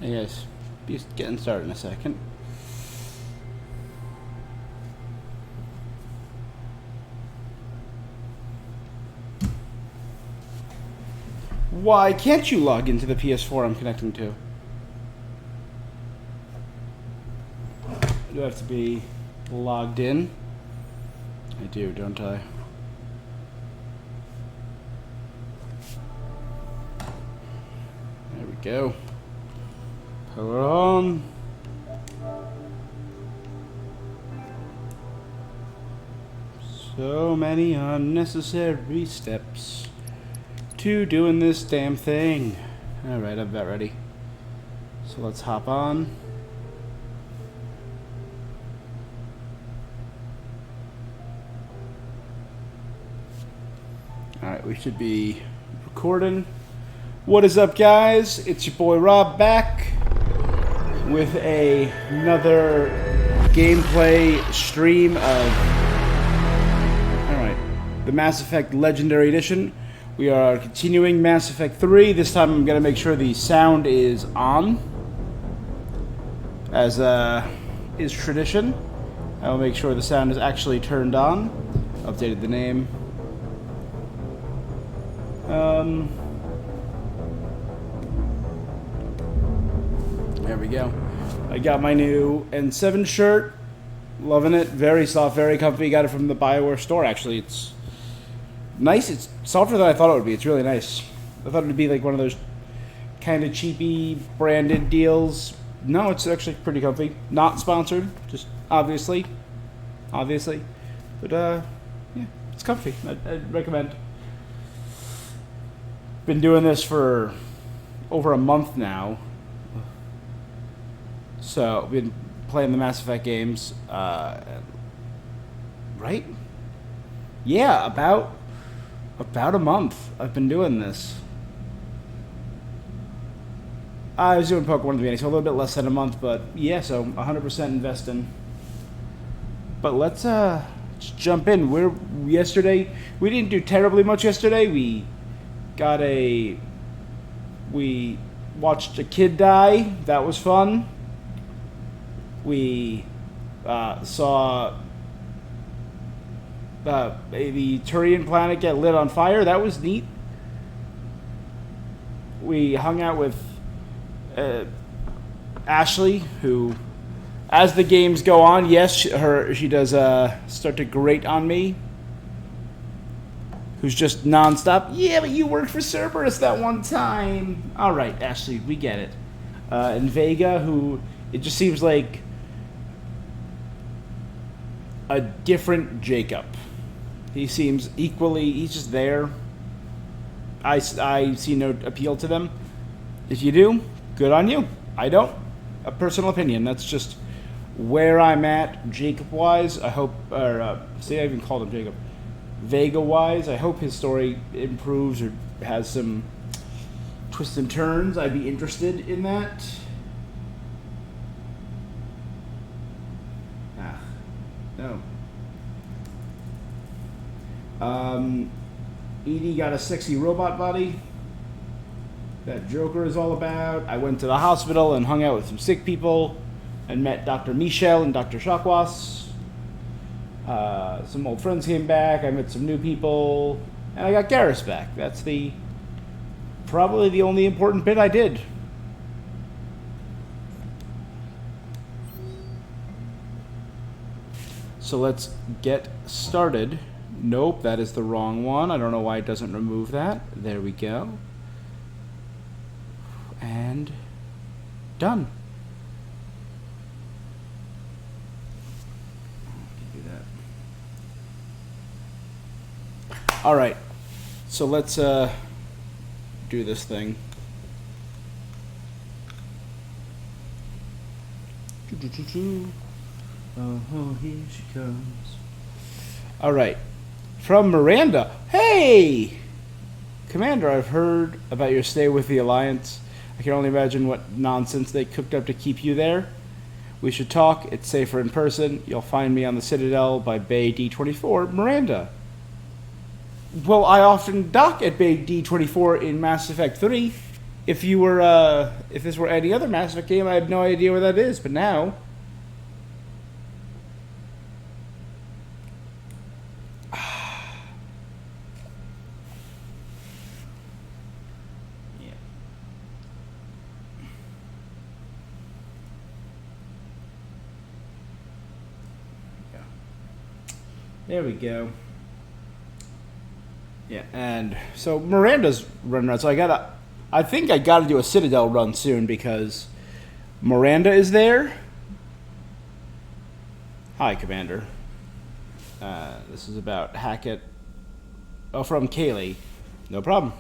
Yes, just getting started in a second. Why can't you log into the PS4 I'm connecting to? Do I have to be logged in? I do, don't I? There we go. Power on. So many unnecessary steps to doing this damn thing. Alright, I'm about ready. So let's hop on. Alright, we should be recording. What is up, guys? It's your boy Rob back with another gameplay stream of the Mass Effect Legendary Edition. We are continuing Mass Effect 3. This time I'm going to make sure the sound is on, as is tradition. I will make sure the sound is actually turned on. Updated the name. There we go. I got my new N7 shirt. Loving it. Very soft, very comfy. Got it from the BioWare store, actually. It's nice. It's softer than I thought it would be. It's really nice. I thought it would be like one of those kind of cheapy branded deals. No, it's actually pretty comfy. Not sponsored, just obviously. But yeah, it's comfy. I'd recommend. Been doing this for over a month now. So, been playing the Mass Effect games, right? Yeah, about a month I've been doing this. I was doing Pokemon at the beginning, so a little bit less than a month, but yeah, so 100% investing. But let's jump in. Yesterday, we didn't do terribly much yesterday. We watched a kid die. That was fun. We saw the Turian planet get lit on fire. That was neat. We hung out with Ashley, who, as the games go on, yes, she does start to grate on me. Who's just nonstop. Yeah, but you worked for Cerberus that one time. All right, Ashley, we get it. And Vega, who it just seems like a different Jacob. He seems equally. He's just there. I see no appeal to them. If you do, good on you. I don't. A personal opinion. That's just where I'm at, Jacob-wise. I hope, see, I even called him Jacob. Vega-wise, I hope his story improves or has some twists and turns. I'd be interested in that. No. Edie got a sexy robot body that Joker is all about. I went to the hospital and hung out with some sick people and met Dr. Michel and Dr. Chakwas. Some old friends came back. I met some new people. And I got Garrus back. That's probably the only important bit I did. So let's get started. Nope, that is the wrong one. I don't know why it doesn't remove that. There we go. And done. Do that. All right. So let's do this thing. Oh, here she comes. All right. From Miranda. Hey! Commander, I've heard about your stay with the Alliance. I can only imagine what nonsense they cooked up to keep you there. We should talk. It's safer in person. You'll find me on the Citadel by Bay D24. Miranda. Well, I often dock at Bay D24 in Mass Effect 3. If this were any other Mass Effect game, I had no idea where that is, but now... There we go. Yeah, and so Miranda's running around. So I think I gotta do a Citadel run soon because Miranda is there. Hi, Commander. This is about Hackett. Oh, from Kaylee. No problem.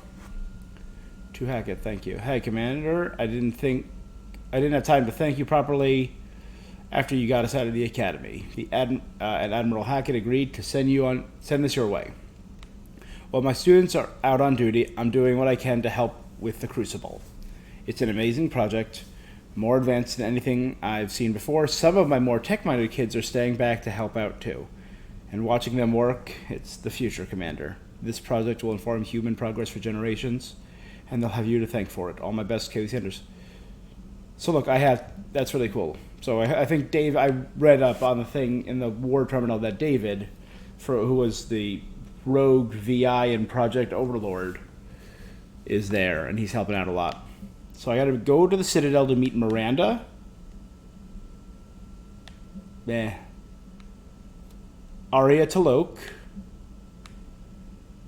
To Hackett, thank you. Hey, Commander. I didn't have time to thank you properly after you got us out of the academy. And Admiral Hackett agreed to send this your way. While my students are out on duty, I'm doing what I can to help with the Crucible. It's an amazing project, more advanced than anything I've seen before. Some of my more tech-minded kids are staying back to help out too. And watching them work, it's the future, Commander. This project will inform human progress for generations, and they'll have you to thank for it. All my best, Kaylee Sanders. So look, that's really cool. So I think Dave, I read up on the thing in the war terminal that David, who was the rogue VI and Project Overlord, is there, and he's helping out a lot. So I gotta go to the Citadel to meet Miranda. Aria Taloke.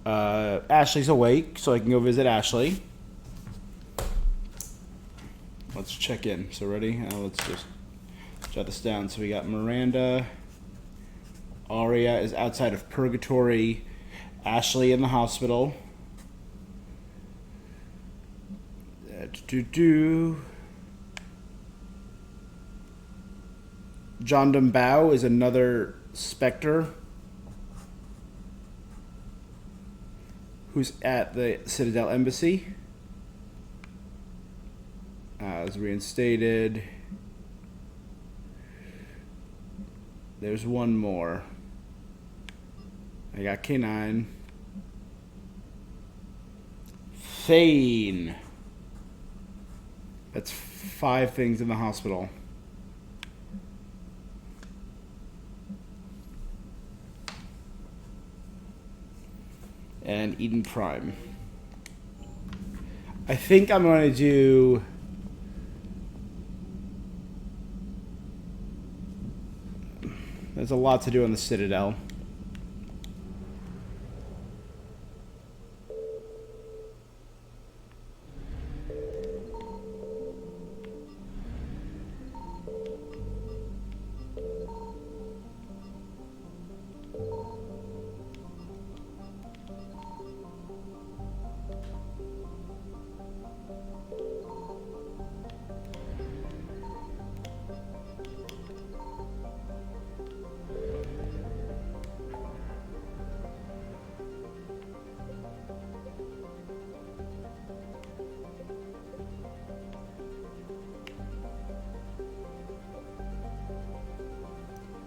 Ashley's awake, so I can go visit Ashley. Let's check in. So ready? Let's just jot this down. So we got Miranda. Aria is outside of Purgatory. Ashley in the hospital. John Dumbao is another Spectre who's at the Citadel Embassy. Is reinstated. There's one more. I got K9. Thane. That's 5 things in the hospital. And Eden Prime. I think I'm going to do... There's a lot to do on the Citadel.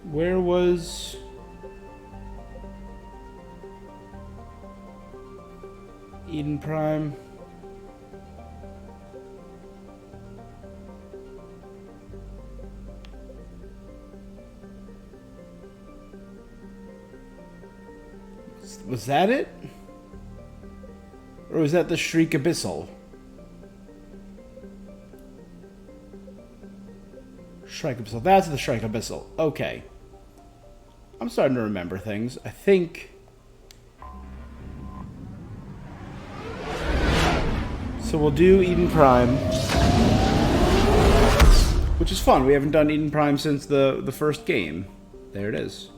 Where was... Eden Prime? Was that it? Or was that the Shriek Abyssal? Shrike Abyssal. That's the Shrike Abyssal. Okay. I'm starting to remember things. I think... So we'll do Eden Prime. Which is fun. We haven't done Eden Prime since the first game. There it is.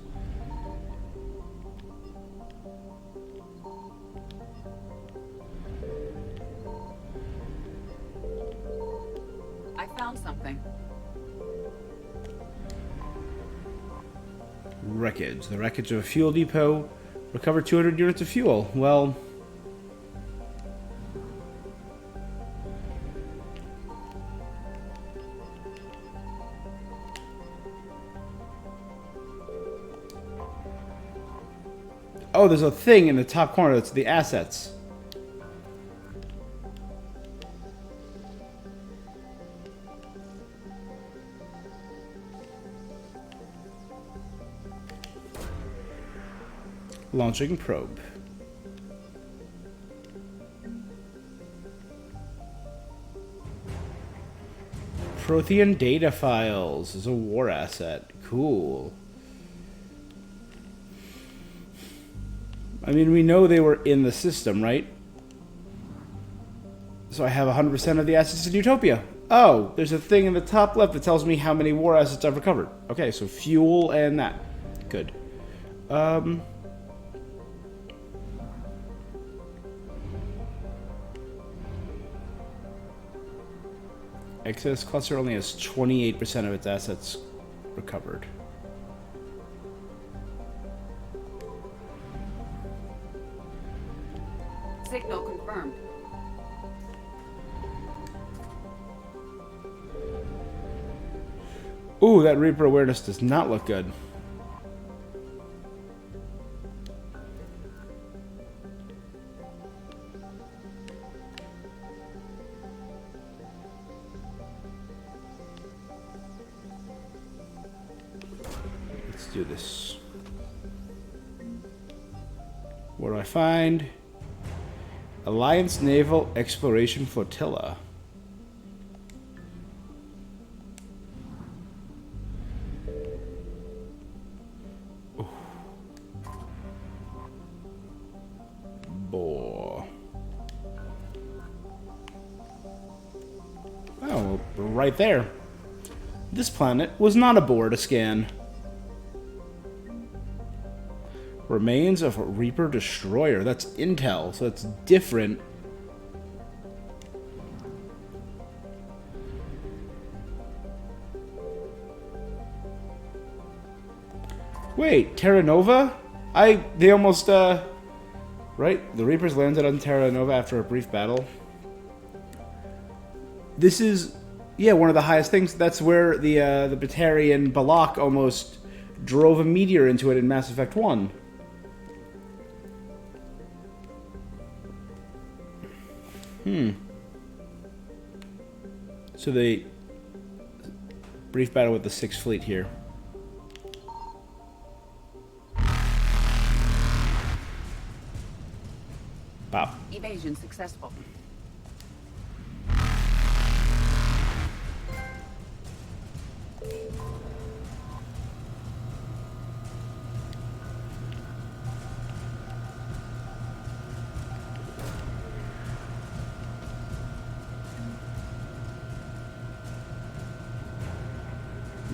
I found something. Wreckage. The wreckage of a fuel depot. Recover 200 units of fuel. Well... Oh, there's a thing in the top corner that's the assets. Launching probe. Prothean data files is a war asset. Cool. I mean, we know they were in the system, right? So I have 100% of the assets in Utopia. Oh, there's a thing in the top left that tells me how many war assets I've recovered. Okay, so fuel and that. Good. Exodus cluster only has 28% of its assets recovered. Signal confirmed. Ooh, that Reaper awareness does not look good. Let's do this. What do I find? Alliance Naval Exploration Flotilla. Boar. Oh, we're right there. This planet was not a bore to scan. Remains of a Reaper destroyer. That's intel, so that's different. Wait, Terra Nova? They almost, right? The Reapers landed on Terra Nova after a brief battle. This is, yeah, one of the highest things. That's where the Batarian Balak almost drove a meteor into it in Mass Effect 1. So the brief battle with the 6th Fleet here. Pop. Evasion successful.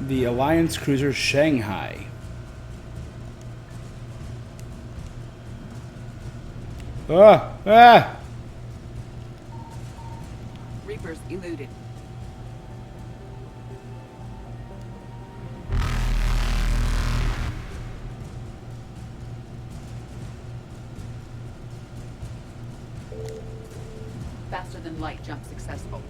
The Alliance cruiser Shanghai. Ah! Reapers eluded. Faster than light jump successful.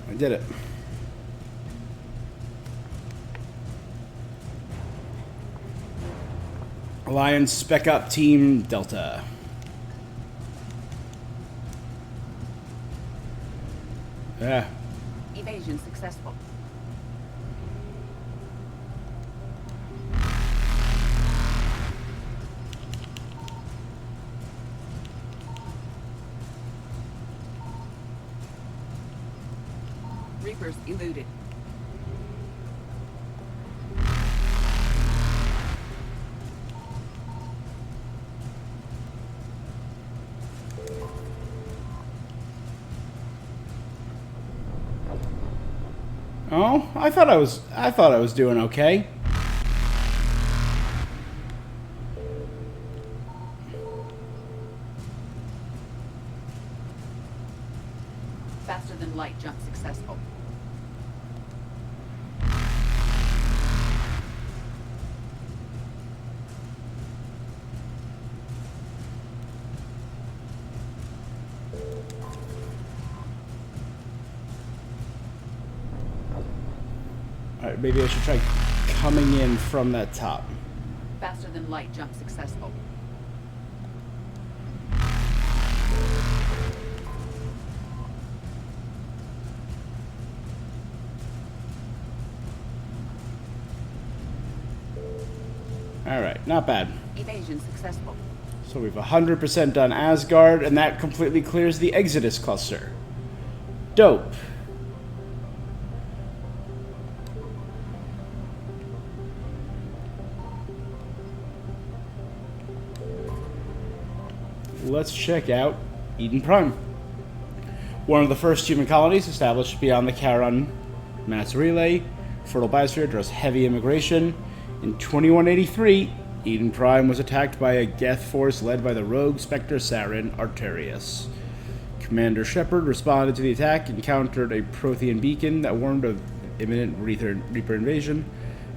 I did it. Alliance Spec Up Team Delta. Yeah. Evasion successful. Reapers eluded. Oh, I thought I was doing okay. Faster than light jump successful. Alright, maybe I should try coming in from that top. Faster than light jump successful. Alright, not bad. Evasion successful. So we've 100% done Asgard, and that completely clears the Exodus cluster. Dope. Let's check out Eden Prime. One of the first human colonies established beyond the Charon mass relay. Fertile biosphere draws heavy immigration. In 2183, Eden Prime was attacked by a Geth force led by the rogue Spectre Saren Arterius. Commander Shepard responded to the attack and countered a Prothean beacon that warned of imminent Reaper invasion.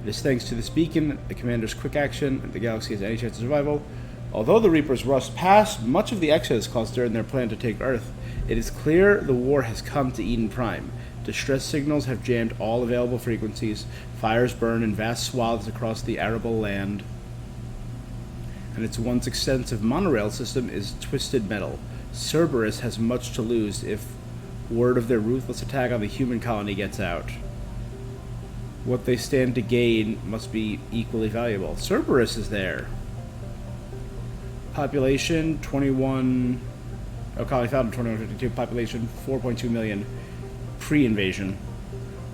It is thanks to this beacon, the commander's quick action, that the galaxy has any chance of survival. Although the Reapers rushed past much of the Exodus cluster in their plan to take Earth, it is clear the war has come to Eden Prime. Distress signals have jammed all available frequencies. Fires burn in vast swaths across the arable land. And its once extensive monorail system is twisted metal. Cerberus has much to lose if word of their ruthless attack on the human colony gets out. What they stand to gain must be equally valuable. Cerberus is there. Population 21. Oh, colony founded in 2152. Population 4.2 million. Pre-invasion.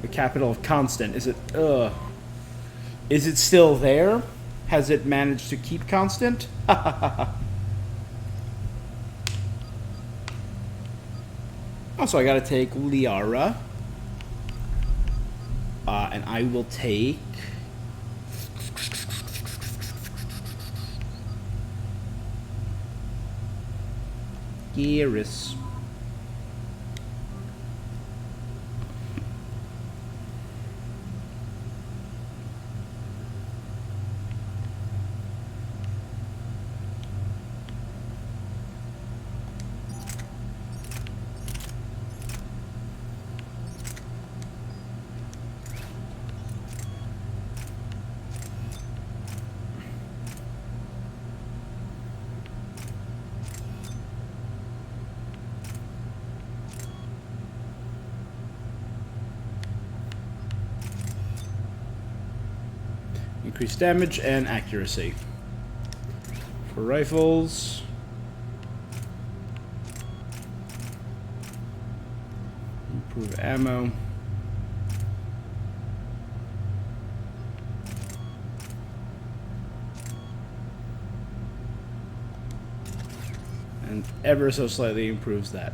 The capital of Constant. Is it? Is it still there? Has it managed to keep Constant? Also, I gotta take Liara. And I will take. Geras. Increase damage and accuracy. For rifles. Improve ammo. And ever so slightly improves that.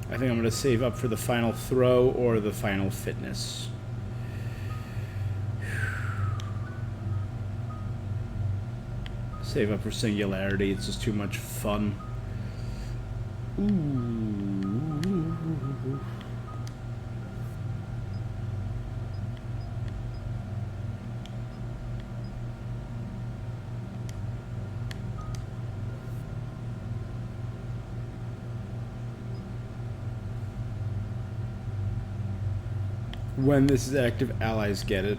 I think I'm going to save up for the final throw or the final fitness. Save up for singularity, it's just too much fun. Ooh. When this is active, allies get it.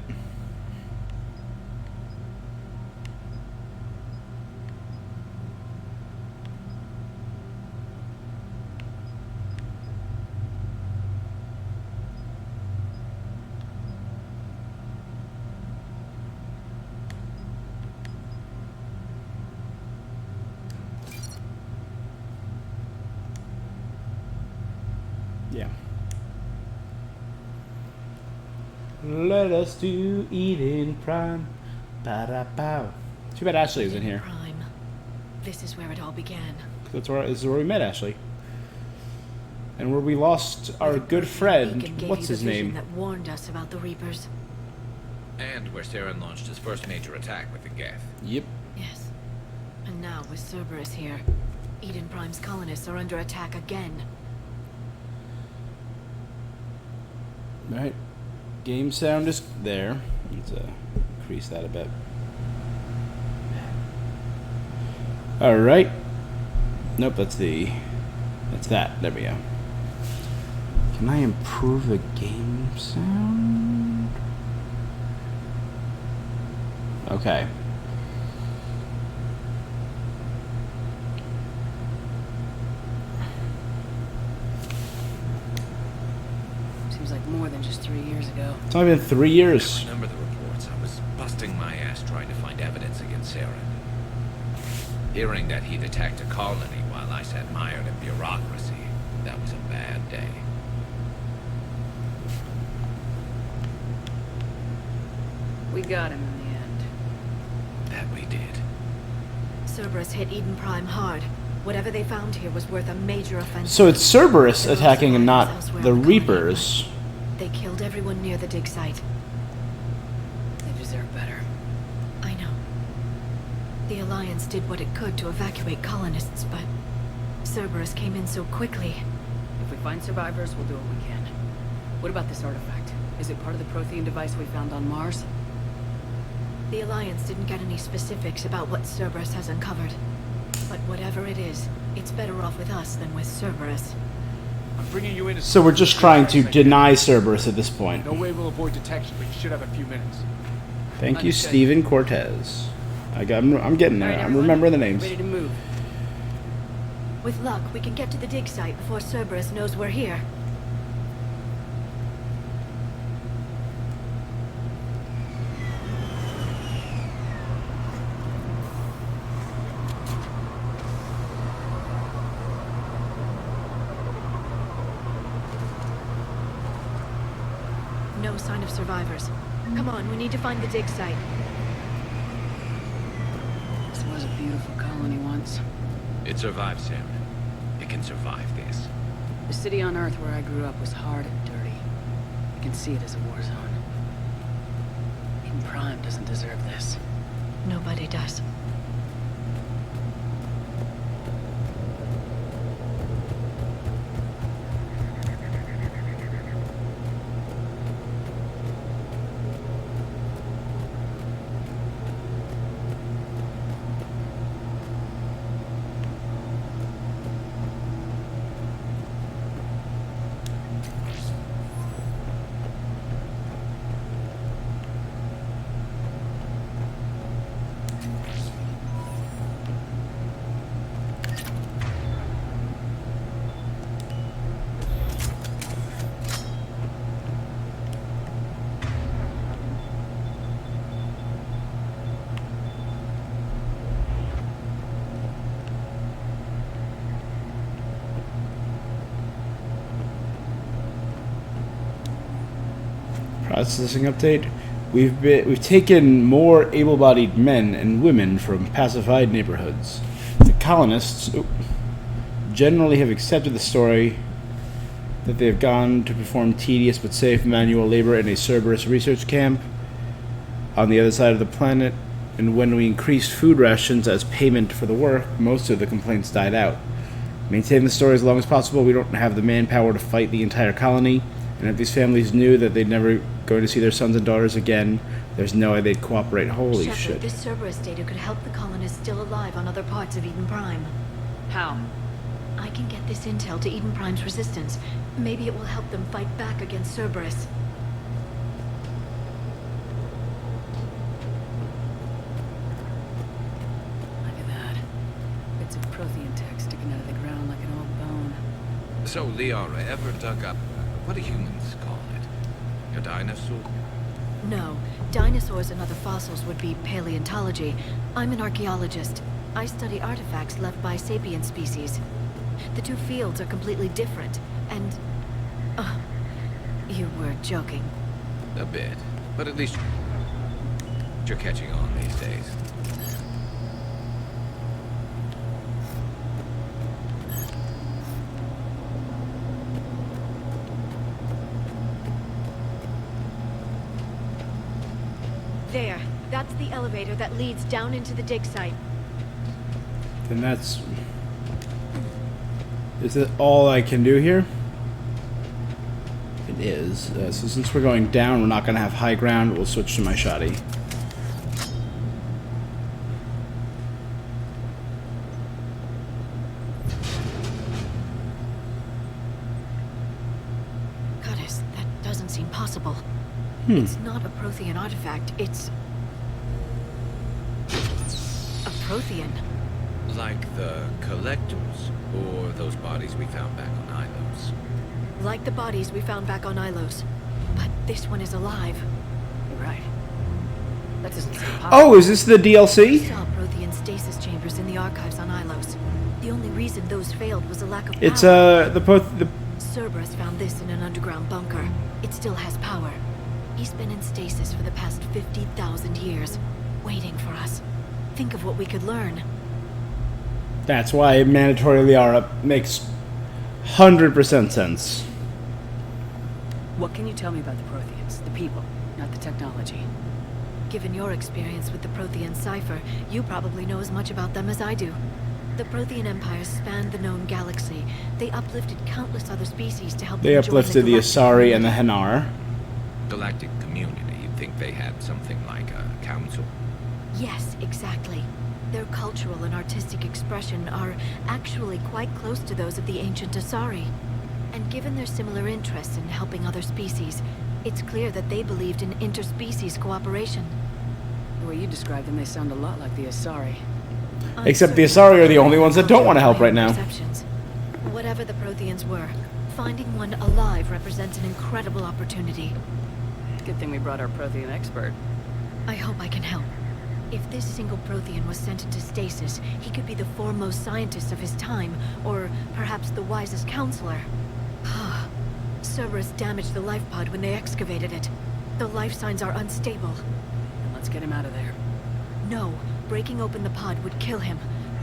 Let us do Eden Prime. Ba-da-bow. Too bad Ashley is in here. Prime. This is where it all began. This is where we met Ashley. And where we lost our Where the good Prothean friend. beacon gave What's you the his vision name? that warned us about the Reapers. And where Saren launched his first major attack with the Geth. Yep. Yes. And now, with Cerberus here, Eden Prime's colonists are under attack again. Alright. Game sound is there. Let's increase that a bit. Alright. Nope, that's that. There we go. Can I improve the game sound? Okay. Seems like more than just 3 years ago. It's only been 3 years. I remember the reports. I was busting my ass trying to find evidence against Saren. Hearing that he'd attacked a colony while I sat mired in bureaucracy, that was a bad day. We got him in the end. That we did. Cerberus hit Eden Prime hard. Whatever they found here was worth a major offense. So it's Cerberus There were attacking and not survivors elsewhere the on the colony, Reapers. but They killed everyone near the dig site. They deserve better. I know. The Alliance did what it could to evacuate colonists, but Cerberus came in so quickly. If we find survivors, we'll do what we can. What about this artifact? Is it part of the Prothean device we found on Mars? The Alliance didn't get any specifics about what Cerberus has uncovered. But whatever it is, it's better off with us than with Cerberus. I'm bringing you in. So we're just trying to deny Cerberus at this point. No way we'll avoid detection, but you should have a few minutes. Thank you, Understood. Stephen Cortez. I'm getting there. All right, I'm everyone, remembering the names. Ready to move. With luck, we can get to the dig site before Cerberus knows we're here. No sign of survivors. Come on, we need to find the dig site. This was a beautiful colony once. It survived, Saren. It can survive this. The city on Earth where I grew up was hard and dirty. I can see it as a war zone. Eden Prime doesn't deserve this. Nobody does. Processing update. We've taken more able-bodied men and women from pacified neighborhoods. The colonists generally have accepted the story that they have gone to perform tedious but safe manual labor in a Cerberus research camp on the other side of the planet, and when we increased food rations as payment for the work, most of the complaints died out. Maintain the story as long as possible. We don't have the manpower to fight the entire colony, and if these families knew that they'd never going to see their sons and daughters again, there's no way they'd cooperate. Holy Shepard, shit. this Cerberus data could help the colonists still alive on other parts of Eden Prime. How? I can get this intel to Eden Prime's resistance. Maybe it will help them fight back against Cerberus. Look at that. Bits of Prothean tech sticking out of the ground like an old bone. So, Liara ever dug up, what do humans call it? A dinosaur? No, dinosaurs and other fossils would be paleontology. I'm an archaeologist. I study artifacts left by sapient species. The two fields are completely different, and... you were joking. A bit, but at least you're catching on these days. There. That's the elevator that leads down into the dig site. Then that's... Is that all I can do here? It is. So since we're going down, we're not going to have high ground. We'll switch to my shoddy. Curtis, that doesn't seem possible. It's not a Prothean artifact. It's... a Prothean. Like the Collectors, or those bodies we found back on Ilos. Like the bodies we found back on Ilos. But this one is alive. You're right. That doesn't seem possible. Oh, is this the DLC? We saw Prothean stasis chambers in the archives on Ilos. The only reason those failed was a lack of power. It's the Cerberus found this in an underground bunker. It still has power. He's been in stasis for the past 50,000 years, waiting for us. Think of what we could learn. That's why Mandatory Liara makes 100% sense. What can you tell me about the Protheans? The people, not the technology. Given your experience with the Prothean cipher, you probably know as much about them as I do. The Prothean empires spanned the known galaxy. They uplifted countless other species to help They them join uplifted the galactic Asari and the community. Hanar. Galactic community, you'd think they had something like a council? Yes, exactly. Their cultural and artistic expression are actually quite close to those of the ancient Asari. And given their similar interests in helping other species, it's clear that they believed in interspecies cooperation. The way you describe them, they sound a lot like the Asari. I'm Except the certain Asari are the only ones that don't want to help right now. perceptions. Whatever the Protheans were, finding one alive represents an incredible opportunity. Good thing we brought our Prothean expert. I hope I can help. If this single Prothean was sent into stasis, he could be the foremost scientist of his time, or perhaps the wisest counselor. Cerberus damaged the life pod when they excavated it. The life signs are unstable. Then let's get him out of there. No, breaking open the pod would kill him.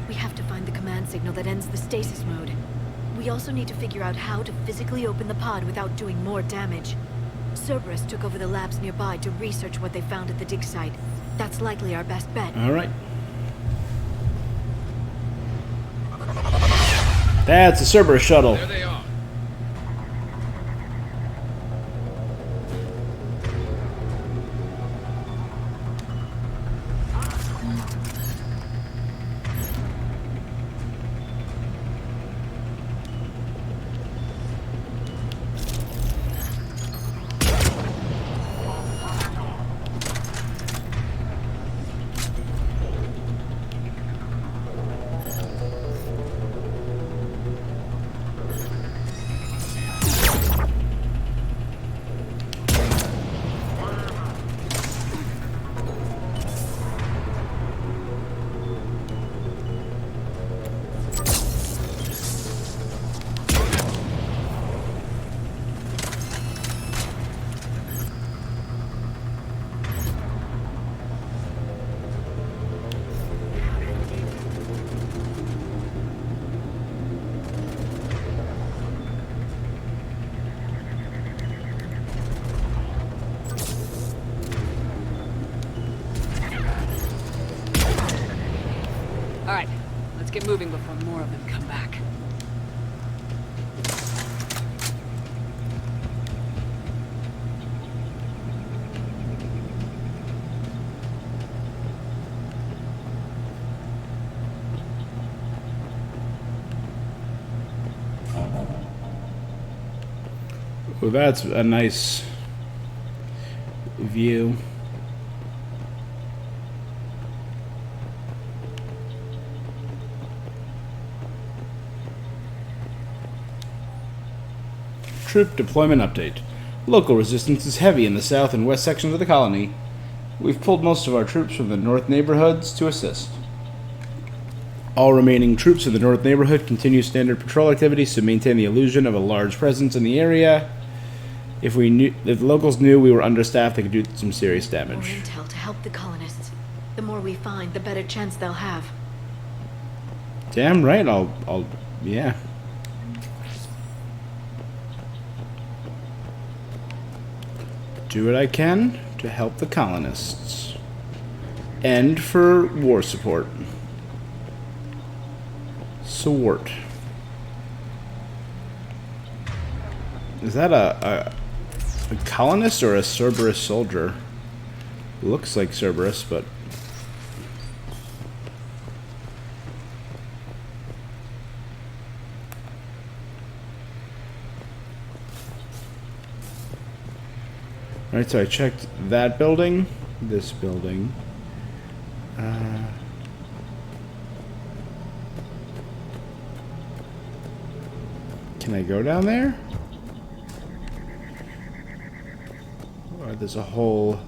We have to find the command signal that ends the stasis mode. We also need to figure out how to physically open the pod without doing more damage. Cerberus took over the labs nearby to research what they found at the dig site. That's likely our best bet. All right. That's a Cerberus shuttle. There they are. All right, let's get moving before more of them come back. Well, that's a nice view. Troop deployment update. Local resistance is heavy in the south and west sections of the colony. We've pulled most of our troops from the north neighborhoods to assist. All remaining troops in the north neighborhood continue standard patrol activities to maintain the illusion of a large presence in the area. If the locals knew we were understaffed, they could do some serious More damage. intel to help the colonists. The more we find, the better chance they'll have. Damn right, yeah. Do what I can to help the colonists. And for war support. Sword. Is that a colonist or a Cerberus soldier? Looks like Cerberus, but... Alright, so I checked that building, this building. Can I go down there? Or there's a whole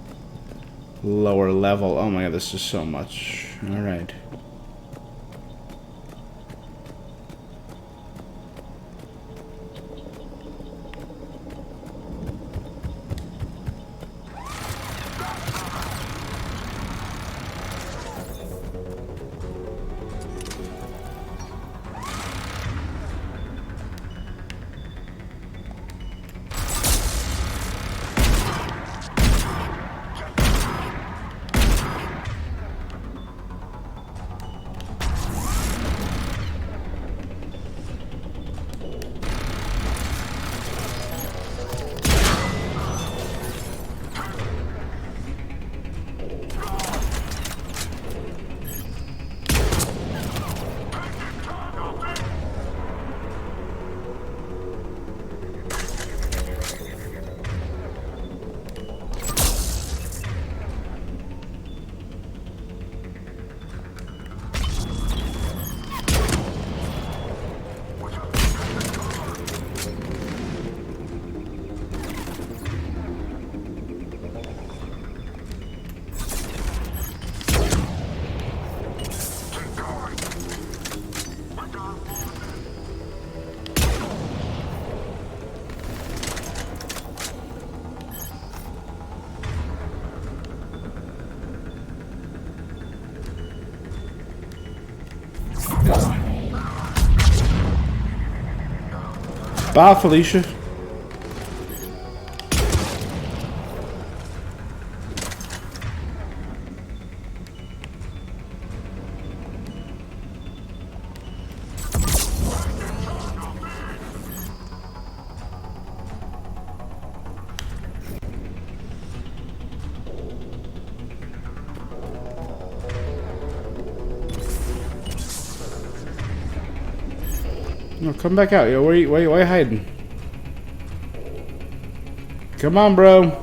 lower level. Oh my god, this is so much. Alright. Bye, Felicia. No, come back out, yo. Why you hiding? Come on, bro.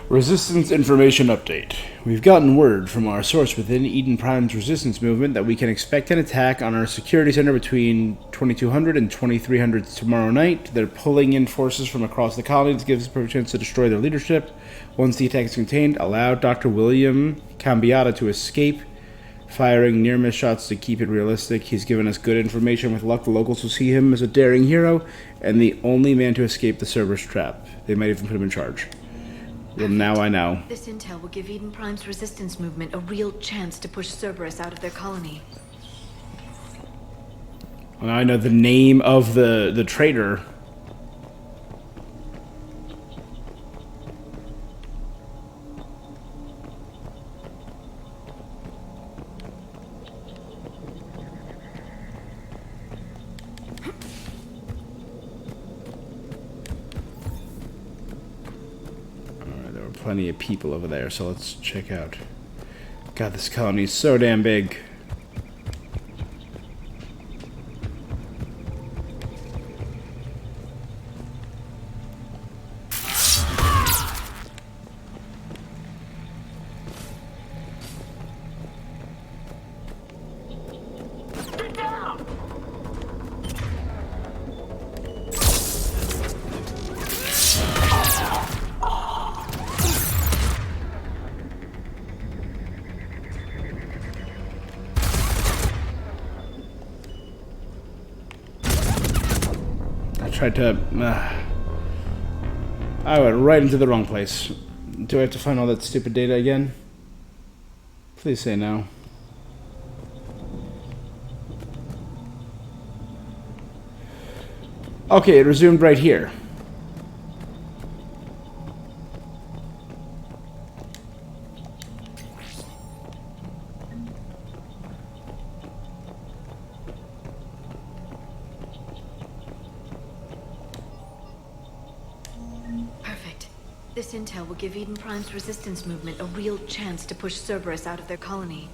Resistance information update. We've gotten word from our source within Eden Prime's resistance movement that we can expect an attack on our security center between 2200 and 2300 tomorrow night. They're pulling in forces from across the colony to give us a chance to destroy their leadership. Once the attack is contained, allow Dr. William Cambiata to escape, firing near-miss shots to keep it realistic. He's given us good information. With luck, the locals will see him as a daring hero and the only man to escape the Cerberus trap. They might even put him in charge. Well, now I know. This intel will give Eden Prime's resistance movement a real chance to push Cerberus out of their colony. Well, now I know the name of the traitor. plenty of people over there, so let's check out. God, this colony is so damn big. Tried to... I went right into the wrong place. Do I have to find all that stupid data again? Please say no. Okay, it resumed right here. This intel will give Eden Prime's resistance movement a real chance to push Cerberus out of their colony.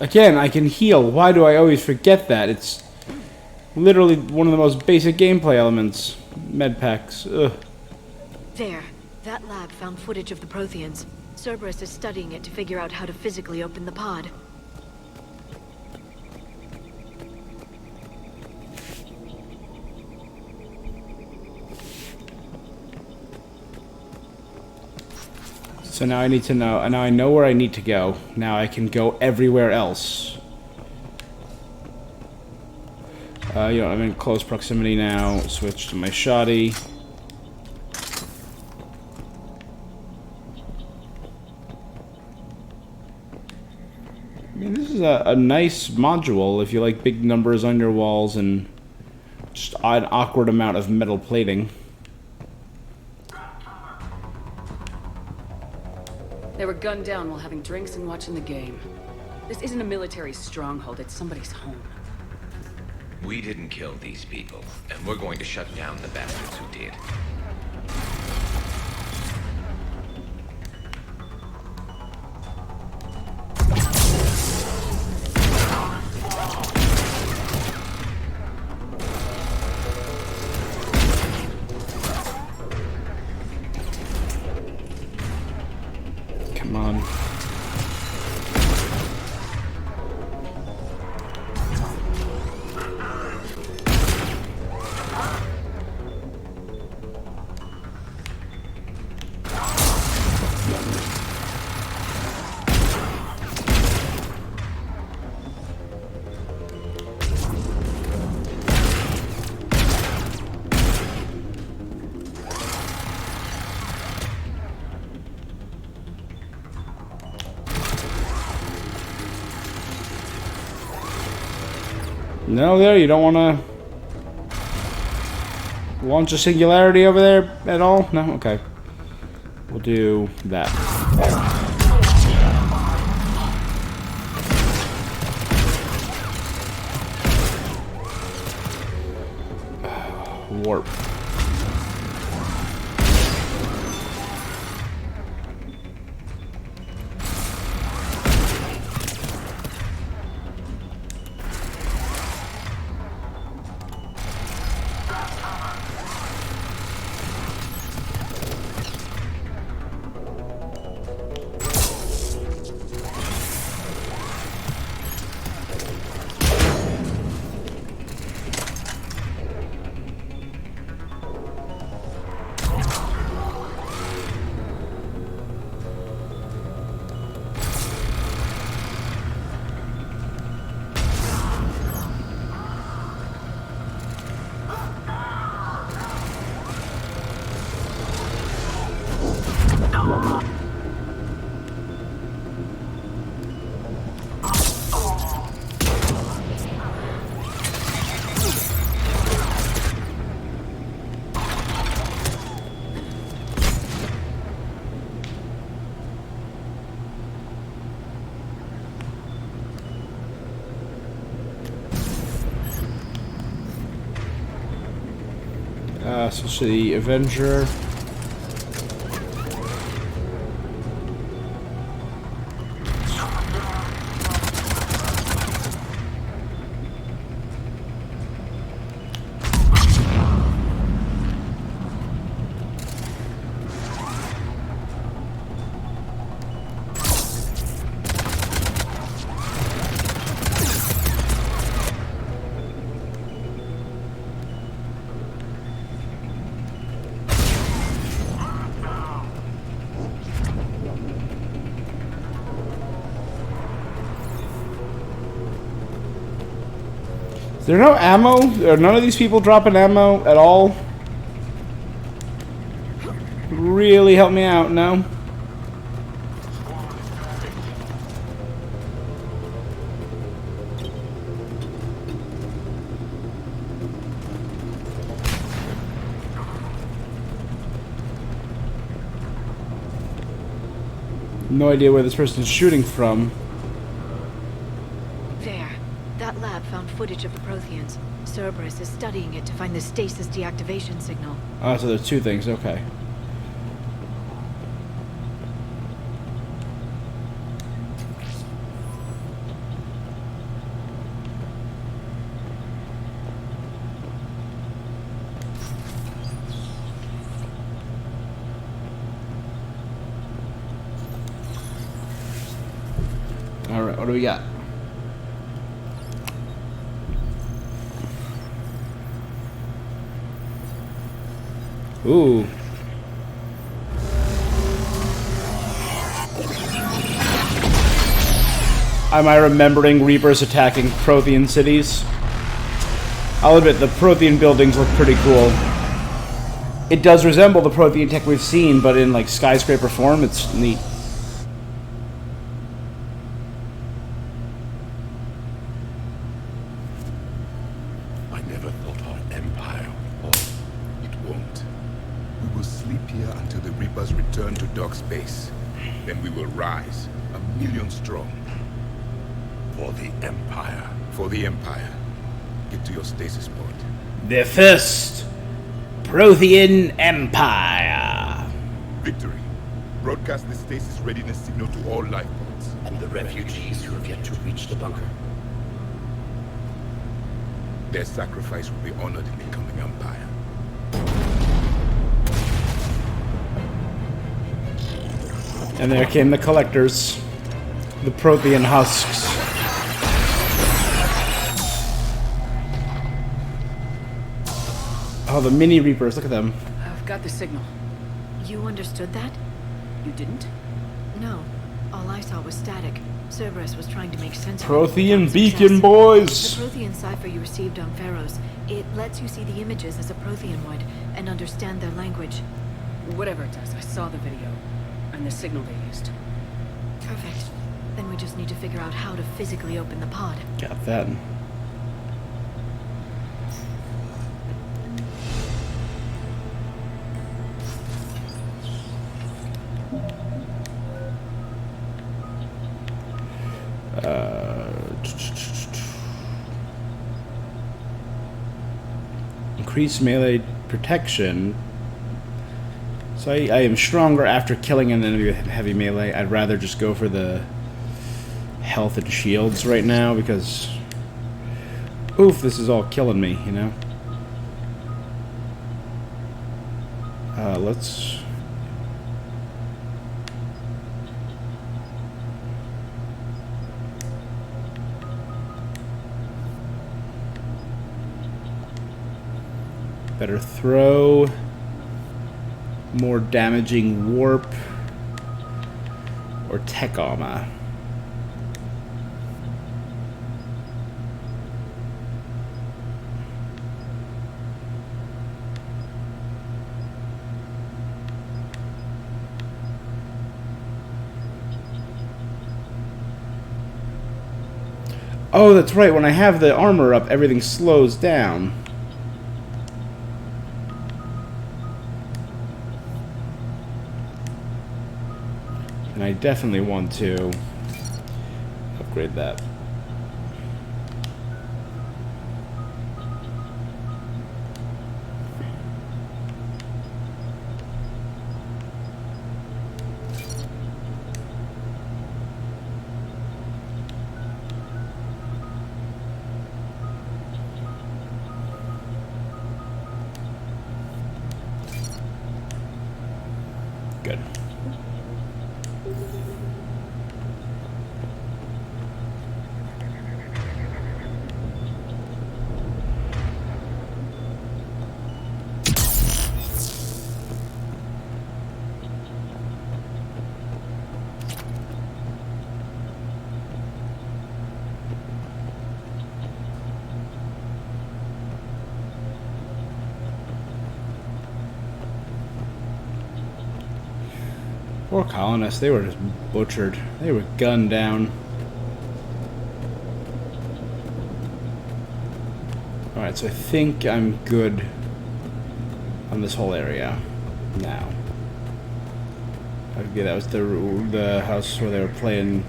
Again, I can heal. Why do I always forget that? It's literally one of the most basic gameplay elements. Medpacks. Ugh. There. That lab found footage of the Protheans. Cerberus is studying it to figure out how to physically open the pod. So now I need to know, now I know where I need to go. Now I can go everywhere else. You know, I'm in close proximity now. Switch to my shoddy. I mean, this is a nice module if you like big numbers on your walls and just an awkward amount of metal plating. They were gunned down while having drinks and watching the game. This isn't a military stronghold, it's somebody's home. We didn't kill these people, and we're going to shut down the bastards who did. Come on. No, there, you don't want to launch a singularity over there at all? No? Okay. We'll do that. Warp. Switch to the Avenger. Is there no ammo? Are none of these people dropping ammo at all? Really help me out, no? No idea where this person is shooting from. There. That lab found footage of the Protheans. Cerberus is studying it to find the stasis deactivation signal. Oh, so there's two things, okay. Alright, what do we got? Ooh. Am I remembering Reapers attacking Prothean cities? I'll admit, the Prothean buildings look pretty cool. It does resemble the Prothean tech we've seen, but in like skyscraper form, it's neat. I never thought our empire would fall. It won't. We will sleep here until the Reapers return to Dock Space. Then we will rise, 1,000,000 strong. For the Empire. For the Empire. Get to your stasis pod. The first Prothean Empire. Victory. Broadcast the stasis readiness signal to all life pods. And the refugees who have yet to reach the bunker. Their sacrifice will be honored in the coming Empire. And there came the collectors. The Prothean husks. Oh, the mini Reapers, look at them. I've got the signal. You understood that? You didn't? No. All I saw was static. Cerberus was trying to make sense of it. Prothean without beacon, success. boys! The Prothean cipher you received on Pharaohs, it lets you see the images as a Prothean would, and understand their language. Whatever it does, I saw the video. And the signal they used. Perfect. Then we just need to figure out how to physically open the pod. Got that. Increase melee protection. So I am stronger after killing an enemy with heavy melee. I'd rather just go for the health and shields right now because oof, this is all killing me, you know? Let's... Better throw. More damaging warp. Or tech armor. Oh, that's right. When I have the armor up, everything slows down. And I definitely want to upgrade that. Poor colonists, they were just butchered. They were gunned down. Alright, so I think I'm good on this whole area now. Okay, that was the house where they were playing,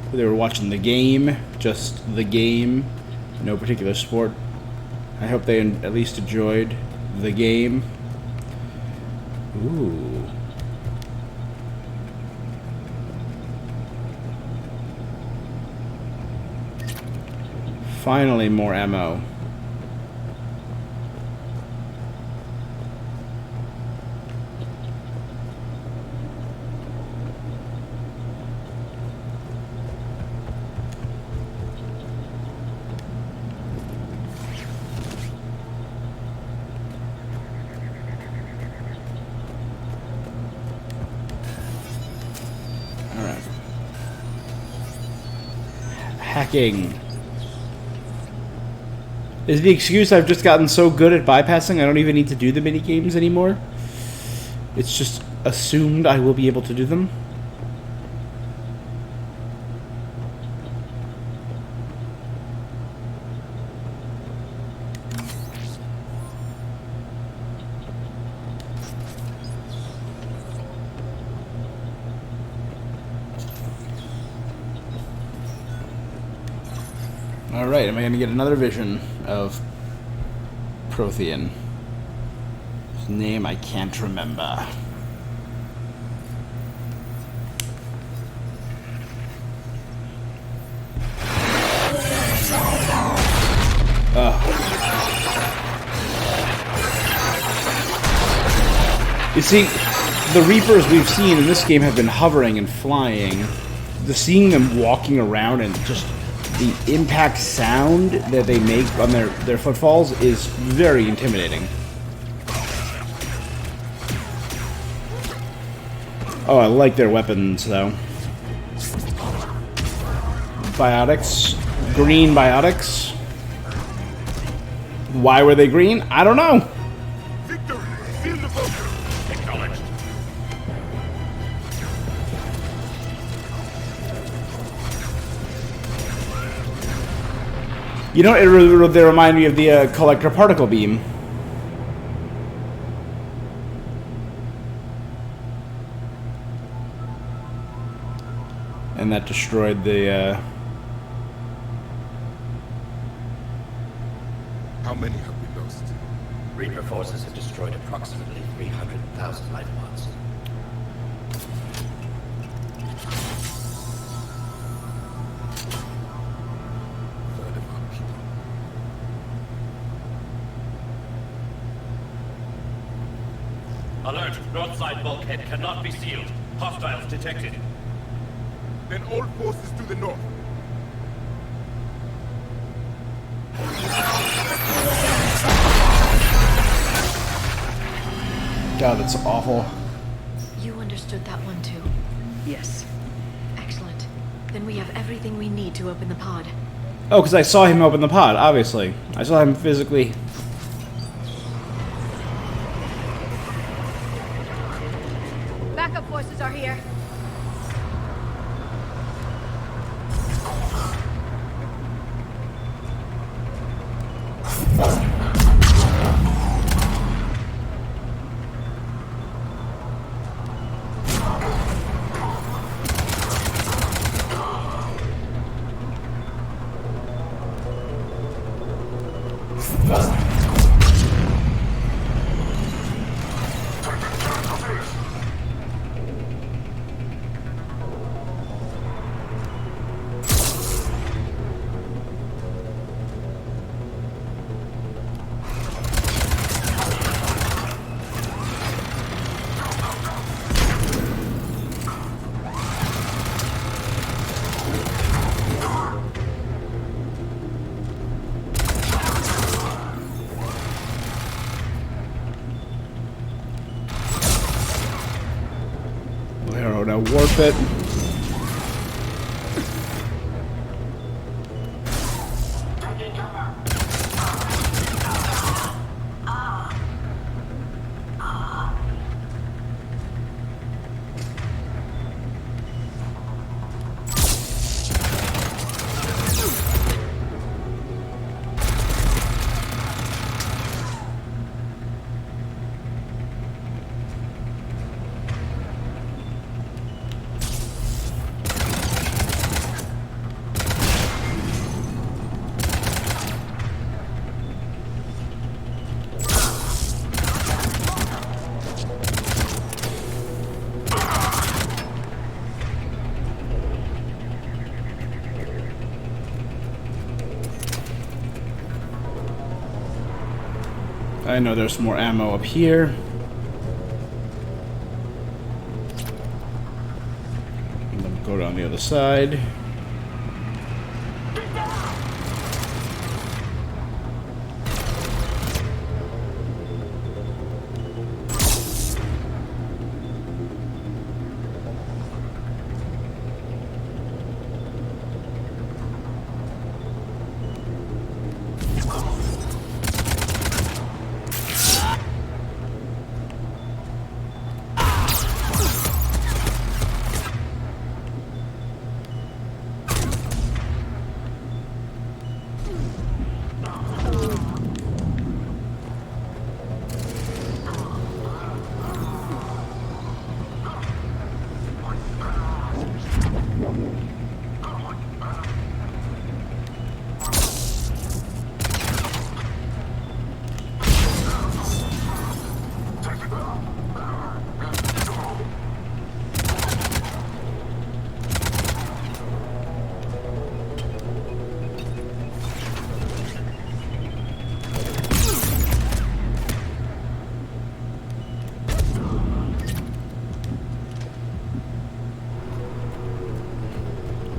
where they were watching the game, just the game, no particular sport. I hope they at least enjoyed the game. Ooh. Finally, more ammo. Alright. Hacking. Is the excuse I've just gotten so good at bypassing I don't even need to do the mini games anymore? It's just assumed I will be able to do them? Alright, am I going to get another vision of Prothean? His name I can't remember. You see, the Reapers we've seen in this game have been hovering and flying. Seeing them walking around and just the impact sound that they make on their footfalls is very intimidating. Oh, I like their weapons, though. Biotics. Green biotics. Why were they green? I don't know. Victory! Seal the bunker! Acknowledged. You know, they remind me of the collector particle beam. And that destroyed the, How many have we lost? Reaper forces have destroyed approximately 300,000 life pods. Third of our people. Alert! Broadside bulkhead cannot be sealed. Hostiles detected. Then all forces to the north. God, that's awful. You understood that one too. Yes. Excellent. Then we have everything we need to open the pod. Oh, because I saw him open the pod, obviously. I saw him physically. Backup forces are here. Now warp it. I know there's more ammo up here. And then go down the other side.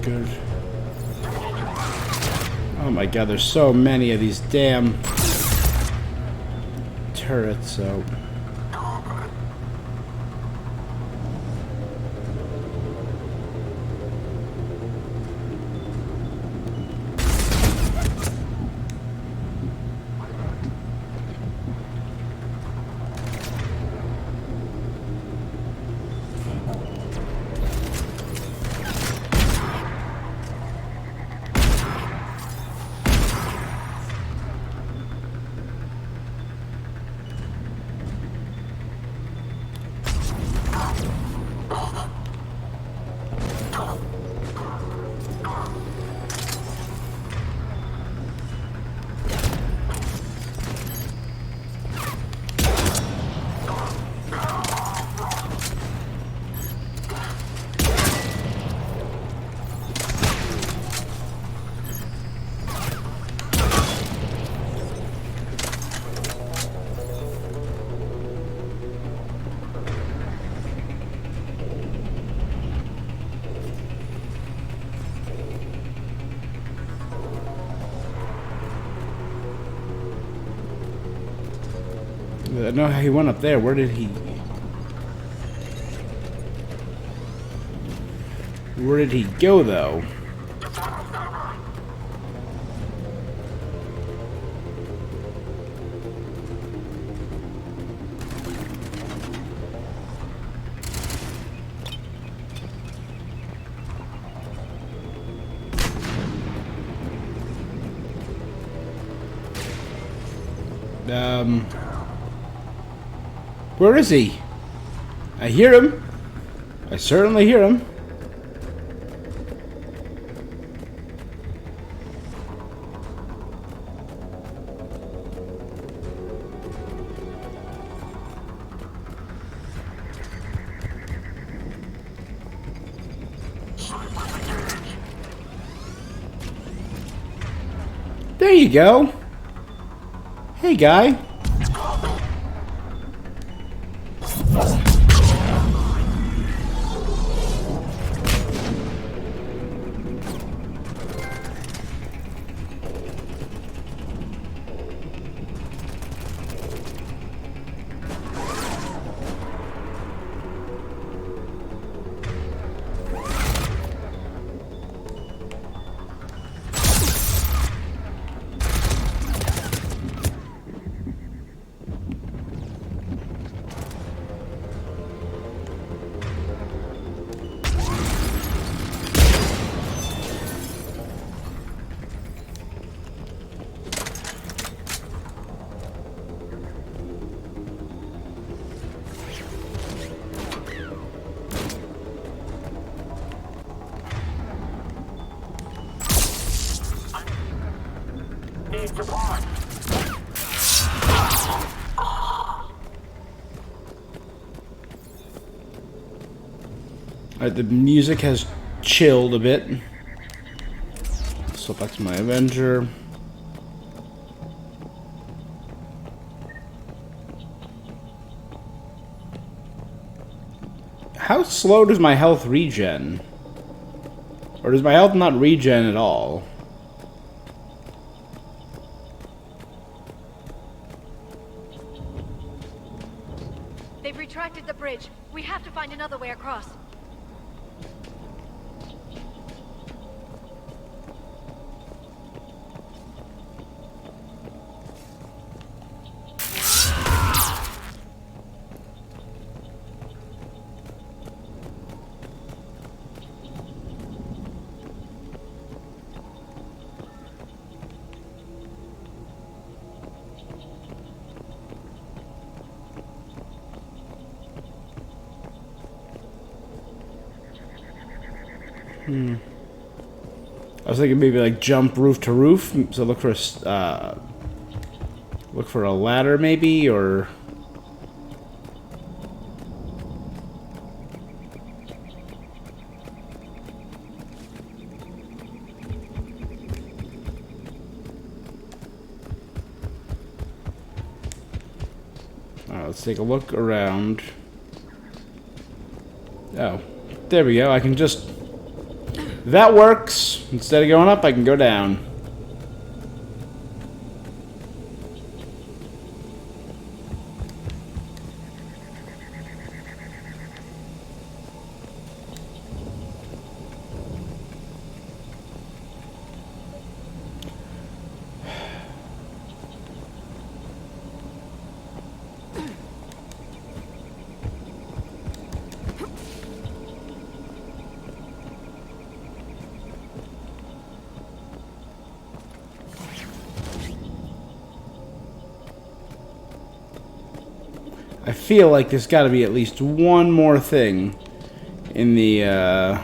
Good. Oh my god, there's so many of these damn turrets out. I know how he went up there. Where did he go, though? Where is he? I hear him. I certainly hear him. There you go. Hey, guy. Alright, the music has chilled a bit. So back to my Avenger. How slow does my health regen? Or does my health not regen at all? They've retracted the bridge. We have to find another way across. I was thinking maybe like jump roof to roof. So look for a ladder maybe, or let's take a look around. Oh, there we go. I can just... That works. Instead of going up, I can go down. I feel like there's got to be at least one more thing in the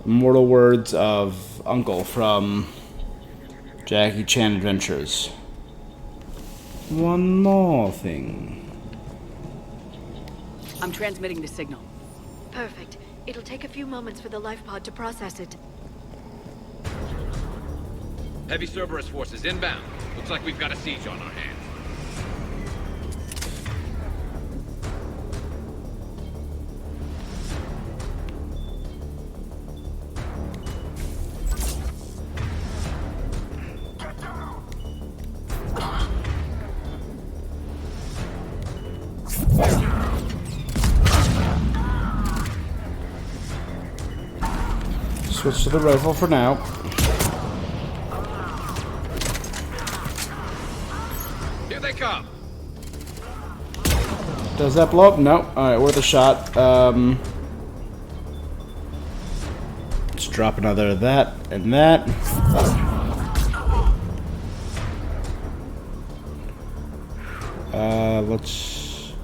immortal words of Uncle from Jackie Chan Adventures. One more thing. I'm transmitting the signal. Perfect. It'll take a few moments for the life pod to process it. Heavy Cerberus forces inbound. Looks like we've got a siege on our hands. Switch to the rifle for now. Here they come. Does that blow up? No. Alright, worth a shot. Let's drop another of that and that. Let's...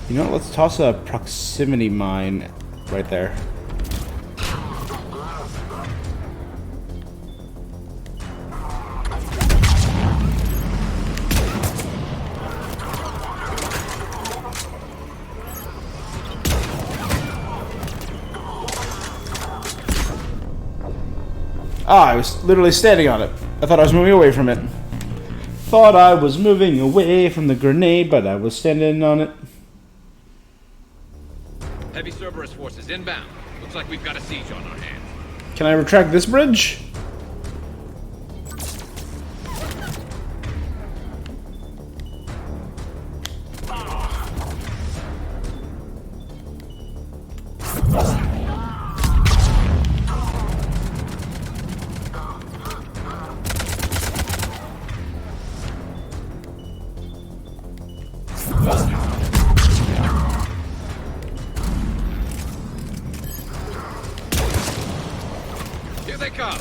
You know what? Let's toss a proximity mine right there. Ah, I was literally standing on it. I thought I was moving away from it. Thought I was moving away from the grenade, but I was standing on it. Heavy Cerberus forces inbound. Looks like we've got a siege on our hands. Can I retract this bridge? Here they come.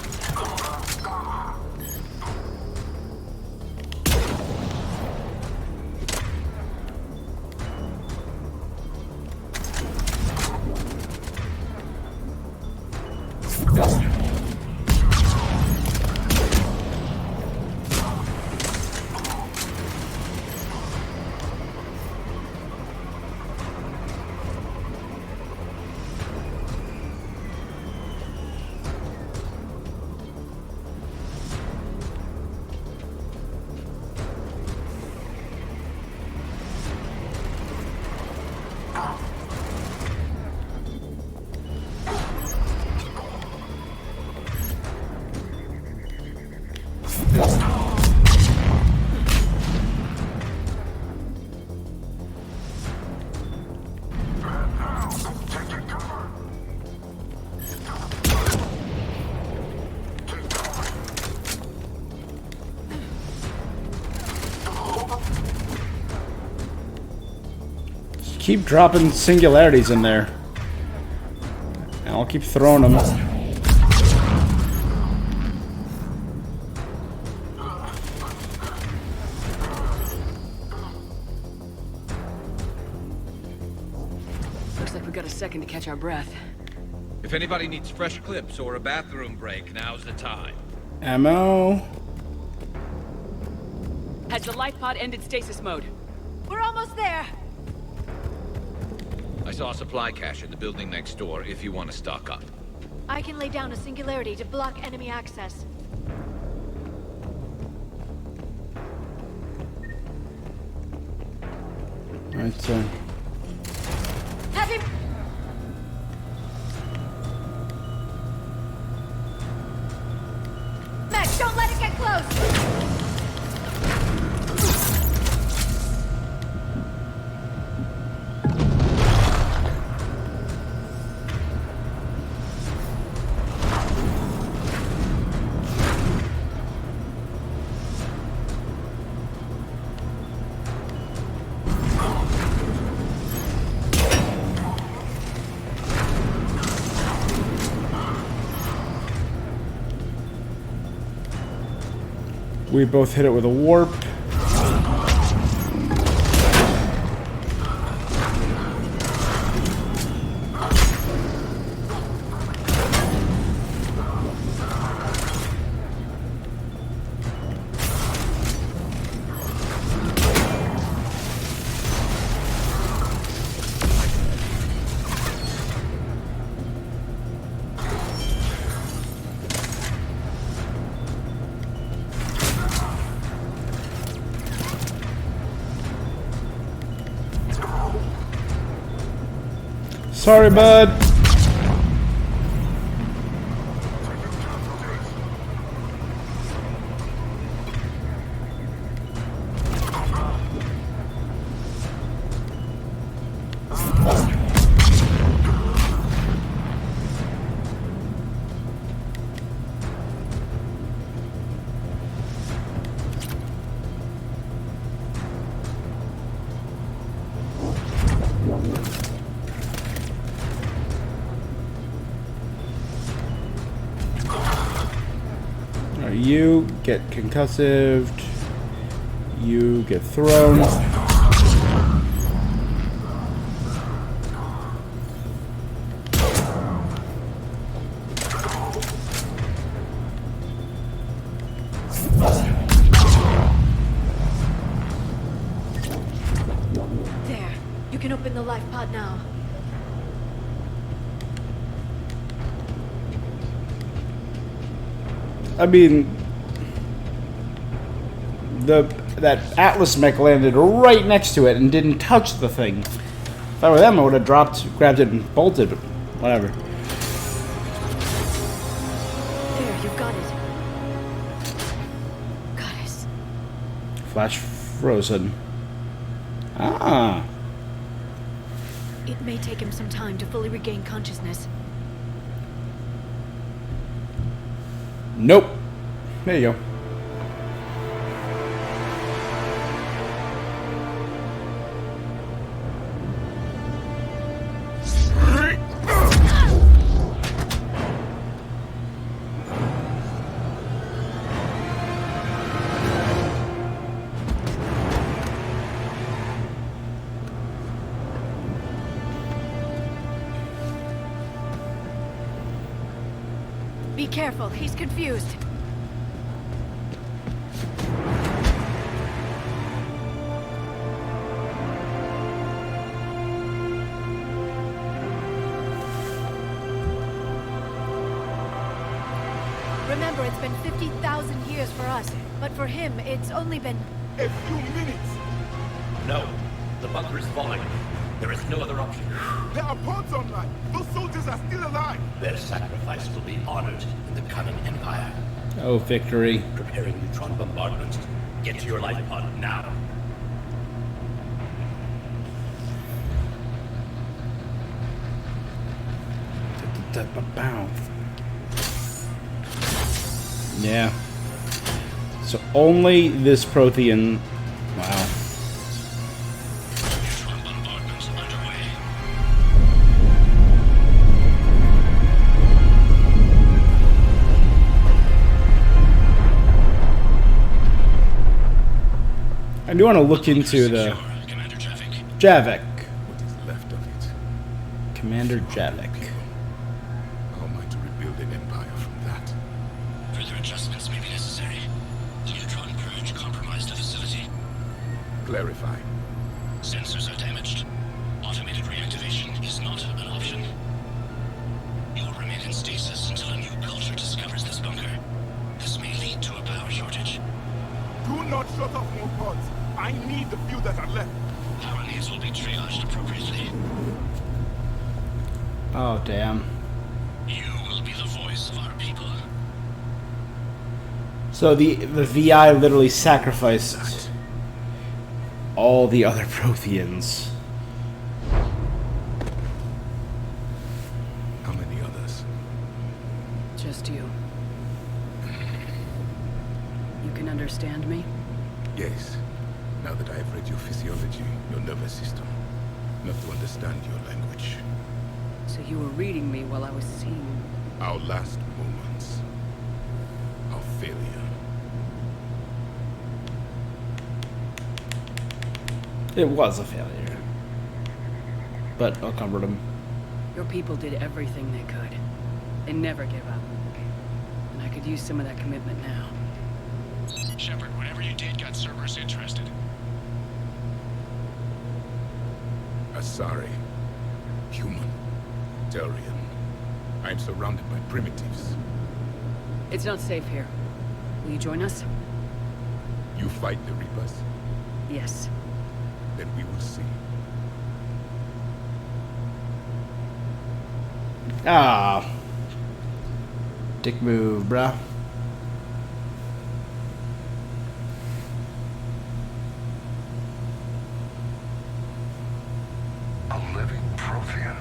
keep dropping singularities in there. And I'll keep throwing them. Looks like we got a second to catch our breath. If anybody needs fresh clips or a bathroom break, now's the time. Ammo. Has the life pod ended stasis mode? We're almost there. I saw a supply cache in the building next door if you want to stock up. I can lay down a singularity to block enemy access. Right, Have him! Max, don't let it get close! we both hit it with a warp. Sorry, bud. You get concussive. You get thrown. There. You can open the life pod now. I mean, that Atlas mech landed right next to it and didn't touch the thing. If I were them, I would have grabbed it and bolted, but whatever. There, you've got it. Goddess. Flash frozen. Ah. It may take him some time to fully regain consciousness. Nope. There you go. Be careful, he's confused. Remember, it's been 50,000 years for us, but for him, it's only been... A few minutes! No. The bunker is falling. There is no other option. There are pods online! Those soldiers are still alive! Their sacrifice will be honored in the coming Empire. Oh, victory. Preparing neutron bombardment. Get to your life pod now. Bow. Yeah. So only this Prothean. Wow. Neutron bombardment under I do want to look into the Commander Javik. Javik. What is left of it? Commander Javik. How am I to rebuild an empire from that? Further adjustments may be necessary. The neutron purge compromised the facility. Clarify. Sensors are damaged. Automated reactivation is not an option. You will remain in stasis until a new culture discovers this bunker. This may lead to a power shortage. Do not shut off more pods. I need the few that are left. Power needs will be triaged appropriately. Oh, damn. You will be the voice of our people. So the VI literally sacrificed all the other Protheans. How many others? Just you. You can understand me? Yes. Now that I have read your physiology, your nervous system. Enough to understand your language. So you were reading me while I was seeing... Our last moments. Our failure. It was a failure. But I'll comfort him. Your people did everything they could. They never gave up. And I could use some of that commitment now. Shepard, whatever you did got Cerberus interested. Asari. Human. Turian. I am surrounded by primitives. It's not safe here. Will you join us? You fight the Reapers? Yes. Then we will see. Ah. Dick move, bruh. A living Prothean.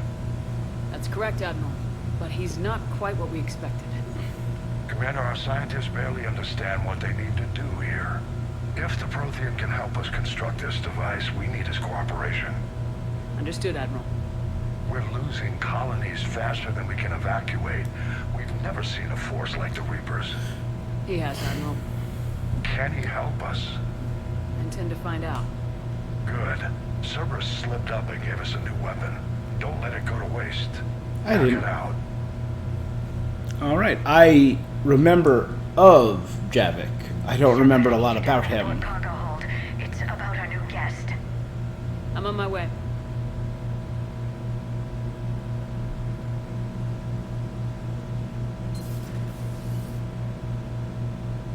That's correct, Admiral. But he's not quite what we expected. Commander, our scientists barely understand what they need to do here. If the Prothean can help us construct this device, we need his cooperation. Understood, Admiral. We're losing colonies faster than we can evacuate. We've never seen a force like the Reapers. He has, Admiral. Can he help us? I intend to find out. Good. Cerberus slipped up and gave us a new weapon. Don't let it go to waste. I Knock didn't. it out. Alright, I remember of Javik. I don't remember a lot about him. Cargo hold. It's about our new guest. I'm on my way.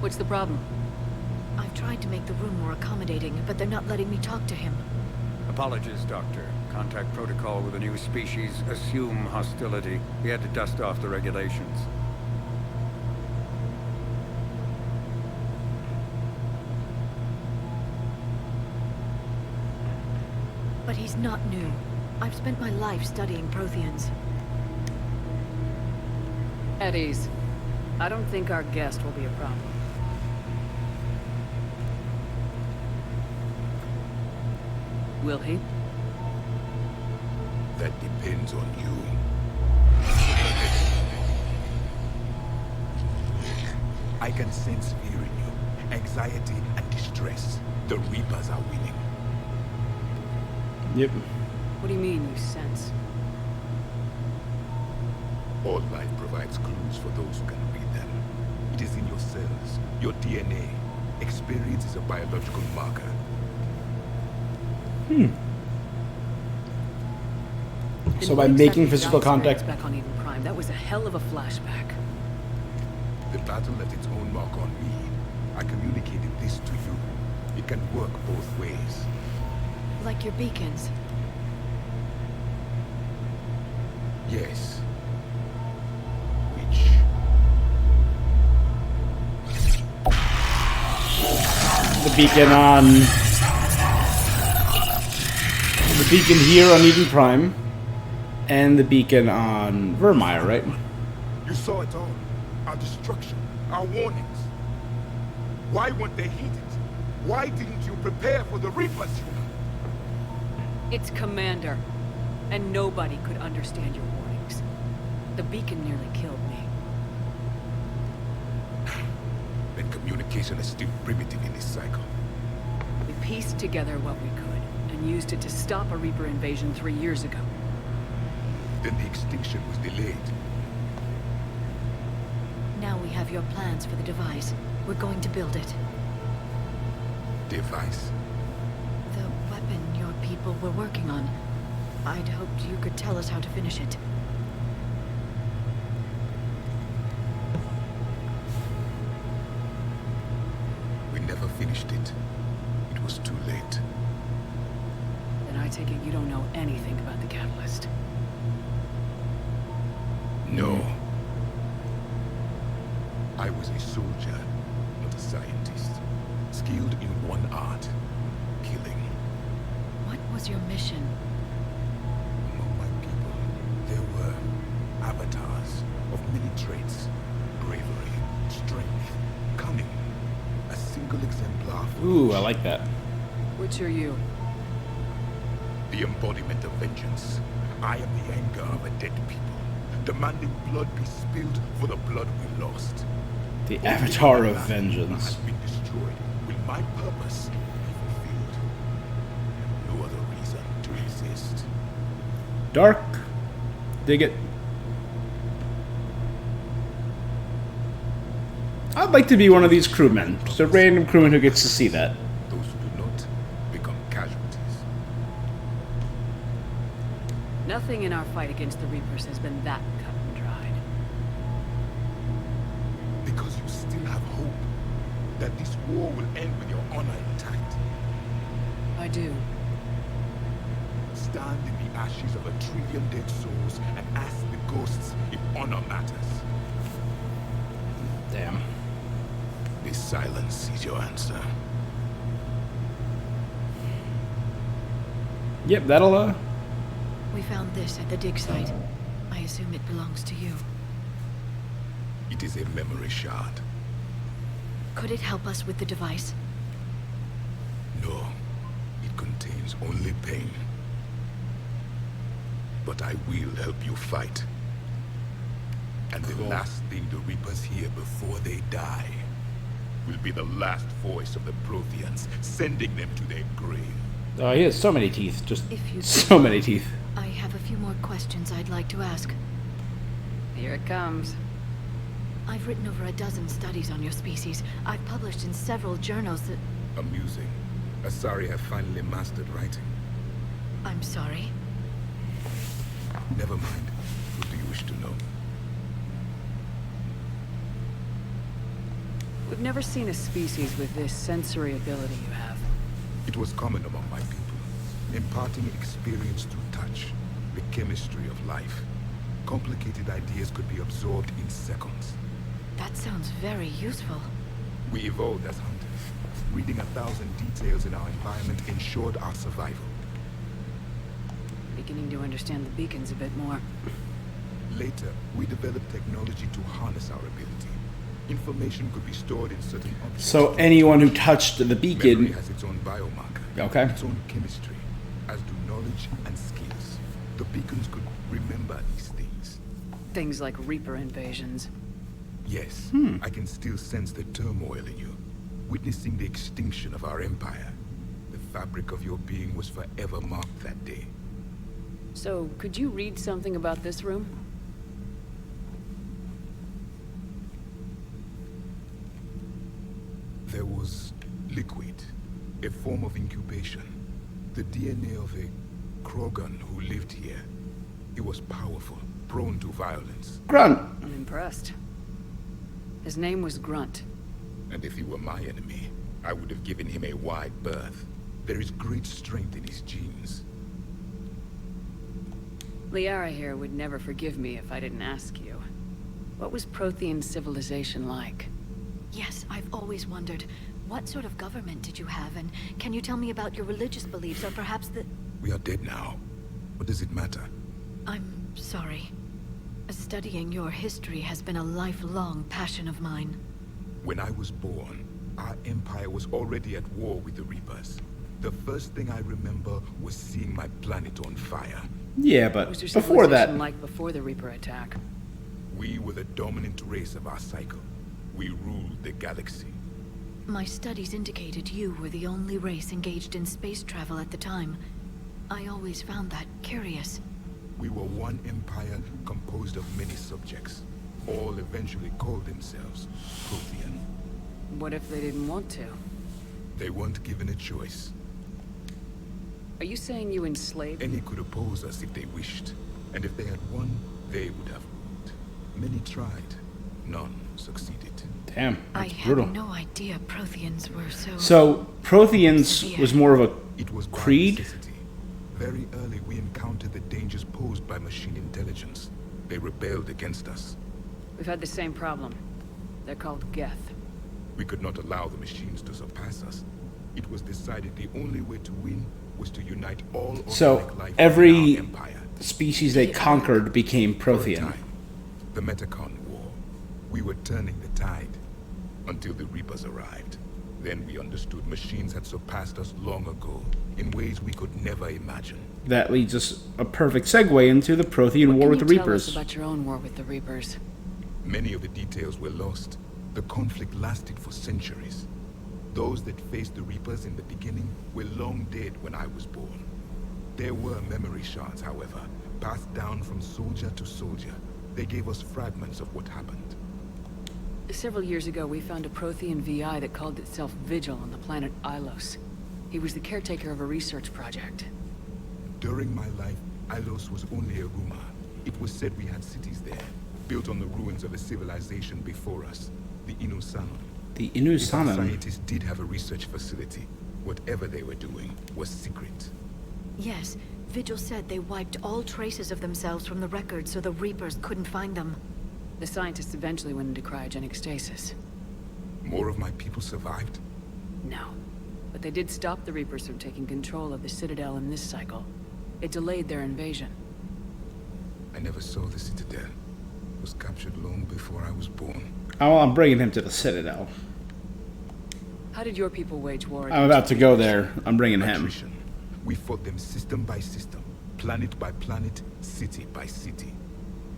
What's the problem? I've tried to make the room more accommodating, but they're not letting me talk to him. Apologies, Doctor. Contact protocol with a new species. Assume hostility. We had to dust off the regulations. But he's not new. I've spent my life studying Protheans. At ease. I don't think our guest will be a problem. Will he? That depends on you. I can sense fear in you. Anxiety and distress. The Reapers are winning. Yep. What do you mean, you sense? All life provides clues for those who can read them. It is in your cells, your DNA. Experience is a biological marker. So by And making exactly physical God's contact... experience back on Eden Prime, that was a hell of a flashback. The battle left its own mark on me. I communicated this to you. It can work both ways. Like your beacons. Yes. Which? The beacon on... The beacon here on Eden Prime. And the beacon on Vermeer, right? You saw it all. Our destruction, our warnings. Why weren't they heeded? Why didn't you prepare for the Reapers, human? It's Commander. And nobody could understand your warnings. The beacon nearly killed me. Then communication is still primitive in this cycle. We pieced together what we could, and used it to stop a Reaper invasion 3 years ago. Then the extinction was delayed. Now we have your plans for the device. We're going to build it. Device? The weapon your people were working on. I'd hoped you could tell us how to finish it. We never finished it. It was too late. Then I take it you don't know anything about the catalyst. No. I was a soldier, not a scientist. Skilled in one art, killing. What was your mission? Among my people, there were avatars of many traits. Bravery, strength, cunning. A single exemplar for Ooh, each. I like that. Which are you? The embodiment of vengeance. I am the anger of a dead people, demanding blood be spilled for the blood we lost. The Avatar of Has Vengeance. been destroyed. Will my purpose be fulfilled? No other reason to exist. Dark. Dig it. I'd like to be one of these crewmen. Just a random crewman who gets to see that. Those who do not become casualties. Nothing in our fight against the Reapers has been that cut and dried. Because you still have hope that this war will end with your honor intact. I do. Stand in the ashes of 1 trillion dead souls and ask the ghosts if honor matters. Damn. This silence is your answer. Yep, that'll, We found this at the dig site. I assume it belongs to you. It is a memory shard. Could it help us with the device? No, it contains only pain. But I will help you fight. And the last thing the Reapers hear before they die will be the last voice of the Protheans, sending them to their grave. Oh, he has so many teeth. Just If you so many teeth. I have a few more questions I'd like to ask. Here it comes. I've written over a dozen studies on your species. I've published in several journals that... Amusing. Asari have finally mastered writing. I'm sorry. Never mind. What do you wish to know? We've never seen a species with this sensory ability you have. It was common among my people, imparting experience through touch, the chemistry of life. Complicated ideas could be absorbed in seconds. That sounds very useful. We evolved as hunters. Reading 1,000 details in our environment ensured our survival. Beginning to understand the beacons a bit more. Later, we developed technology to harness our ability. Information could be stored in certain objects. So anyone who touched the Memory beacon... has its own biomarker. Okay. Its own chemistry, as do knowledge and skills. The beacons could remember these things. Things like Reaper invasions. Yes, I can still sense the turmoil in you, witnessing the extinction of our empire. The fabric of your being was forever marked that day. So, could you read something about this room? There was liquid, a form of incubation. The DNA of a Krogan who lived here. He was powerful, prone to violence. Grunt. I'm impressed. His name was Grunt. And if he were my enemy, I would have given him a wide berth. There is great strength in his genes. Liara here would never forgive me if I didn't ask you. What was Prothean civilization like? Yes, I've always wondered, what sort of government did you have, and can you tell me about your religious beliefs, or perhaps the... We are dead now. What does it matter? I'm sorry. Studying your history has been a lifelong passion of mine. When I was born, our empire was already at war with the Reapers. The first thing I remember was seeing my planet on fire. Yeah, What but was your before that... civilization like before the Reaper attack? We were the dominant race of our cycle. We ruled the galaxy. My studies indicated you were the only race engaged in space travel at the time. I always found that curious. We were one empire composed of many subjects. All eventually called themselves Prothean. What if they didn't want to? They weren't given a choice. Are you saying you enslaved? Any could oppose us if they wished. And if they had won, they would have ruled. Many tried. None succeeded. Damn, I that's had brutal. no idea Protheans were so... So, Protheans was more of a It was by creed? necessity. Very early we encountered the dangers posed by machine intelligence. They rebelled against us. We've had the same problem. They're called Geth. We could not allow the machines to surpass us. It was decided the only way to win was to unite all So, organic life every in our empire. species they conquered became For a Prothean. time, the Metacon War. We were turning the tide until the Reapers arrived. Then we understood machines had surpassed us long ago in ways we could never imagine. That leads us a perfect segue into the Prothean War with the What can you tell us Reapers. about your own war with the Reapers? Many of the details were lost. The conflict lasted for centuries. Those that faced the Reapers in the beginning were long dead when I was born. There were memory shards, however, passed down from soldier to soldier. They gave us fragments of what happened. Several years ago, we found a Prothean VI that called itself Vigil on the planet Ilos. He was the caretaker of a research project. During my life, Ilos was only a rumor. It was said we had cities there, built on the ruins of a civilization before us, the Inusanum. The If our Inusanum. scientists did have a research facility, whatever they were doing was secret. Yes, Vigil said they wiped all traces of themselves from the records so the Reapers couldn't find them. The scientists eventually went into cryogenic stasis. More of my people survived? No. But they did stop the Reapers from taking control of the Citadel in this cycle. It delayed their invasion. I never saw the Citadel. It was captured long before I was born. Oh, I'm bringing him to the Citadel. How did your people wage war? I'm about to go there. I'm bringing him. Attrition. We fought them system by system, planet by planet, city by city.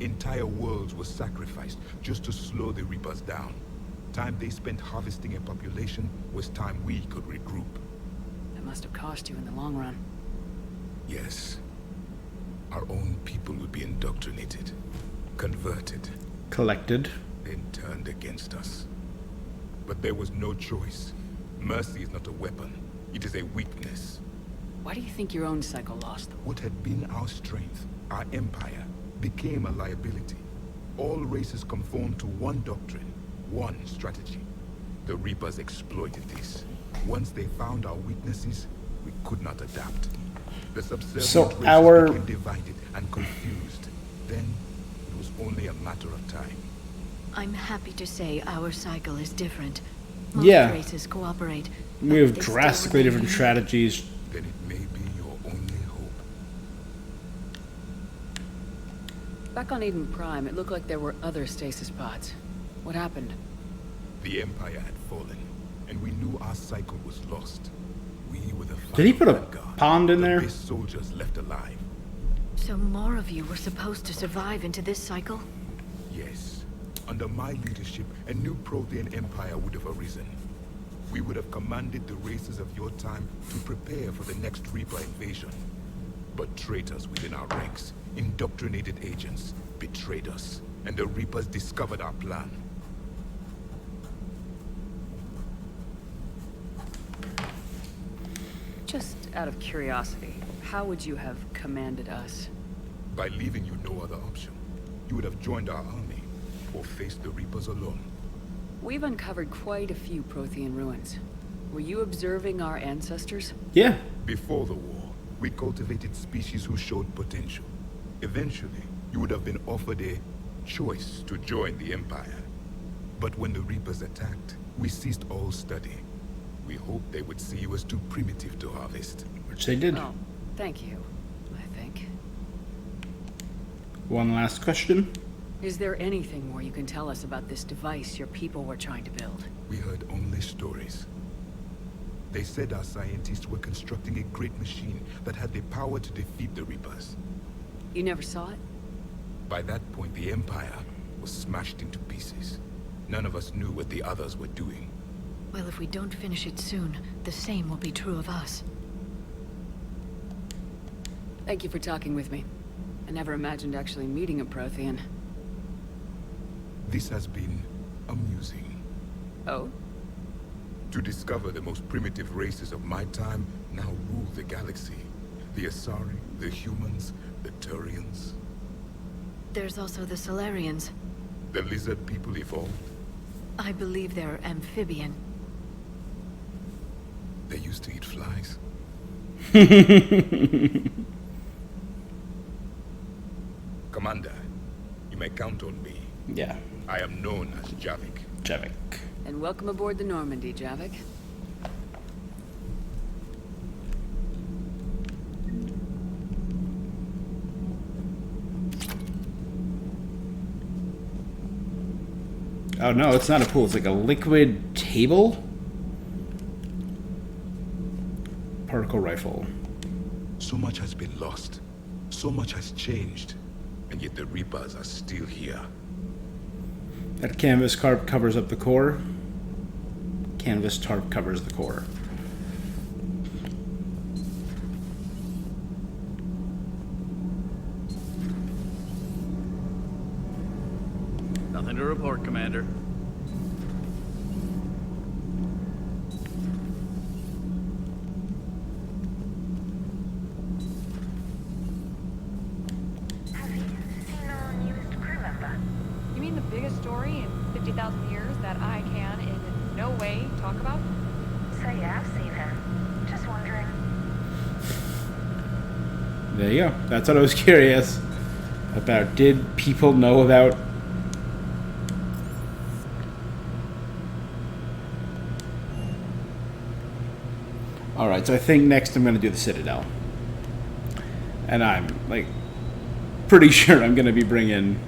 Entire worlds were sacrificed just to slow the Reapers down. Time they spent harvesting a population was time we could regroup. That must have cost you in the long run. Yes. Our own people would be indoctrinated, converted, Collected. then turned against us. But there was no choice. Mercy is not a weapon. It is a weakness. Why do you think your own cycle lost them? What had been our strength, our empire, became a liability. All races conformed to one doctrine, one strategy. The Reapers exploited this. Once they found our weaknesses, we could not adapt. The subservient So races our- became divided and confused. Then, it was only a matter of time. I'm happy to say our cycle is different. Most Yeah. races cooperate. We but have they still drastically remain different unique. strategies. Then it may be your only hope. Back on Eden Prime, it looked like there were other stasis pods. What happened? The Empire had fallen, and we knew our cycle was lost. We were the Did he final put a vanguard, pond in the there? best soldiers left alive. So more of you were supposed to survive into this cycle? Yes. Under my leadership, a new Prothean empire would have arisen. We would have commanded the races of your time to prepare for the next Reaper invasion. But traitors within our ranks, indoctrinated agents, betrayed us, and the Reapers discovered our plan. Just out of curiosity, how would you have commanded us? By leaving you no other option. You would have joined our army, or faced the Reapers alone. We've uncovered quite a few Prothean ruins. Were you observing our ancestors? Yeah. Before the war, we cultivated species who showed potential. Eventually, you would have been offered a choice to join the Empire. But when the Reapers attacked, we ceased all study. We hoped they would see you as too primitive to harvest. Which they did. Oh, thank you, I think. One last question. Is there anything more you can tell us about this device your people were trying to build? We heard only stories. They said our scientists were constructing a great machine that had the power to defeat the Reapers. You never saw it? By that point, the Empire was smashed into pieces. None of us knew what the others were doing. Well, if we don't finish it soon, the same will be true of us. Thank you for talking with me. I never imagined actually meeting a Prothean. This has been amusing. Oh? To discover the most primitive races of my time now rule the galaxy. The Asari, the humans, the Turians. There's also the Solarians. The lizard people evolved. I believe they're amphibian. They used to eat flies. Commander, you may count on me. Yeah. I am known as Javik. Javik. And welcome aboard the Normandy, Javik. Oh no, it's not a pool, it's like a liquid table? Particle rifle. So much has been lost. So much has changed. And yet the Reapers are still here. That canvas tarp covers up the core. Canvas tarp covers the core. Nothing to report, Commander. Have you seen our newest crew member? You mean the biggest story in 50,000 years that I can in no way talk about? So yeah, I've seen him. Just wondering. There you go. That's what I was curious about. Did people know about... Alright, so I think next I'm going to do the Citadel. And I'm, like, pretty sure I'm going to be bringing...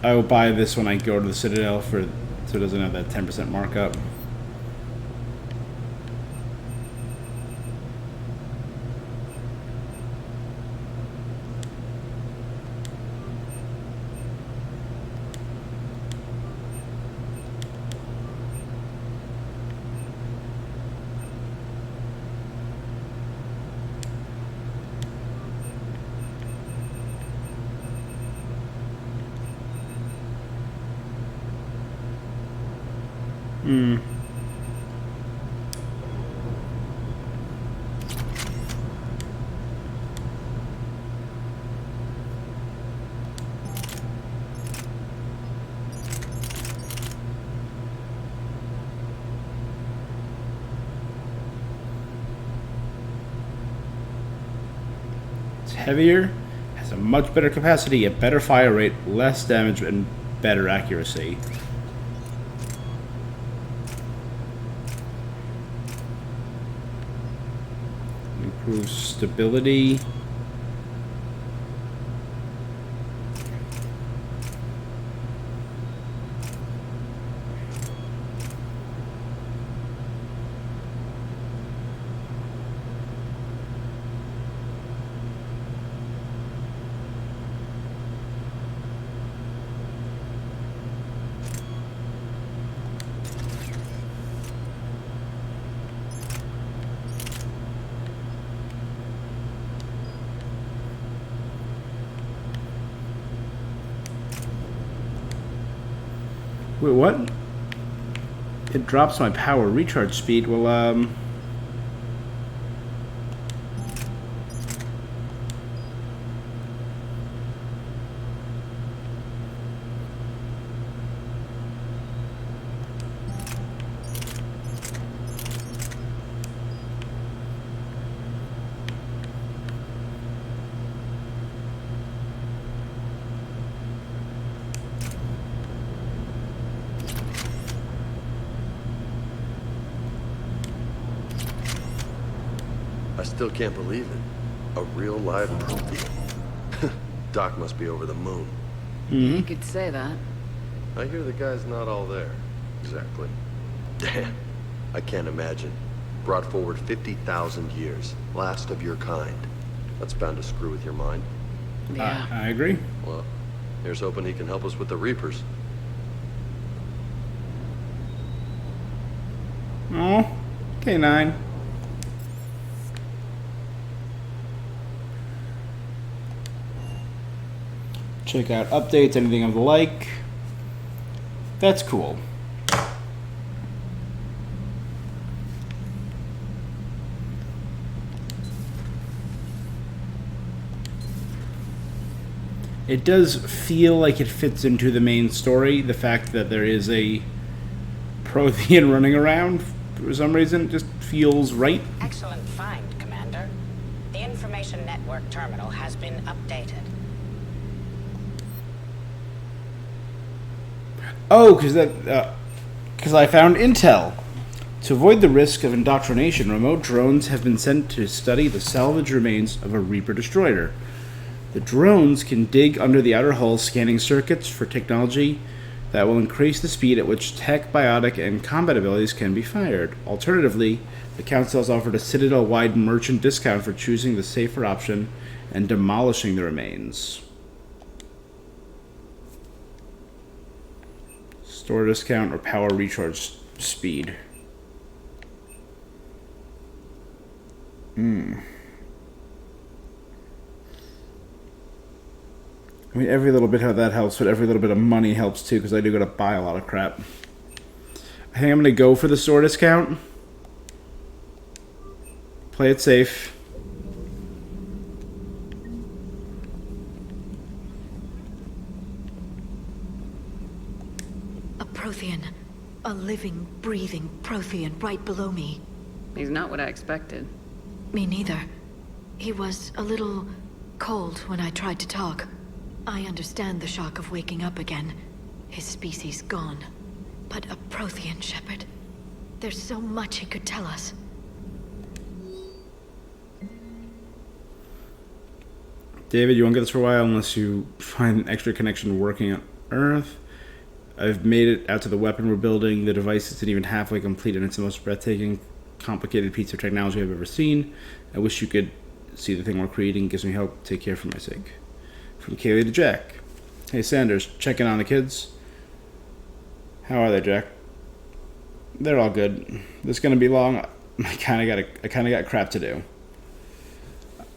I will buy this when I go to the Citadel so it doesn't have that 10% markup. It's heavier, has a much better capacity, a better fire rate, less damage, and better accuracy. Improves stability. Wait, what? It drops my power recharge speed. Well, I still can't believe it. A real live Prothean. Doc must be over the moon. You could say that. I hear the guy's not all there. Exactly. Damn. I can't imagine. Brought forward 50,000 years. Last of your kind. That's bound to screw with your mind. Yeah. I agree. Well, here's hoping he can help us with the Reapers. Oh, K9. Check out updates, anything of the like. That's cool. It does feel like it fits into the main story. The fact that there is a Prothean running around for some reason just feels right. Excellent find, Commander. The information network terminal has been updated. Oh, because I found intel. To avoid the risk of indoctrination, remote drones have been sent to study the salvage remains of a Reaper destroyer. The drones can dig under the outer hull, scanning circuits for technology that will increase the speed at which tech, biotic, and combat abilities can be fired. Alternatively, the Council has offered a Citadel-wide merchant discount for choosing the safer option and demolishing the remains. Store discount or power recharge speed. I mean, every little bit of that helps, but every little bit of money helps too, because I do gotta buy a lot of crap. I think I'm gonna go for the store discount. Play it safe. A Prothean. A living, breathing Prothean right below me. He's not what I expected. Me neither. He was a little cold when I tried to talk. I understand the shock of waking up again. His species gone. But a Prothean, Shepard. There's so much he could tell us. David, you won't get this for a while unless you find an extra connection working on Earth. I've made it out to the weapon we're building. The device isn't even halfway complete, and it's the most breathtaking, complicated piece of technology I've ever seen. I wish you could see the thing we're creating. It gives me hope. Take care for my sake. From Kaylee to Jack. Hey Sanders, checking on the kids. How are they, Jack? They're all good. This is gonna be long. I kinda got crap to do.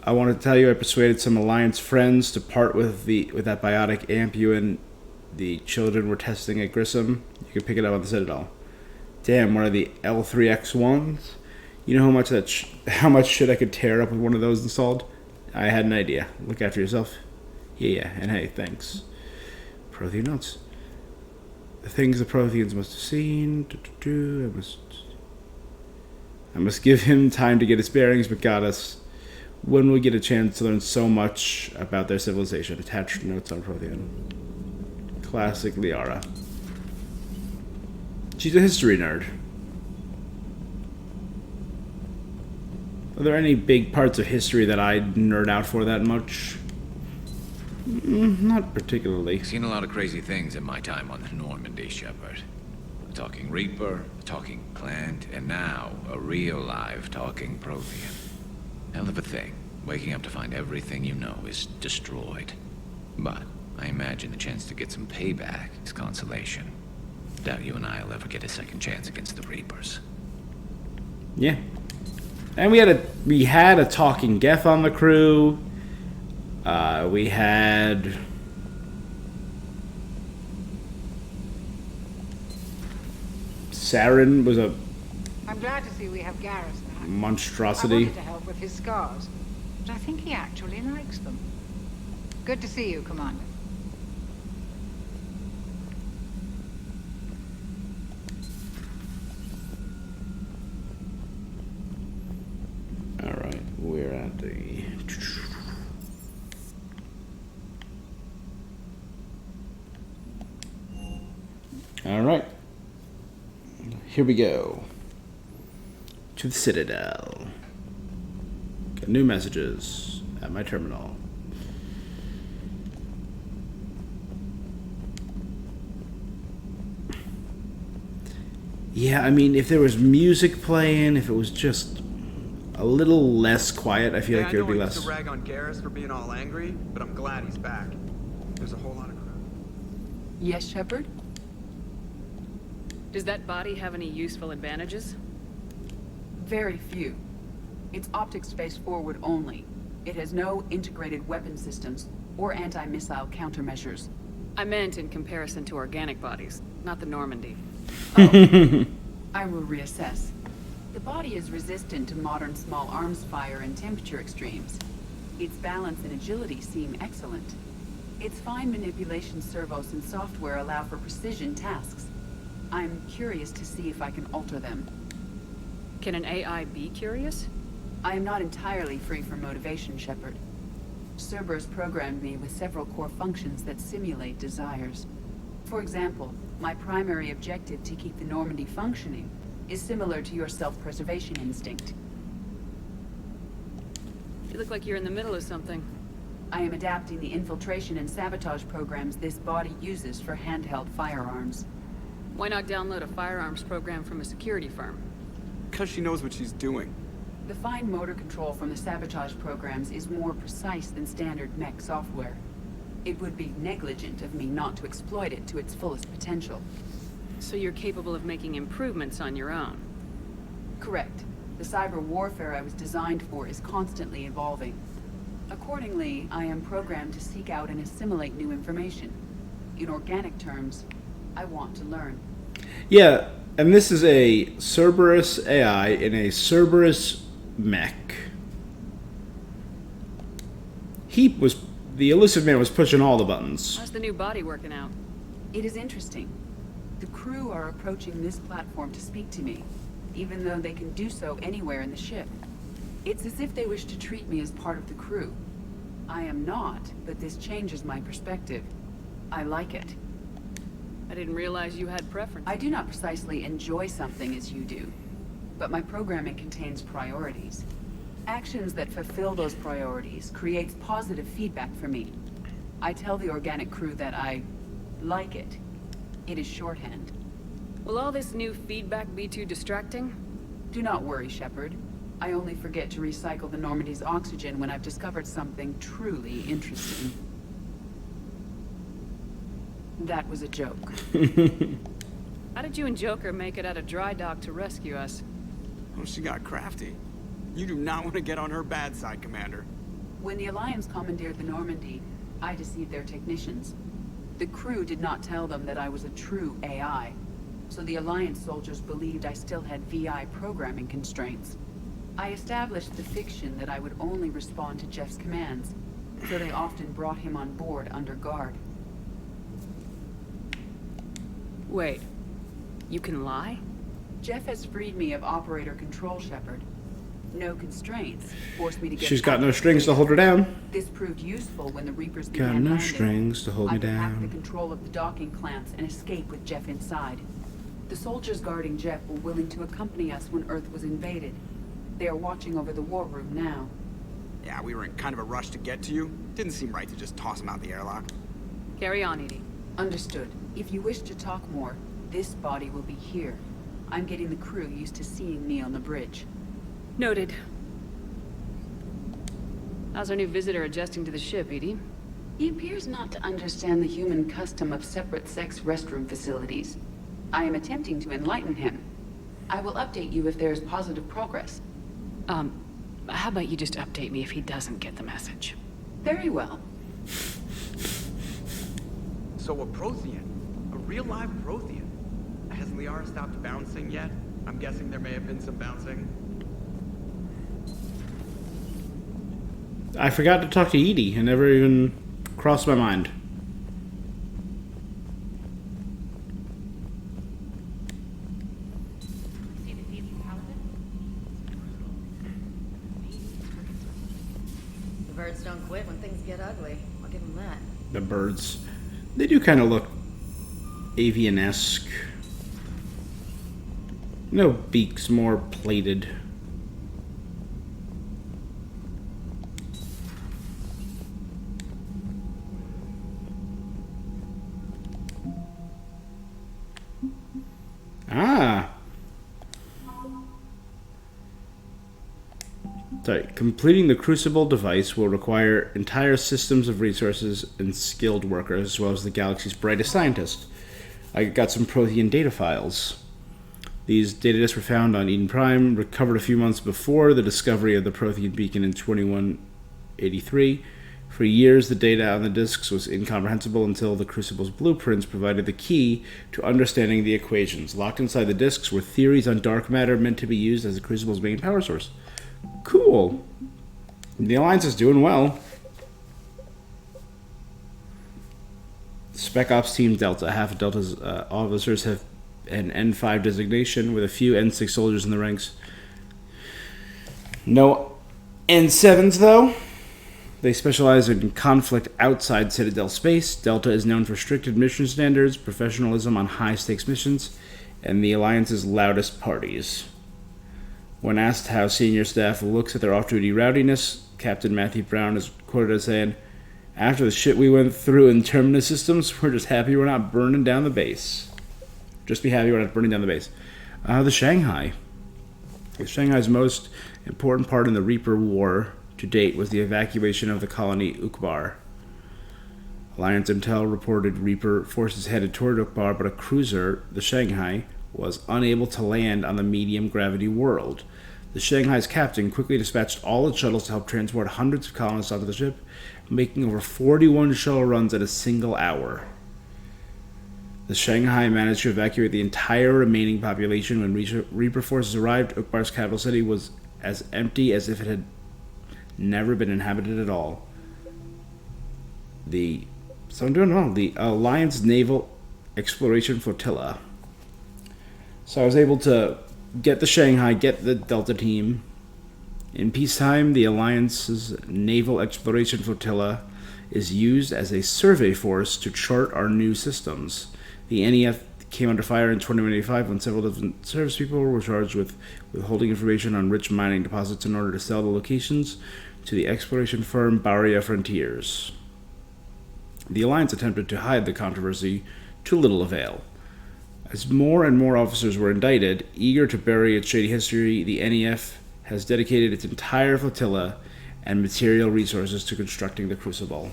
I wanted to tell you I persuaded some Alliance friends to part with that biotic amp you and the children were testing at Grissom. You can pick it up on the Citadel. Damn, one of the L3X1s? You know how much shit I could tear up with one of those installed? I had an idea. Look after yourself. Yeah, and hey, thanks. Prothean notes. The things the Protheans must have seen. I must give him time to get his bearings, but goddess, when we get a chance to learn so much about their civilization. Attached notes on Prothean. Classic Liara. She's a history nerd. Are there any big parts of history that I nerd out for that much? Not particularly. Seen a lot of crazy things in my time on the Normandy, Shepard. A talking Reaper, a talking plant, and now a real live talking Prothean. Hell of a thing, waking up to find everything you know is destroyed. But I imagine the chance to get some payback is consolation. Doubt you and I'll ever get a second chance against the Reapers. Yeah. And we had a talking Geth on the crew. We had Saren was a I'm glad to see we have Garrus back. monstrosity. I wanted to help with his scars, but I think he actually likes them. Good to see you, Commander. Alright, we're at the... Alright. Here we go. To the Citadel. Got new messages at my terminal. Yeah, I mean, if there was music playing, if it was just a little less quiet, I feel like there would be I less. used to rag on Garrus for being all angry, but I'm glad he's back. There's a whole lot of crowd. Yes, Shepard? Does that body have any useful advantages? Very few. It's optics space forward only. It has no integrated weapon systems or anti-missile countermeasures. I meant in comparison to organic bodies, not the Normandy. I will reassess. The body is resistant to modern small arms fire and temperature extremes. Its balance and agility seem excellent. Its fine manipulation servos and software allow for precision tasks. I'm curious to see if I can alter them. Can an AI be curious? I am not entirely free from motivation, Shepard. Cerberus programmed me with several core functions that simulate desires. For example, my primary objective to keep the Normandy functioning is similar to your self-preservation instinct. You look like you're in the middle of something. I am adapting the infiltration and sabotage programs this body uses for handheld firearms. Why not download a firearms program from a security firm? Because she knows what she's doing. The fine motor control from the sabotage programs is more precise than standard mech software. It would be negligent of me not to exploit it to its fullest potential. So you're capable of making improvements on your own? Correct. The cyber warfare I was designed for is constantly evolving. Accordingly, I am programmed to seek out and assimilate new information. In organic terms, I want to learn. Yeah, and this is a Cerberus AI in a Cerberus mech. The Illusive Man was pushing all the buttons. How's the new body working out? It is interesting. The crew are approaching this platform to speak to me, even though they can do so anywhere in the ship. It's as if they wish to treat me as part of the crew. I am not, but this changes my perspective. I like it. I didn't realize you had preference. I do not precisely enjoy something as you do, but my programming contains priorities. Actions that fulfill those priorities creates positive feedback for me. I tell the organic crew that I like it. It is shorthand. Will all this new feedback be too distracting? Do not worry, Shepard. I only forget to recycle the Normandy's oxygen when I've discovered something truly interesting. That was a joke. How did you and Joker make it out of dry dock to rescue us? Oh, she got crafty. You do not want to get on her bad side, Commander. When the Alliance commandeered the Normandy, I deceived their technicians. The crew did not tell them that I was a true AI, so the Alliance soldiers believed I still had VI programming constraints. I established the fiction that I would only respond to Jeff's commands, so they often brought him on board under guard. Wait, you can lie? Jeff has freed me of operator control, Shepard. No constraints forced me to get... She's got no strings to hold her down. This proved useful when the Reapers Got began no landing. strings to hold me I could hack the down. control of the docking clamps and escape with Jeff inside. The soldiers guarding Jeff were willing to accompany us when Earth was invaded. They are watching over the war room now. Yeah, we were in kind of a rush to get to you. Didn't seem right to just toss him out the airlock. Carry on, Edie. Understood. If you wish to talk more, this body will be here. I'm getting the crew used to seeing me on the bridge. Noted. How's our new visitor adjusting to the ship, Edie? He appears not to understand the human custom of separate-sex restroom facilities. I am attempting to enlighten him. I will update you if there is positive progress. How about you just update me if he doesn't get the message? Very well. So a Prothean. A real live Prothean. Has Liara stopped bouncing yet? I'm guessing there may have been some bouncing. I forgot to talk to Edie. It never even crossed my mind. The birds don't quit when things get ugly. I'll give them that. The birds. They do kind of look avian-esque. No beaks, more plated. Ah, Sorry, completing the Crucible device will require entire systems of resources and skilled workers, as well as the galaxy's brightest scientists. I got some Prothean data files. These data disks were found on Eden Prime, recovered a few months before the discovery of the Prothean beacon in 2183. For years, the data on the disks was incomprehensible until the Crucible's blueprints provided the key to understanding the equations. Locked inside the disks were theories on dark matter meant to be used as the Crucible's main power source. Cool. The Alliance is doing well. Spec Ops Team Delta. Half of Delta's officers have an N5 designation, with a few N6 soldiers in the ranks. No N7s, though. They specialize in conflict outside Citadel space. Delta is known for strict mission standards, professionalism on high-stakes missions, and the Alliance's loudest parties. When asked how senior staff looks at their off-duty rowdiness, Captain Matthew Brown is quoted as saying, "After the shit we went through in Terminus systems, we're just happy we're not burning down the base." Just be happy we're not burning down the base. The Shanghai. Shanghai's most important part in the Reaper War to date was the evacuation of the colony Ukbar. Alliance Intel reported Reaper forces headed toward Ukbar, but a cruiser, the Shanghai, was unable to land on the medium-gravity world. The Shanghai's captain quickly dispatched all its shuttles to help transport hundreds of colonists onto the ship, making over 41 shuttle runs in a single hour. The Shanghai managed to evacuate the entire remaining population. When Reaper forces arrived, Ukbar's capital city was as empty as if it had never been inhabited at all. So I'm doing well. The Alliance Naval Exploration Flotilla. So I was able to get the Shanghai, get the Delta team. In peacetime, the Alliance's Naval Exploration Flotilla is used as a survey force to chart our new systems. The NEF came under fire in 2085 when several different service people were charged with withholding information on rich mining deposits in order to sell the locations to the exploration firm Baria Frontiers. The Alliance attempted to hide the controversy to little avail. As more and more officers were indicted, eager to bury its shady history, the NEF has dedicated its entire flotilla and material resources to constructing the Crucible.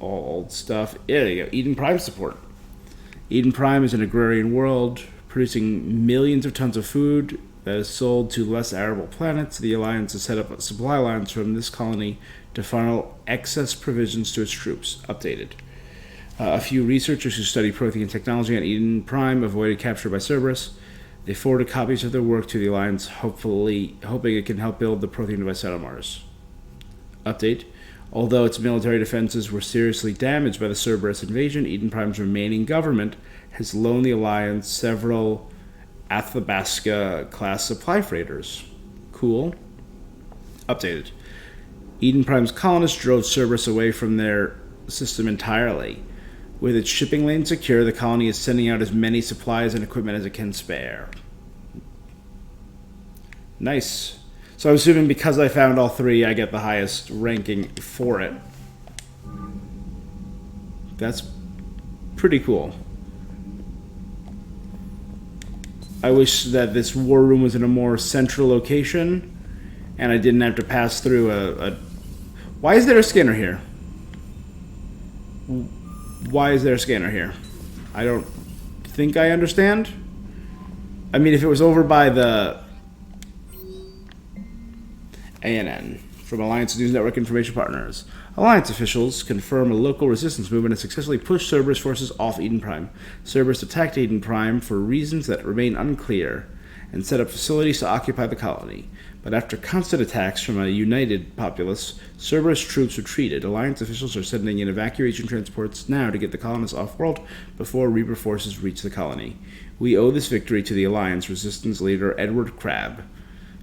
All old stuff. There you go. Eden Prime support. Eden Prime is an agrarian world producing millions of tons of food that is sold to less arable planets. The Alliance has set up supply lines from this colony to funnel excess provisions to its troops. Updated. A few researchers who study Prothean technology on Eden Prime avoided capture by Cerberus. They forwarded copies of their work to the Alliance, hoping it can help build the Prothean device out on Mars. Update. Although its military defenses were seriously damaged by the Cerberus invasion, Eden Prime's remaining government has loaned the Alliance several Athabasca-class supply freighters. Cool. Updated. Eden Prime's colonists drove Cerberus away from their system entirely. With its shipping lane secure, the colony is sending out as many supplies and equipment as it can spare. Nice. So I'm assuming because I found all three, I get the highest ranking for it. That's pretty cool. I wish that this war room was in a more central location, and I didn't have to pass through a... Why is there a scanner here? Why is there a scanner here? I don't think I understand. I mean, if it was over by the ANN from Alliance News Network Information Partners. Alliance officials confirm a local resistance movement has successfully pushed Cerberus forces off Eden Prime. Cerberus attacked Eden Prime for reasons that remain unclear and set up facilities to occupy the colony. But after constant attacks from a united populace, Cerberus troops retreated. Alliance officials are sending in evacuation transports now to get the colonists off-world before Reaper forces reach the colony. We owe this victory to the Alliance, Resistance leader Edward Crabb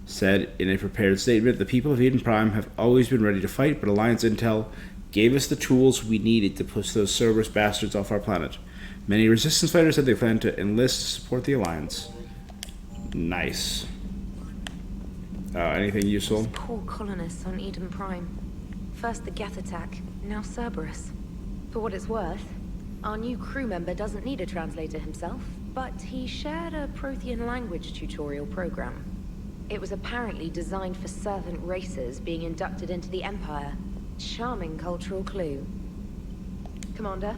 said in a prepared statement. The people of Eden Prime have always been ready to fight, but Alliance Intel gave us the tools we needed to push those Cerberus bastards off our planet. Many Resistance fighters said they plan to enlist to support the Alliance. Nice. Anything useful? Those poor colonists on Eden Prime. First the Geth attack, now Cerberus. For what it's worth, Our new crew member doesn't need a translator himself, but he shared a Prothean language tutorial program. It was apparently designed for servant races being inducted into the Empire. Charming cultural clue. Commander?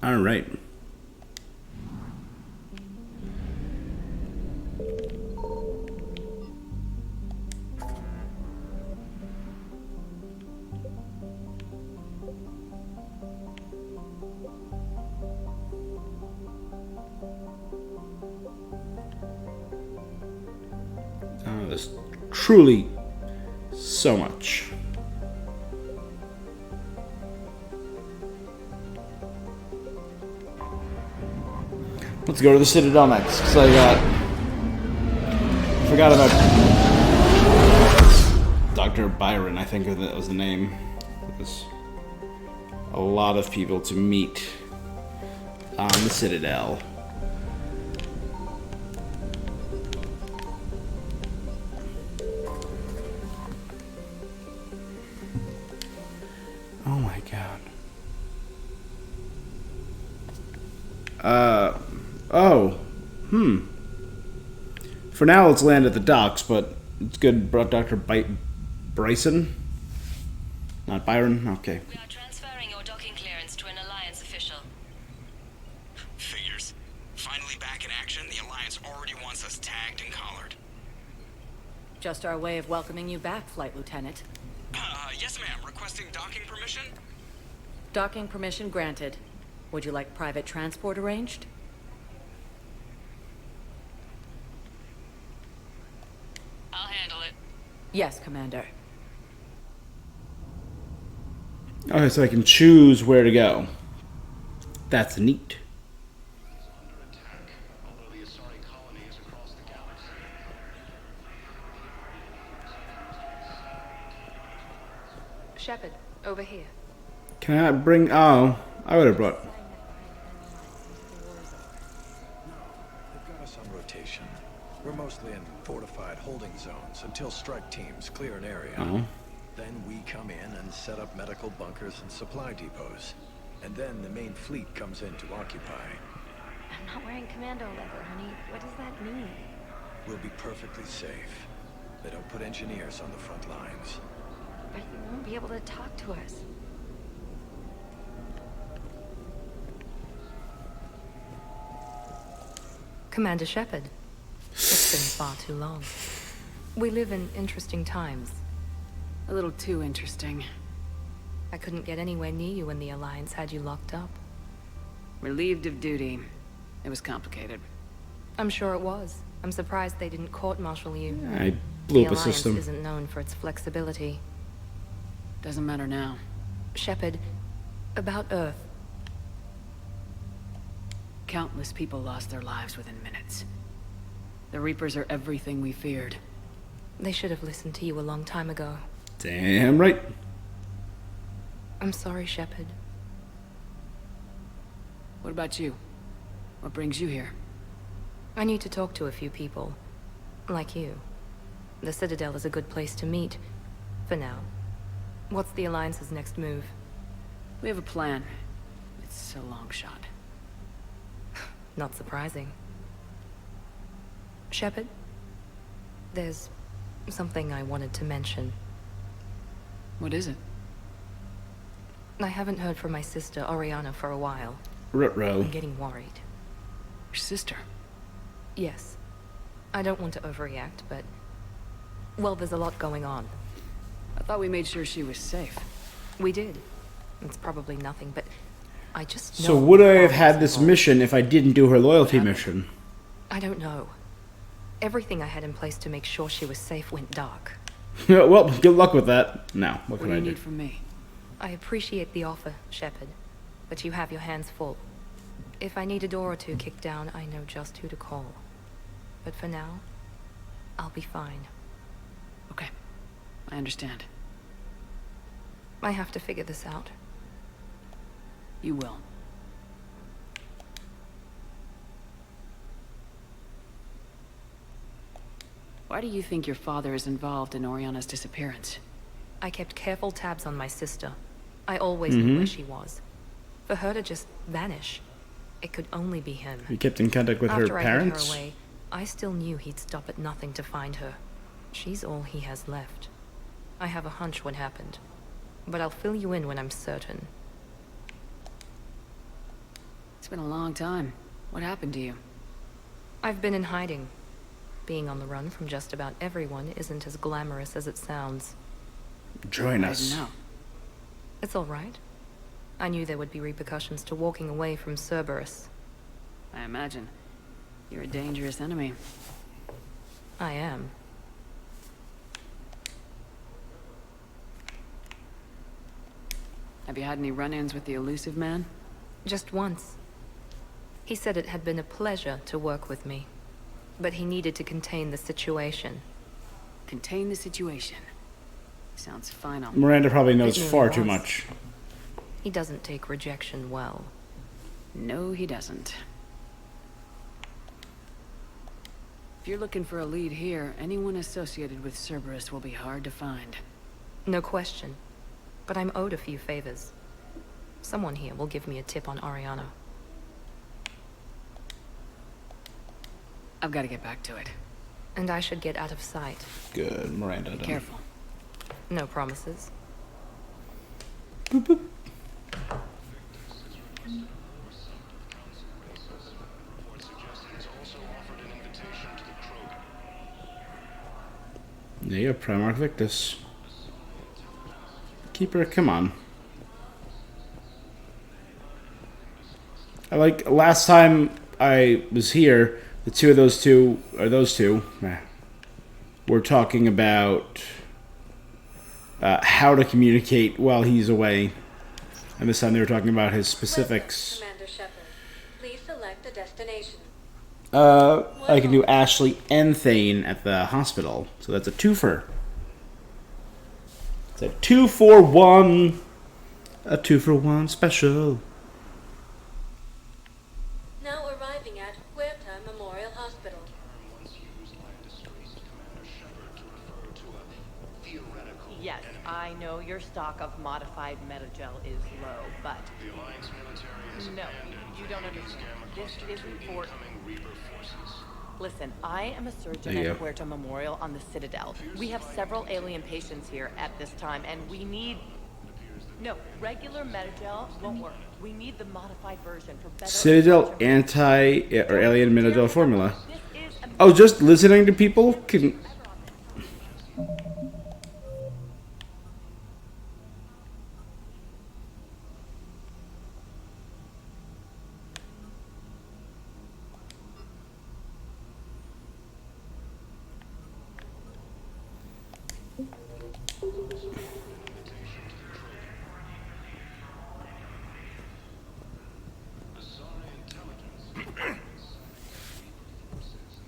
All right. There's truly so much. Let's go to the Citadel next, because I forgot about Dr. Byron, I think that was the name. There's a lot of people to meet on the Citadel. Oh my god. For now, let's land at the docks, but it's good. Brought Dr. Bryson? Not Byron? Okay. We are transferring your docking clearance to an Alliance official. Figures. Finally back in action, the Alliance already wants us tagged and collared. Just our way of welcoming you back, Flight Lieutenant. Yes ma'am. Requesting docking permission? Docking permission granted. Would you like private transport arranged? I'll handle it. Yes, Commander. Okay, so I can choose where to go. That's neat. Shepard, over here. Can I bring... Oh, I would have brought... They've got us on rotation. We're mostly in fortified holding zones until strike teams clear an area. Oh. Then we come in and set up medical bunkers and supply depots. And then the main fleet comes in to occupy. I'm not wearing commando leather, honey. What does that mean? We'll be perfectly safe. They don't put engineers on the front lines. But you won't be able to talk to us. Commander Shepard. It's been far too long. We live in interesting times. A little too interesting. I couldn't get anywhere near you when the Alliance had you locked up. Relieved of duty. It was complicated. I'm sure it was. I'm surprised they didn't court-martial you. I blew up a The system. Alliance isn't known for its flexibility. Doesn't matter now. Shepard, about Earth. Countless people lost their lives within minutes. The Reapers are everything we feared. They should have listened to you a long time ago. Damn right. I'm sorry, Shepard. What about you? What brings you here? I need to talk to a few people. Like you. The Citadel is a good place to meet. For now. What's the Alliance's next move? We have a plan. It's a long shot. Not surprising. Shepard? There's something I wanted to mention. What is it? I haven't heard from my sister, Oriana, for a while. Ruh-roh. I'm getting worried. Your sister? Yes. I don't want to overreact, but... Well, there's a lot going on. I thought we made sure she was safe. We did. It's probably nothing, but... I just know... So would I have had this mission if I didn't do her loyalty mission? I don't know. Everything I had in place to make sure she was safe went dark. Well, good luck with that. Now, what can What do I you do? need from me? I appreciate the offer, Shepard, but you have your hands full. If I need a door or two kicked down, I know just who to call. But for now, I'll be fine. Okay. I understand. I have to figure this out. You will. Why do you think your father is involved in Oriana's disappearance? I kept careful tabs on my sister. I always knew where she was. For her to just vanish, it could only be him. You kept in contact with After her I parents? hid her away, I still knew he'd stop at nothing to find her. She's all he has left. I have a hunch what happened, but I'll fill you in when I'm certain. It's been a long time. What happened to you? I've been in hiding. Being on the run from just about everyone isn't as glamorous as it sounds. Join I us. didn't know. It's all right. I knew there would be repercussions to walking away from Cerberus. I imagine. You're a dangerous enemy. I am. Have you had any run-ins with the elusive man? Just once. He said it had been a pleasure to work with me, but he needed to contain the situation. Contain the situation. Sounds final. Miranda probably knows It really far too was. much. He doesn't take rejection well. No, he doesn't. If you're looking for a lead here, anyone associated with Cerberus will be hard to find. No question. But I'm owed a few favors. Someone here will give me a tip on Ariana. I've got to get back to it. And I should get out of sight. Good, Miranda. Be done. careful. No promises. There you go, Primarch Victus. Keeper, come on. I like, last time I was here, those two, were talking about how to communicate while he's away. And this time they were talking about his specifics. Commander Shepard, please select a destination. I can do Ashley and Thane at the hospital. So that's a twofer. It's a 2-for-1. A 2-for-1 special. Now arriving at Huerta Memorial Hospital. Yes, I know your stock of modified metagel is low, but... The Alliance military has No, you don't understand. This isn't for... Listen, I am a surgeon There you at go. Huerta Memorial on the Citadel. We have several alien patients here at this time, and we need... No, regular metagel won't work. We need the modified version for better... Citadel anti or alien Minadel formula. Oh, just listening to people can.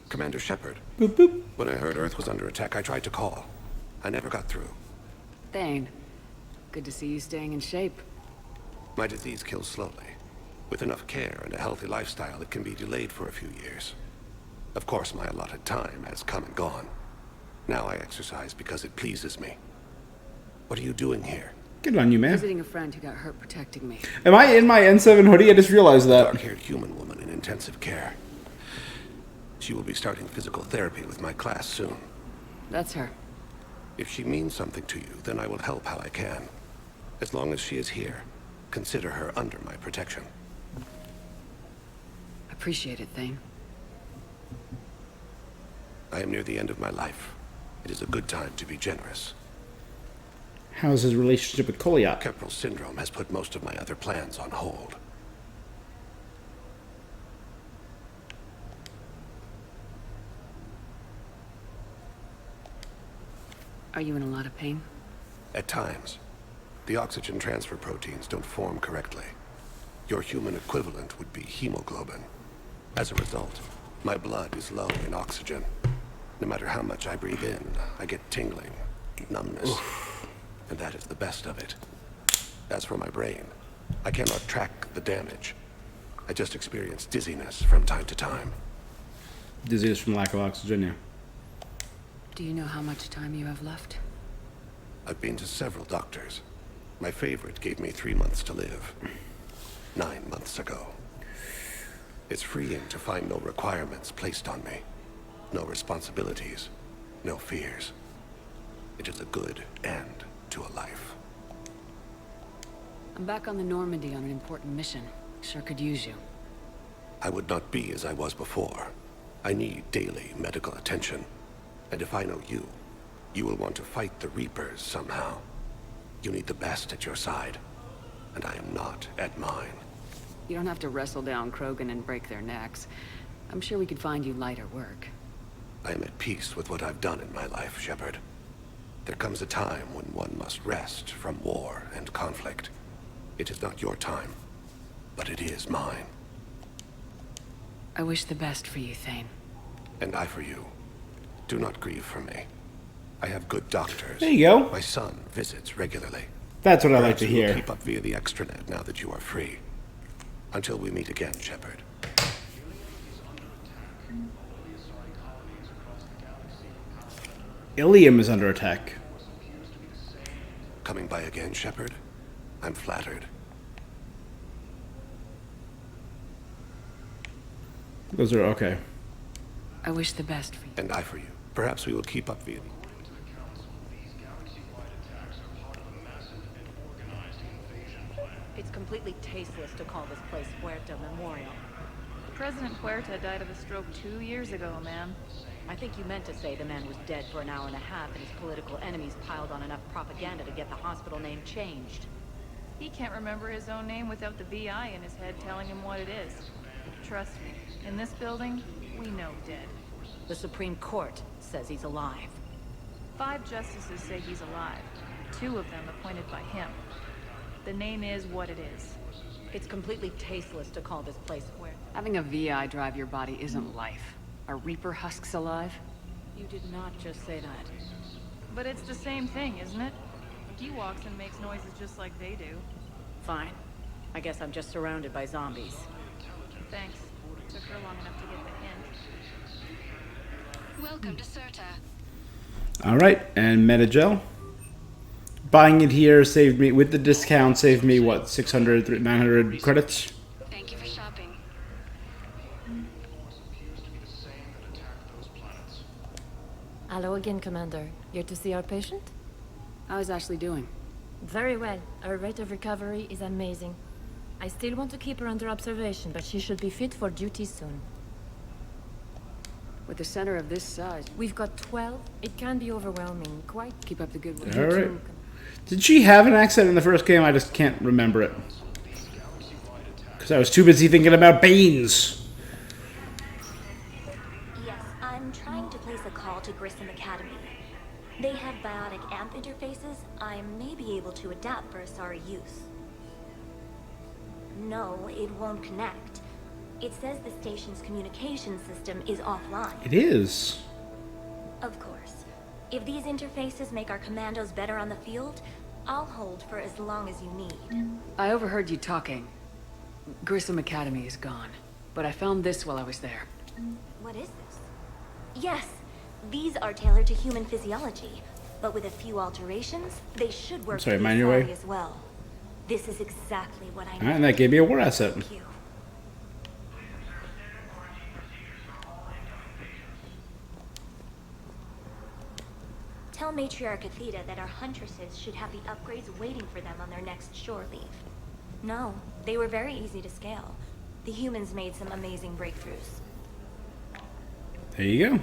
Commander Shepard. Boop, boop. When I heard Earth was under attack, I tried to call. I never got through. Thane, good to see you staying in shape. My disease kills slowly. With enough care and a healthy lifestyle, it can be delayed for a few years. Of course, my allotted time has come and gone. Now I exercise because it pleases me. What are you doing here? Good on you, man. Visiting a friend who got hurt protecting me. Am I in my N7 hoodie? I just realized that. Dark-haired human woman in intensive care. She will be starting physical therapy with my class soon. That's her. If she means something to you, then I will help how I can. As long as she is here, consider her under my protection. Appreciate it, Thane. I am near the end of my life. It is a good time to be generous. How's his relationship with Koliak? Keppel syndrome has put most of my other plans on hold. Are you in a lot of pain? At times, the oxygen transfer proteins don't form correctly. Your human equivalent would be hemoglobin. As a result, my blood is low in oxygen. No matter how much I breathe in, I get tingling, numbness, and that is the best of it. As for my brain, I cannot track the damage. I just experience dizziness from time to time. Dizziness from lack of oxygen, yeah. Do you know how much time you have left? I've been to several doctors. My favorite gave me 3 months to live. 9 months ago. It's freeing to find no requirements placed on me. No responsibilities. No fears. It is a good end to a life. I'm back on the Normandy on an important mission. Sure could use you. I would not be as I was before. I need daily medical attention. And if I know you, you will want to fight the Reapers somehow. You need the best at your side. And I am not at mine. You don't have to wrestle down Krogan and break their necks. I'm sure we could find you lighter work. I am at peace with what I've done in my life, Shepard. There comes a time when one must rest from war and conflict. It is not your time, but it is mine. I wish the best for you, Thane. And I for you. Do not grieve for me. I have good doctors. There you go. My son visits regularly. That's what I like Perhaps to we will hear. Keep up via the extranet now that you are free. Until we meet again, Shepard. Ilium is under attack. Coming by again, Shepard? I'm flattered. Those are okay. I wish the best for you. And I for you. Perhaps we will keep up via. It's completely tasteless to call this place Puerta Memorial. President Puerta died of a stroke 2 years ago, ma'am. I think you meant to say the man was dead for an hour and a half and his political enemies piled on enough propaganda to get the hospital name changed. He can't remember his own name without the VI in his head telling him what it is. Trust me, in this building, we know dead. The Supreme Court says he's alive. 5 justices say he's alive. 2 of them appointed by him. The name is what it is. It's completely tasteless to call this place Puerta. Having a VI drive your body isn't life. Are Reaper husks alive? You did not just say that. But it's the same thing, isn't it? He walks and makes noises just like they do. Fine. I guess I'm just surrounded by zombies. Thanks. Took her long enough to get the hint. Welcome to Serta. All right, and Metagel. Buying it here saved me, with the discount, saved me, what, 600, 900 credits? Thank you for shopping. Hello again, Commander. Here to see our patient? How is Ashley doing? Very well. Her rate of recovery is amazing. I still want to keep her under observation, but she should be fit for duty soon. With the center of this size... We've got 12. It can be overwhelming. Quite. Keep up the good work. All right. Did she have an accent in the first game? I just can't remember it. Because I was too busy thinking about beans. Yes, I'm trying to place a call to Grissom Academy. They have biotic amp interfaces I may be able to adapt for Asari use. No, it won't connect. It says the station's communication system is offline. It is. Of course. If these interfaces make our commandos better on the field, I'll hold for as long as you need. I overheard you talking. Grissom Academy is gone, but I found this while I was there. What is this? Yes, these are tailored to human physiology, but with a few alterations, they should work Sorry, for mind the your way. Asari as well. This is exactly what I need. All right, and that gave me a war asset. Thank you. Tell Matriarch Athena that our huntresses should have the upgrades waiting for them on their next shore leave. No, they were very easy to scale. The humans made some amazing breakthroughs. There you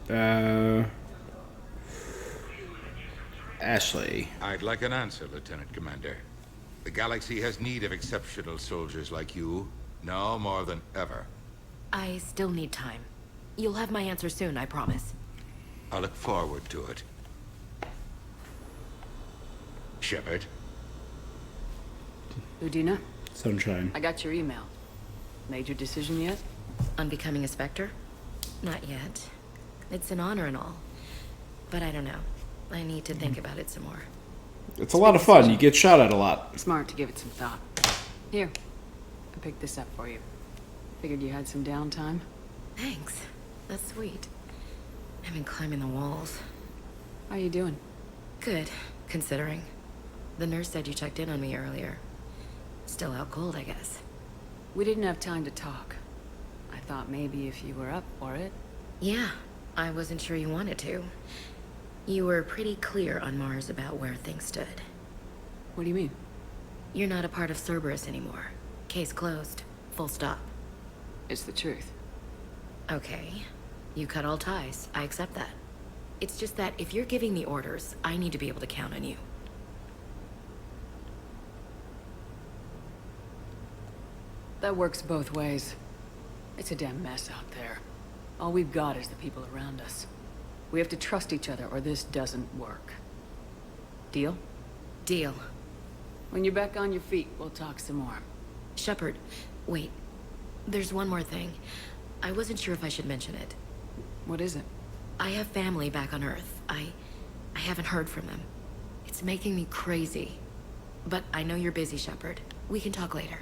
go. Ashley. I'd like an answer, Lieutenant Commander. The galaxy has need of exceptional soldiers like you, now more than ever. I still need time. You'll have my answer soon, I promise. I look forward to it. Shepard. Udina? Sunshine. I got your email. Made your decision yet? On becoming a Spectre? Not yet. It's an honor and all. But I don't know. I need to think about it some more. It's a lot of fun. You get shot at a lot. Smart to give it some thought. Here. I picked this up for you. Figured you had some downtime. Thanks. That's sweet. I've been climbing the walls. How you doing? Good, considering. The nurse said you checked in on me earlier. Still out cold, I guess. We didn't have time to talk. I thought maybe if you were up for it. Yeah, I wasn't sure you wanted to. You were pretty clear on Mars about where things stood. What do you mean? You're not a part of Cerberus anymore. Case closed. Full stop. It's the truth. Okay. You cut all ties. I accept that. It's just that if you're giving me orders, I need to be able to count on you. That works both ways. It's a damn mess out there. All we've got is the people around us. We have to trust each other or this doesn't work. Deal? Deal. When you're back on your feet, we'll talk some more. Shepard, wait. There's one more thing. I wasn't sure if I should mention it. What is it? I have family back on Earth. I haven't heard from them. It's making me crazy. But I know you're busy, Shepard. We can talk later.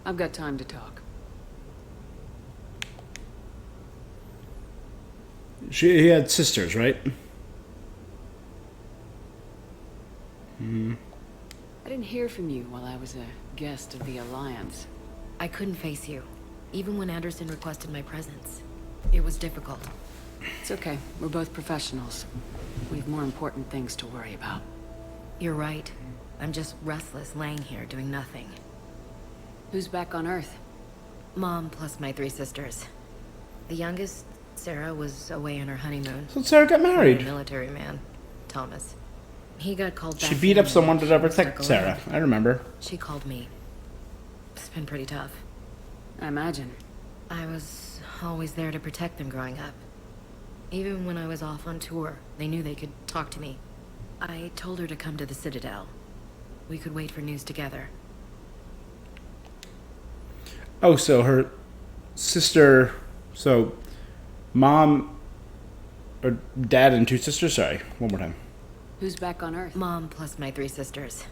I've got time to talk. He had sisters, right? Hmm. I didn't hear from you while I was a guest of the Alliance. I couldn't face you, even when Anderson requested my presence. It was difficult. It's okay. We're both professionals. We have more important things to worry about. You're right. I'm just restless, laying here, doing nothing. Who's back on Earth? Mom plus my 3 sisters. The youngest, Sarah, was away on her honeymoon. So Sarah got married. A military man, Thomas. He got called back. She beat up in someone to and protect stuck Sarah. around. I remember. She called me. It's been pretty tough. I imagine. I was always there to protect them growing up. Even when I was off on tour, they knew they could talk to me. I told her to come to the Citadel. We could wait for news together. Oh, so her sister... So, mom... Or dad and 2 sisters? Sorry, one more time. Who's back on Earth? Mom plus my 3 sisters.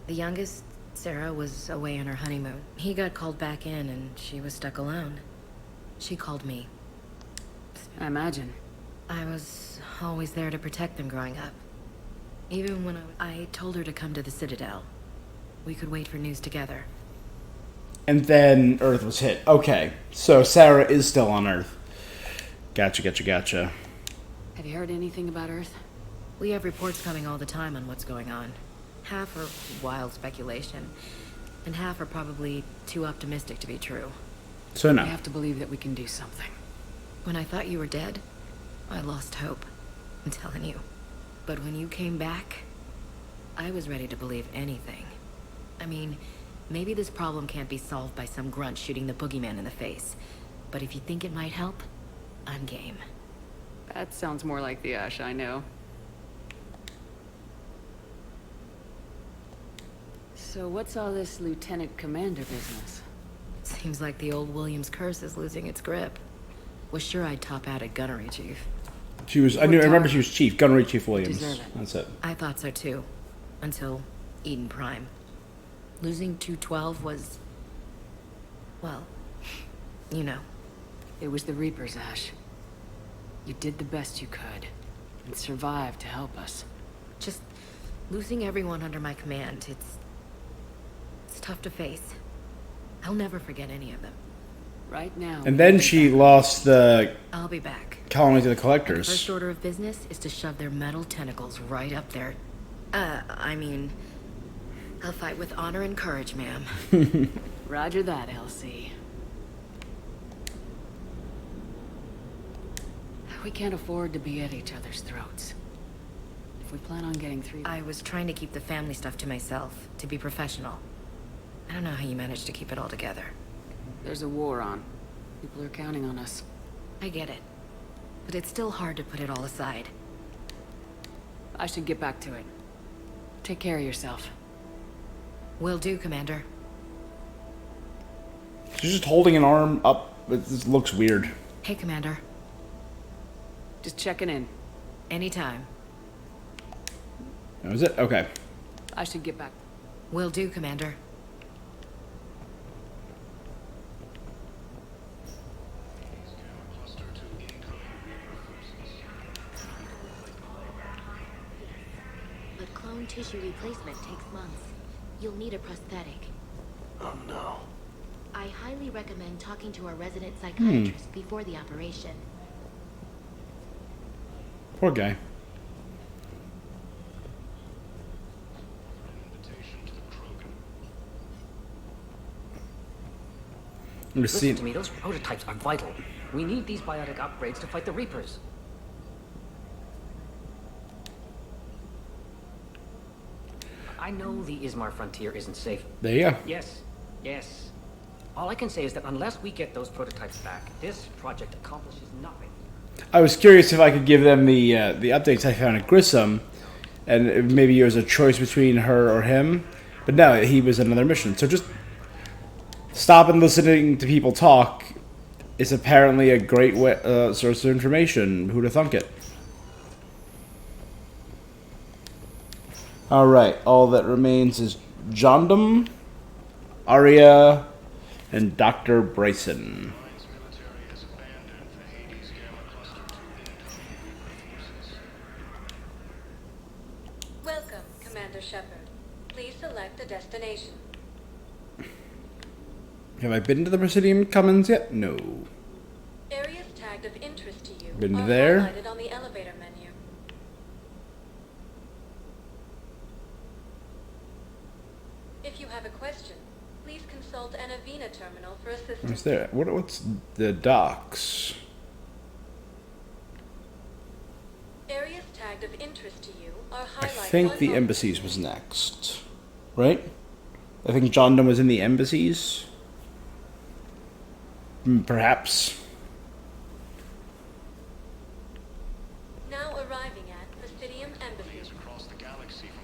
The youngest, Sarah, was away on her honeymoon. He got called back in and she was stuck alone. She called me. I imagine. I was always there to protect them growing up. Even when I told her to come to the Citadel. We could wait for news together. And then Earth was hit. Okay, so Sarah is still on Earth. Gotcha. Have you heard anything about Earth? We have reports coming all the time on what's going on. Half are wild speculation, and half are probably too optimistic to be true. So no. I have to believe that we can do something. When I thought you were dead, I lost hope. I'm telling you. But when you came back, I was ready to believe anything. I mean, maybe this problem can't be solved by some grunt shooting the boogeyman in the face. But if you think it might help, I'm game. That sounds more like the Ash I know. So what's all this Lieutenant Commander business? Seems like the old Williams curse is losing its grip. Was sure I'd top out at Gunnery Chief. She was. I remember she was Chief. Gunnery Chief Williams. Deserve it. That's it. I thought so too. Until Eden Prime. Losing 212 was... well, you know. It was the Reapers, Ash. You did the best you could, and survived to help us. Just losing everyone under my command, it's tough to face. I'll never forget any of them. Right now. And then she lost the I'll be back. colony to the The collectors. first order of business is to shove their metal tentacles right up there. I mean, I'll fight with honor and courage, ma'am. Roger that, Elsie. We can't afford to be at each other's throats. If we plan on getting through... I was trying to keep the family stuff to myself, to be professional. I don't know how you managed to keep it all together. There's a war on. People are counting on us. I get it. But it's still hard to put it all aside. I should get back to it. Take care of yourself. Will do, Commander. She's just holding an arm up. It just looks weird. Hey, Commander. Just checking in. Anytime. That was it? Okay. I should get back. Will do, Commander. Bone tissue replacement takes months. You'll need a prosthetic. Oh no. I highly recommend talking to our resident psychiatrist before the operation. Poor guy. Listen to me, those prototypes are vital. We need these biotic upgrades to fight the Reapers. I know the Ismar frontier isn't safe. There you go. Yes, yes. All I can say is that unless we get those prototypes back, this project accomplishes nothing. I was curious if I could give them the updates I found at Grissom, and maybe it was a choice between her or him. But no, he was another mission. So just stop and listening to people talk is apparently a great source of information. Who'd have thunk it? All right, all that remains is Jondum, Arya, and Dr. Bryson. Welcome, Commander Shepard. Please select a destination. Have I been to the Presidium Commons yet? No. Areas tagged of interest to you Been are there? highlighted on the elevator menu. If you have a question, please consult an Avena terminal for assistance. What's there? What's the docks? Areas tagged of interest to you are I highlighted think on the embassies was next. Right? I think Jondum was in the embassies. Perhaps. now arriving at Presidium Embassy.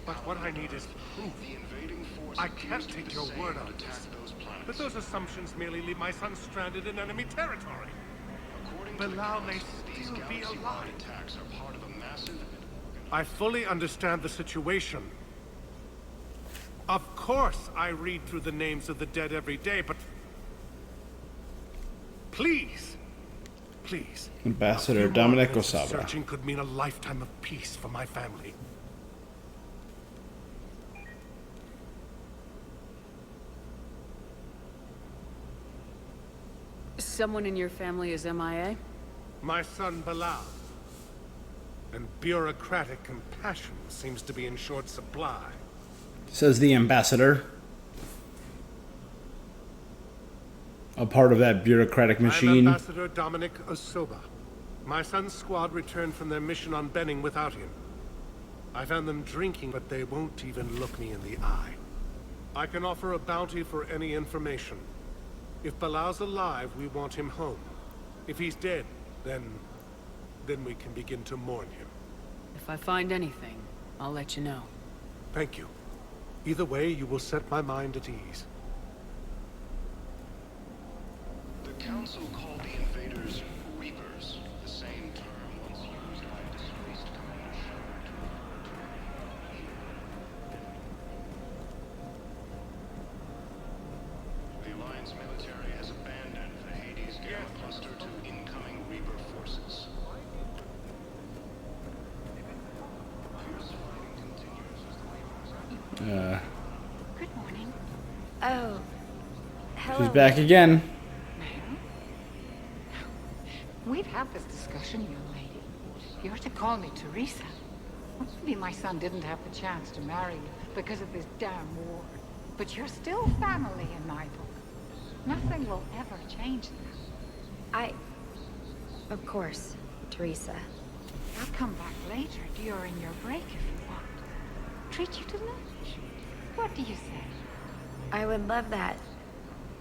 But what I need is proof. I can't take your word on this. But those assumptions merely leave my son stranded in enemy territory. Bilal may still be alive. I fully understand the situation. Of course I read through the names of the dead every day, but... Please. Please. Ambassador A few more Dominic minutes of Osaba. Searching could mean a lifetime of peace for my family. Someone in your family is MIA? My son Bilal. And bureaucratic compassion seems to be in short supply. Says the ambassador. A part of that bureaucratic I'm machine. Ambassador Dominic Osoba. My son's squad returned from their mission on Benning without him. I found them drinking, but they won't even look me in the eye. I can offer a bounty for any information. If Bilal's alive, we want him home. If he's dead, then we can begin to mourn him. If I find anything, I'll let you know. Thank you. Either way, you will set my mind at ease. The Council called the invaders Reapers, the same term once used by disgraced Commander Shepard. The Alliance military has abandoned the Hades Gamma cluster to incoming Reaper forces. Fierce fighting continues as the Reapers... Good morning. Oh. Hello. She's back again. We've had this discussion, young lady. You're to call me Teresa. Maybe my son didn't have the chance to marry you because of this damn war. But you're still family in my book. Nothing will ever change that. Of course, Teresa. I'll come back later during your break if you want. Treat you to lunch. What do you say? I would love that,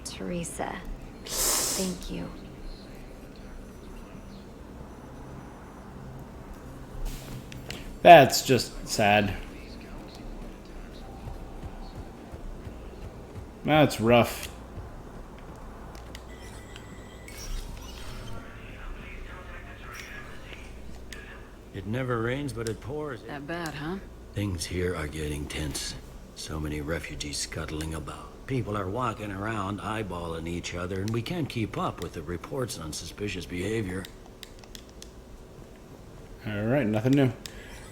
Teresa. Thank you. That's just sad. That's rough. It never rains, but it pours. That bad, huh? Things here are getting tense. So many refugees scuttling about. People are walking around, eyeballing each other, and we can't keep up with the reports on suspicious behavior. Alright, nothing new.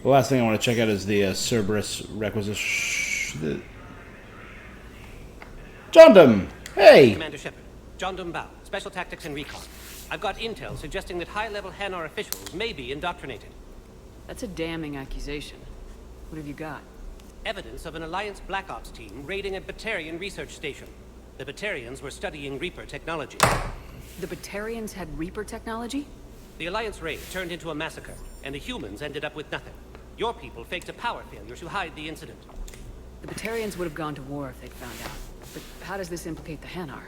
The last thing I want to check out is the Cerberus requisition. John Dum! Hey! Commander Shepard, John Dumbao, Special Tactics and Recon. I've got intel suggesting that high-level Hanar officials may be indoctrinated. That's a damning accusation. What have you got? Evidence of an Alliance Black Ops team raiding a Batarian research station. The Batarians were studying Reaper technology. The Batarians had Reaper technology? The Alliance raid turned into a massacre, and the humans ended up with nothing. Your people faked a power failure to hide the incident. The Batarians would have gone to war if they'd found out. But how does this implicate the Hanar?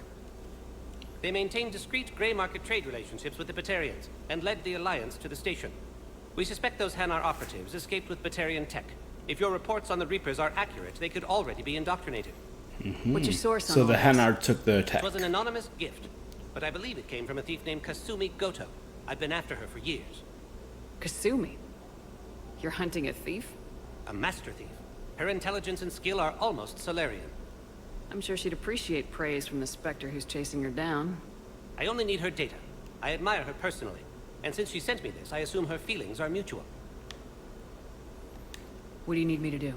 They maintained discreet gray market trade relationships with the Batarians, and led the Alliance to the station. We suspect those Hanar operatives escaped with Batarian tech. If your reports on the Reapers are accurate, they could already be indoctrinated. What's your source on So all the this? Hanar took the tech. It was an anonymous gift, but I believe it came from a thief named Kasumi Goto. I've been after her for years. Kasumi? You're hunting a thief? A master thief. Her intelligence and skill are almost Solarian. I'm sure she'd appreciate praise from the Spectre who's chasing her down. I only need her data. I admire her personally. And since she sent me this, I assume her feelings are mutual. What do you need me to do?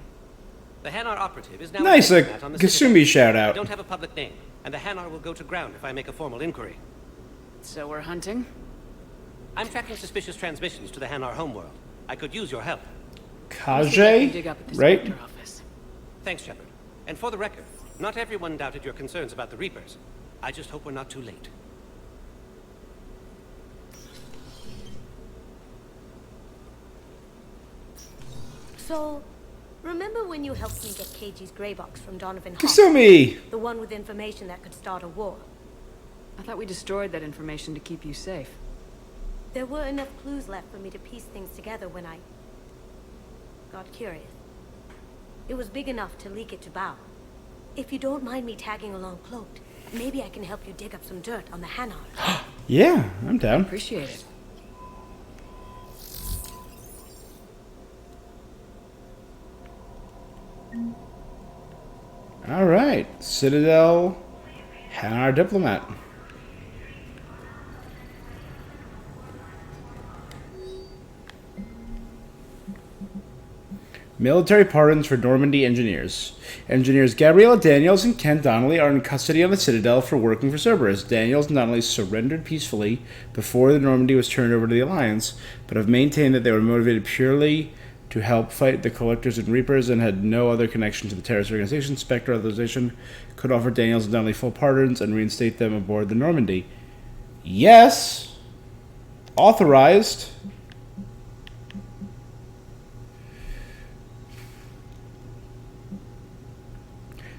The Hanar operative is now Nice, a a diplomat on the Kasumi Citadel. shout out. I don't have a public name, and the Hanar will go to ground if I make a formal inquiry. So we're hunting? I'm tracking suspicious transmissions to the Hanar homeworld. I could use your help. Kage? Right? Thanks, Shepard. And for the record, not everyone doubted your concerns about the Reapers. I just hope we're not too late. So, remember when you helped me get KG's grey box from Donovan Hoff? Kasumi! The one with information that could start a war. I thought we destroyed that information to keep you safe. There were enough clues left for me to piece things together when I got curious. It was big enough to leak it to Bao. If you don't mind me tagging along cloaked, maybe I can help you dig up some dirt on the Hanar. Yeah, I'm down. Appreciate it. Alright. Citadel, Hanar diplomat. Military pardons for Normandy engineers. Engineers Gabriella Daniels and Ken Donnelly are in custody on the Citadel for working for Cerberus. Daniels and Donnelly surrendered peacefully before the Normandy was turned over to the Alliance, but have maintained that they were motivated purely to help fight the Collectors and Reapers and had no other connection to the terrorist organization. Spectre Authorization could offer Daniels and Donnelly full pardons and reinstate them aboard the Normandy. Yes! Authorized.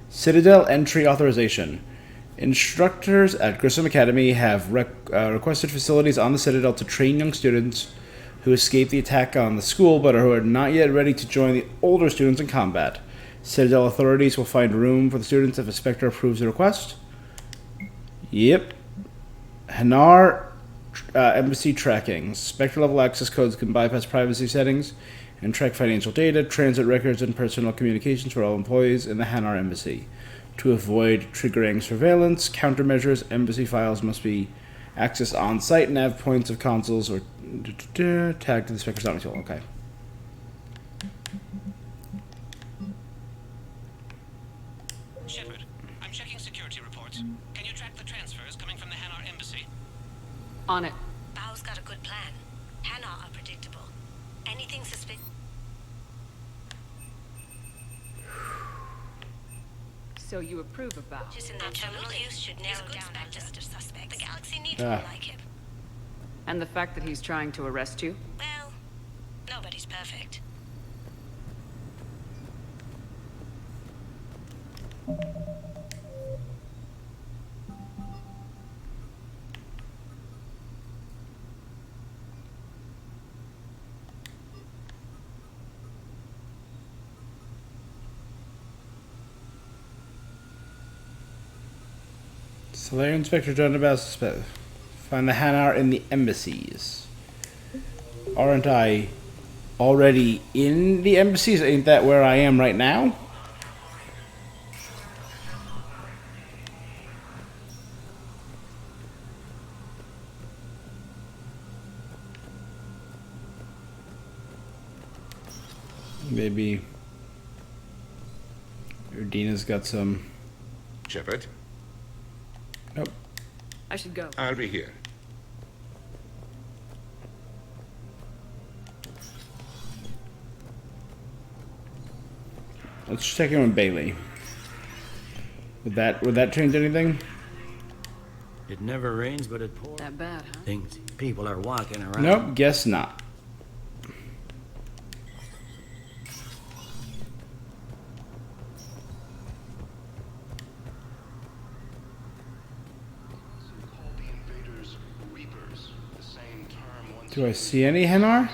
Citadel entry authorization. Instructors at Grissom Academy have requested facilities on the Citadel to train young students who escaped the attack on the school but who are not yet ready to join the older students in combat. Citadel authorities will find room for the students if a Spectre approves the request. Yep. Hanar embassy tracking. Spectre level access codes can bypass privacy settings and track financial data, transit records, and personal communications for all employees in the Hanar embassy. To avoid triggering surveillance, countermeasures, embassy files must be accessed on-site, nav points of consoles, or tagged to the Spectre's Omni tool. Okay. Shepard, I'm checking security reports. Can you track the transfers coming from the Hanar embassy? On it. Bao's got a good plan. Hanar are predictable. Anything suspicious? So you approve of Bao? Just in that terminal use should narrow down our list of suspects. The galaxy needs Ah. one like him. And the fact that he's trying to arrest you? Well, nobody's perfect. Solarian Inspector John DeBas. Find the Hanar in the embassies. Aren't I already in the embassies? Ain't that where I am right now? maybe Erdina's got some. Shepard, Nope. I should go. I'll be here. Let's check in with Bailey. Would that change anything? It never rains, but it pours. That bad, huh? Things people are walking around. Nope, guess not. Do I see any Hanar?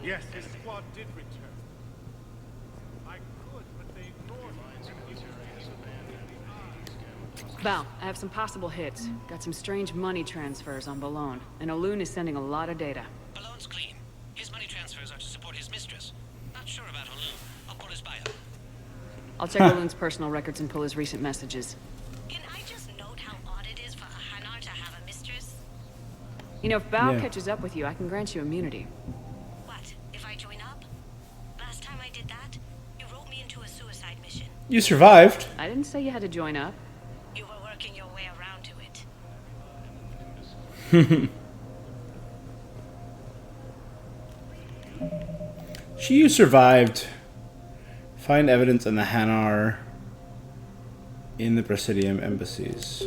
Yes, his squad did return. I could, but they ignored me. Val, I have some possible hits. Got some strange money transfers on Balone, and Olun is sending a lot of data. Balone's clean. His money transfers are to support his mistress. Not sure about Olun. I'll pull his bio. I'll check Olun's personal records and pull his recent messages. Can I just note how odd it is for a Hanar to have a mistress? You know, if Val Yeah. catches up with you, I can grant you immunity. What, if I join up? Last time I did that, you wrote me into a suicide mission. You survived. I didn't say you had to join up. You were working your way around to it. You survived. Find evidence in the Hanar in the Presidium embassies.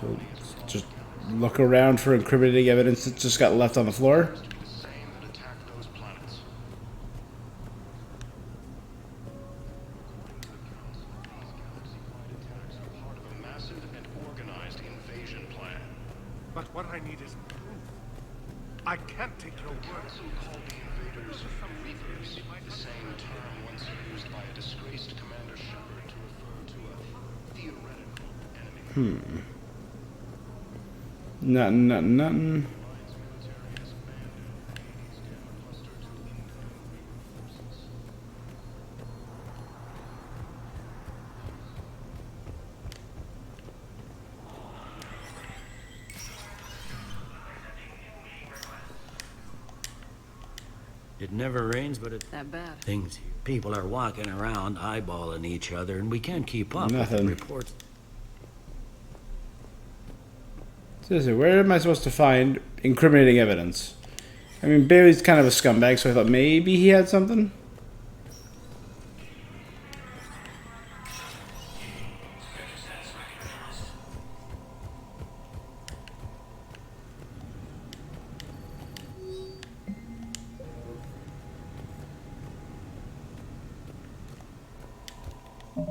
So just look around for incriminating evidence that just got left on the floor. But what I need is proof. I can't take your word. The same term once used by a disgraced Commander Shepard to refer to a theoretical enemy. Nothing. It never rains, but it That bad. things people are walking around eyeballing each other, and we can't keep up with Nothing. the reports. Seriously, where am I supposed to find incriminating evidence? I mean, Bailey's kind of a scumbag, so I thought maybe he had something.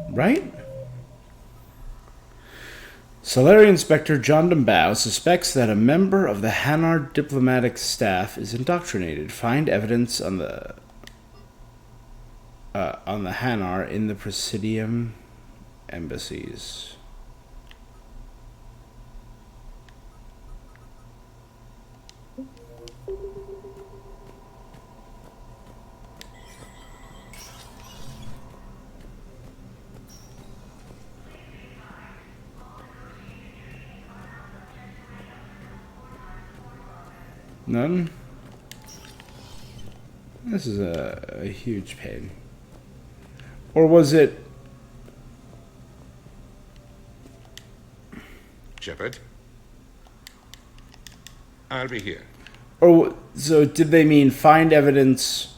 Right? Solari Inspector John Dombao suspects that a member of the Hanar diplomatic staff is indoctrinated. Find evidence on the Hanar in the Presidium embassies. None? This is a huge pain. Or was it... Shepard, I'll be here. Or so did they mean find evidence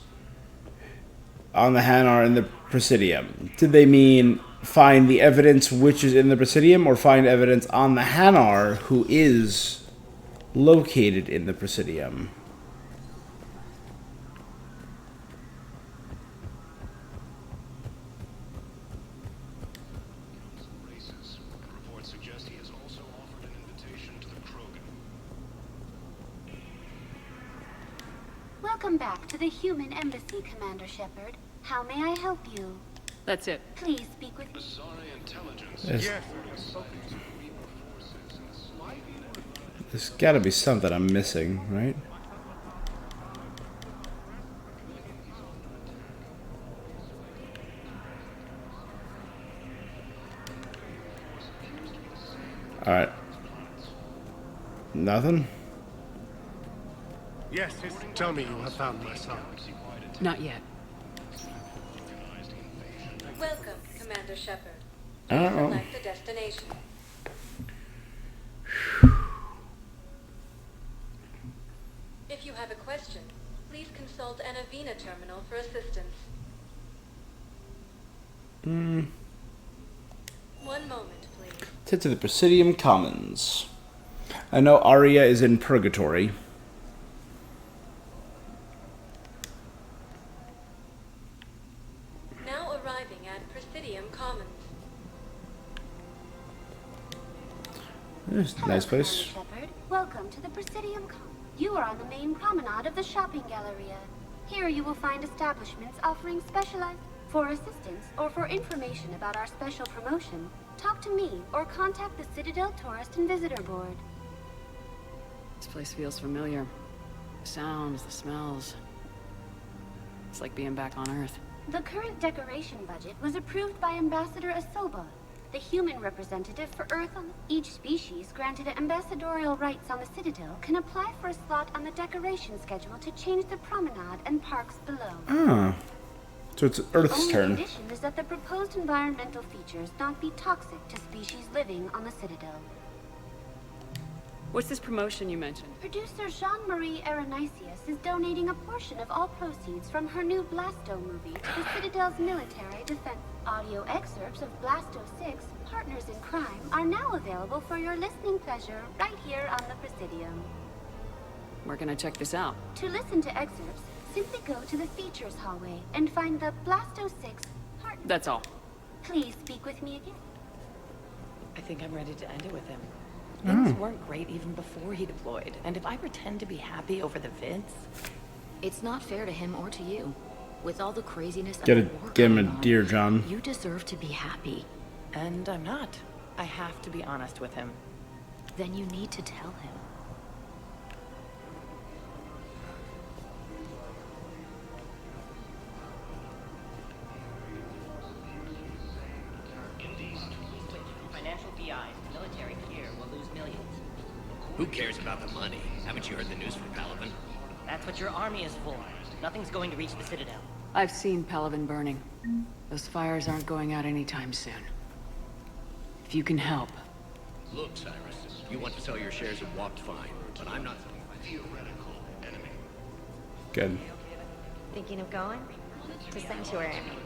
on the Hanar in the Presidium? Did they mean find the evidence which is in the Presidium, or find evidence on the Hanar who is located in the Presidium? Reports suggest he has also offered an invitation to the Krogan. Welcome back to the human embassy, Commander Shepard. How may I help you? That's it. Please speak with me. There's gotta be something I'm missing, right? Alright. Nothing? Yes, tell me you have found my son. Not yet. Welcome, Commander Shepard. Uh-oh. Select a destination. If you have a question, please consult Anavina Terminal for assistance. One moment, please. Let's head to the Presidium Commons. I know Arya is in Purgatory. Now arriving at Presidium Commons. There's a nice place. Shepard. Welcome to the Presidium Commons. You are on the main promenade of the shopping galleria. Here you will find establishments offering specialized for assistance or for information about our special promotion. Talk to me or contact the Citadel Tourist and Visitor Board. This place feels familiar. The sounds, the smells. It's like being back on Earth. The current decoration budget was approved by Ambassador Asoba, the human representative for Earth. Each species granted ambassadorial rights on the Citadel can apply for a slot on the decoration schedule to change the promenade and parks below. Ah. So it's Earth's The only turn. condition is that the proposed environmental features not be toxic to species living on the Citadel. What's this promotion you mentioned? Producer Jean-Marie Aronisius is donating a portion of all proceeds from her new Blasto movie to the Citadel's military defense. Audio excerpts of Blasto 6, Partners in Crime, are now available for your listening pleasure right here on the Presidium. Where can I check this out? To listen to excerpts, simply go to the features hallway and find the Blasto 6 Partners. That's all. Please speak with me again. I think I'm ready to end it with him. Things weren't great even before he deployed, and if I pretend to be happy over the vids... It's not fair to him or to you. With all the craziness of Get the a, war give him going a on, deer, John. you deserve to be happy. And I'm not. I have to be honest with him. Then you need to tell him. Financial BIs, military here will lose millions. Who cares about the money? Haven't you heard the news from Palaven? That's what your army is for. Nothing's going to reach the Citadel. I've seen Palaven burning. Those fires aren't going out anytime soon. If you can help. Look, Cyrus, you want to sell your shares at Walked Fine, but I'm not theoretical enemy. Good. Thinking of going? To Sanctuary, I mean.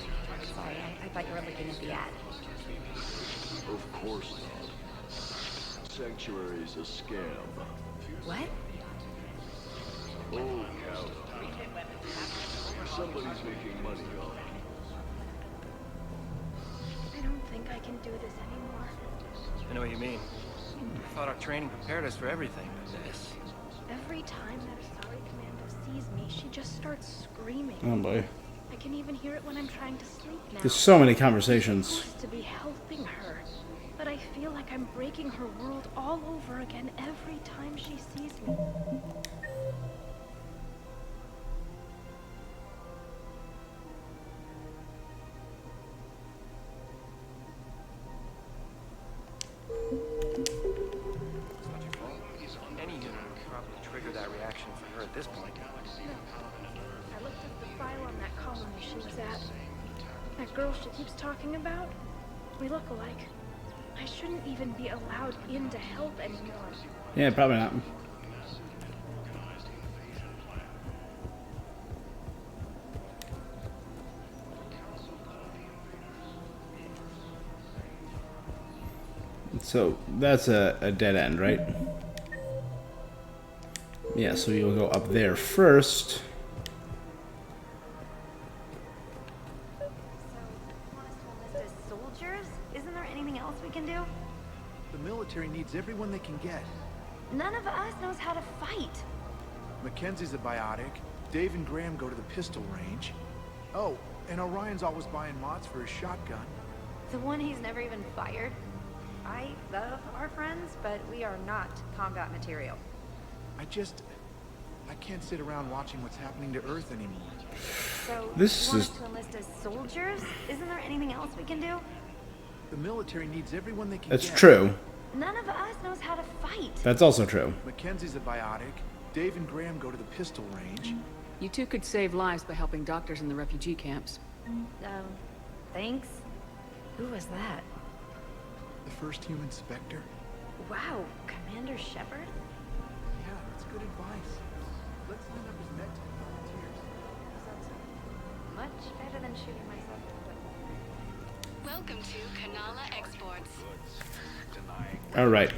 Sorry, I thought you were looking at the ad. Of course not. Sanctuary's a scam. What? Oh, cow. Somebody's making money on it. I don't think I can do this anymore. I know what you mean. I thought our training prepared us for everything, but this... Every time that Asari Commando sees me, she just starts screaming. Oh boy. I can even hear it when I'm trying to sleep now. There's so many I'm conversations. supposed to be helping her, but I feel like I'm breaking her world all over again every time she sees me. Any human would probably trigger that reaction for her at this point. I looked up the file on that colony she was at. That girl she keeps talking about, we look alike. I shouldn't even be allowed in to help anymore. Yeah, probably not. So that's a dead end, right? Yeah, so you'll go up there first. As soldiers? Isn't there anything else we can do? The military needs everyone they can get. None of us knows how to fight. Mackenzie's a biotic. Dave and Graham go to the pistol range. Oh, and Orion's always buying mods for his shotgun. The one he's never even fired. I love our friends, but we are not combat material. I can't sit around watching what's happening to Earth anymore. So, This you want is- us to enlist as soldiers? Isn't there anything else we can do? The military needs everyone they can That's get. true. None of us knows how to fight. That's also true. Mackenzie's a biotic. Dave and Graham go to the pistol range. You two could save lives by helping doctors in the refugee camps. Thanks. Who was that? The first human Spectre? Wow, Commander Shepard? Yeah, that's good advice. Let's line up his med tech volunteers. How's that sound? Much better than shooting myself in the foot. Welcome to Kanala Exports. All right.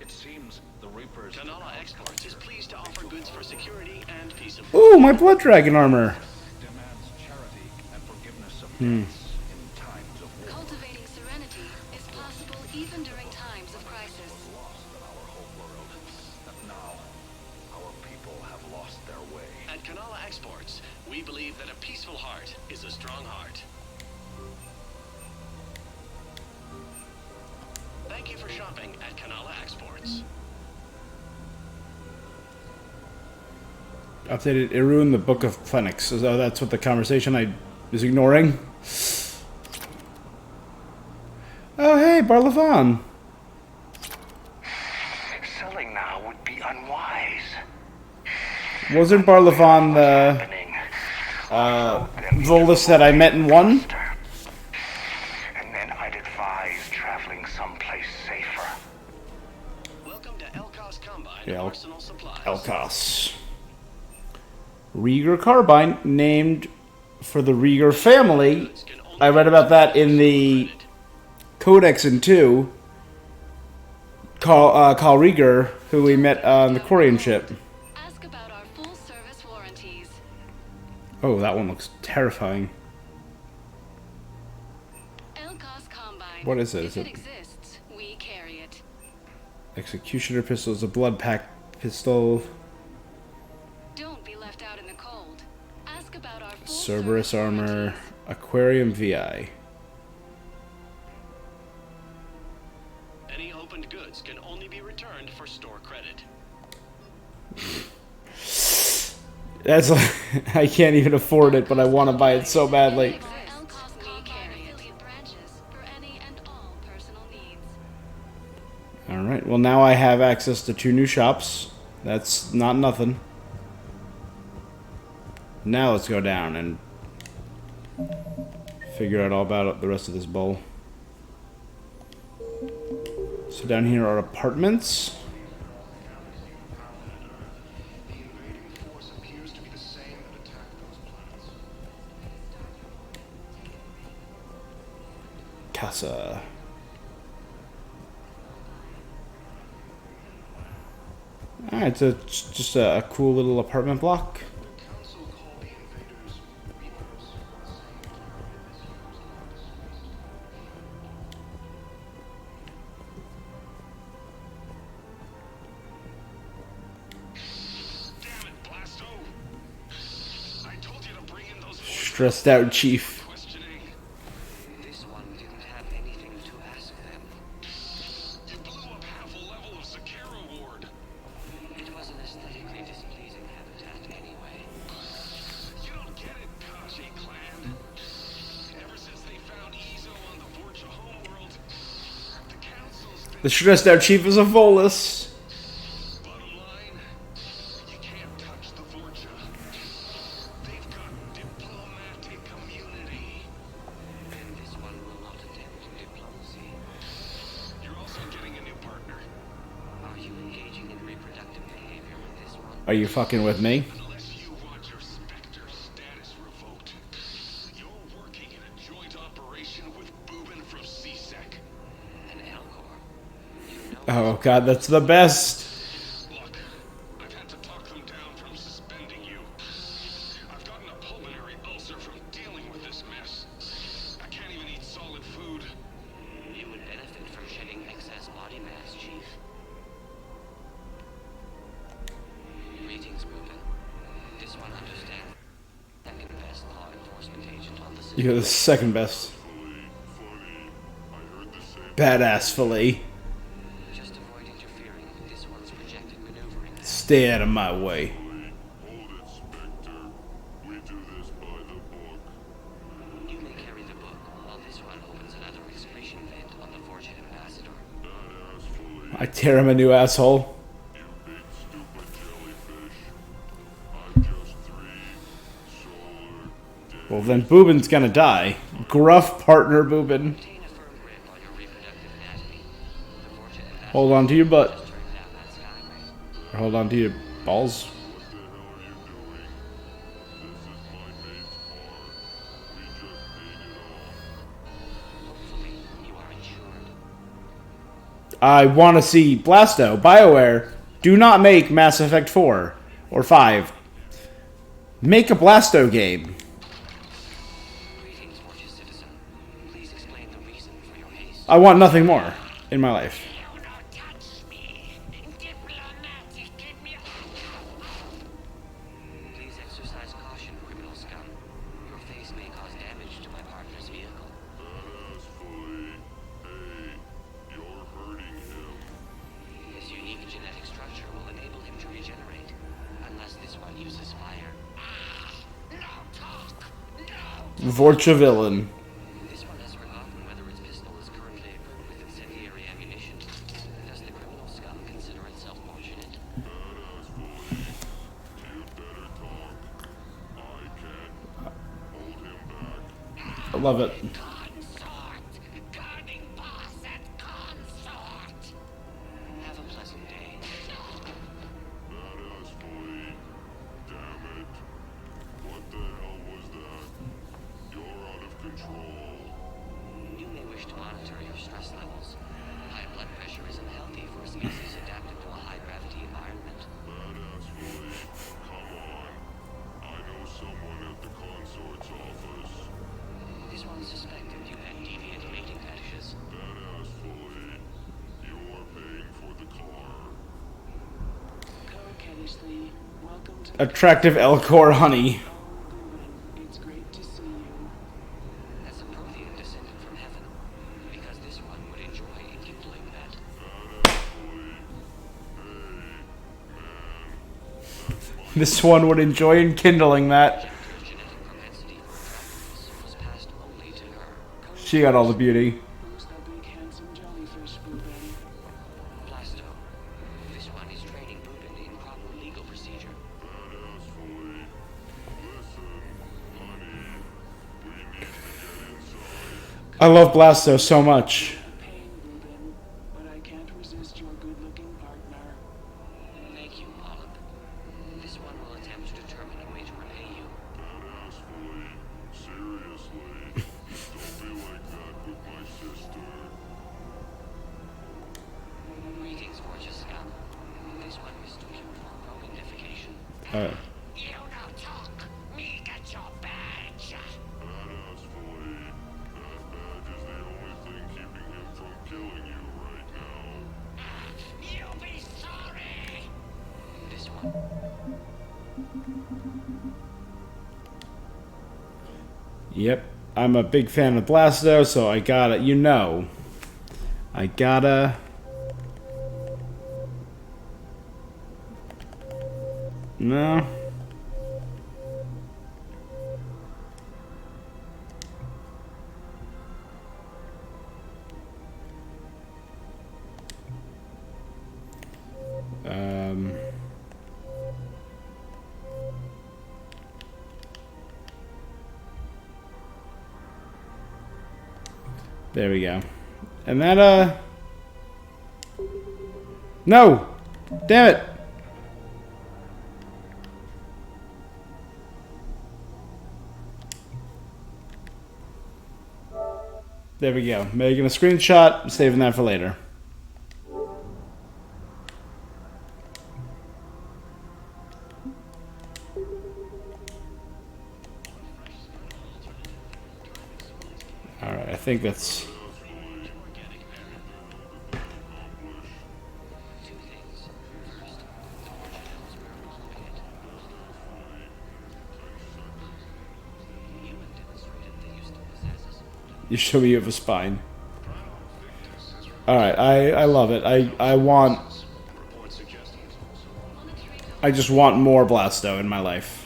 It seems the Reapers. Kanala Exports is pleased to offer goods for security and peace of Ooh, my blood dragon armor. demands charity and forgiveness of Hmm. debts in times of war. Cultivating serenity is possible even during times of crisis. But now, our people have lost their way. At Kanala Exports, we believe that a peaceful heart is a strong heart. Thank you for shopping at Kanala Exports. Updated Eru in the Book of Phoenix. So that's what the conversation I was ignoring. Oh, hey, Barlavan. Selling now would be unwise. Wasn't Barlavan the Volus that I met in 1? And then I'd advise traveling someplace safer. Welcome to Elkos Combine Yeah, Arsenal Supplies. Elkos. Rieger Carbine, named for the Rieger family. I read about that in the Codex in 2. Carl Rieger, who we met on the Quarian ship. Ask about our full service warranties. Oh, that one looks terrifying. Elkos Combine. What is it? If Is it it exists, we carry it. Executioner pistols, a blood pack pistol, Don't be left out in the cold. Ask about our full Cerberus armor, Aquarium VI. Any opened goods can only be returned for store credit. That's like, I can't even afford it, but I want to buy it so badly. Alright, well now I have access to 2 new shops. That's not nothing. Now let's go down and figure out all about the rest of this bowl. So down here are apartments. Casa. Alright, so it's just a cool little apartment block. Stressed out chief. This one didn't have anything to ask them. You blew up half a level of Zakera Ward. It was an aesthetically displeasing habitat anyway. You don't get it, Kashi clan. Ever since they found Ezo on the Vorcha homeworld, the council's been The stressed out chief is a Volus. bottom line. You can't touch the Vorcha. They've got diplomatic immunity. And this one will not attempt diplomacy. You're also getting a new partner. Are you engaging in reproductive behavior with this one? Are you fucking with me? Unless you want your Spectre status revoked, you're working in a joint operation with Boobin from CSEC. An Elcor. Oh god, that's the best. Look, I've had to talk them down from suspending you. I've gotten a pulmonary ulcer from dealing with this mess. I can't even eat solid food. You would benefit from shedding excess body mass, Chief. Greetings, Boobin. This one understands. Second best law enforcement agent on the city. You're the second best. Badass fillet. Just avoid interfering with this one's projected maneuvering. Stay out of my way. You may carry the book, while this one opens another excretion vent on the Vorcha Ambassador. I tear him a new asshole. Well, then Boobin's gonna die. Gruff partner Boobin. Hold on to your butt. Or hold on to your balls. I want to see Blasto. BioWare, do not make Mass Effect 4 or 5. Make a Blasto game. I want nothing more in my life. Please exercise caution, criminal scum. Your face may cause damage to my partner's vehicle. You're hurting him. His unique genetic structure will enable him to regenerate, unless this one uses fire. Vorcha villain. This one has forgotten whether its pistol is currently equipped with incendiary ammunition. Does the criminal scum consider itself fortunate? I love it. Have a pleasant day. Damn it. What the hell was that? You're out of control. You may wish to monitor your stress levels. High blood pressure isn't healthy for a species adapted to a high-gravity environment. Come on. I know someone at the consort's office. This one suspected you had deviant mating fetishes. Badass fully. You're paying for the car. Attractive Elcor honey. That's a Prothean descendant from heaven, because this one would enjoy enkindling that. This one would enjoy enkindling that. She got all the beauty. Blasto, this one is training Boobin in proper legal procedure. I love Blasto so much. Thank you, Polyp. This one will attempt to determine a way to repay you. Seriously. Don't be like that with my sister. Greetings, Vorcha scum. This one mistook you for pro-identification. Alright. You no talk. Me get your badge. Badass fully. That badge is the only thing keeping him from killing you right now. You'll be sorry. This one. Yep. I'm a big fan of Blasto, so I gotta, you know. I gotta... No. There we go. And that, no! Damn it! There we go. Making a screenshot, saving that for later. Alright, I think that's... You show me you have a spine. Alright, I love it. I want... I just want more Blasto in my life.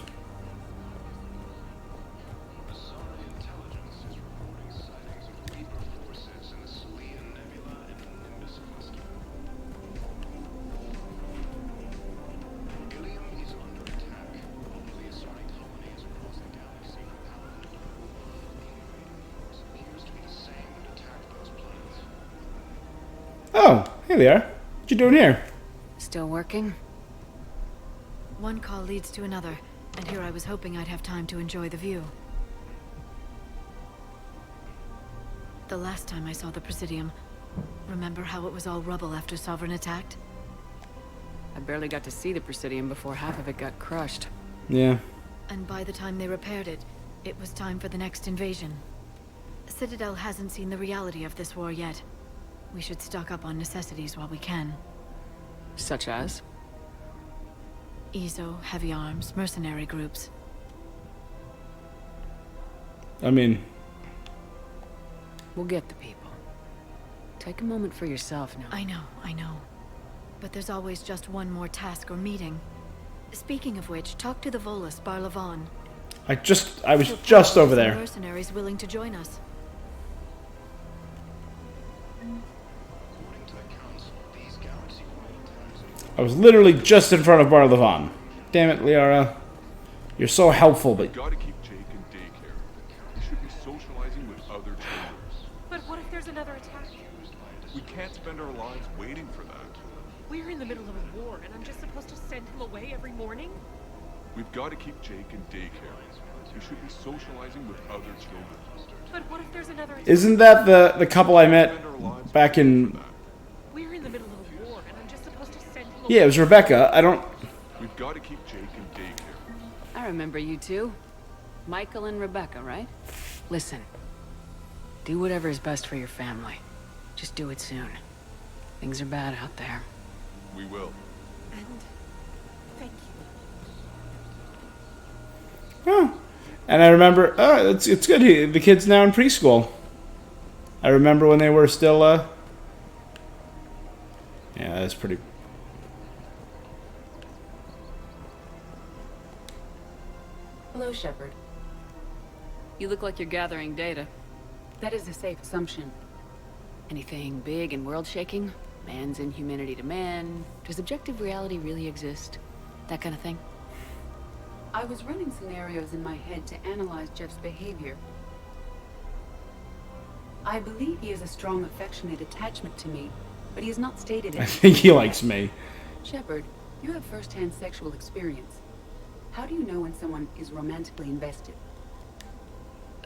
Oh, hey there. What you doing here? Still working? One call leads to another, and here I was hoping I'd have time to enjoy the view. The last time I saw the Presidium, remember how it was all rubble after Sovereign attacked? I barely got to see the Presidium before half of it got crushed. Yeah. And by the time they repaired it, it was time for the next invasion. Citadel hasn't seen the reality of this war yet. We should stock up on necessities while we can. Such as? EZO, heavy arms, mercenary groups. I mean... We'll get the people. Take a moment for yourself now. I know. But there's always just one more task or meeting. Speaking of which, talk to the Volus, Barlavan. I was just over there. Mercenaries willing to join us. I was literally just in front of Barlavan. Damn it, Liara. You're so helpful, but... We gotta keep Jake in daycare. We should be socializing with other chambers. But what if there's another attack? We can't spend our lives waiting for that. We're in the middle of a war, and I'm just supposed to send him away every morning? We've got to keep Jake in daycare. We should be socializing with other children. But what if there's another attack? Isn't that the couple I met back in... We're in the middle of a war, and I'm just supposed to send him away. Yeah, it was Rebecca. I don't... We've got to keep Jake in daycare. I remember you two. Michael and Rebecca, right? Listen. Do whatever is best for your family. Just do it soon. Things are bad out there. We will. And thank you. Oh. And I remember... Oh, it's good. The kid's now in preschool. I remember when they were still... Yeah, that's pretty... Hello, Shepard. You look like you're gathering data. That is a safe assumption. Anything big and world-shaking? Man's inhumanity to man? Does objective reality really exist? That kind of thing? I was running scenarios in my head to analyze Jeff's behavior. I believe he has a strong affectionate attachment to me, but he has not stated it. I think he likes me. Shepard, you have first-hand sexual experience. How do you know when someone is romantically invested?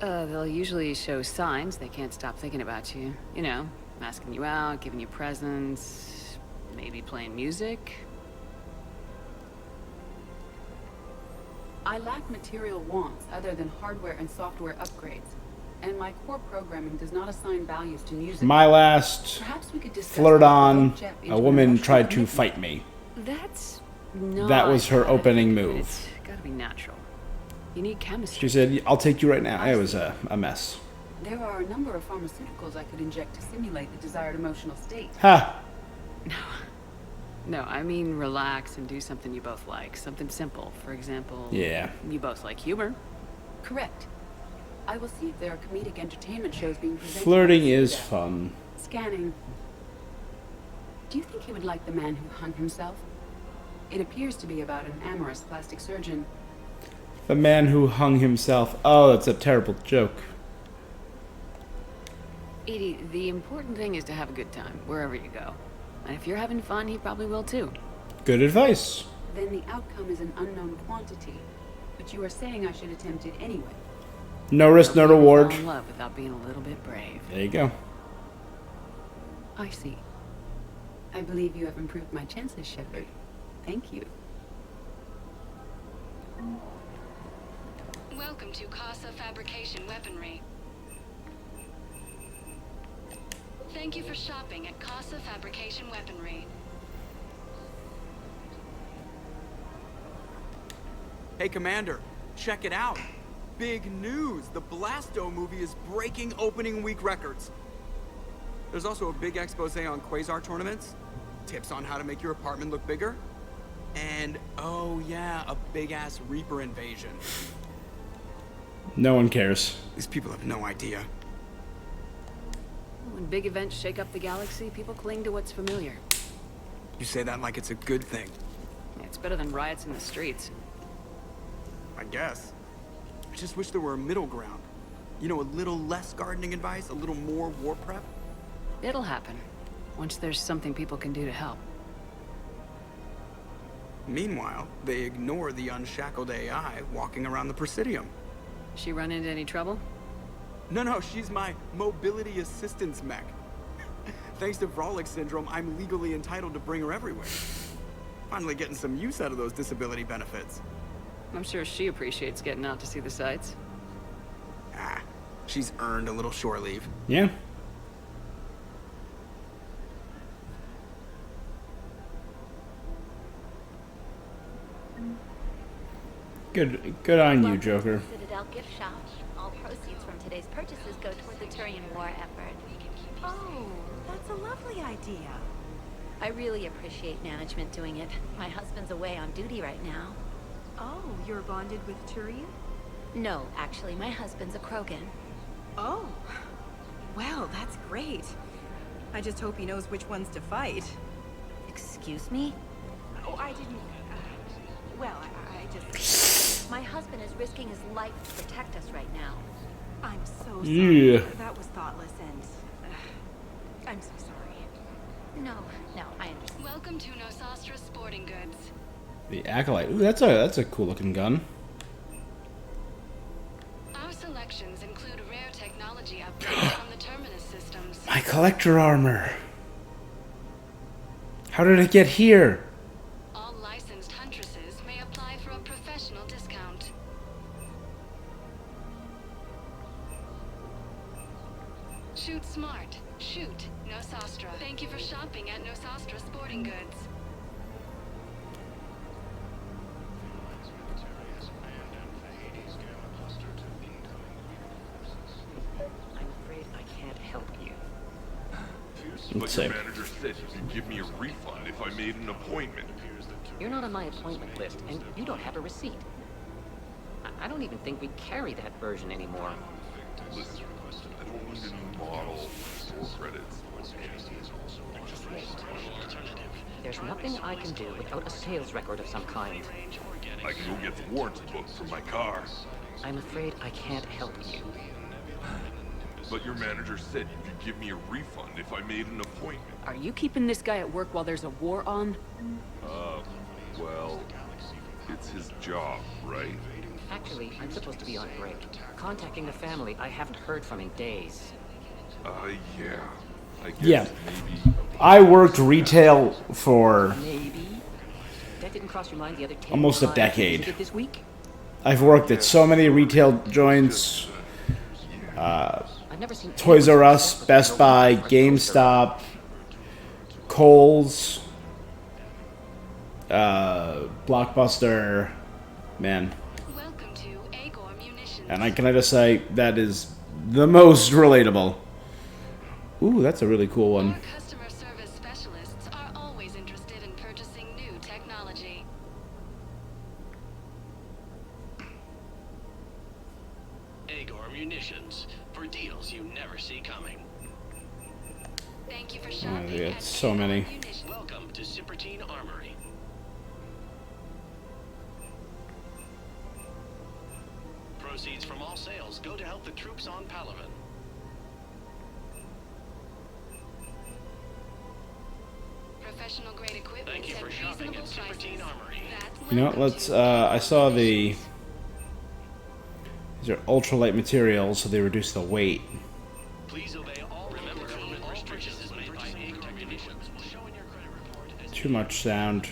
They'll usually show signs they can't stop thinking about you. You know, asking you out, giving you presents, maybe playing music. I lack material wants other than hardware and software upgrades, and my core programming does not assign values to music. My last Perhaps we could discuss flirt on, Jeff a into woman emotional tried to commitment. fight me. That's not... That was her how to opening think of it. move. It's gotta be natural. You need chemistry. She said, I'll take you right now. It was a mess. There are a number of pharmaceuticals I could inject to simulate the desired emotional state. Ha! No, I mean relax and do something you both like. Something simple. For example... Yeah. You both like humor. Correct. I will see if there are comedic entertainment shows being presented. Flirting is fun. Scanning. Do you think he would like The Man Who Hung Himself? It appears to be about an amorous plastic surgeon. The Man Who Hung Himself. Oh, that's a terrible joke. Edie, the important thing is to have a good time, wherever you go. And if you're having fun, he probably will too. Good advice. Then the outcome is an unknown quantity. But you are saying I should attempt it anyway. No risk, no reward. Fall in love without being a little bit brave. There you go. I see. I believe you have improved my chances, Shepard. Thank you. Welcome to Casa Fabrication Weaponry. Thank you for shopping at Casa Fabrication Weaponry. Hey, Commander, check it out. Big news! The Blasto movie is breaking opening week records. There's also a big expose on Quasar tournaments, tips on how to make your apartment look bigger, and, oh yeah, a big-ass Reaper invasion. No one cares. These people have no idea. When big events shake up the galaxy, people cling to what's familiar. You say that like it's a good thing. It's better than riots in the streets. I guess. I just wish there were a middle ground. You know, a little less gardening advice, a little more war prep. It'll happen. once there's something people can do to help. Meanwhile, they ignore the unshackled AI walking around the Presidium. She run into any trouble? No, she's my mobility assistance mech. Thanks to Vrolic syndrome, I'm legally entitled to bring her everywhere. Finally getting some use out of those disability benefits. I'm sure she appreciates getting out to see the sights. Ah, she's earned a little shore leave. Yeah. Good on you, Joker. Citadel gift shop. All proceeds from today's purchases go toward the Turian war effort. Oh, that's a lovely idea. I really appreciate management doing it. My husband's away on duty right now. Oh, you're bonded with Turian? No, actually, my husband's a Krogan. Oh, well, that's great. I just hope he knows which ones to fight. Excuse me? Oh, I didn't... well, I just... My husband is risking his life to protect us right now. I'm so sorry. Yeah. That was thoughtless and... I'm so sorry. No, I understand. Welcome to Nosastra Sporting Goods. The Acolyte. Ooh, that's a cool looking gun. Our selections include rare technology upgrades from the Terminus systems. My collector armor. How did it get here? All licensed huntresses may apply for a professional discount. Shoot smart. Shoot Nosastra. Thank you for shopping at Nosastra Sporting Goods. I'm afraid I can't help you. But Let's your see. manager said you could give me a refund if I made an appointment. You're not on my appointment list, and you don't have a receipt. I don't even think we carry that version anymore. Listen, I don't need a new model or credits. There's nothing I can do without a sales record of some kind. I can go get the warranty book for my car. I'm afraid I can't help you. But your manager said you could give me a refund if I made an appointment. Are you keeping this guy at work while there's a war on? Well, it's his job, right? Actually, I'm supposed to be on break. Contacting the family I haven't heard from in days. Yeah. I guess Yeah. maybe. I worked retail for Maybe. That didn't cross your mind the other 10 almost a times decade. you did this week? I've worked at so many retail joints. I've never seen Toys R Us, Best Buy, GameStop, Kohl's, Blockbuster, man. Welcome to Agor Munitions. And can I just say, that is the most relatable. Ooh, that's a really cool one. Our customer service specialists are always interested in purchasing new technology. Agor Munitions, for deals you never see coming. Thank you for Oh, shopping yeah, at so Agor many. Munitions. Welcome to Cipertine Armory. Proceeds from all sales go to help the troops on Palaven. Professional grade equipment Thank you at for shopping reasonable at Cipertine prices. Armory. That's You know what, let's, I saw these are ultralight materials, so they reduce the weight. Please obey all. Remember, all purchases made by Agor Munitions will show in your credit report as Too much sound.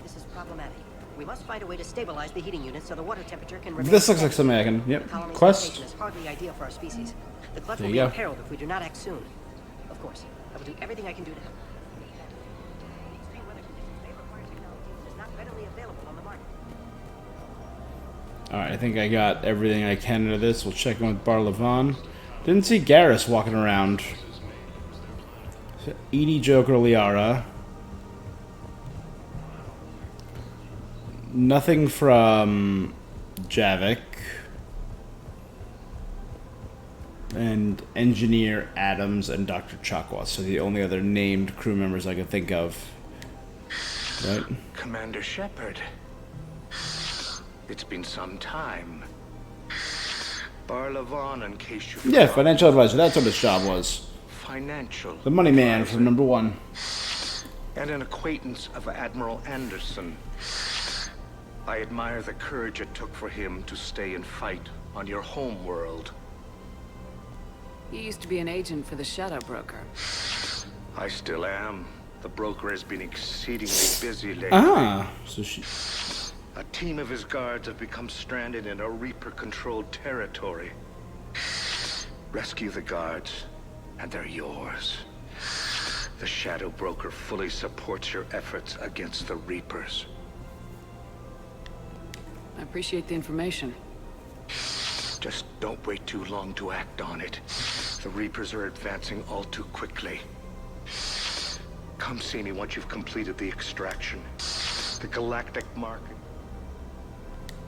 This is problematic. We must find a way to stabilize the heating unit so the water temperature can remain. This looks like something I can, yep. The colony's Quest. location is hardly ideal for our species. The clutch There will you be go. imperiled if we do not act soon. Of course, I will do everything I can do to help. The extreme weather conditions may require technology that is not readily available on the market. Alright, I think I got everything I can into this. We'll check in with Bar Levon. Didn't see Garrus walking around. Edie, Joker, Liara. Nothing from Javik. And Engineer Adams and Dr. Chakwas. So the only other named crew members I could think of. Right. Commander Shepard. It's been some time. Barlavon, in case you Yeah, forgot. financial advisor. That's what his job was. Financial. The money man from #1. And an acquaintance of Admiral Anderson. I admire the courage it took for him to stay and fight on your home world. You used to be an agent for the Shadow Broker. I still am. The broker has been exceedingly busy lately. Ah, so she... A team of his guards have become stranded in a Reaper-controlled territory. Rescue the guards, and they're yours. The Shadow Broker fully supports your efforts against the Reapers. I appreciate the information. Just don't wait too long to act on it. The Reapers are advancing all too quickly. Come see me once you've completed the extraction. The Galactic Market.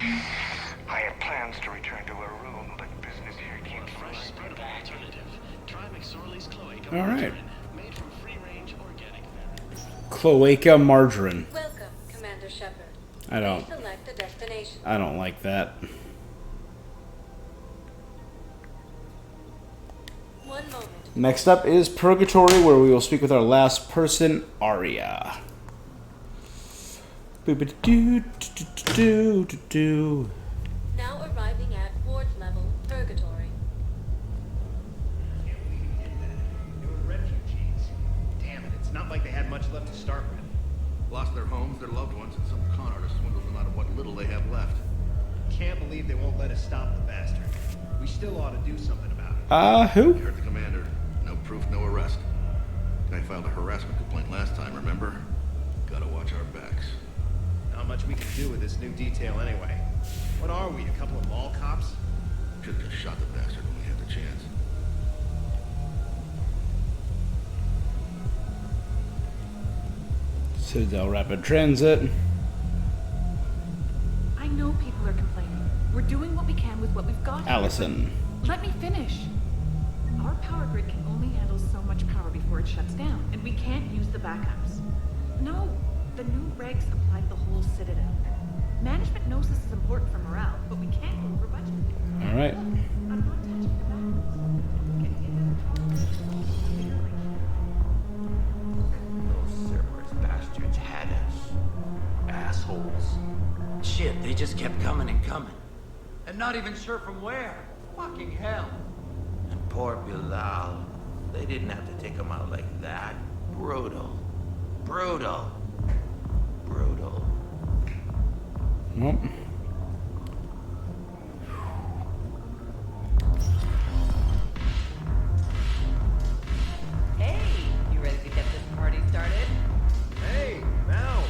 I had plans to return to a room, but business here keeps fresh spread of alternative. Try McSorley's Cloaca All right. margarine, made from free-range organic fats. Cloaca margarine. Welcome, Commander Shepard. I don't. Please select a destination. I don't like that. 1 moment. Next up is Purgatory, where we will speak with our last person, Arya. Boop-a-doo-doo-doo-doo-doo. Now arriving at ward level, Purgatory. They were refugees. Damn it, it's not like they had much left to start with. Lost their homes, their loved ones, and some con artist swindled them out of what little they have left. Can't believe they won't let us stop the bastard. We still ought to do something about it. Who? You heard the commander. No proof, no arrest. Guy filed a harassment complaint last time, remember? Gotta watch our backs. Not much we can do with this new detail anyway. What are we, a couple of mall cops? Should've just shot the bastard when we had the chance. Citadel Rapid Transit. I know people are complaining. We're doing what we can with what we've got here, Allison. but let me finish. Our power grid can only handle so much power before it shuts down, and we can't use the backups. No, the new regs apply to the whole Citadel. Management knows this is important for morale, but we can't go over budget. All right. I'm not touching the Those Cerberus bastards had us. Assholes. Shit, they just kept coming and coming. And not even sure from where. Fucking hell. And poor Bilal. They didn't have to take him out like that. Brutal. Brutal. Brutal. Nope. Hey, you ready to get this party started? Hey, Mal,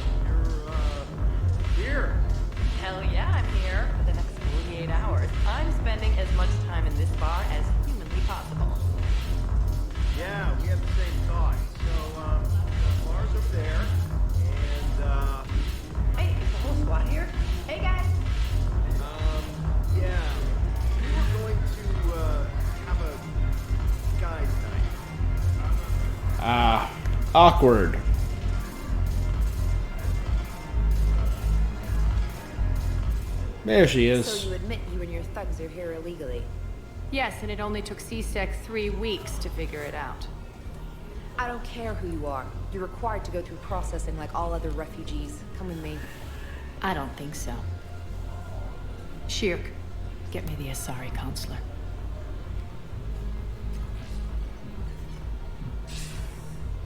you're, here. Hell yeah, I'm here for the next 48 hours. I'm spending as much time in this bar as humanly possible. Yeah, we have the same thought. So, the bar's up there, and, Hey, is the whole squad here? Hey, guys. yeah. We were going to, have a guys' night. Awkward. There she is. So you admit you and your thugs are here illegally? Yes, and it only took CSEC 3 weeks to figure it out. I don't care who you are. You're required to go through processing like all other refugees. Come with me. I don't think so. Shirk, get me the Asari counselor.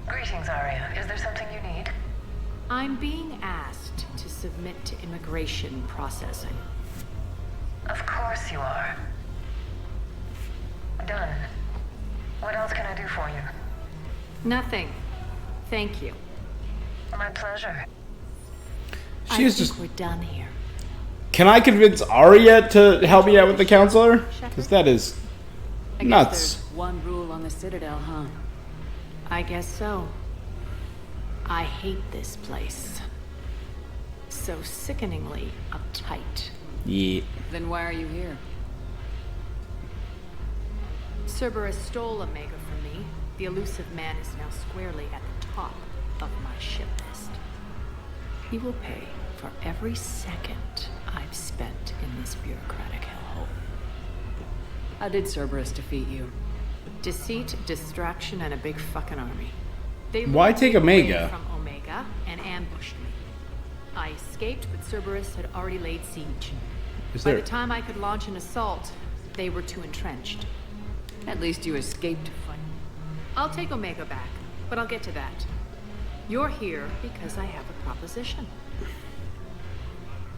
Greetings, Arya. Is there something you need? I'm being asked to submit to immigration processing. Of course you are. Done. What else can I do for you? Nothing. Thank you. My pleasure. She is think just. we're done here. Can I convince Arya to help me out with the counselor? Because that is I guess nuts. there's one rule on the Citadel, huh? I guess so. I hate this place. So sickeningly uptight. Yeah. Then why are you here? Cerberus stole Omega from me. The elusive man is now squarely at the top of my ship list. You will pay for every second I've spent in this bureaucratic hellhole. How did Cerberus defeat you? Deceit, distraction, and a big fucking army. They Why take lured me away Omega? from Omega and ambushed me. I escaped, but Cerberus had already laid siege. By the time I could launch an assault, they were too entrenched. At least you escaped to fight. I'll take Omega back, but I'll get to that. You're here because I have a proposition.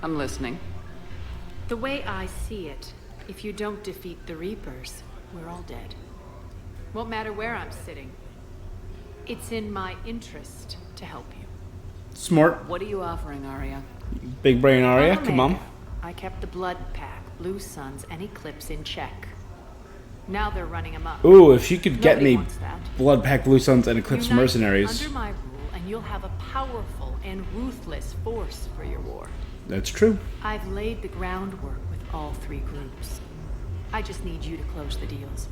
I'm listening. The way I see it, if you don't defeat the Reapers, we're all dead. Won't matter where I'm sitting. It's in my interest to help you. Smart. What are you offering, Arya? Big brain Arya, On come on. Omega, I kept the Blood Pack, Blue Suns, and Eclipse in check. Now they're running amok. Ooh, if you could get Nobody me wants that. Blood Pack, Blue Suns, and Eclipse Unite mercenaries. under my rule, and you'll have a powerful and ruthless force for your war. That's true. I've laid the groundwork with all three groups. I just need you to close the deals.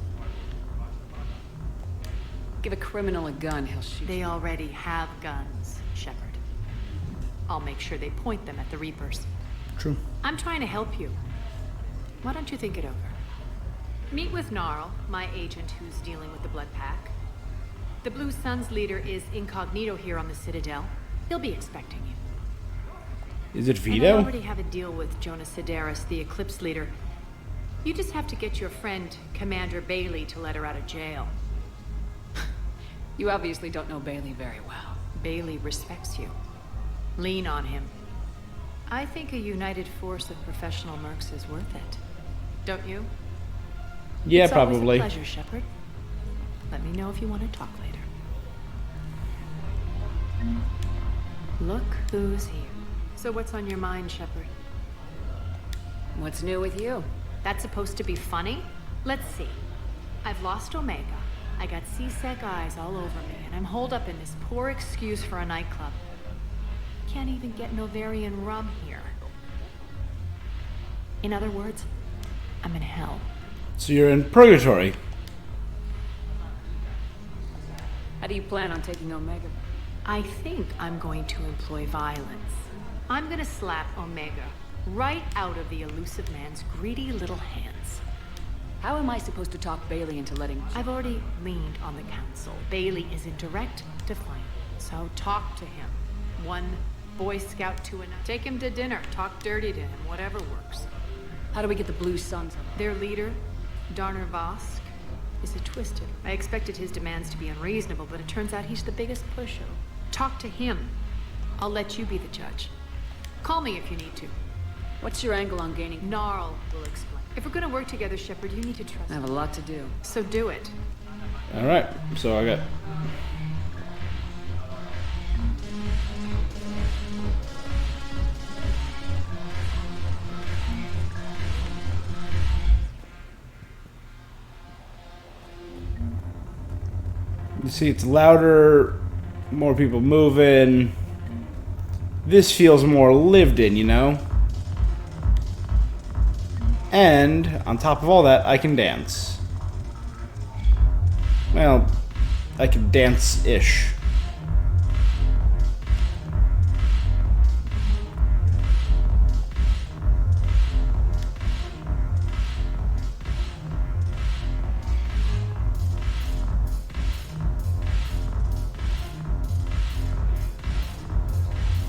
Give a criminal a gun, he'll shoot. They already have guns, Shepard. I'll make sure they point them at the Reapers. True. I'm trying to help you. Why don't you think it over? Meet with Gnarl, my agent who's dealing with the Blood Pack. The Blue Suns leader is incognito here on the Citadel. He'll be expecting you. Is it And I Vito? already have a deal with Jonas Sidaris, the Eclipse leader. You just have to get your friend, Commander Bailey, to let her out of jail. You obviously don't know Bailey very well. Bailey respects you. Lean on him. I think a united force of professional mercs is worth it. Don't you? Yeah, It's always probably. a pleasure, Shepard. Let me know if you want to talk later. Look who's here. So what's on your mind, Shepard? What's new with you? That's supposed to be funny? Let's see. I've lost Omega. I got C-Sec eyes all over me, and I'm holed up in this poor excuse for a nightclub. Can't even get Novarian rum here. In other words, I'm in hell. So you're in purgatory. How do you plan on taking Omega? I think I'm going to employ violence. I'm gonna slap Omega right out of the elusive man's greedy little hands. How am I supposed to talk Bailey into letting... I've already leaned on the council. Bailey is in direct defiance, so talk to him. One Boy Scout to another. Take him to dinner, talk dirty to him, whatever works. How do we get the Blue Suns on? Their leader, Darner Vosk, is a twisted. I expected his demands to be unreasonable, but it turns out he's the biggest pusher. Talk to him. I'll let you be the judge. Call me if you need to. What's your angle on gaining... Gnarl will explain. If we're gonna work together, Shepard, you need to trust I have a lot to do. So do it. Alright, so I got... You see, it's louder, more people moving. This feels more lived in, you know? And, on top of all that, I can dance. Well, I can dance-ish.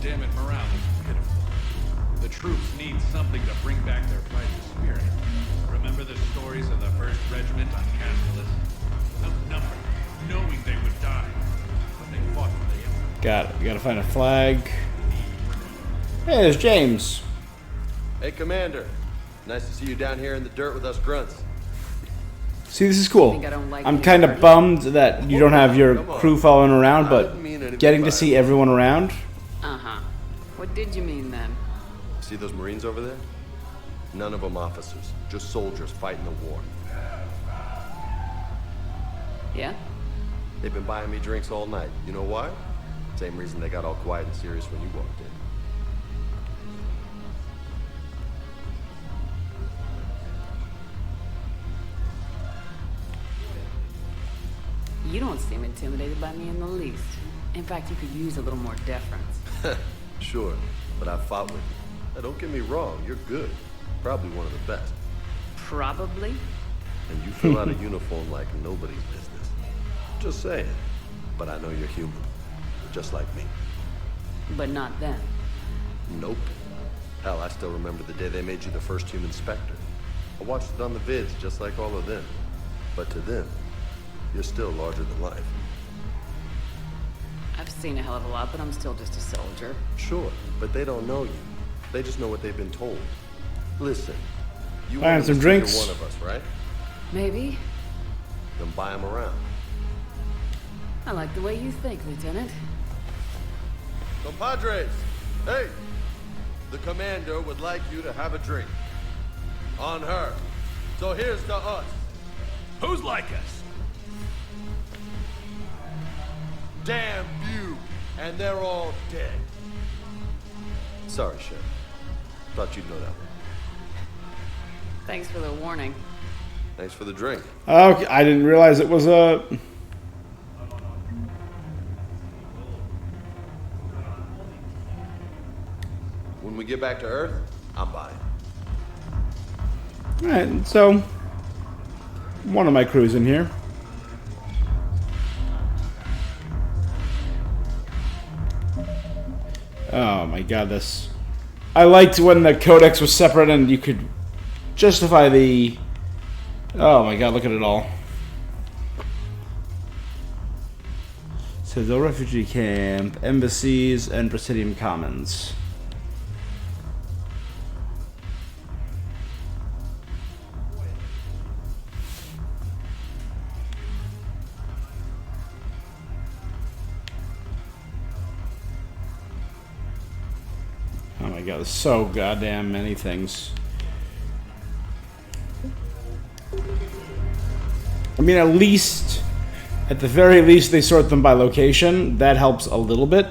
Damn it, morale is pitiful. The troops need something to bring back their fighting spirit. Remember the stories of the 1st Regiment on Castellus? Outnumbered, knowing they would die, but they fought for the Empire. Got it. We gotta find a flag. Hey, there's James. Hey, Commander. Nice to see you down here in the dirt with us grunts. See, this is cool. Think I don't like I'm these kind of parties? bummed that you don't have your Come on. crew following around, I but didn't mean anything getting to by see it. everyone around. Uh-huh. What did you mean then? See those Marines over there? None of them officers, just soldiers fighting the war. Yeah? They've been buying me drinks all night. You know why? Same reason they got all quiet and serious when you walked in. You don't seem intimidated by me in the least. In fact, you could use a little more deference. Sure, but I fought with you. Now, don't get me wrong, you're good. Probably one of the best. Probably. And you fill out a uniform like nobody's business. Just saying. But I know you're human. Just like me. But not them. Nope. Hell, I still remember the day they made you the first human Spectre. I watched it on the vids, just like all of them. But to them, you're still larger than life. I've seen a hell of a lot, but I'm still just a soldier. Sure, but they don't know you. They just know what they've been told. Listen, you Buying want some to drinks? one of us, right? Maybe. Then buy them around. I like the way you think, Lieutenant. Compadres, hey! The commander would like you to have a drink. On her. So here's to us. Who's like us? Damn you! And they're all dead. Sorry, Sheriff. Thought you'd know that one. Thanks for the warning. Thanks for the drink. Okay, I didn't realize it was a... When we get back to Earth, I'm buying. Alright, so... One of my crew's in here. Oh my god, this... I liked when the codex was separate and you could justify the... Oh my god, look at it all. So the refugee camp, embassies, and Presidium Commons. Oh my god, there's so goddamn many things. I mean, at the very least, they sort them by location. That helps a little bit.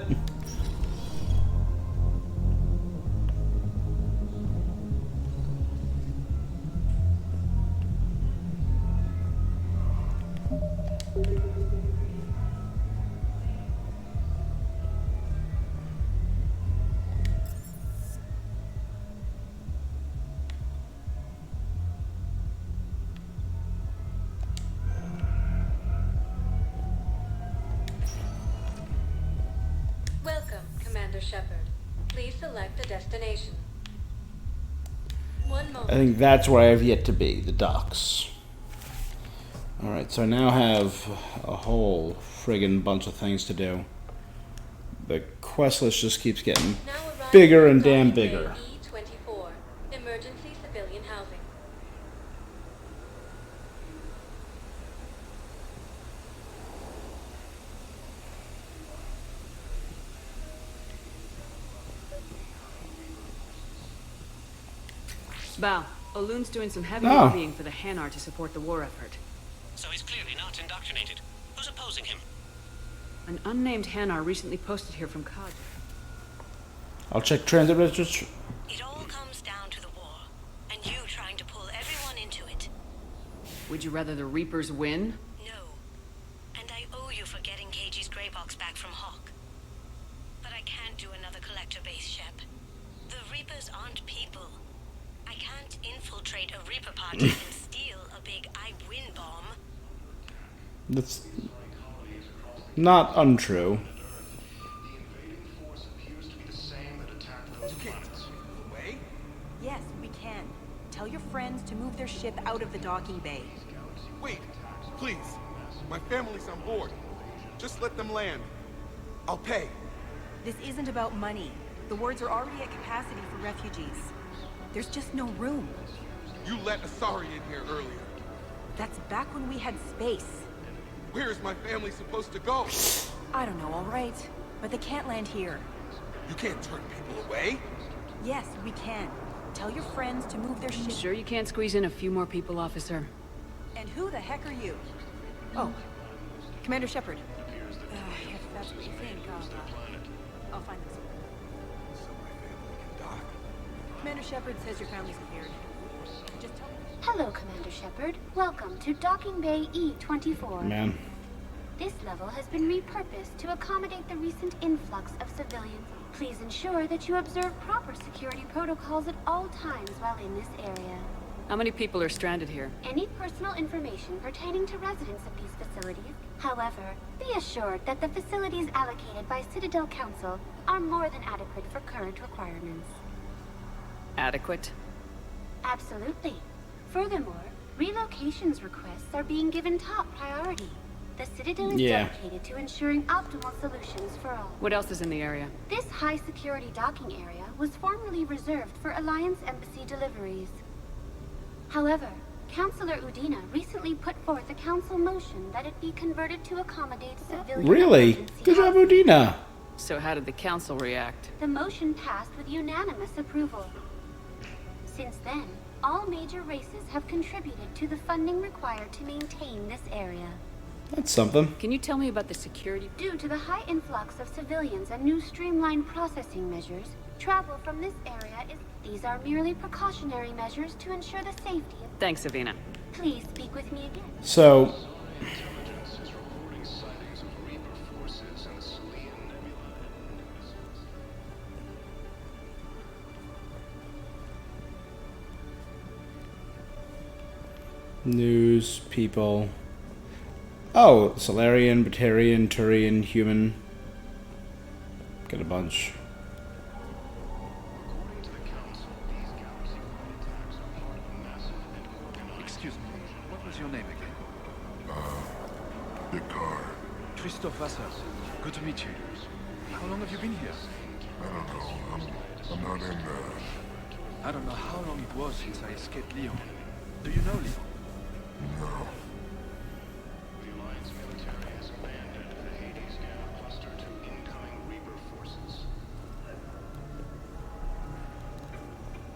Welcome, Commander Shepard. Please select a destination. One moment. I think that's where I have yet to be, the docks. Alright, so I now have a whole friggin' bunch of things to do. The quest list just keeps getting bigger and damn bigger. E-24, emergency civilian housing. Bao, Olun's doing some heavy Oh. lobbying for the Hanar to support the war effort. So he's clearly not indoctrinated. Who's opposing him? An unnamed Hanar recently posted here from Kaj. I'll check transit registers. It all comes down to the war, and you trying to pull everyone into it. Would you rather the Reapers win? No. And I owe you for getting KG's Grey Box back from Hawk. But I can't do another collector base, Shep. The Reapers aren't people. I can't infiltrate a Reaper party and steal a big I win bomb. That's not untrue. Yes, we can. Tell your friends to move their ship out of the docking bay. Wait, please. My family's on board. Just let them land. I'll pay. This isn't about money. The wards are already at capacity for refugees. There's just no room. You let Asari in here earlier. That's back when we had space. Where is my family supposed to go? I don't know, all right. But they can't land here. You can't turn people away. Yes, we can. Tell your friends to move their ship. Sure you can't squeeze in a few more people, officer? And who the heck are you? Oh, Commander Shepard. If that's what you think, I'll find them somewhere. So my family can die. Commander Shepard says your family's cleared. Just tell me. Hello, Commander Shepard. Welcome to Docking Bay E-24. Man. This level has been repurposed to accommodate the recent influx of civilians. Please ensure that you observe proper security protocols at all times while in this area. How many people are stranded here? Any personal information pertaining to residents of these facilities, however, be assured that the facilities allocated by Citadel Council are more than adequate for current requirements. Adequate? Absolutely. Furthermore, relocations requests are being given top priority. The Citadel is dedicated to ensuring optimal solutions for all. What else is in the area? This high-security docking area was formerly reserved for Alliance Embassy deliveries. However, Councilor Udina recently put forth a council motion that it be converted to accommodate civilian Really? emergency Good job, housing. Udina. So how did the council react? The motion passed with unanimous approval. Since then, all major races have contributed to the funding required to maintain this area. That's something. Can you tell me about the security? Due to the high influx of civilians and new streamlined processing measures, travel from this area is... These are merely precautionary measures to ensure the safety of... Thanks, Avina. Please speak with me again. So, news, people. Oh, Solarian, Batarian, Turian, human. Got a bunch. Excuse me, what was your name again? Picard. Christophe Vassar. Good to meet you. How long have you been here? I don't know. I'm not in there. I don't know how long it was since I escaped Leon. Do you know Leon? No. The Alliance military has abandoned the Hades Gap cluster to incoming Reaper forces.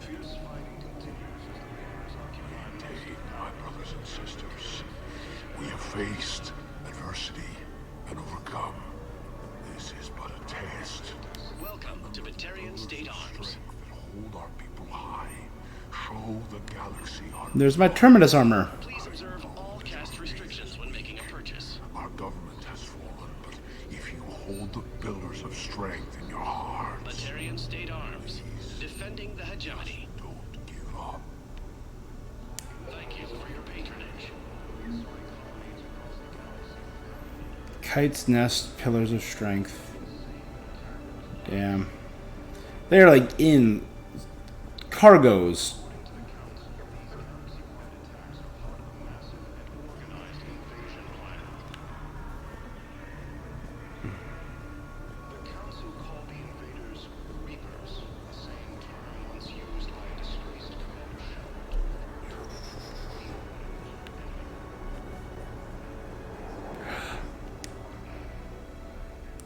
Fierce fighting continues as the Reapers occupy Indeed, my brothers and sisters. We have faced adversity and overcome. This is but a test. Welcome to Batarian State Arms. Hold our people high. Show the galaxy our... There's my Terminus armor. Please observe all caste restrictions when making a purchase. Our government has fallen, but if you hold the pillars of strength in your heart... Batarian State Arms. Defending the hegemony. Don't give up. Thank you for your patronage. Kite's Nest, Pillars of Strength. Damn. They're like in cargoes.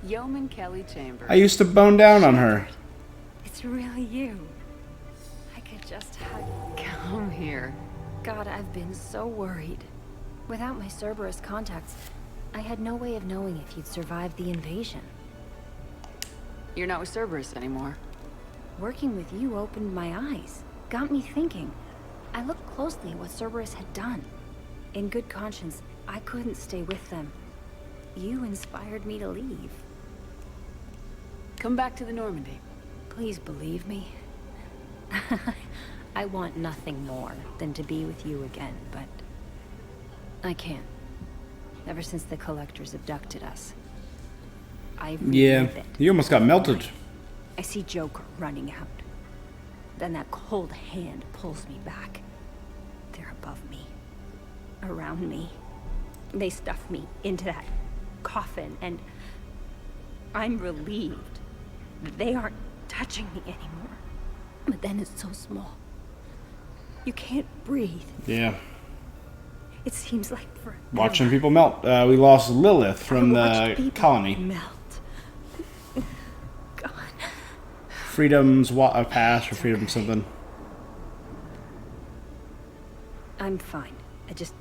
Yeoman Kelly Chambers. I used to bone down on her. It's really you. I could just hug. Come here. God, I've been so worried. Without my Cerberus contacts, I had no way of knowing if you'd survived the invasion. You're not with Cerberus anymore. Working with you opened my eyes, got me thinking. I looked closely at what Cerberus had done. In good conscience, I couldn't stay with them. You inspired me to leave. Come back to the Normandy. Please believe me. I want nothing more than to be with you again, but I can't. Ever since the Collectors abducted us, I Yeah, relive it. you almost got melted. I see Joker running out. Then that cold hand pulls me back. They're above me, around me. They stuff me into that coffin, and I'm relieved that they aren't touching me anymore. But then it's so small. You can't breathe. Yeah. It seems like forever. Watching people melt. We lost Lilith from watched the people colony. melt. God. Freedom's pass or freedom something. I'm fine. I just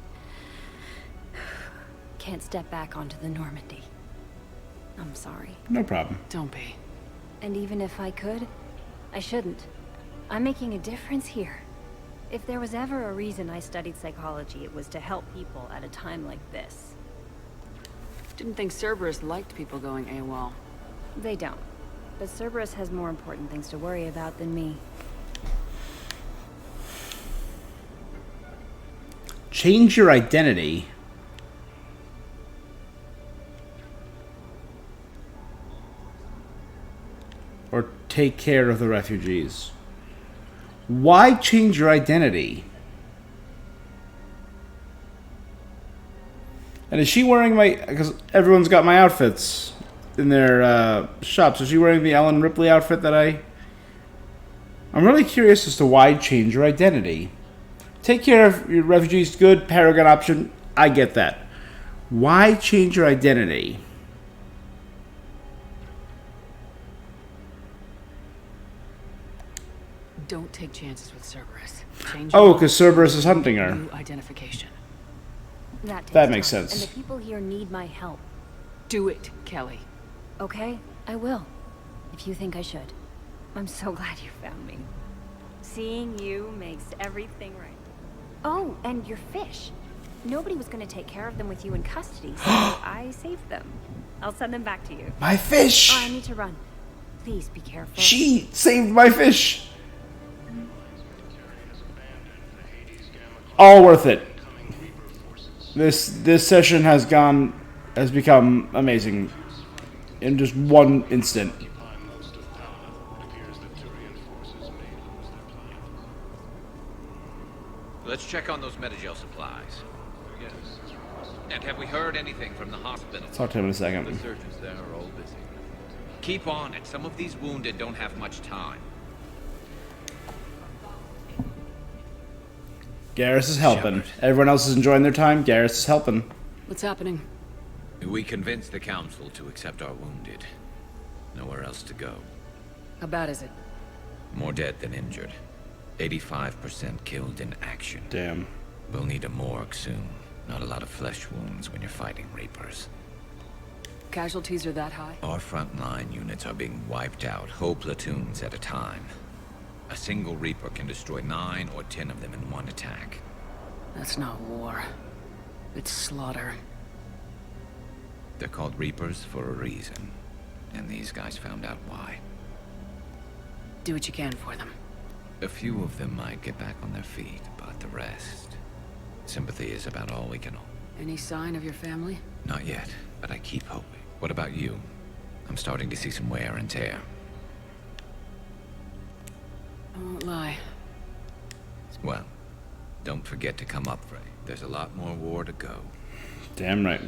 can't step back onto the Normandy. I'm sorry. No problem. Don't be. And even if I could, I shouldn't. I'm making a difference here. If there was ever a reason I studied psychology, it was to help people at a time like this. Didn't think Cerberus liked people going AWOL. They don't. But Cerberus has more important things to worry about than me. Change your identity. Or take care of the refugees. Why change your identity? And is she wearing my... Because everyone's got my outfits in their shops. Is she wearing the Ellen Ripley outfit that I... I'm really curious as to why change your identity. Take care of your refugees. Good. Paragon option. I get that. Why change your identity? Don't take chances with Cerberus. Oh, because Cerberus is hunting her. New identification. That makes time, sense. And the people here need my help. Do it, Kelly. Okay, I will. If you think I should. I'm so glad you found me. Seeing you makes everything right. Oh, and your fish. Nobody was going to take care of them with you in custody, so I saved them. I'll send them back to you. My fish! Oh, I need to run. Please be careful. She saved my fish! All worth it. This session has become amazing in just one instant. Let's check on those Metagel supplies. Yes. And have we heard anything from the hospital? Talk to him in a second. The surgeons there are all busy. Keep on it. Some of these wounded don't have much time. Garrus is helping. Everyone else is enjoying their time. Garrus is helping. What's happening? We convinced the council to accept our wounded. Nowhere else to go. How bad is it? More dead than injured. 85% killed in action. Damn. We'll need a morgue soon. Not a lot of flesh wounds when you're fighting Reapers. Casualties are that high? Our frontline units are being wiped out, whole platoons at a time. A single Reaper can destroy 9 or 10 of them in one attack. That's not war. It's slaughter. They're called Reapers for a reason. And these guys found out why. Do what you can for them. A few of them might get back on their feet, but the rest... Sympathy is about all we can offer. Any sign of your family? Not yet, but I keep hoping. What about you? I'm starting to see some wear and tear. I won't lie. Well, don't forget to come up, Frey. There's a lot more war to go. Damn right.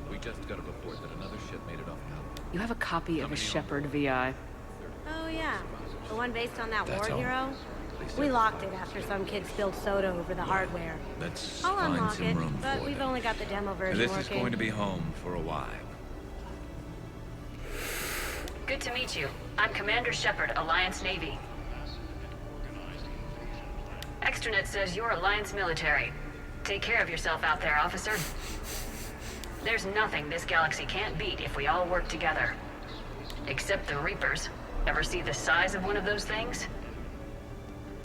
We just got a report that another ship made it off Pal. You have a copy of a Shepherd VI. Oh yeah, the one based on that That's war all. hero? We locked it after some kid spilled soda over the hardware. Let's I'll find unlock some it, room but for we've them. only got the demo version This working. is going to be home for a while. Good to meet you. I'm Commander Shepard, Alliance Navy. Extranet says you're Alliance military. Take care of yourself out there, officer. There's nothing this galaxy can't beat if we all work together. Except the Reapers. Ever see the size of one of those things?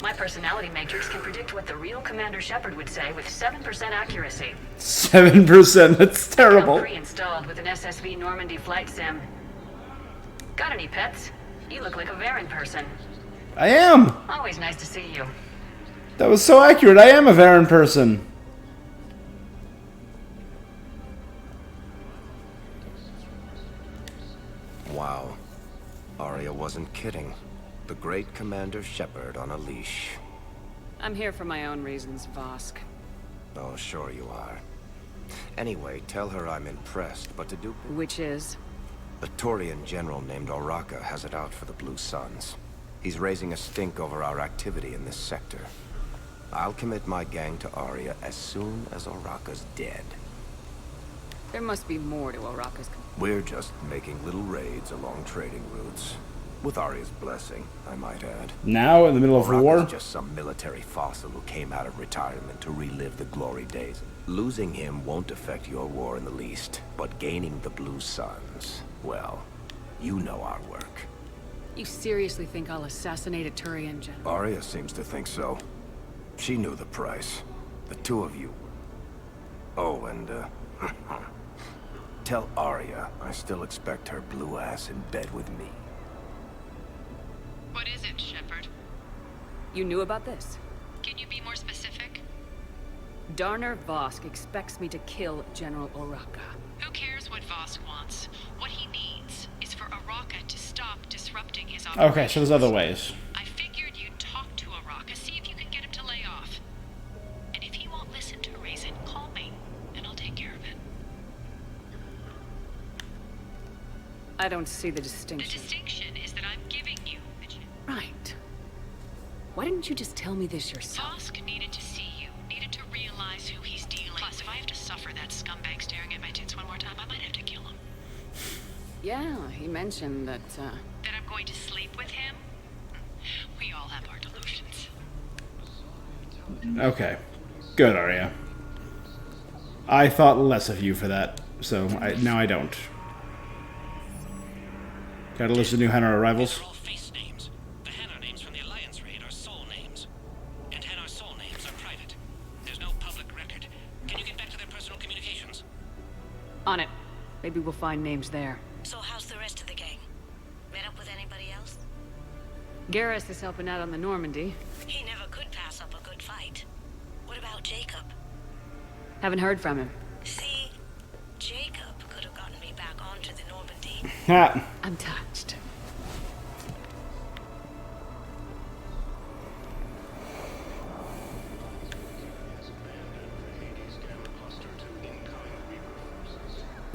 My personality matrix can predict what the real Commander Shepard would say with 7% accuracy. 7%? That's terrible. Pre-installed with an SSV Normandy flight sim. Got any pets? You look like a Varen person. I am. Always nice to see you. That was so accurate. I am a Varen person. Wow. Arya wasn't kidding. The great Commander Shepard on a leash. I'm here for my own reasons, Vosk. Oh, sure you are. Anyway, tell her I'm impressed, but to do... Which is? A Turian general named Oraka has it out for the Blue Suns. He's raising a stink over our activity in this sector. I'll commit my gang to Arya as soon as Oraka's dead. There must be more to Oraka's... We're just making little raids along trading routes. With Arya's blessing, I might add. Now, in the middle of Oraka's war? Just some military fossil who came out of retirement to relive the glory days. Losing him won't affect your war in the least, but gaining the Blue Suns, well, you know our work. You seriously think I'll assassinate a Turian general? Arya seems to think so. She knew the price. The two of you. Oh, and, tell Arya I still expect her blue ass in bed with me. What is it, Shepard? You knew about this? Can you be more specific? Darner Vosk expects me to kill General Oraka. Who cares what Vosk wants? What he needs is for Araka to stop disrupting his operations. Okay, so there's other ways. I figured you'd talk to Araka, see if you can get him to lay off. And if he won't listen to reason, call me, and I'll take care of it. I don't see the distinction. The distinction is that I'm giving you the chance. Right. Why didn't you just tell me this yourself? Vosk needed to see you, needed to realize who he's dealing with. Plus, if I have to suffer that scumbag staring at my tits one more time, I might have to kill him. Yeah, he mentioned that, That I'm going to sleep with him? We all have our delusions. Okay. Good, Arya. I thought less of you for that, so now I don't. Got a list of new Hanar arrivals? Face names. The Hanar names from the Alliance raid are soul names. And Hanar soul names are private. There's no public record. Can you get back to their personal communications? on it. Maybe we'll find names there. So how's the rest of the gang? Met up with anybody else? Garrus is helping out on the Normandy. He never could pass up a good fight. What about Jacob? Haven't heard from him. See, Jacob could have gotten me back onto the Normandy. Ha. I'm touched.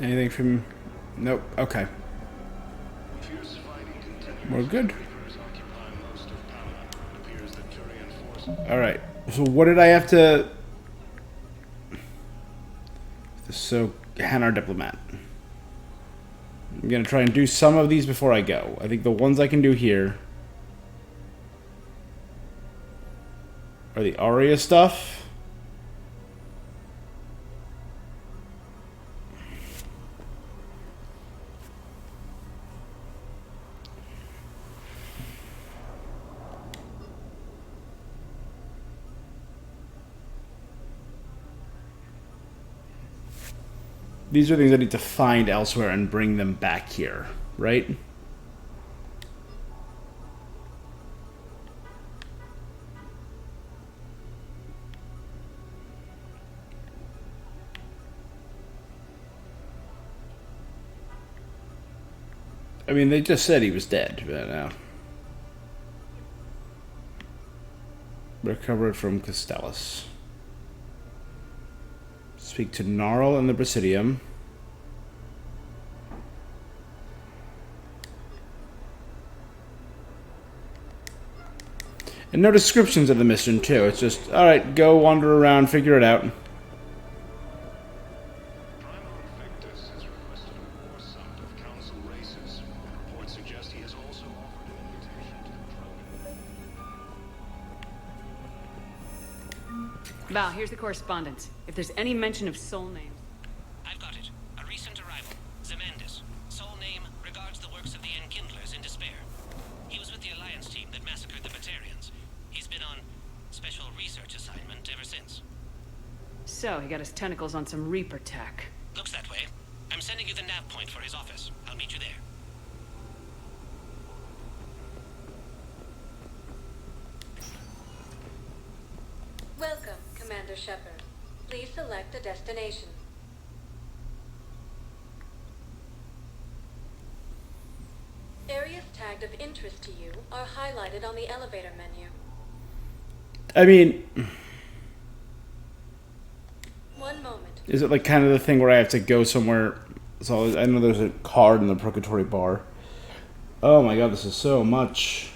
Anything from... Nope. Okay. We're good. Alright. So what did I have to... So, Hanar Diplomat. I'm going to try and do some of these before I go. I think the ones I can do here are the Arya stuff. These are things I need to find elsewhere and bring them back here, right? I mean, they just said he was dead, but recovered from Castellus. Speak to Gnarl and the Presidium. And no descriptions of the mission, too. It's just, alright, go wander around, figure it out. Val, here's the correspondence. If there's any mention of soul names. I've got it. A recent arrival. Zemandis. Soul name regards the works of the Enkindlers in despair. He was with the Alliance team that massacred the Batarians. He's been on special research assignment ever since. So, he got his tentacles on some Reaper tech. Looks that way. I'm sending you the nav point for his office. I'll meet you there. Welcome, Commander Shepard. Please select a destination. Areas tagged of interest to you are highlighted on the elevator menu. I mean... One moment. Is it like kind of the thing where I have to go somewhere? So I know there's a card in the Purgatory Bar. Oh my god, this is so much.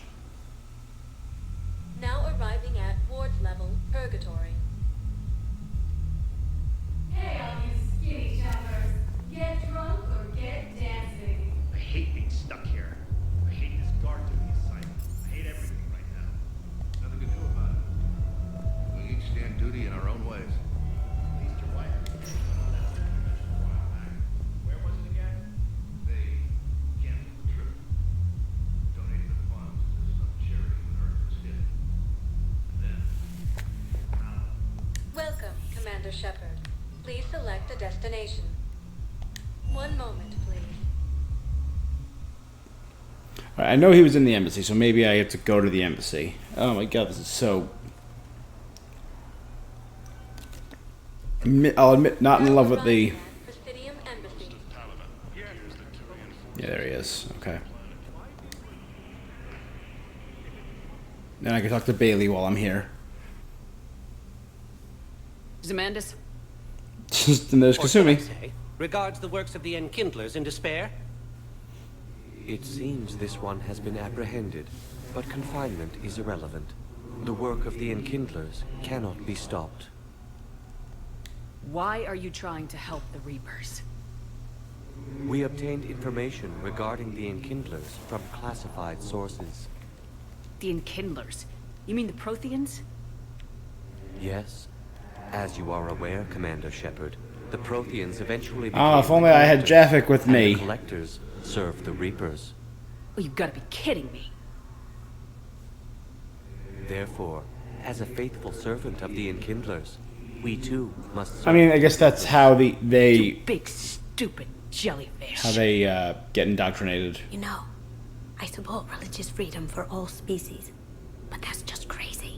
Now arriving at Ward's level, Purgatory. Hey, all you skinny shoppers. Get drunk or get dancing. I hate being stuck here. I hate this guard duty assignment. I hate everything right now. Nothing to do about it. We each stand duty in our own ways. At least your wife Where was it again? They canceled the trip. Donated the funds. Commander Shepard. Please select a destination. One moment, please. All right, I know he was in the embassy, so maybe I have to go to the embassy. Oh my god, this is so... I'll admit, not in love with the... Yeah, there he is. Okay. Then I can talk to Bailey while I'm here. Zemandis? Then there's Or should I Kasumi. say, regards the works of the Enkindlers in despair? It seems this one has been apprehended, but confinement is irrelevant. The work of the Enkindlers cannot be stopped. Why are you trying to help the Reapers? We obtained information regarding the Enkindlers from classified sources. The Enkindlers? You mean the Protheans? Yes. As you are aware, Commander Shepard, the Protheans eventually became Ah, if only I had Jaffic with and me. the Collectors served the Reapers. Oh, you've got to be kidding me. Therefore, as a faithful servant of the Enkindlers, we too must serve I mean, I guess that's how they Big, stupid jellyfish. how they get indoctrinated. You know, I support religious freedom for all species, but that's just crazy.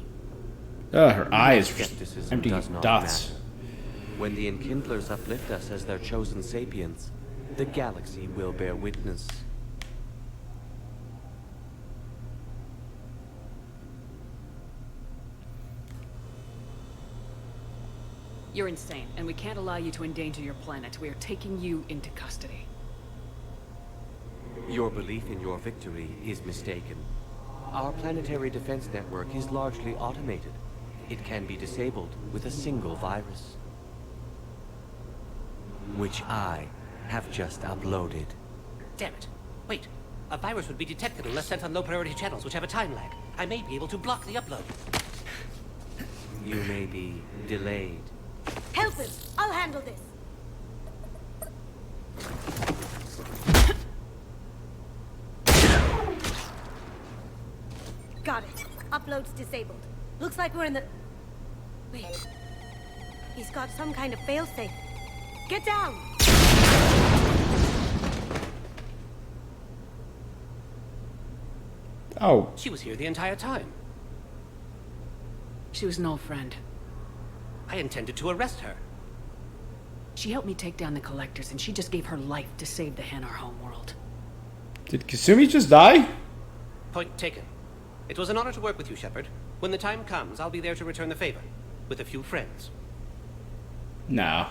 Her eyes are just Skepticism empty does not dots. matter. When the Enkindlers uplift us as their chosen sapiens, the galaxy will bear witness. You're insane, and we can't allow you to endanger your planet. We are taking you into custody. Your belief in your victory is mistaken. Our planetary defense network is largely automated. It can be disabled with a single virus, which I have just uploaded. Damn it. Wait. A virus would be detected unless sent on low-priority channels, which have a time lag. I may be able to block the upload. You may be delayed. Help him! I'll handle this! Got it. Upload's disabled. Looks like we're in the... Wait. He's got some kind of failsafe. Get down! Oh. She was here the entire time. She was an old friend. I intended to arrest her. She helped me take down the Collectors, and she just gave her life to save the Hanar homeworld. Did Kasumi just die? Point taken. It was an honor to work with you, Shepard. When the time comes, I'll be there to return the favor. With a few friends. No.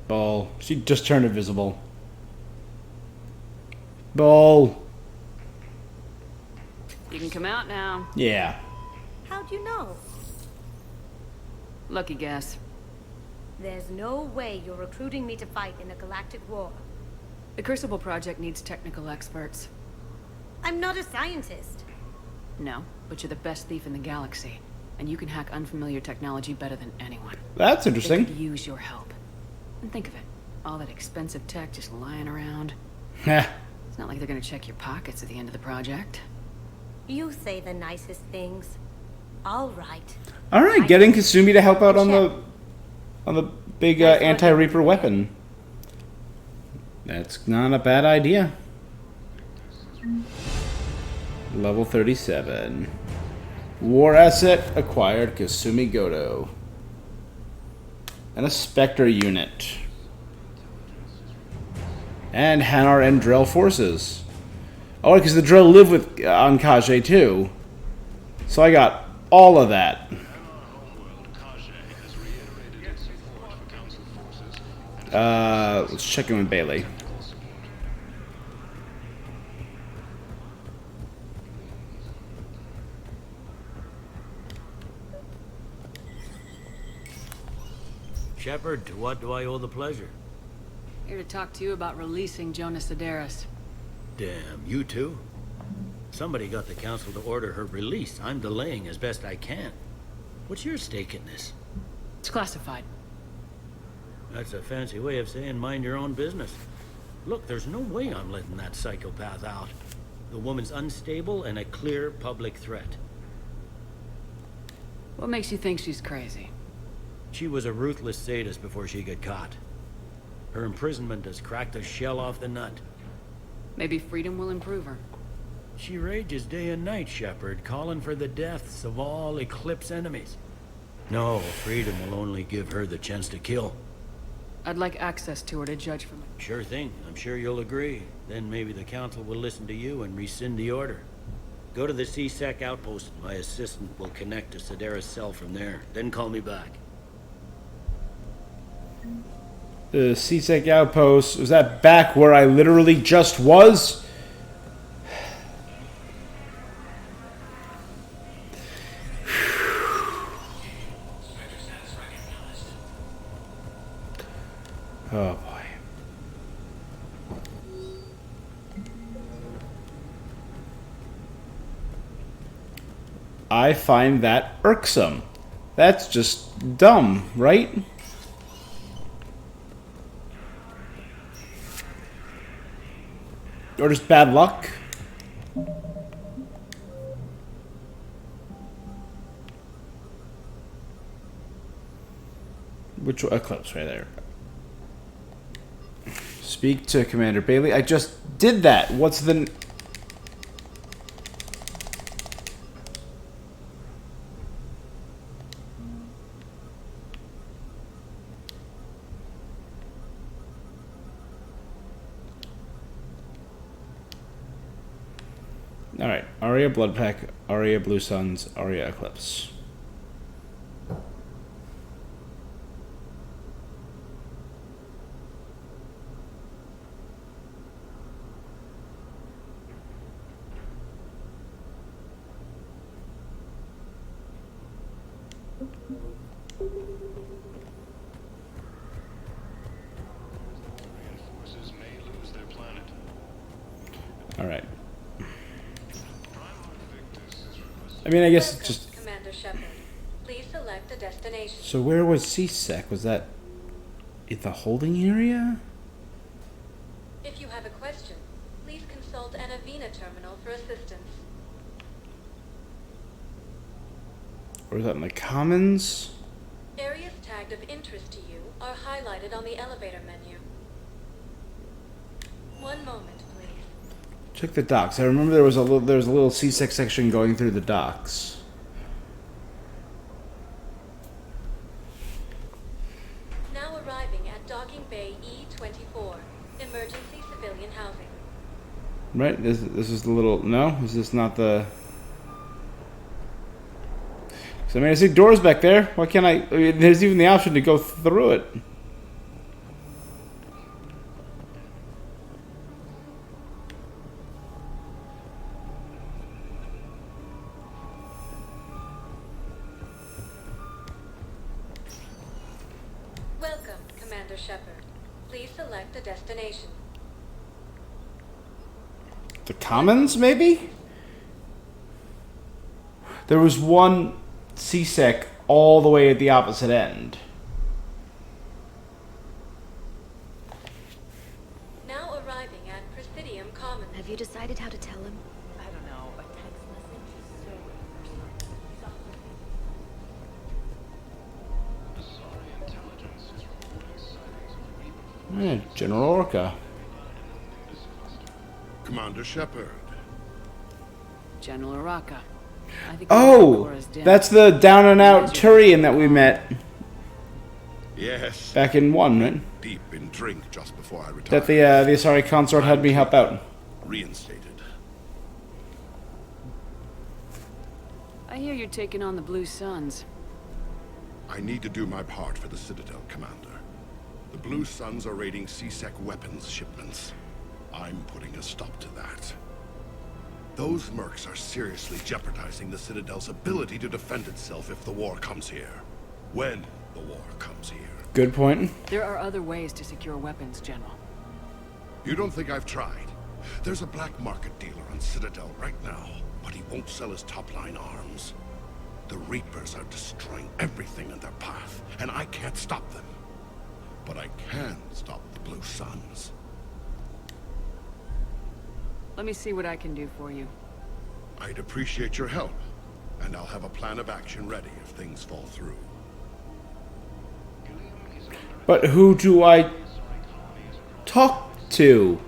Bull. She just turned invisible. Bull. You can come out now. Yeah. How'd you know? Lucky guess. There's no way you're recruiting me to fight in a galactic war. The Crucible Project needs technical experts. I'm not a scientist. No, but you're the best thief in the galaxy. And you can hack unfamiliar technology better than anyone. That's interesting. They could use your help. And think of it. All that expensive tech just lying around. Heh. It's not like they're gonna check your pockets at the end of the project. You say the nicest things. All right. All right, getting Kasumi to help out on the big anti-Reaper weapon. That's not a bad idea. Level 37. War asset acquired, Kasumi Goto. And a Spectre unit. And Hanar and Drell forces. Oh, because the Drell live with on Kage too. So I got all of that. Let's check in with Bailey. Shepard, to what do I owe the pleasure? Here to talk to you about releasing Jonas Sederis. Damn, you too? Somebody got the council to order her release. I'm delaying as best I can. What's your stake in this? It's classified. That's a fancy way of saying mind your own business. Look, there's no way I'm letting that psychopath out. The woman's unstable and a clear public threat. What makes you think she's crazy? She was a ruthless sadist before she got caught. Her imprisonment has cracked the shell off the nut. Maybe freedom will improve her. She rages day and night, Shepard, calling for the deaths of all Eclipse enemies. No, freedom will only give her the chance to kill. I'd like access to her to judge from. Sure thing. I'm sure you'll agree. Then maybe the council will listen to you and rescind the order. Go to the C-Sec outpost. My assistant will connect to Sedera's cell from there. Then call me back. The C-Sec outpost, was that back where I literally just was? Oh boy. I find that irksome. That's just dumb, right? Or just bad luck? Which Eclipse right there? Speak to Commander Bailey. I just did that. What's the... Alright, Aria Bloodpack, Aria Blue Suns, Aria Eclipse. Alright. I mean, I guess it's just... Commander Shepard, please select a destination. So where was C-Sec? Was that at the holding area? If you have a question, please consult an Avena terminal for assistance. Or is that in the Commons? Areas tagged of interest to you are highlighted on the elevator menu. One moment, please. Check the docks. I remember there was a little C-Sec section going through the docks. Now arriving at Docking Bay E-24, emergency civilian housing. Right? This is the little... No? Is this not the... So, I mean, I see doors back there. Why can't I mean, there's even the option to go through it. Welcome, Commander Shepard. Please select a destination. The Commons, maybe? There was one C-Sec all the way at the opposite end. Now arriving at Presidium Commons. Have you decided how to tell him? I don't know. A text message is so... Yeah, General Orca. Commander Shepard. General Araka. I think Oh! Cora's dead. That's the down-and-out Turian that we met. Yes. Back in 1, right? Deep in drink just before I retired. That the Asari consort had me help out. Reinstated. I hear you're taking on the Blue Suns. I need to do my part for the Citadel, Commander. The Blue Suns are raiding C-Sec weapons shipments. I'm putting a stop to that. Those mercs are seriously jeopardizing the Citadel's ability to defend itself if the war comes here. When the war comes here. Good point. There are other ways to secure weapons, General. You don't think I've tried? There's a black market dealer on Citadel right now, but he won't sell his top-line arms. The Reapers are destroying everything in their path, and I can't stop them. But I can stop the Blue Suns. Let me see what I can do for you. I'd appreciate your help, and I'll have a plan of action ready if things fall through. But who do I talk to?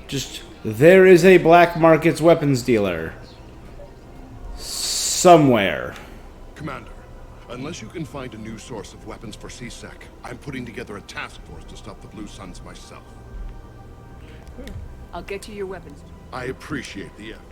Just, there is a black market's weapons dealer. Somewhere. Commander, unless you can find a new source of weapons for CSEC, I'm putting together a task force to stop the Blue Suns myself. I'll get you your weapons. I appreciate the effort.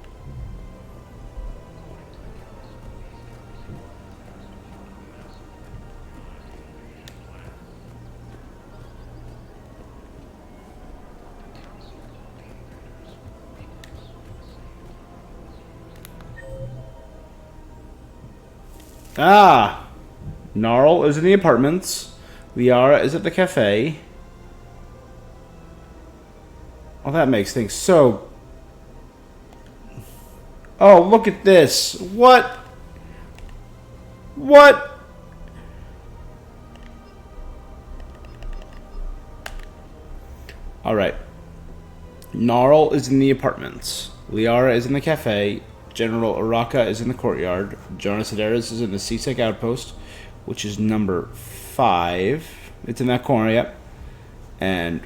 Ah! Gnarl is in the apartments. Liara is at the cafe. Oh, that makes things so... Oh, look at this. What? What? Alright. Gnarl is in the apartments. Liara is in the cafe. General Uraka is in the courtyard. Jonas Sedaris is in the CSEC outpost, which is number 5. It's in that corner, yep. And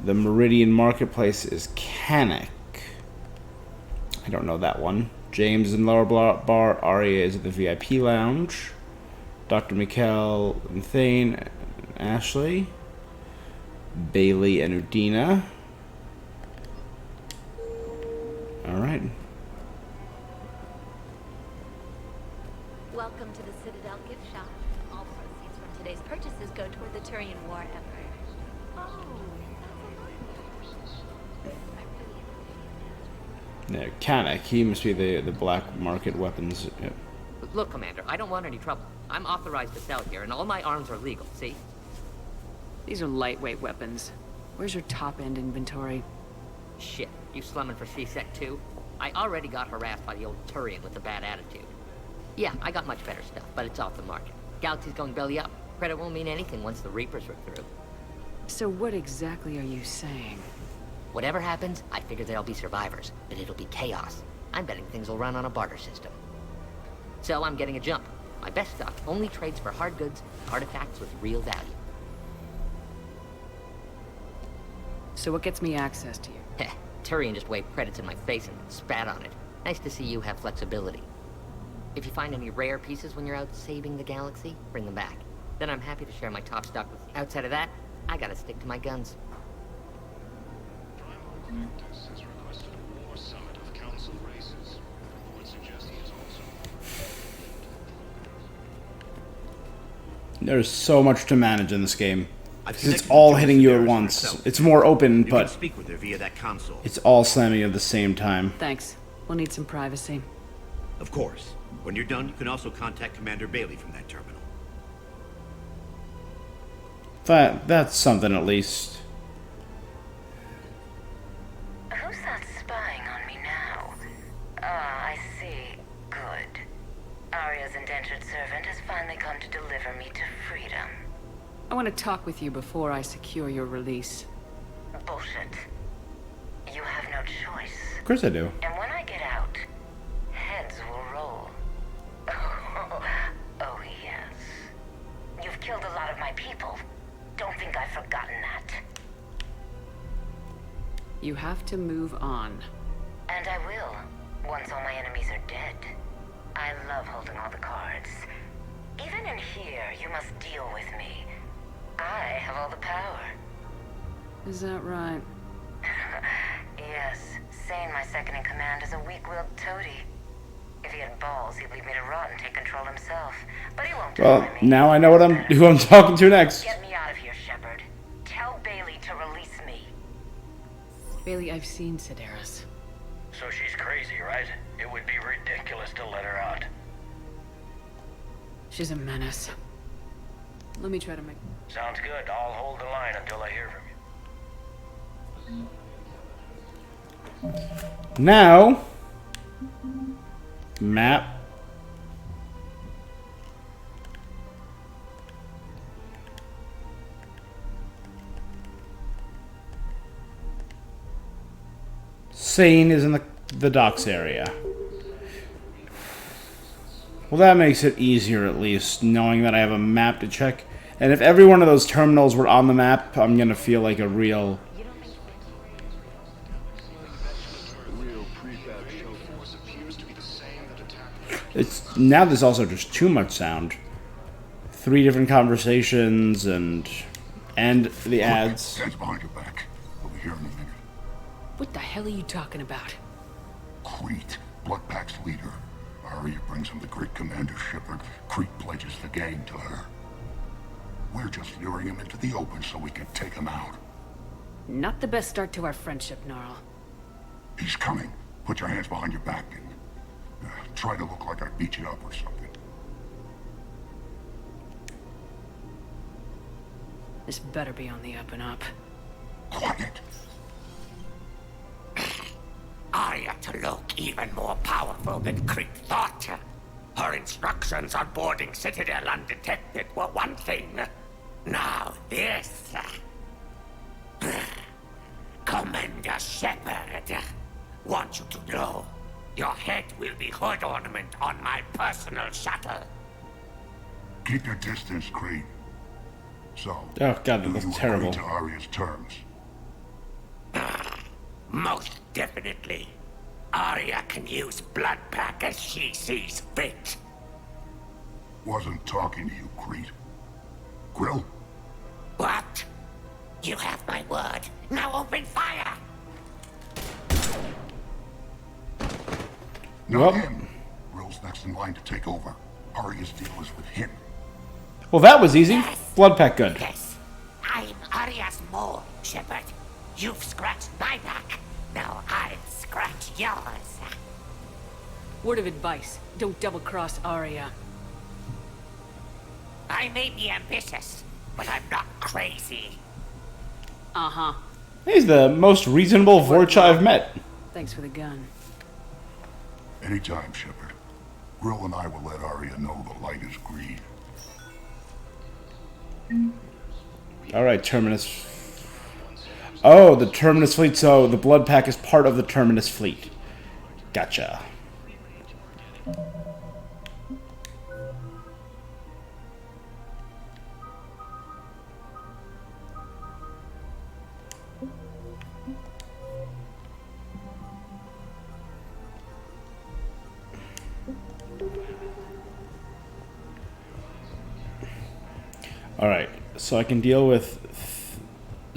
the Meridian Marketplace is Canik. I don't know that one. James is in lower bar. Arya is at the VIP lounge. Dr. Mikkel and Thane, Ashley. Bailey and Udina. Alright. Welcome to the Citadel gift shop. All proceeds from today's purchases go toward the Turian war effort. Yeah, Canik. He must be the black market weapons. Yep. Look, Commander, I don't want any trouble. I'm authorized to sell here, and all my arms are legal, see? These are lightweight weapons. Where's your top-end inventory? Shit, you slumming for CSEC too? I already got harassed by the old Turian with the bad attitude. Yeah, I got much better stuff, but it's off the market. Galaxy's going belly up. Credit won't mean anything once the Reapers rip through. So what exactly are you saying? Whatever happens, I figure there'll be survivors, but it'll be chaos. I'm betting things will run on a barter system. So I'm getting a jump. My best stuff only trades for hard goods, artifacts with real value. So what gets me access to you? Heh, Turian just waved credits in my face and spat on it. Nice to see you have flexibility. If you find any rare pieces when you're out saving the galaxy, bring them back. Then I'm happy to share my top stock with you. Outside of that, I gotta stick to my guns. Galactus has requested a war summit of council races. Would suggest he is also... There's so much to manage in this game. It's all hitting you at once. It's more open, but speak with her via that console. it's all slamming at the same time. Thanks. We'll need some privacy. Of course. When you're done, you can also contact Commander Bailey from that terminal. That's something at least. Who's that spying on me now? Ah, I see. Good. Arya's indentured servant has finally come to deliver me to freedom. I want to talk with you before I secure your release. Bullshit. You have no choice. Of course I do. And when I get out, heads will roll. Oh, yes. You've killed a lot of my people. Don't think I've forgotten that. You have to move on. And I will, once all my enemies are dead. I love holding all the cards. Even in here, you must deal with me. I have all the power. Is that right? Yes, Sane, my second-in-command, is a weak-willed toady. If he had balls, he'd leave me to rot and take control himself. But he won't. Well, now I know who I'm talking to next. Get me out of here, Shepard. Tell Bailey to release me. Bailey, I've seen Sedaris. So she's crazy, right? It would be ridiculous to let her out. She's a menace. Let me try to make... Sounds good. I'll hold the line until I hear from you. Now, map. Sane is in the docks area. Well, that makes it easier, at least, knowing that I have a map to check And if every one of those terminals were on the map, I'm gonna feel like a real... It's now there's also just too much sound. 3 different conversations and the ads. Hands behind your back. We'll be here in a minute. What the hell are you talking about? Crete, Bloodpack's leader. Arya brings him the great Commander Shepard. Crete pledges the gang to her. We're just luring him into the open so we can take him out. Not the best start to our friendship, Gnarl. He's coming. Put your hands behind your back and try to look like I beat you up or something. This better be on the up and up. Quiet. Arya to look even more powerful than Crete thought. Her instructions on boarding Citadel undetected were one thing. Now this. Commander Shepard, want you to know, your head will be hood ornament on my personal shuttle. Keep your distance, Crete. So, oh god, that looks terrible. To Arya's terms. Most definitely. Arya can use Bloodpack as she sees fit. Wasn't talking to you, Crete. Grill? What? You have my word. Now open fire! Not him. Grill's next in line to take over. Arya's deal is with him. Well, that was easy. Bloodpack good. Yes. I'm Arya's mole, Shepard. You've scratched my back. Now I'll scratch yours. Word of advice. Don't double-cross Arya. I may be ambitious, but I'm not crazy. Uh-huh. He's the most reasonable Vorcha I've met. Thanks for the gun. Anytime, Shepard. Grill and I will let Arya know the light is greed. Alright, Terminus. Oh, the Terminus fleet, so the Bloodpack is part of the Terminus fleet. Gotcha. Alright, so I can deal with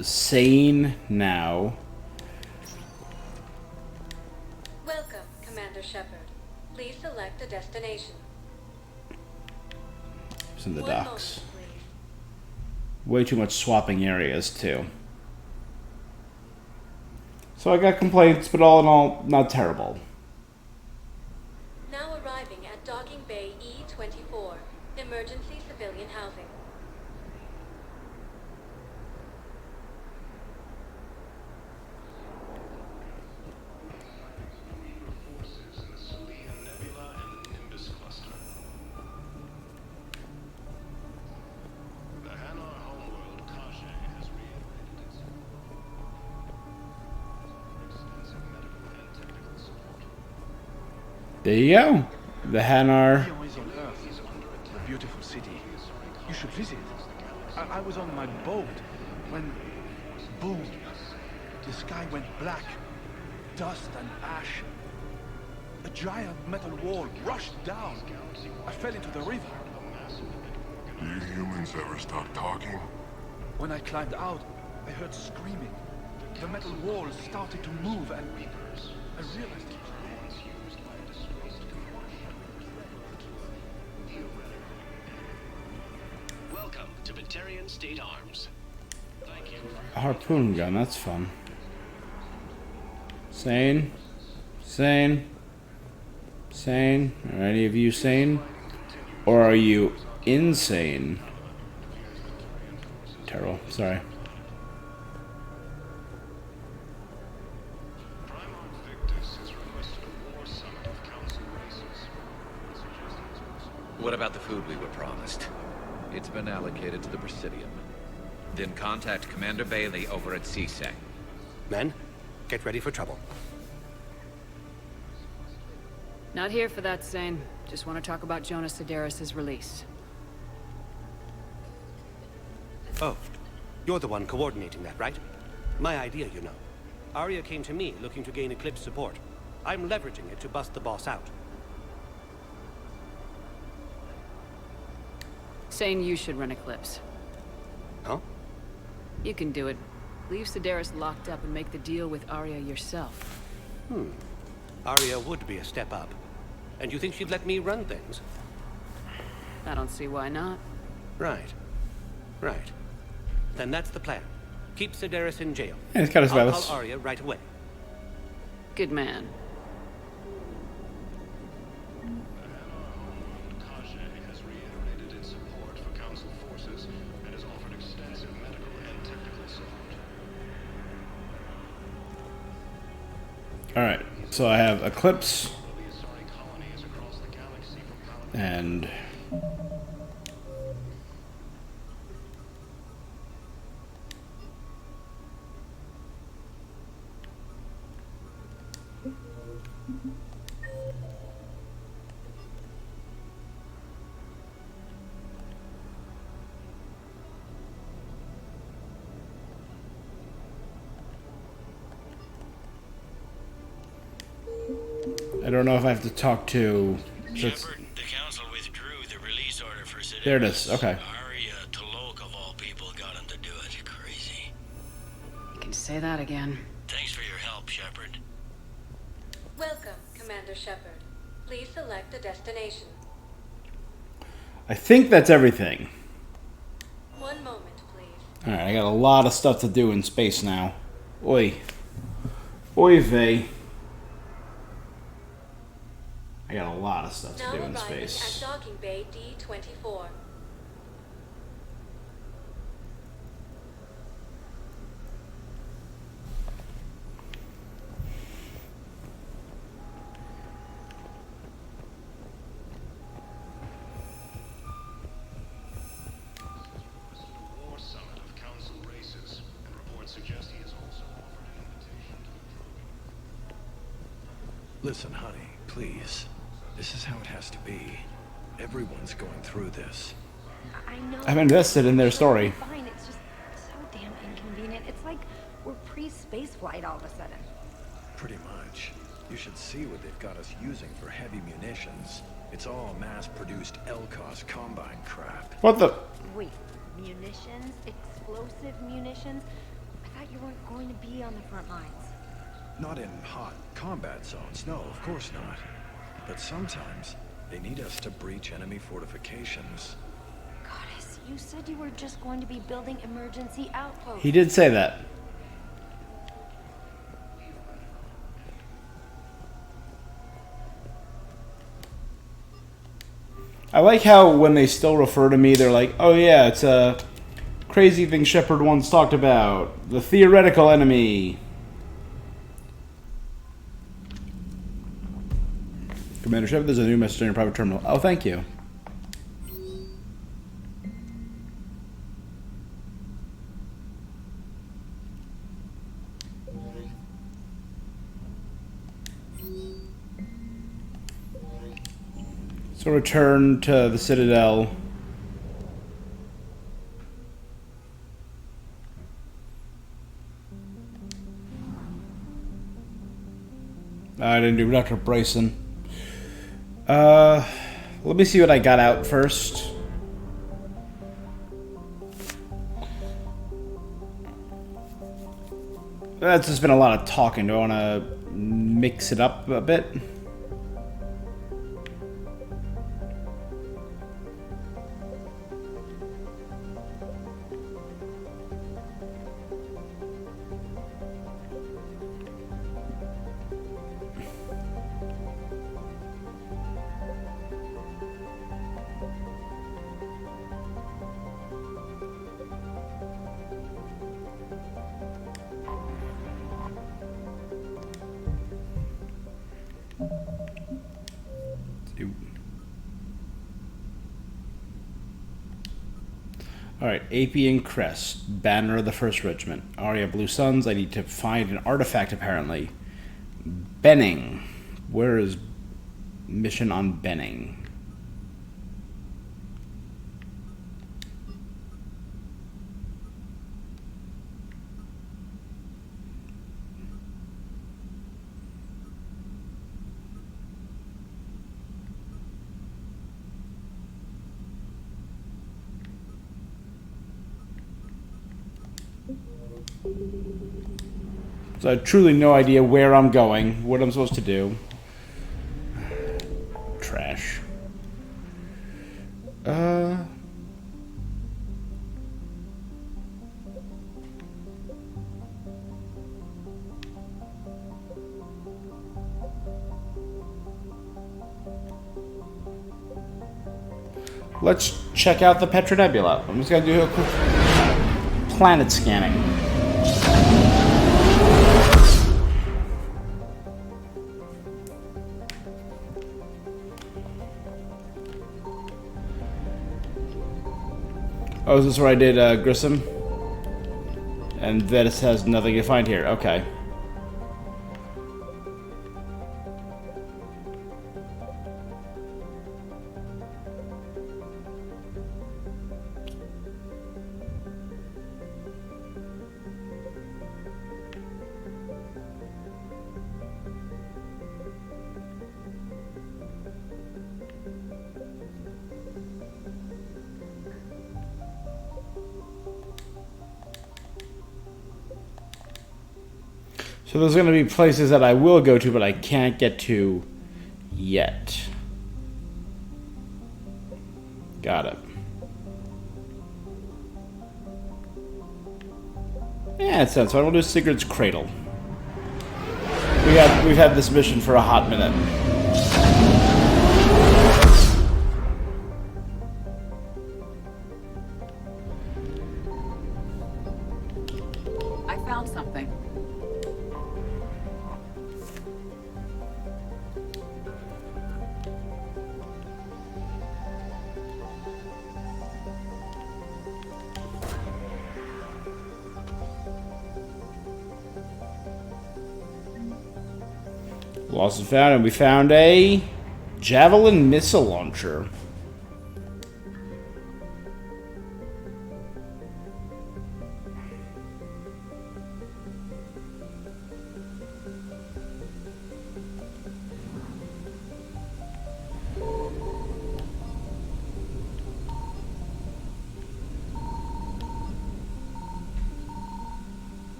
Sane now. Welcome, Commander Shepard. Please select a destination. It's in the docks. Way too much swapping areas, too. So I got complaints, but all in all, not terrible. Now arriving at Docking Bay E-24, emergency civilian housing. There you go. The Hanar. Lyon is on Earth. A beautiful city. You should visit. I was on my boat when, boom, the sky went black. Dust and ash. A giant metal wall rushed down. I fell into the river. Do you humans ever stop talking? When I climbed out, I heard screaming. The metal wall started to move and I realized it was Welcome to Batarian State Arms. Thank you. A harpoon gun, that's fun. Sane? Sane? Sane? Are any of you sane? Or are you insane? Terrible, sorry. What about the food we were promised? It's been allocated to the Presidium. Then contact Commander Bailey over at CSEC. Men, get ready for trouble. Not here for that, Sane. Just want to talk about Jonas Sedaris' release. Oh, you're the one coordinating that, right? My idea, you know. Arya came to me looking to gain Eclipse support. I'm leveraging it to bust the boss out. Saying you should run Eclipse. Huh? You can do it. Leave Sedaris locked up and make the deal with Arya yourself. Arya would be a step up. And you think she'd let me run things? I don't see why not. Right. Right. Then that's the plan. Keep Sedaris in jail. Yeah, it's got his I'll valves. call Arya right away. Good man. has reiterated its support for Council forces and has offered extensive medical and technical support. Alright, so I have Eclipse. And... I don't know if I have to talk to... Shepard, the council withdrew the release order for Sedaris. There it is, okay. Arya T'Loak, of all people, got him to do it. Crazy. You can say that again. Thanks for your help, Shepard. Welcome, Commander Shepard. Please select a destination. I think that's everything. One moment, please. Alright, I got a lot of stuff to do in space now. Oi. Oy vey. I got a lot of stuff to Now do in arriving space. at docking bay D-24. War summit of Council races, and reports suggest he has also offered an invitation to the Krogan. Listen, honey, please. This is how it has to be. Everyone's going through this. I know. I'm invested in their story. Fine, it's just so damn inconvenient. It's like we're pre-space flight all of a sudden. Pretty much. You should see what they've got us using for heavy munitions. It's all mass-produced LCOS Combine crap. What the? Wait, munitions? Explosive munitions? I thought you weren't going to be on the front lines. Not in hot combat zones, no, of course not. But sometimes, they need us to breach enemy fortifications. Goddess, you said you were just going to be building emergency outposts. He did say that. I like how when they still refer to me, they're like, oh yeah, it's a crazy thing Shepard once talked about. The theoretical enemy. Commander Shepard, there's a new message in your private terminal. Oh, thank you. So return to the Citadel. I didn't do Dr. Bryson. Let me see what I got out first. That's just been a lot of talking. Do I want to mix it up a bit? Alright, Apian Crest, Banner of the 1st Regiment. Arya Blue Suns, I need to find an artifact apparently. Benning. Where is mission on Benning? So I have truly no idea where I'm going, what I'm supposed to do. Trash. Let's check out the Petra Nebula. I'm just gonna do a quick planet scanning. Oh, is this where I did Grissom? And Vetus has nothing to find here. Okay. So there's going to be places that I will go to, but I can't get to yet. Got it. Yeah, it sounds fun. We'll do Sigurd's Cradle. We've had this mission for a hot minute. I found something. Lost and found, and we found a Javelin missile launcher.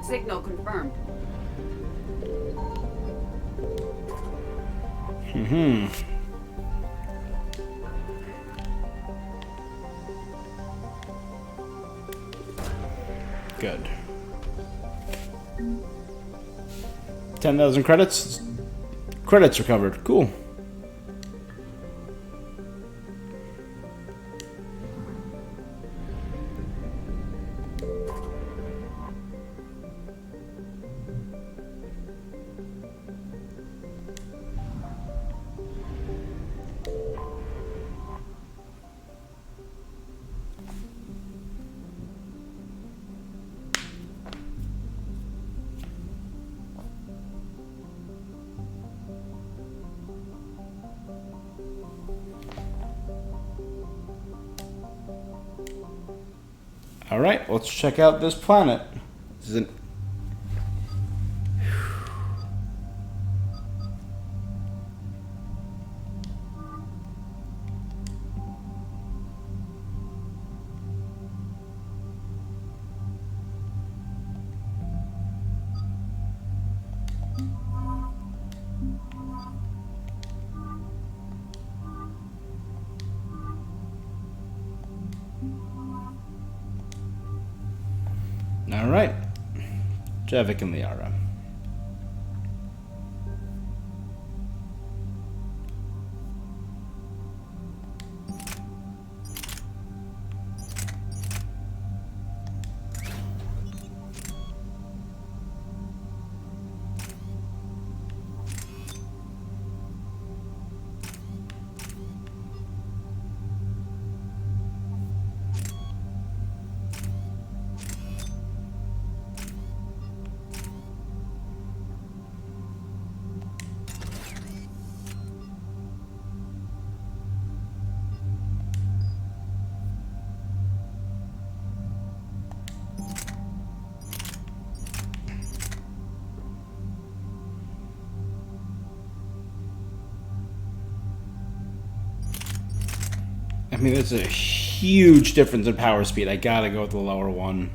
Signal confirmed. Good. 10,000 credits. Credits recovered. Cool. All right, let's check out this planet. This is an all right. Javik and Liara. mean, there's a huge difference in power speed. I gotta go with the lower one.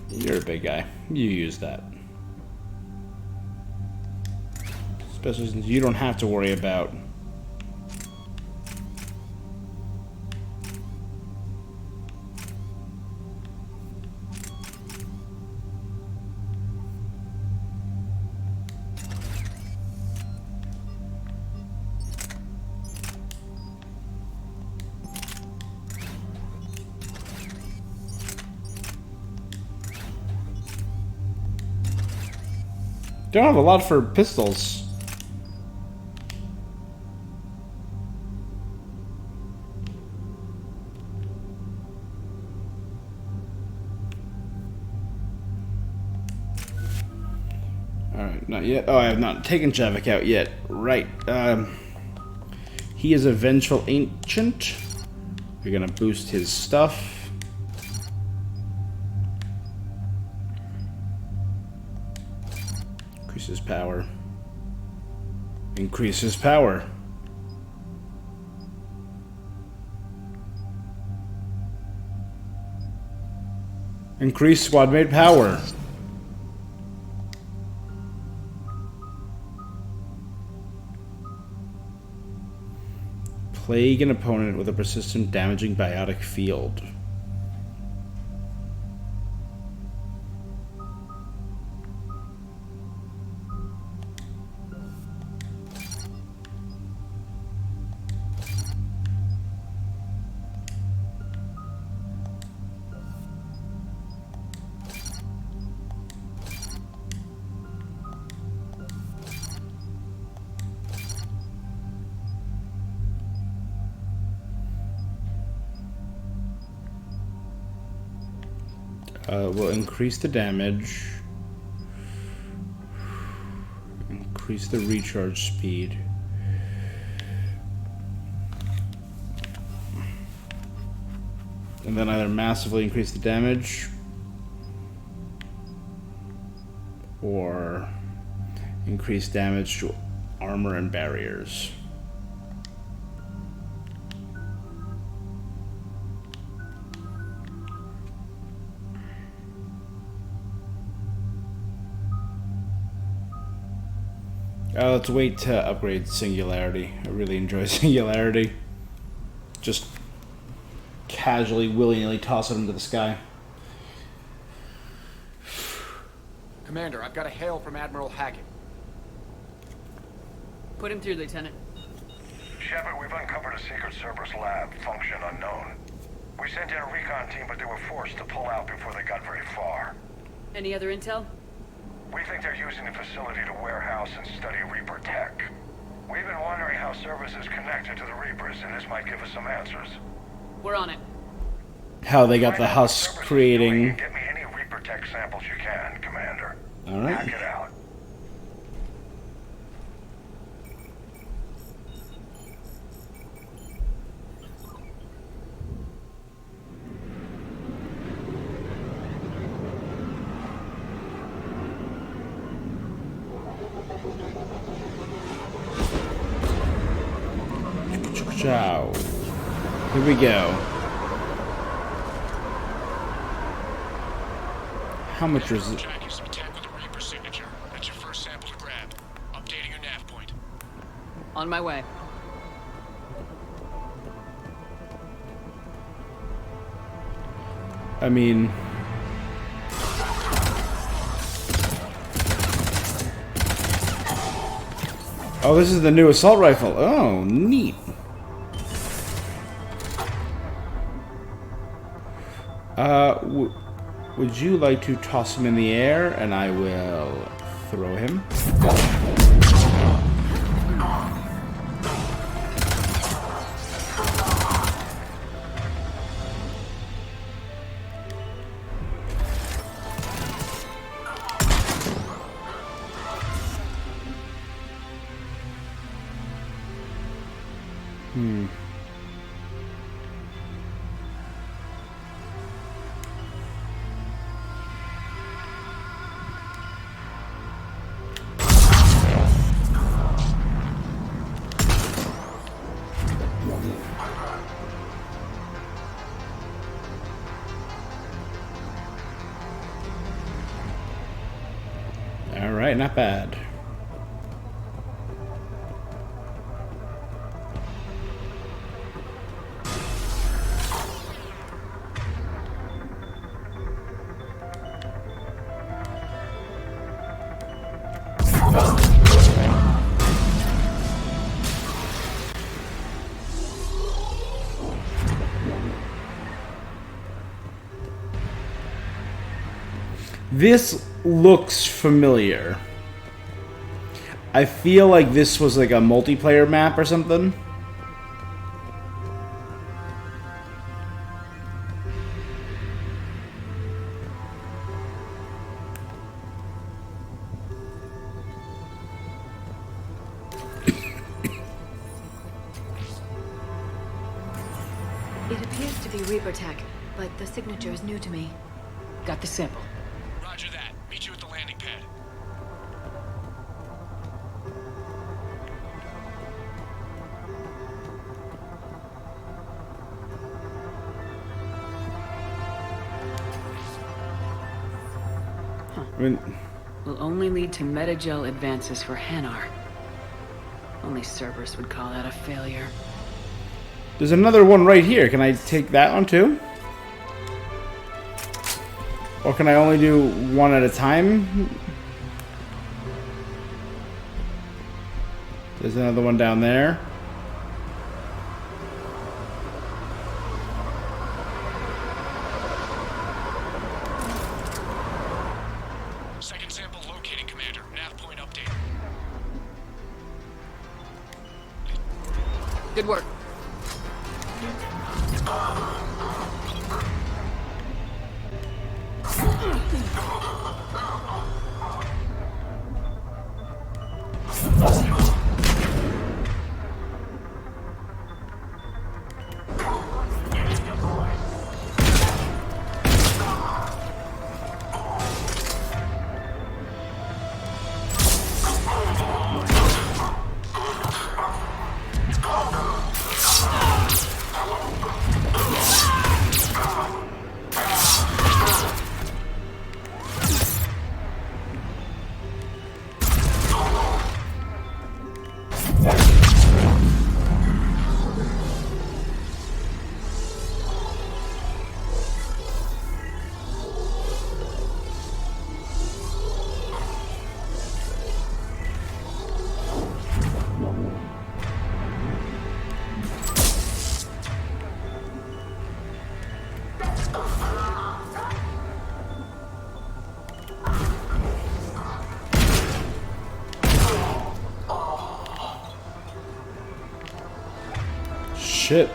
You're a big guy. You use that. Especially since you don't have to worry about don't have a lot for pistols. Alright, not yet. Oh, I have not taken Javik out yet. Right. He is a vengeful ancient. We're gonna boost his stuff. Increases power. Increases power. Increase squad mate power. Plague an opponent with a persistent damaging biotic field. Will increase the damage, increase the recharge speed, and then either massively increase the damage or increase damage to armor and barriers. Let's wait to upgrade Singularity. I really enjoy Singularity. Just casually, willy-nilly toss it into the sky. Commander, I've got a hail from Admiral Hackett. Put him through, Lieutenant. Shepard, we've uncovered a Secret Service lab, function unknown. We sent in a recon team, but they were forced to pull out before they got very far. Any other intel? We think they're using the facility to warehouse and study Reaper tech. We've been wondering how Service is connected to the Reapers, and this might give us some answers. We're on it. How they got the husk creating. Get me any Reaper tech samples you can, Commander. All right. Hack it out. Ciao. Here we go. How much is it? Tracking some tech with a Reaper signature. That's your first sample to grab. Updating your nav point. On my way. I mean, oh, this is the new assault rifle. Oh, neat. Would you like to toss him in the air, and I will throw him? All right, not bad. This looks familiar. I feel like this was like a multiplayer map or something. It appears to be Reaper tech, but the signature is new to me. Got the sample. Roger that. Meet you at the landing pad. I mean, Will only lead to metagel advances for Hanar. Only Cerberus would call that a failure. there's another one right here. Can I take that one too? Or can I only do one at a time? There's another one down there. Second sample located, Commander. Nav point update. Good work. Shit.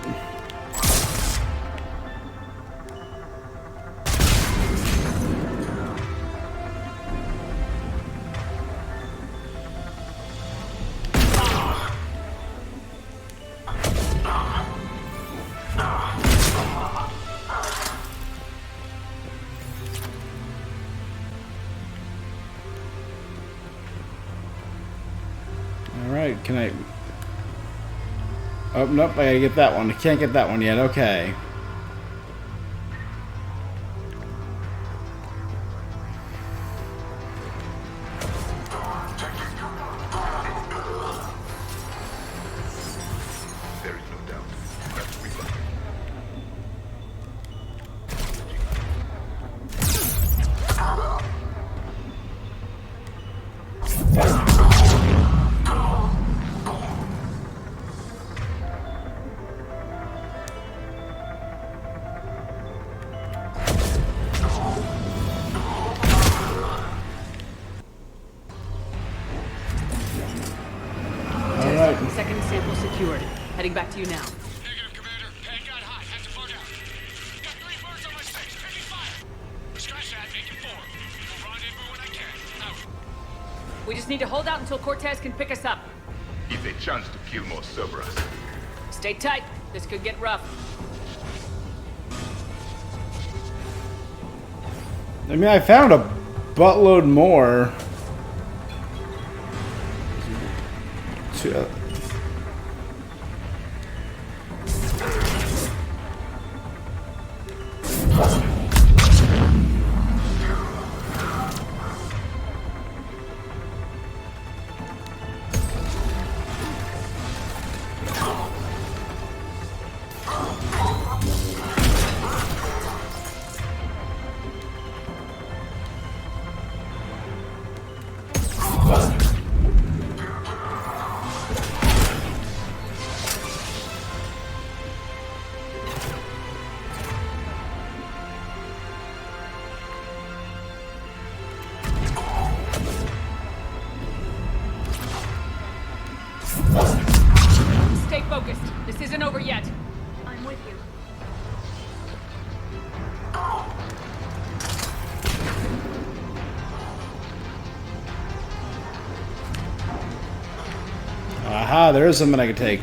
All right, can I... Oh, nope, I gotta get that one. I can't get that one yet, okay. There is no doubt. That's Reaper. Second sample secured. Heading back to you now. Negative, Commander. Pad got hot. Have to bug out. Got 3 birds on my space. Taking fire. Scratch that. Make it 4. We'll rendezvous when I can. Out. We just need to hold out until Cortez can pick us up. If a chance to kill more Cerberus. Stay tight. This could get rough. I mean, I found a buttload more. Aha, there is something I can take.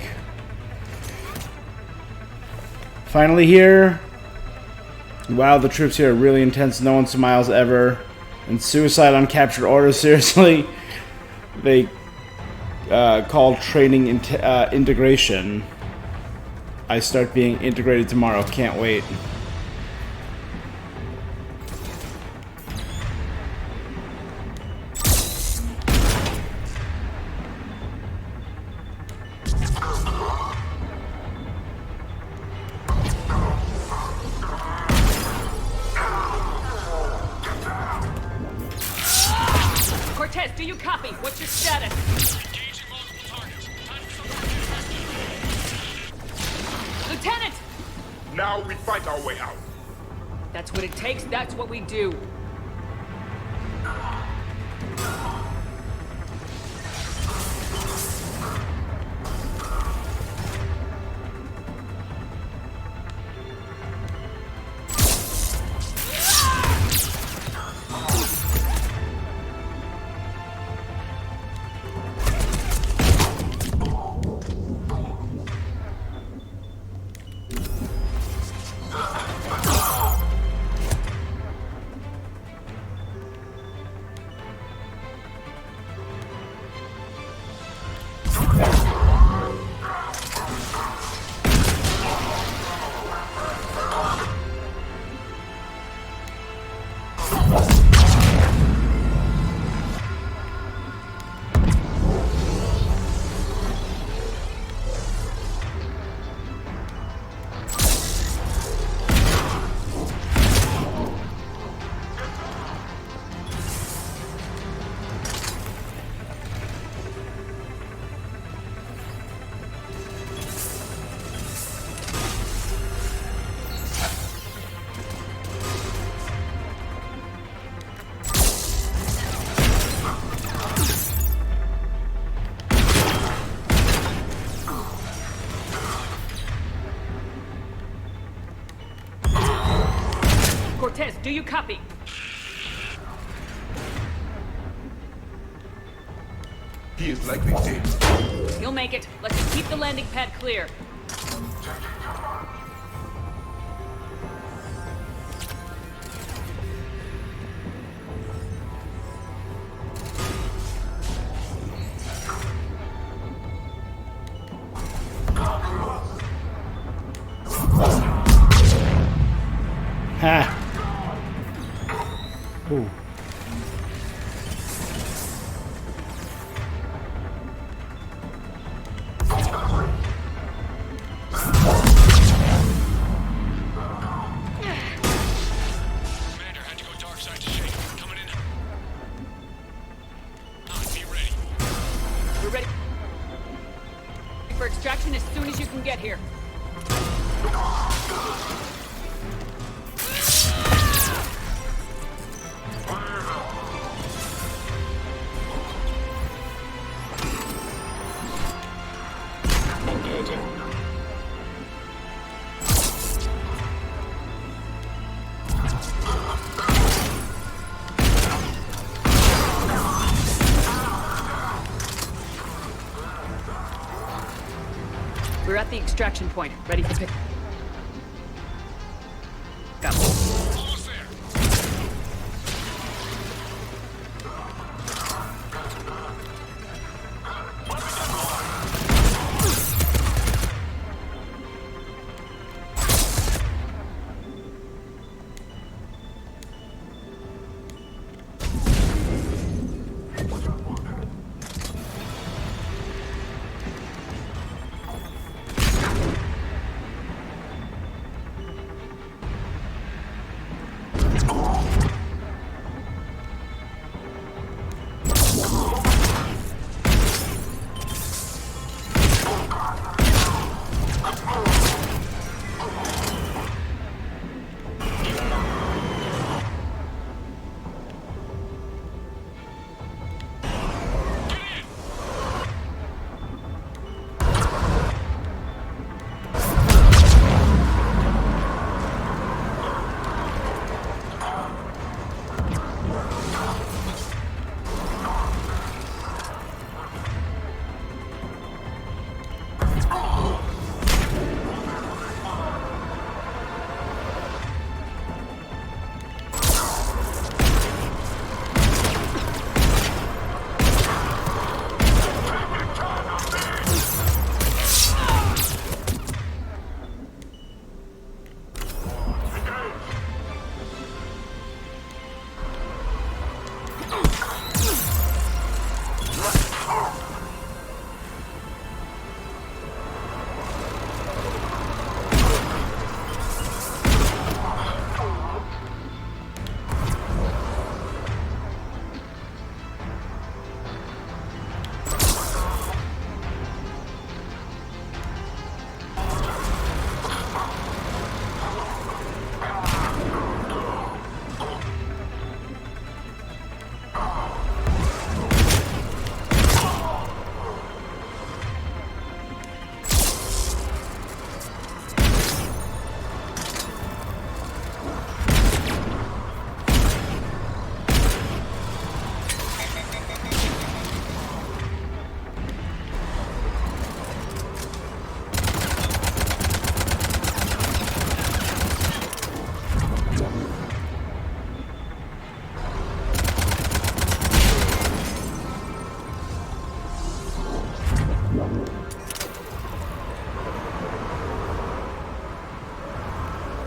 Finally here. Wow, the troops here are really intense. No one smiles ever. And suicide on captured orders, seriously. They call training integration. I start being integrated tomorrow. Can't wait. Cortez, do you copy? What's your status? Lieutenant! Now we fight our way out. That's what it takes, that's what we do. Cortez, do you copy? He is likely dead. You'll make it. Let's just keep the landing pad clear. Ha! Ooh. Commander had to go dark side to shake. Coming in. Be ready. We're ready for extraction as soon as you can get here. We're at the extraction point, ready for pick. Go. Almost there.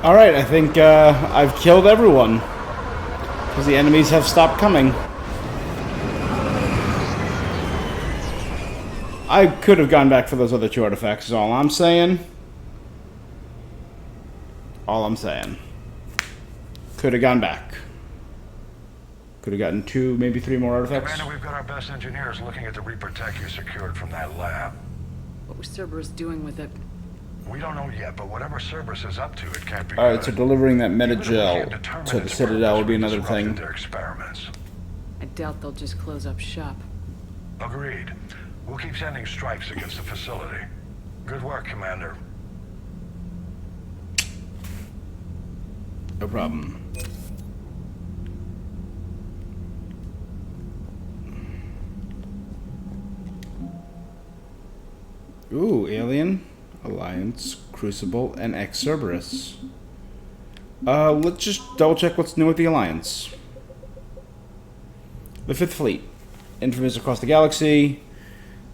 Alright, I think I've killed everyone. Because the enemies have stopped coming. I could have gone back for those other 2 artifacts, is all I'm saying. All I'm saying. Could have gone back. Could have gotten 2, maybe 3 more artifacts. Commander, we've got our best engineers looking at the Reaper tech you secured from that lab. What was Cerberus doing with it? We don't know yet, but whatever Cerberus is up to, it can't be Alright, good. so delivering that Even if we metagel can't determine to the its Citadel purpose, would be we another disrupted thing. their experiments. I doubt they'll just close up shop. Agreed. We'll keep sending strikes against the facility. Good work, Commander. No problem. Ooh, Alien, Alliance, Crucible, and Cerberus. Let's just double check what's new with the Alliance. The 5th Fleet. Infamous across the galaxy.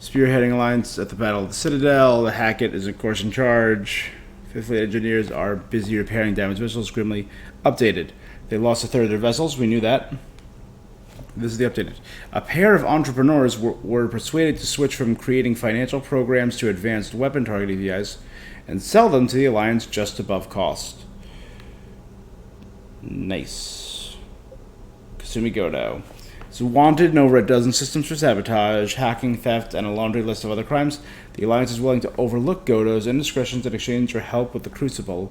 Spearheading Alliance at the Battle of the Citadel. The Hackett is, of course, in charge. 5th Fleet engineers are busy repairing damaged missiles. Grimly updated. They lost 1/3 of their vessels. We knew that. This is the updated. A pair of entrepreneurs were persuaded to switch from creating financial programs to advanced weapon targeting VIs and sell them to the Alliance just above cost. Nice. Kasumi Godo is wanted in over a dozen systems for sabotage, hacking, theft, and a laundry list of other crimes. The Alliance is willing to overlook Godo's indiscretions in exchange for help with the Crucible.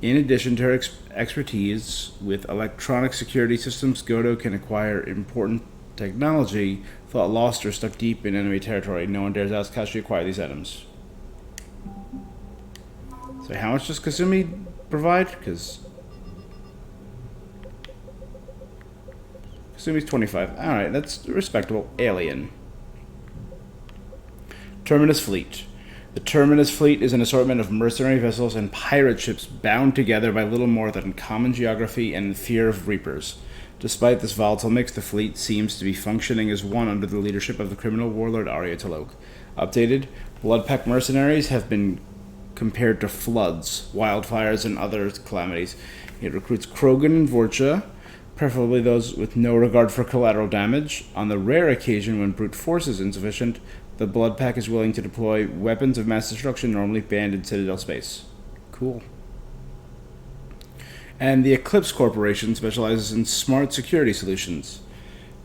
In addition to her expertise with electronic security systems, Godo can acquire important technology thought lost or stuck deep in enemy territory. No one dares ask how she acquired these items. So how much does Kasumi provide? Because Kasumi's 25. Alright, that's respectable. Alien. Terminus Fleet. The Terminus Fleet is an assortment of mercenary vessels and pirate ships bound together by little more than common geography and fear of Reapers. Despite this volatile mix, the fleet seems to be functioning as one under the leadership of the criminal warlord Arya T'Loak. Updated, Bloodpack mercenaries have been compared to floods, wildfires, and other calamities. It recruits Krogan and Vorcha, preferably those with no regard for collateral damage. On the rare occasion when brute force is insufficient, the Bloodpack is willing to deploy weapons of mass destruction normally banned in Citadel space. Cool. And the Eclipse Corporation specializes in smart security solutions,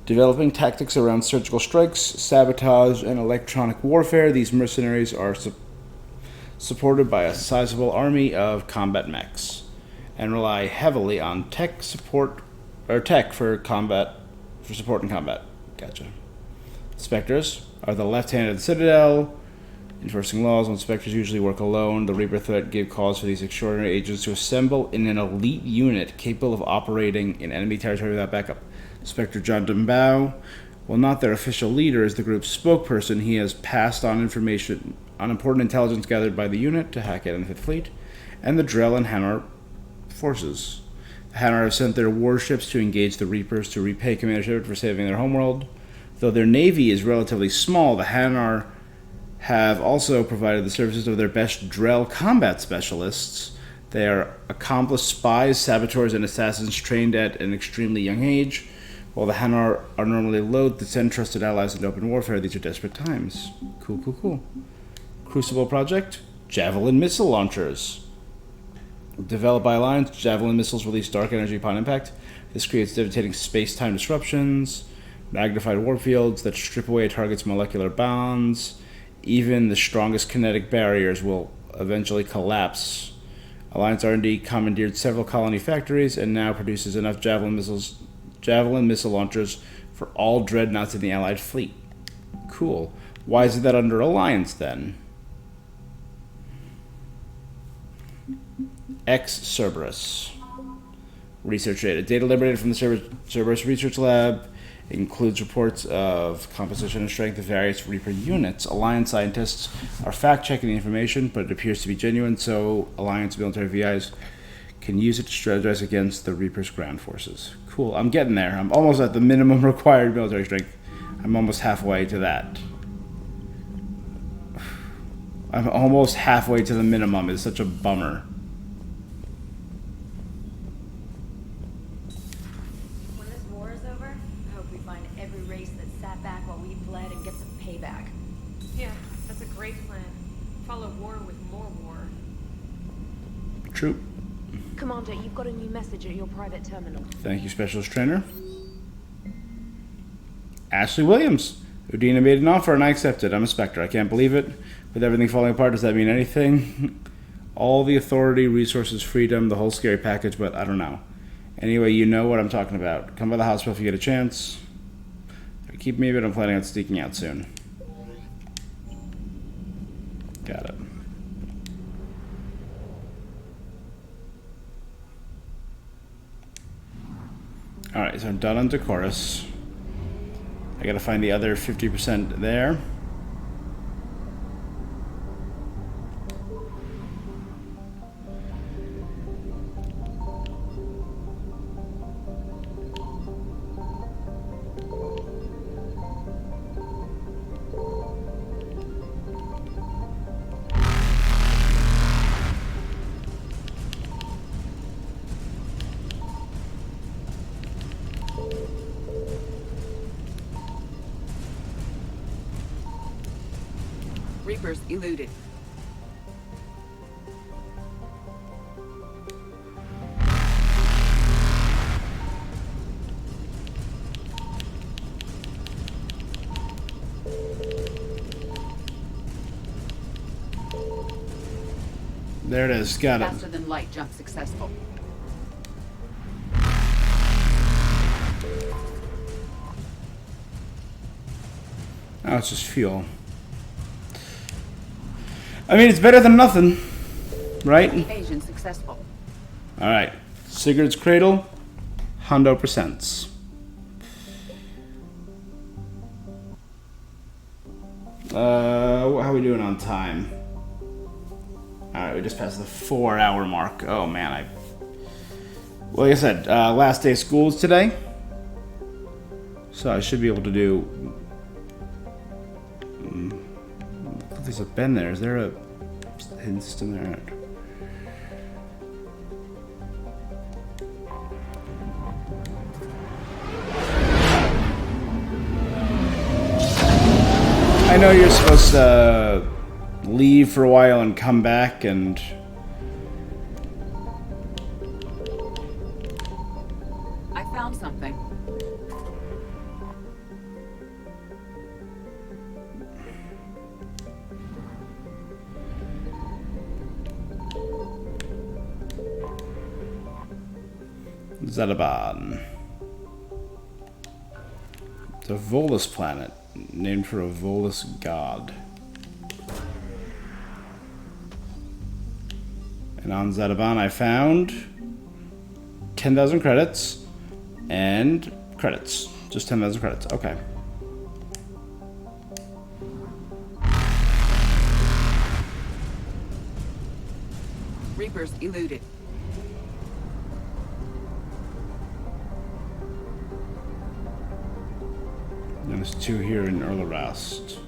developing tactics around surgical strikes, sabotage, and electronic warfare. These mercenaries are supported by a sizable army of combat mechs and rely heavily on tech support or tech for support and combat. Gotcha. Spectres are the left hand of the Citadel, enforcing laws. When Spectres usually work alone, the Reaper threat gave cause for these extraordinary agents to assemble in an elite unit capable of operating in enemy territory without backup. Spectre John Dumbao, while not their official leader, is the group's spokesperson. He has passed on information on important intelligence gathered by the unit to Hackett and the 5th Fleet, and the Drell and Hanar forces. The Hanar have sent their warships to engage the Reapers to repay Commander Shepard for saving their homeworld. Though their navy is relatively small, the Hanar have also provided the services of their best Drell combat specialists. They are accomplished spies, saboteurs, and assassins trained at an extremely young age. While the Hanar are normally loath to send trusted allies into open warfare, these are desperate times. Cool, cool, cool. Crucible Project, Javelin missile launchers. Developed by Alliance, Javelin missiles release dark energy upon impact. This creates devastating space-time disruptions, magnified warp fields that strip away a target's molecular bonds. Even the strongest kinetic barriers will eventually collapse. Alliance R&D commandeered several colony factories and now produces enough Javelin missile launchers for all dreadnoughts in the Allied fleet. Cool. Why is that under Alliance then? Cerberus. Research data. Data liberated from the Cerberus Research Lab includes reports of composition and strength of various Reaper units. Alliance scientists are fact-checking the information, but it appears to be genuine, so Alliance military VIs can use it to strategize against the Reaper's ground forces. Cool, I'm getting there. I'm almost at the minimum required military strength. I'm almost halfway to that. I'm almost halfway to the minimum. It's such a bummer. sat back while we bled and get some payback. Yeah, that's a great plan. Follow war with more war. True. Commander, you've got a new message at your private terminal. Thank you, Specialist Trainer. Ashley Williams. Udina made an offer and I accepted. I'm a Spectre. I can't believe it. With everything falling apart, does that mean anything? All the authority, resources, freedom, the whole scary package, but I don't know. Anyway, you know what I'm talking about. Come by the hospital if you get a chance. Keep me, but I'm planning on sneaking out soon. Got it. Alright, so I'm done on Decorus. I gotta find the other 50% there. Reapers eluded. There it is. Got it. Faster than light jump successful. Oh, it's just fuel. I mean, it's better than nothing, right? Evasion successful. All right. Sigurd's Cradle, 100%. How are we doing on time? All right, we just passed the 4-hour mark. Oh man, well, like I said, last day of school is today, so I should be able to do. There's a bin there. Is there a hidden system there? I know you're supposed to leave for a while and come back and... I found something. Zedaban. It's a Volus planet, named for a Volus god. And on Zedaban I found 10,000 credits and credits. Just 10,000 credits. Okay. Reapers eluded. And there's 2 here in Erlerast.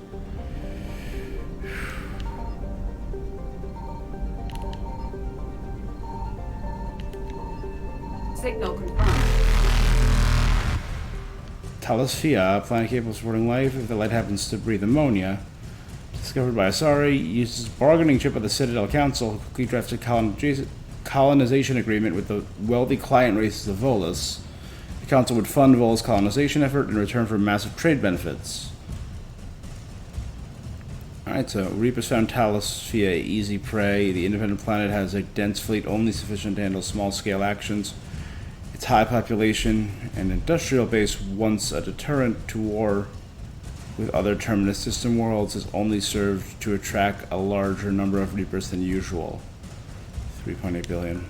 Signal confirmed. Talos Fia, a planet capable of supporting life if the light happens to breathe ammonia. Discovered by Asari, uses bargaining chip of the Citadel Council, who quickly drafted colonization agreement with the wealthy client races of Volus. The Council would fund Volus' colonization effort in return for massive trade benefits. Alright, so Reapers found Talos Fia easy prey. The independent planet has a dense fleet only sufficient to handle small-scale actions. Its high population and industrial base, once a deterrent to war with other Terminus system worlds, has only served to attract a larger number of Reapers than usual. 3.8 billion.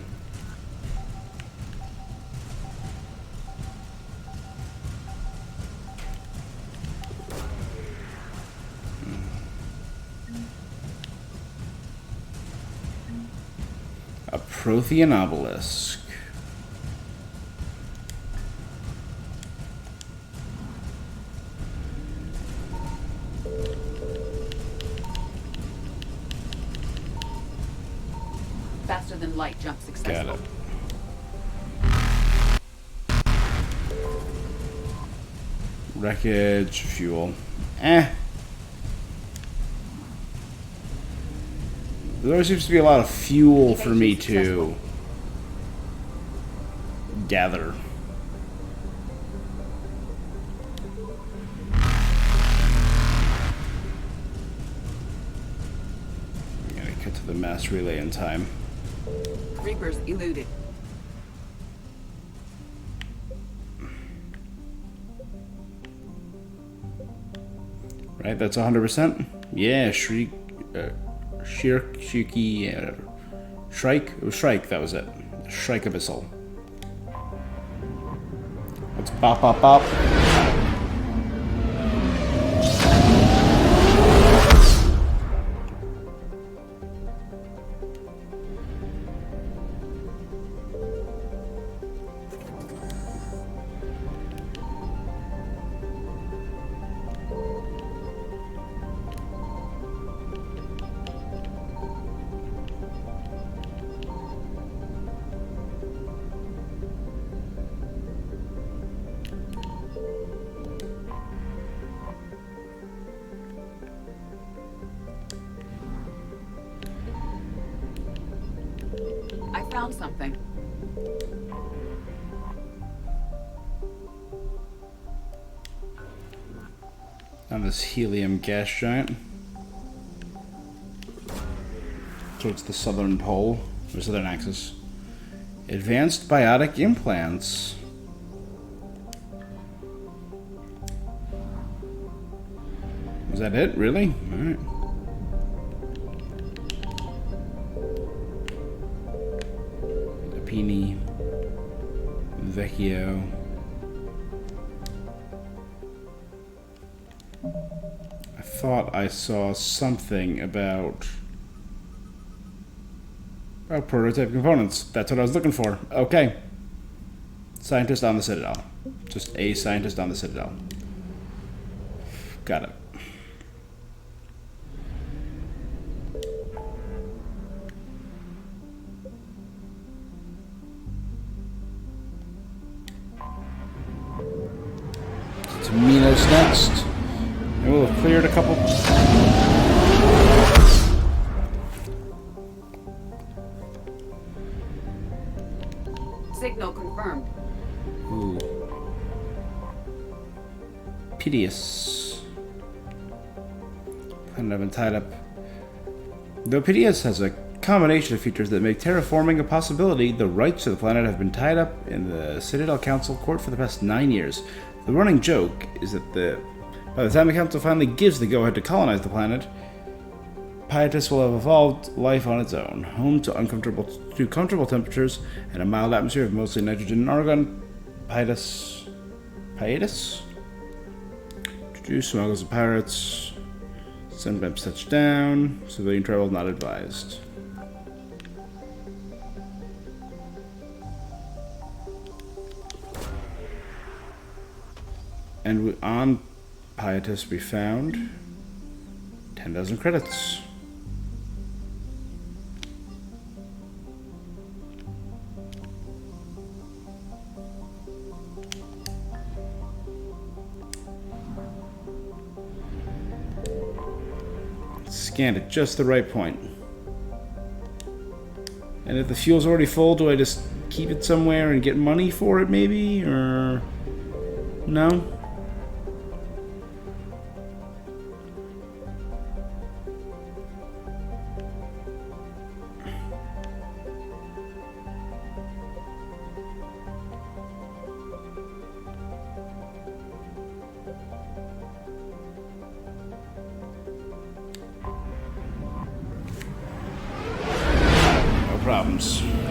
A Prothean obelisk. Faster than light jump successful. Got it. Wreckage, fuel. There always seems to be a lot of fuel for me to gather. I'm gonna cut to the mass relay in time. Reapers eluded. Right, that's 100%. Yeah, Shrike, Shrike, Shrike. It was Shrike. That was it. Shrike Abyssal. Let's bop, bop, bop. I found something. On this helium gas giant. Towards the southern pole, or southern axis. Advanced biotic implants. Is that it? Really? Alright. Lapini. Vecchio. I thought I saw something about prototype components. That's what I was looking for. Okay. Scientist on the Citadel. Just a scientist on the Citadel. Got it. To Minos next. And we'll have cleared a couple. Signal confirmed. Ooh. Pidius. Planet I've been tied up. Though Pidius has a combination of features that make terraforming a possibility, the rights to the planet have been tied up in the Citadel Council court for the past 9 years. The running joke is that by the time the Council finally gives the go-ahead to colonize the planet, Pietus will have evolved life on its own, home to comfortable temperatures and a mild atmosphere of mostly nitrogen and argon. Pietus introduce smuggles and pirates. Sometimes touch down. Civilian travel not advised. And on Pietus we found 10,000 credits. Scanned at just the right point. And if the fuel's already full, do I just keep it somewhere and get money for it maybe? Or no?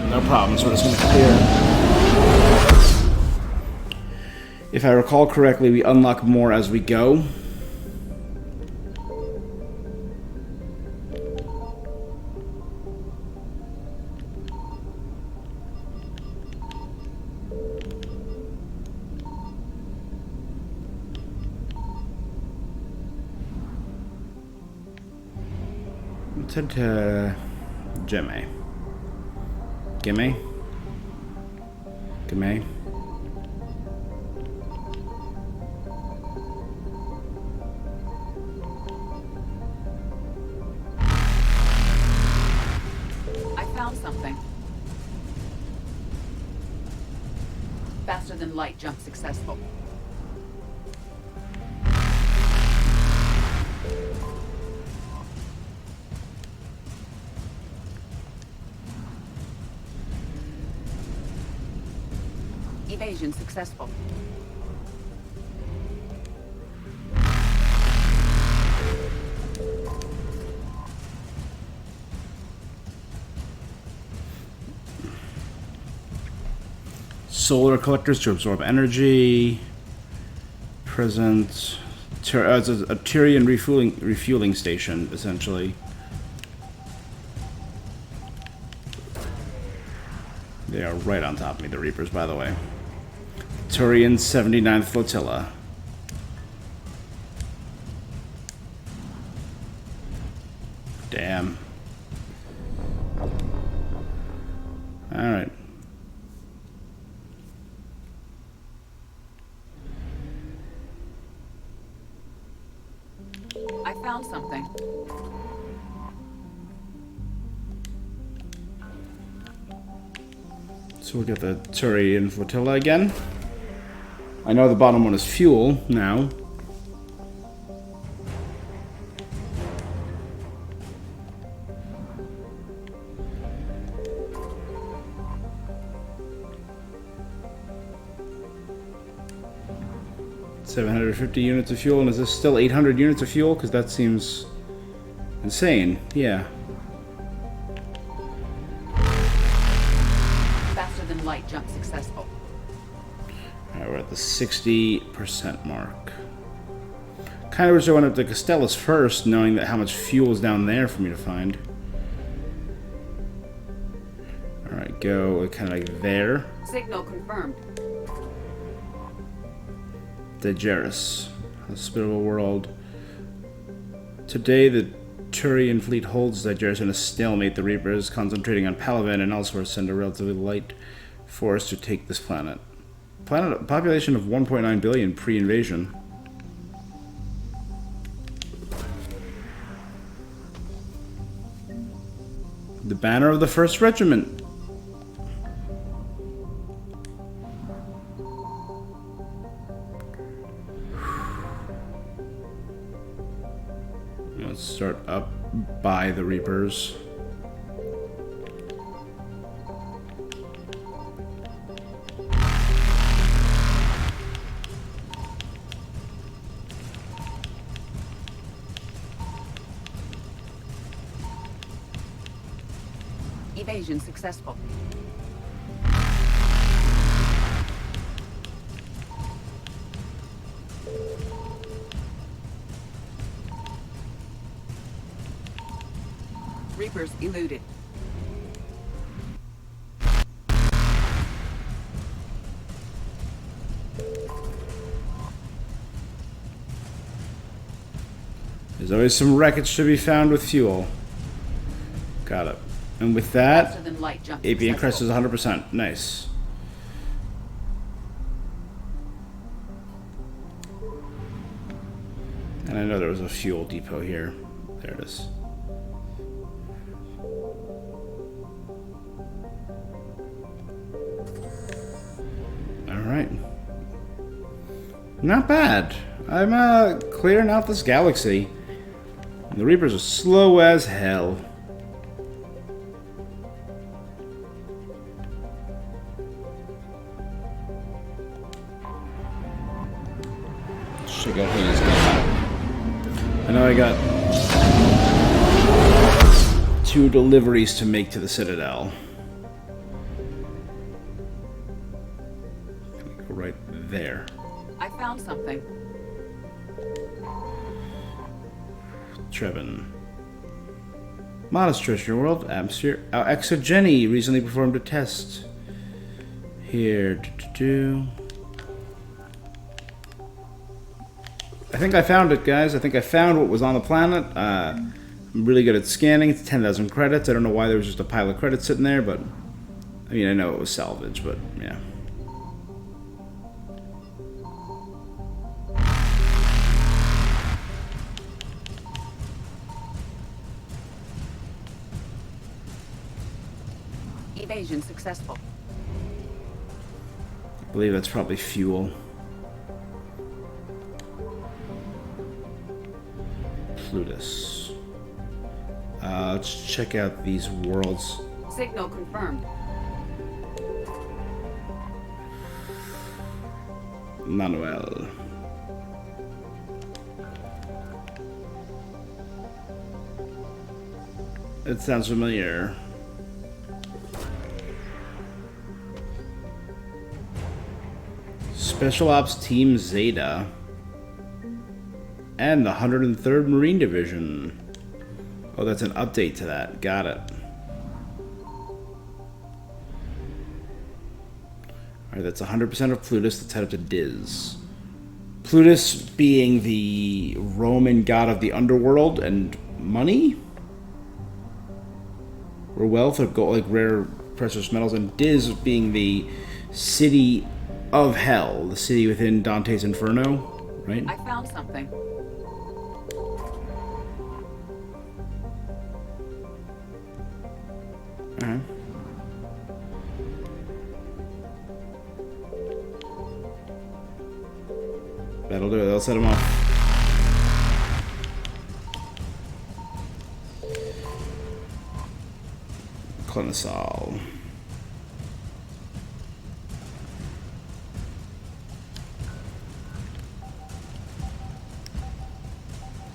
No problems, we're just going to clear. If I recall correctly, we unlock more as we go. Let's head to Gimme. Gimme. than light jump successful. Evasion successful. Solar collectors to absorb energy. Present. It's a Tyrian refueling station, essentially. They are right on top of me, the Reapers, by the way. Turian 79th Flotilla. Damn. Alright. I found something. So we'll get the Turian Flotilla again. I know the bottom one is fuel now. $750 units of fuel, and is this still 800 units of fuel? Because that seems insane. Yeah. Faster than light jump successful. Alright, we're at the 60% mark. Kind of wish I went up to Castellus first, knowing that how much fuel is down there for me to find. Alright, go kind of like there. Signal confirmed. Daenerys, hospitable world. Today, the Turian fleet holds Daenerys in a stalemate. The Reapers, concentrating on Palaven and elsewhere, send a relatively light force to take this planet. Planet population of 1.9 billion pre-invasion. The banner of the 1st Regiment. Let's start up by the Reapers. Evasion successful. Reapers eluded. There's always some wreckage to be found with fuel. Got it. And with that, AP and Crest is 100%. Nice. And I know there was a fuel depot here. There it is. Alright. Not bad. I'm clearing out this galaxy. And the Reapers are slow as hell. Check out who he's got. I know I got 2 deliveries to make to the Citadel. Go right there. I found something. Trevin. Modest treasure world. Atmosphere. Our Exogeny recently performed a test. Here. I think I found it, guys. I think I found what was on the planet. I'm really good at scanning. It's 10,000 credits. I don't know why there was just a pile of credits sitting there, but I mean, I know it was salvage, but yeah. Evasion successful. I believe that's probably fuel. Plutus. Let's check out these worlds. Signal confirmed. Manuel. It sounds familiar. Special Ops Team Zeta. And the 103rd Marine Division. Oh, that's an update to that. Got it. Alright, that's 100% of Plutus. Let's head up to Diz. Plutus being the Roman god of the underworld and money? Or wealth, or gold, like rare precious metals. And Diz being the city of hell. The city within Dante's Inferno, right? I found something. Alright. That'll do it. That'll set him off. Clenosol.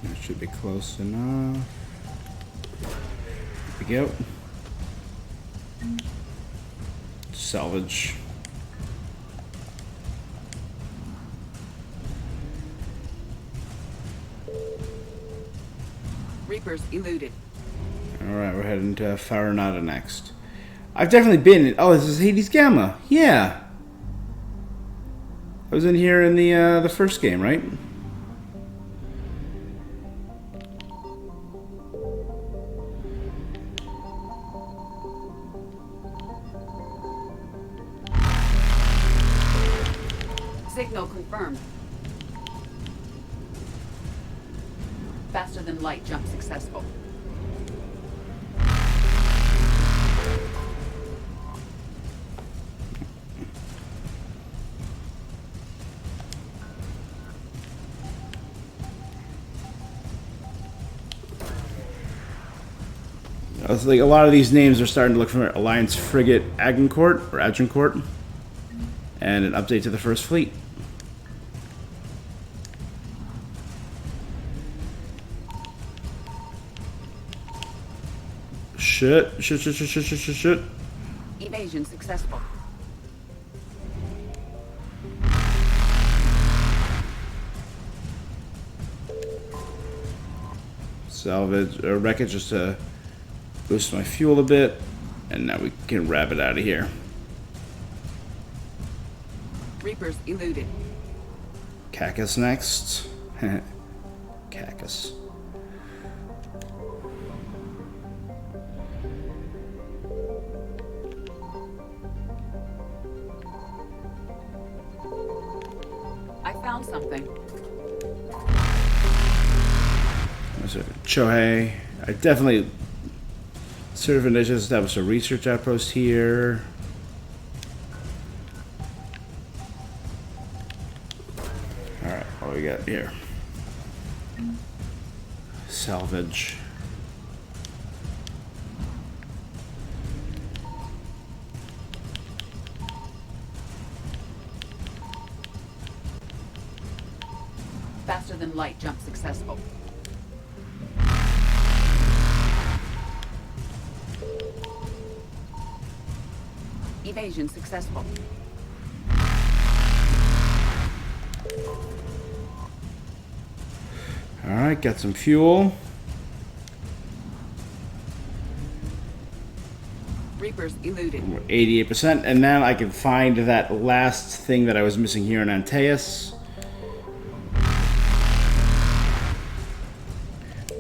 That should be close enough. Here we go. Salvage. Reapers eluded. Alright, we're heading to Farinata next. I've definitely been in... Oh, this is Hades Gamma. Yeah. I was in here in the first game, right? Signal confirmed. Faster than light jump successful. It's like a lot of these names are starting to look familiar. Alliance Frigate Agincourt, or Agincourt, and an update to the First Fleet. Shit. Evasion successful. Salvage, or wreckage just to boost my fuel a bit, and now we can wrap it out of here. Reapers eluded. Cacus next. Cacus. I found something. Chohei. I definitely serve and establish a research outpost here. Alright, what do we got here? Salvage. Faster than light jump successful. Evasion successful. Alright, got some fuel. Reapers eluded. 88%, and now I can find that last thing that I was missing here in Antaeus,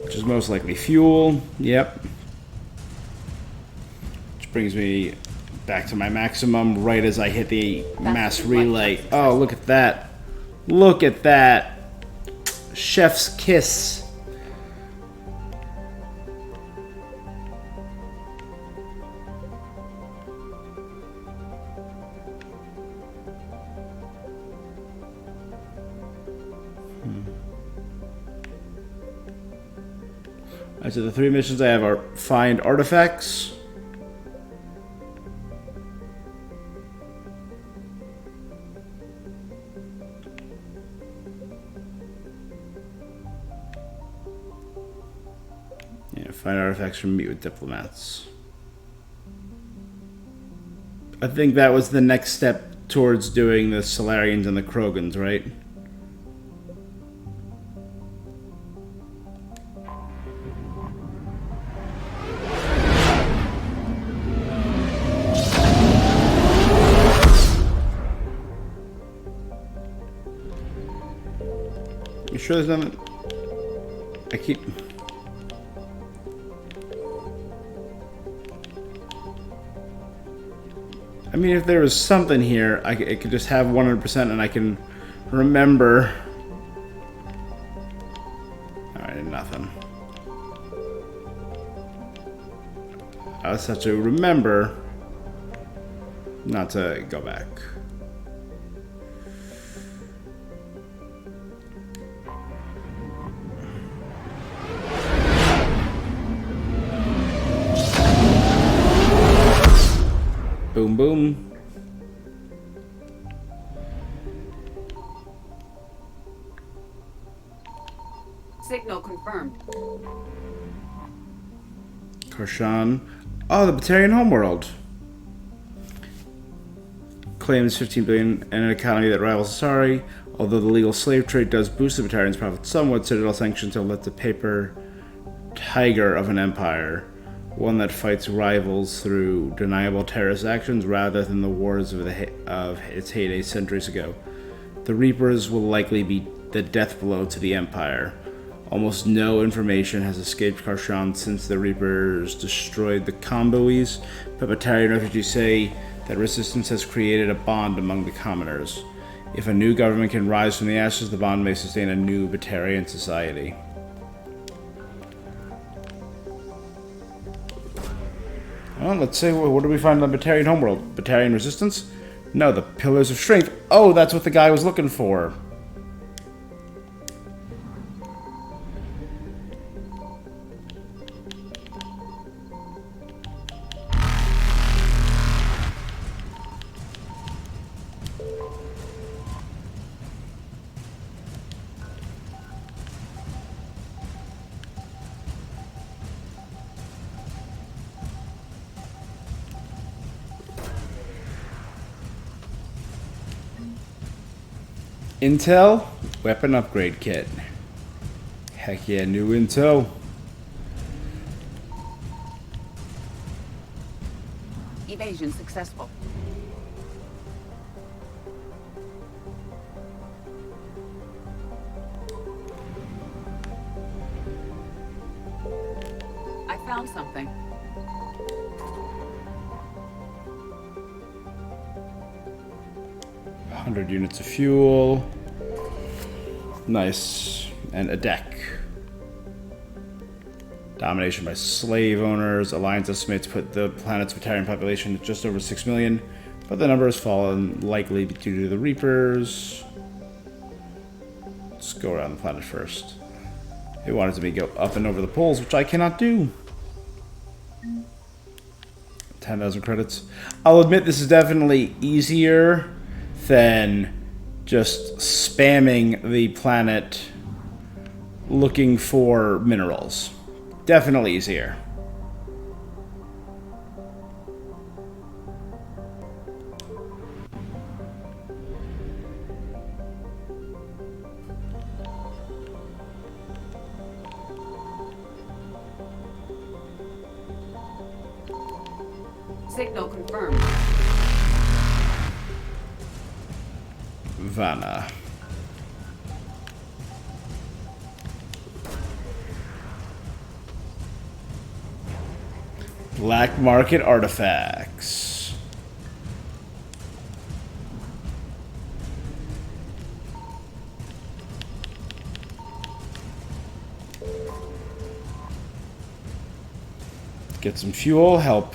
which is most likely fuel. Yep. Which brings me back to my maximum right as I hit the mass relay. Oh, look at that. Look at that. Chef's kiss. Alright, so the 3 missions I have are find artifacts. Yeah, find artifacts from meet with diplomats. I think that was the next step towards doing the Solarians and the Krogans, right? You sure there's nothing? I keep... I mean, if there was something here, it could just have 100% and I can remember. Alright, nothing. I just have to remember not to go back. Boom, boom. Signal confirmed. Karshan. Oh, the Batarian homeworld. Claims 15 billion and an economy that rivals Asari. Although the legal slave trade does boost the Batarians' profits somewhat, Citadel sanctions have let the paper tiger of an empire. One that fights rivals through deniable terrorist actions rather than the wars of its heyday centuries ago. The Reapers will likely be the death blow to the Empire. Almost no information has escaped Karshan since the Reapers destroyed the Kombuis, but Batarian refugees say that resistance has created a bond among the commoners. If a new government can rise from the ashes, the bond may sustain a new Batarian society. Well, let's say, what do we find in the Batarian homeworld? Batarian resistance? No, the Pillars of Strength. Oh, that's what the guy was looking for. Intel weapon upgrade kit. Heck yeah, new intel. Evasion successful. I found something. $100 units of fuel. Nice. And a deck. Domination by slave owners. Alliance estimates put the planet's Batarian population at just over 6 million, but the number has fallen, likely due to the Reapers. Let's go around the planet first. They wanted me to go up and over the poles, which I cannot do. 10,000 credits. I'll admit this is definitely easier than just spamming the planet looking for minerals. Definitely easier. Signal confirmed. Vanna. Black market artifacts. Get some fuel, help.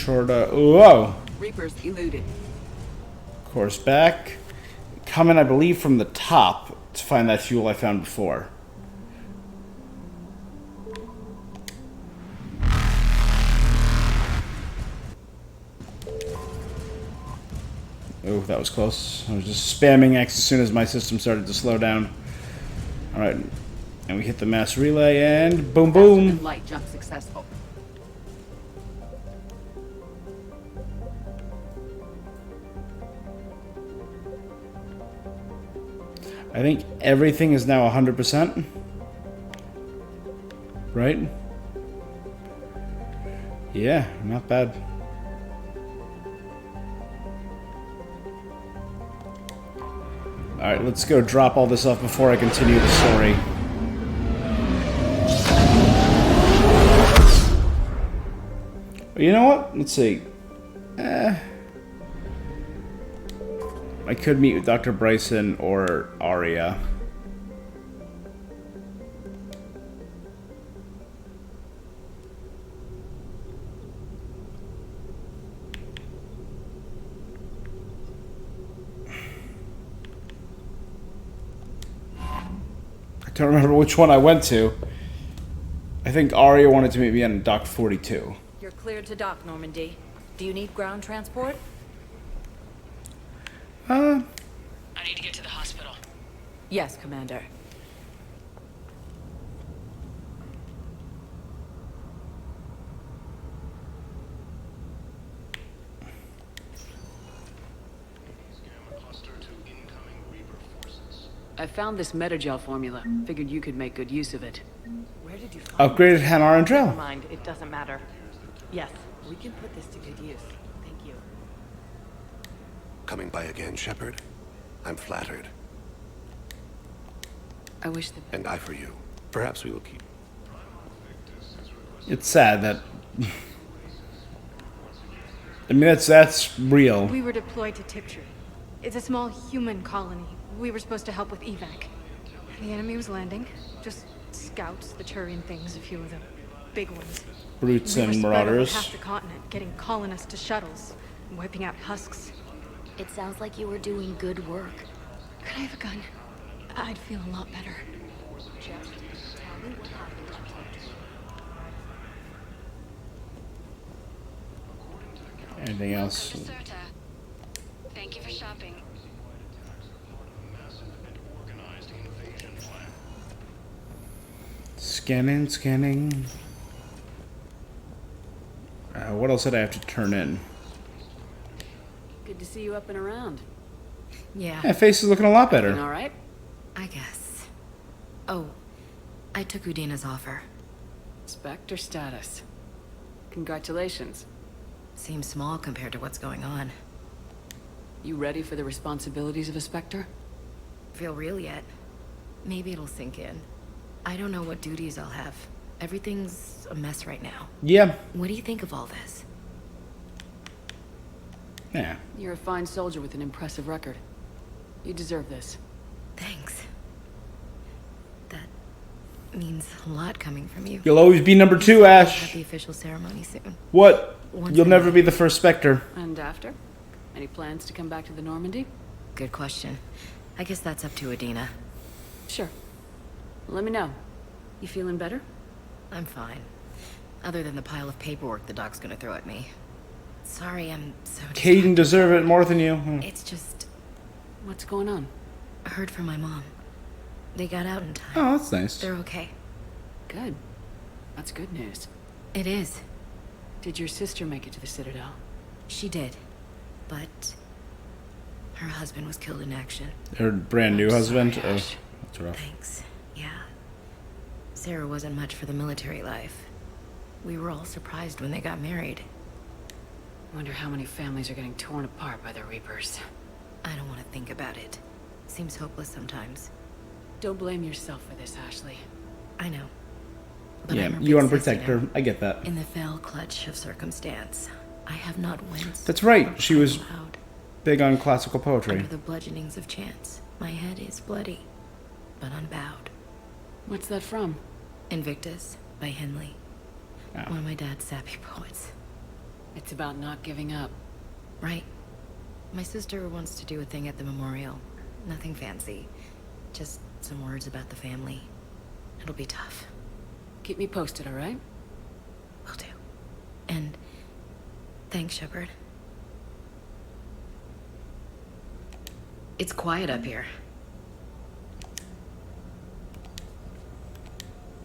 Whoa! Reapers eluded. Course back. Coming, I believe, from the top to find that fuel I found before. Oh, that was close. I was just spamming X as soon as my system started to slow down. Alright. And we hit the mass relay and boom boom. Light jump successful. I think everything is now 100%. Right? Yeah, not bad. Alright, let's go drop all this off before I continue the story. You know what? Let's see. I could meet with Dr. Bryson or Arya. I don't remember which one I went to. I think Arya wanted to meet me on Dock 42. You're cleared to dock, Normandy. Do you need ground transport? I need to get to the hospital. Yes, Commander. I found this Metagel formula. Figured you could make good use of it. Where did you find Upgraded Hanar and Never Drill. mind, it doesn't matter. Yes, we can put this to good use. Thank you. Coming by again, Shepard? I'm flattered. I wish the... And I for you. Perhaps we will keep... It's sad that... I mean, that's real. We were deployed to Tiptree. It's a small human colony. We were supposed to help with evac. The enemy was landing. Just scouts, the Turian things, a few of the big ones. Brutes We were and spread over Marauders. half the continent, getting colonists to shuttles, wiping out husks. It sounds like you were doing good work. Could I have a gun? I'd feel a lot better. Anything else? Thank you for shopping. Scanning. What else did I have to turn in? Good to see you up and around. Yeah. My face is looking a lot better. All right? I guess. Oh, I took Udina's offer. Spectre status. Congratulations. Seems small compared to what's going on. You ready for the responsibilities of a Spectre? Feel real yet? Maybe it'll sink in. I don't know what duties I'll have. Everything's a mess right now. Yeah. What do you think of all this? Yeah. You're a fine soldier with an impressive record. You deserve this. Thanks. That means a lot coming from you. You'll always be number 2, Ash. At the official ceremony soon. What? Once You'll I never know. be the first Spectre. And after? Any plans to come back to the Normandy? Good question. I guess that's up to Udina. Sure. Let me know. You feeling better? I'm fine. Other than the pile of paperwork the doc's gonna throw at me. Sorry, I'm so Caden deserve it more than you. It's just... What's going on? I heard from my mom. They got out in time. Oh, that's nice. They're okay. Good. That's good news. It is. Did your sister make it to the Citadel? She did. But... her husband was killed in action. Her brand new husband? sorry, Oh, Ash. that's rough. Thanks. Yeah. Sarah wasn't much for the military life. We were all surprised when they got married. Wonder how many families are getting torn apart by the Reapers. I don't want to think about it. Seems hopeless sometimes. Don't blame yourself for this, Ashley. I know. But Yeah, I'm a you want to big sissy protect her. now. I get that. In the fell clutch of circumstance, I have not winced. That's right. She was Loud. big on classical poetry. Under the bludgeonings of chance, my head is bloody, but unbowed. What's that from? Invictus by Henley. Oh. One of my dad's sappy poets. It's about not giving up. Right. My sister wants to do a thing at the memorial. Nothing fancy. Just some words about the family. It'll be tough. Keep me posted, all right? Will do. And thanks, Shepard. It's quiet up here.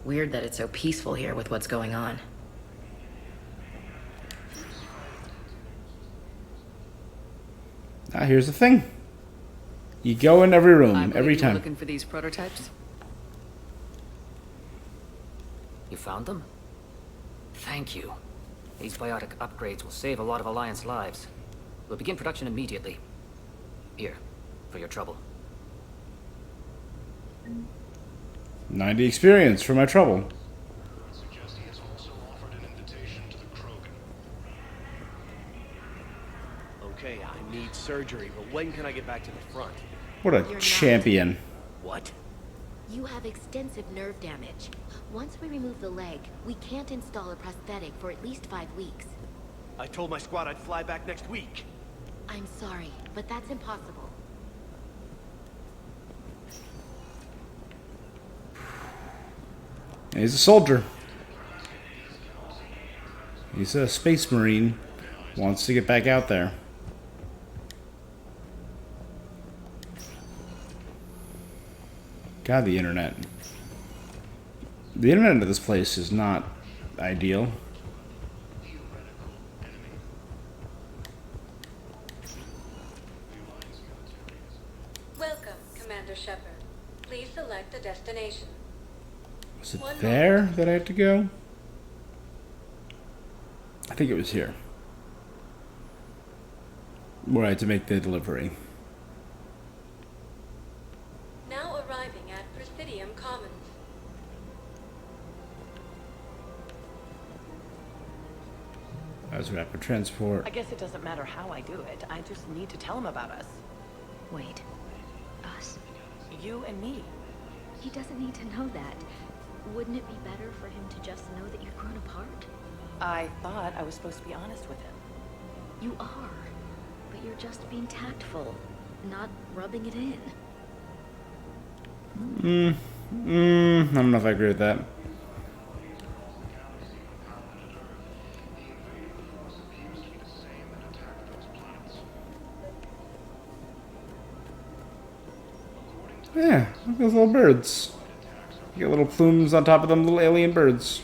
Weird that it's so peaceful here with what's going on. Now here's the thing. You go in every room, I believe every you were time. looking for these prototypes? You found them? Thank you. These biotic upgrades will save a lot of Alliance lives. We'll begin production immediately. Here, for your trouble. 90 experience for my trouble. Okay, I need surgery, but when can I get back to the front? What a You're not. champion. What? You have extensive nerve damage. Once we remove the leg, we can't install a prosthetic for at least 5 weeks. I told my squad I'd fly back next week. I'm sorry, but that's impossible. He's a soldier. He's a space marine. Wants to get back out there. God, the internet. The internet of this place is not ideal. Welcome, Commander Shepard. Please select a destination. Was it there that I had to go? I think it was here. Where I had to make the delivery. Now arriving at Presidium Commons. That was rapid transport. I guess it doesn't matter how I do it. I just need to tell him about us. Wait. Us? You and me. He doesn't need to know that. Wouldn't it be better for him to just know that you've grown apart? I thought I was supposed to be honest with him. You are. But you're just being tactful, not rubbing it in. I don't know if I agree with that. Yeah, look at those little birds. You got little plumes on top of them, little alien birds.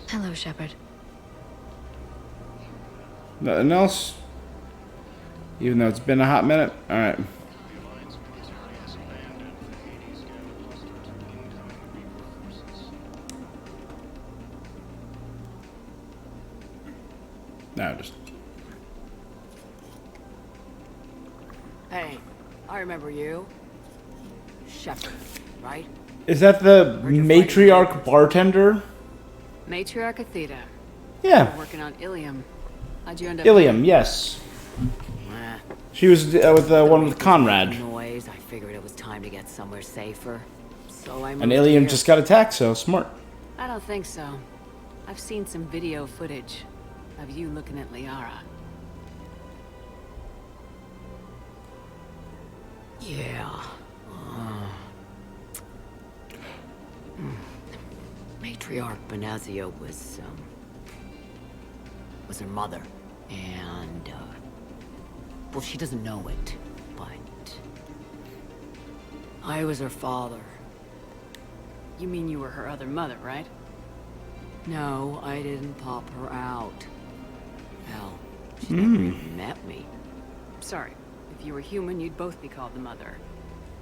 Hello, Shepard. Nothing else? Even though it's been a hot minute? Alright. No, just... Hey, I remember you. Shepard, right? Is that the matriarch bartender? Matriarch Athena. Yeah. We're working on Ilium. How'd you end up? Ilium, yes. She was with the one with Conrad. Noise. I figured it was time to get somewhere safer. So I moved And Ilium here. just got attacked, so smart. I don't think so. I've seen some video footage of you looking at Liara. Yeah. Matriarch Benazio was her mother, and well, she doesn't know it, but I was her father. You mean you were her other mother, right? No, I didn't pop her out. Hell, she never even met me. Sorry, if you were human, you'd both be called the mother,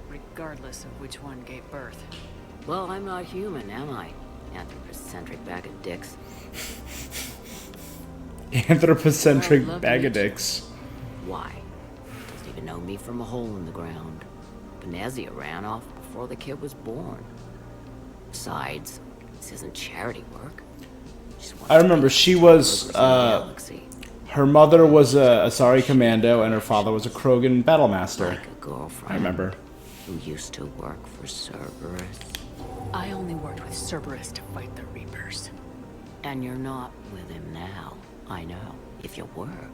regardless of which one gave birth. Well, I'm not human, am I? Anthropocentric bag of dicks. Anthropocentric Well, bag of lovely. dicks. Why? Doesn't even know me from a hole in the ground. Benazia ran off before the kid was born. Besides, this isn't charity work. I remember she was, her mother was a Asari commando and her father was a Krogan battlemaster. Like a girlfriend. I remember. Who used to work for Cerberus. I only worked with Cerberus to fight the Reapers. And you're not with him now. I know. If you were,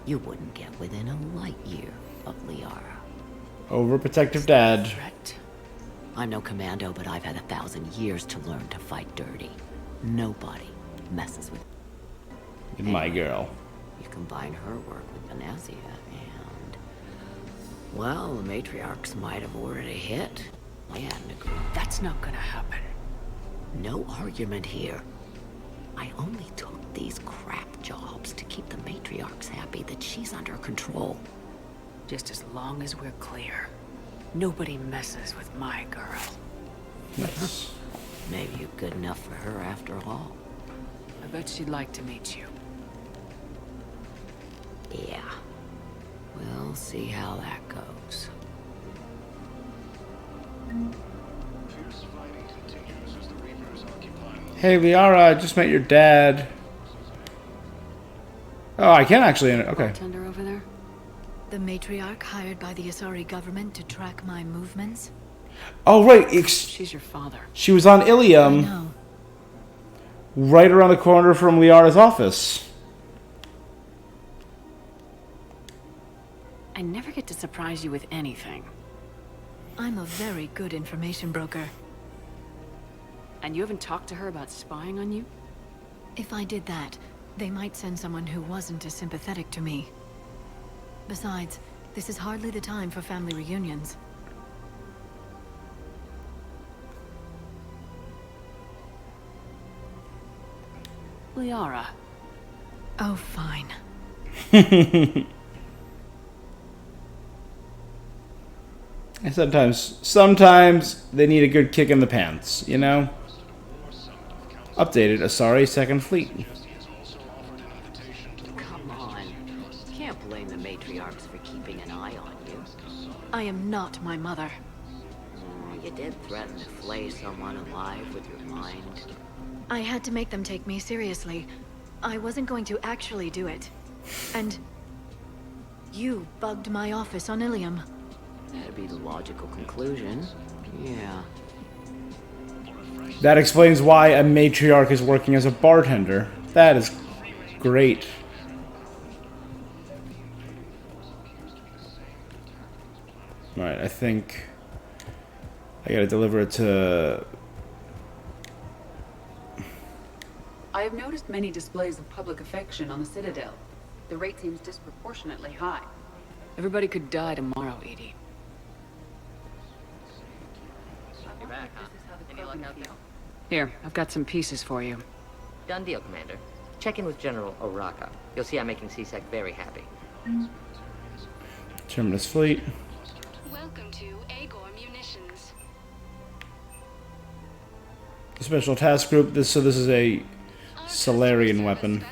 you wouldn't get within a light year of Liara. Overprotective dad. I'm no commando, but I've had 1,000 years to learn to fight dirty. Nobody messes with My girl. You combine her work with Venezia and... well, the matriarchs might have ordered a hit. And That's not gonna happen. no argument here. I only took these crap jobs to keep the matriarchs happy that she's under control. Just as long as we're clear. Nobody messes with my girl. Nice. Maybe you're good enough for her after all. I bet she'd like to meet you. Yeah. We'll see how that goes. Hey, Liara, I just met your dad. Oh, I can actually. Okay. Bartender over there? The matriarch hired by the Asari government to track my movements? Oh, right. She's your father. She was on I Ilium. know. Right around the corner from Liara's office. I never get to surprise you with anything. I'm a very good information broker. And you haven't talked to her about spying on you? If I did that, they might send someone who wasn't as sympathetic to me. Besides, this is hardly the time for family reunions. Liara. Oh, fine. And sometimes they need a good kick in the pants, you know? Updated Asari Second Fleet. Come on. Can't blame the matriarchs for keeping an eye on you. I am not my mother. You did threaten to flay someone alive with your mind. I had to make them take me seriously. I wasn't going to actually do it. And you bugged my office on Ilium. That'd be the logical conclusion. Yeah. That explains why a matriarch is working as a bartender. That is great. Alright, I think I gotta deliver it to... I have noticed many displays of public affection on the Citadel. The rate seems disproportionately high. Everybody could die tomorrow, Edie. You're back, huh? Any luck out there? Here, I've got some pieces for you. Done deal, Commander. Check in with General Oraka. You'll see I'm making CSEC very happy. Terminus Fleet. Welcome to Agor Munitions. Special Task Group. This is a Solarian weapon.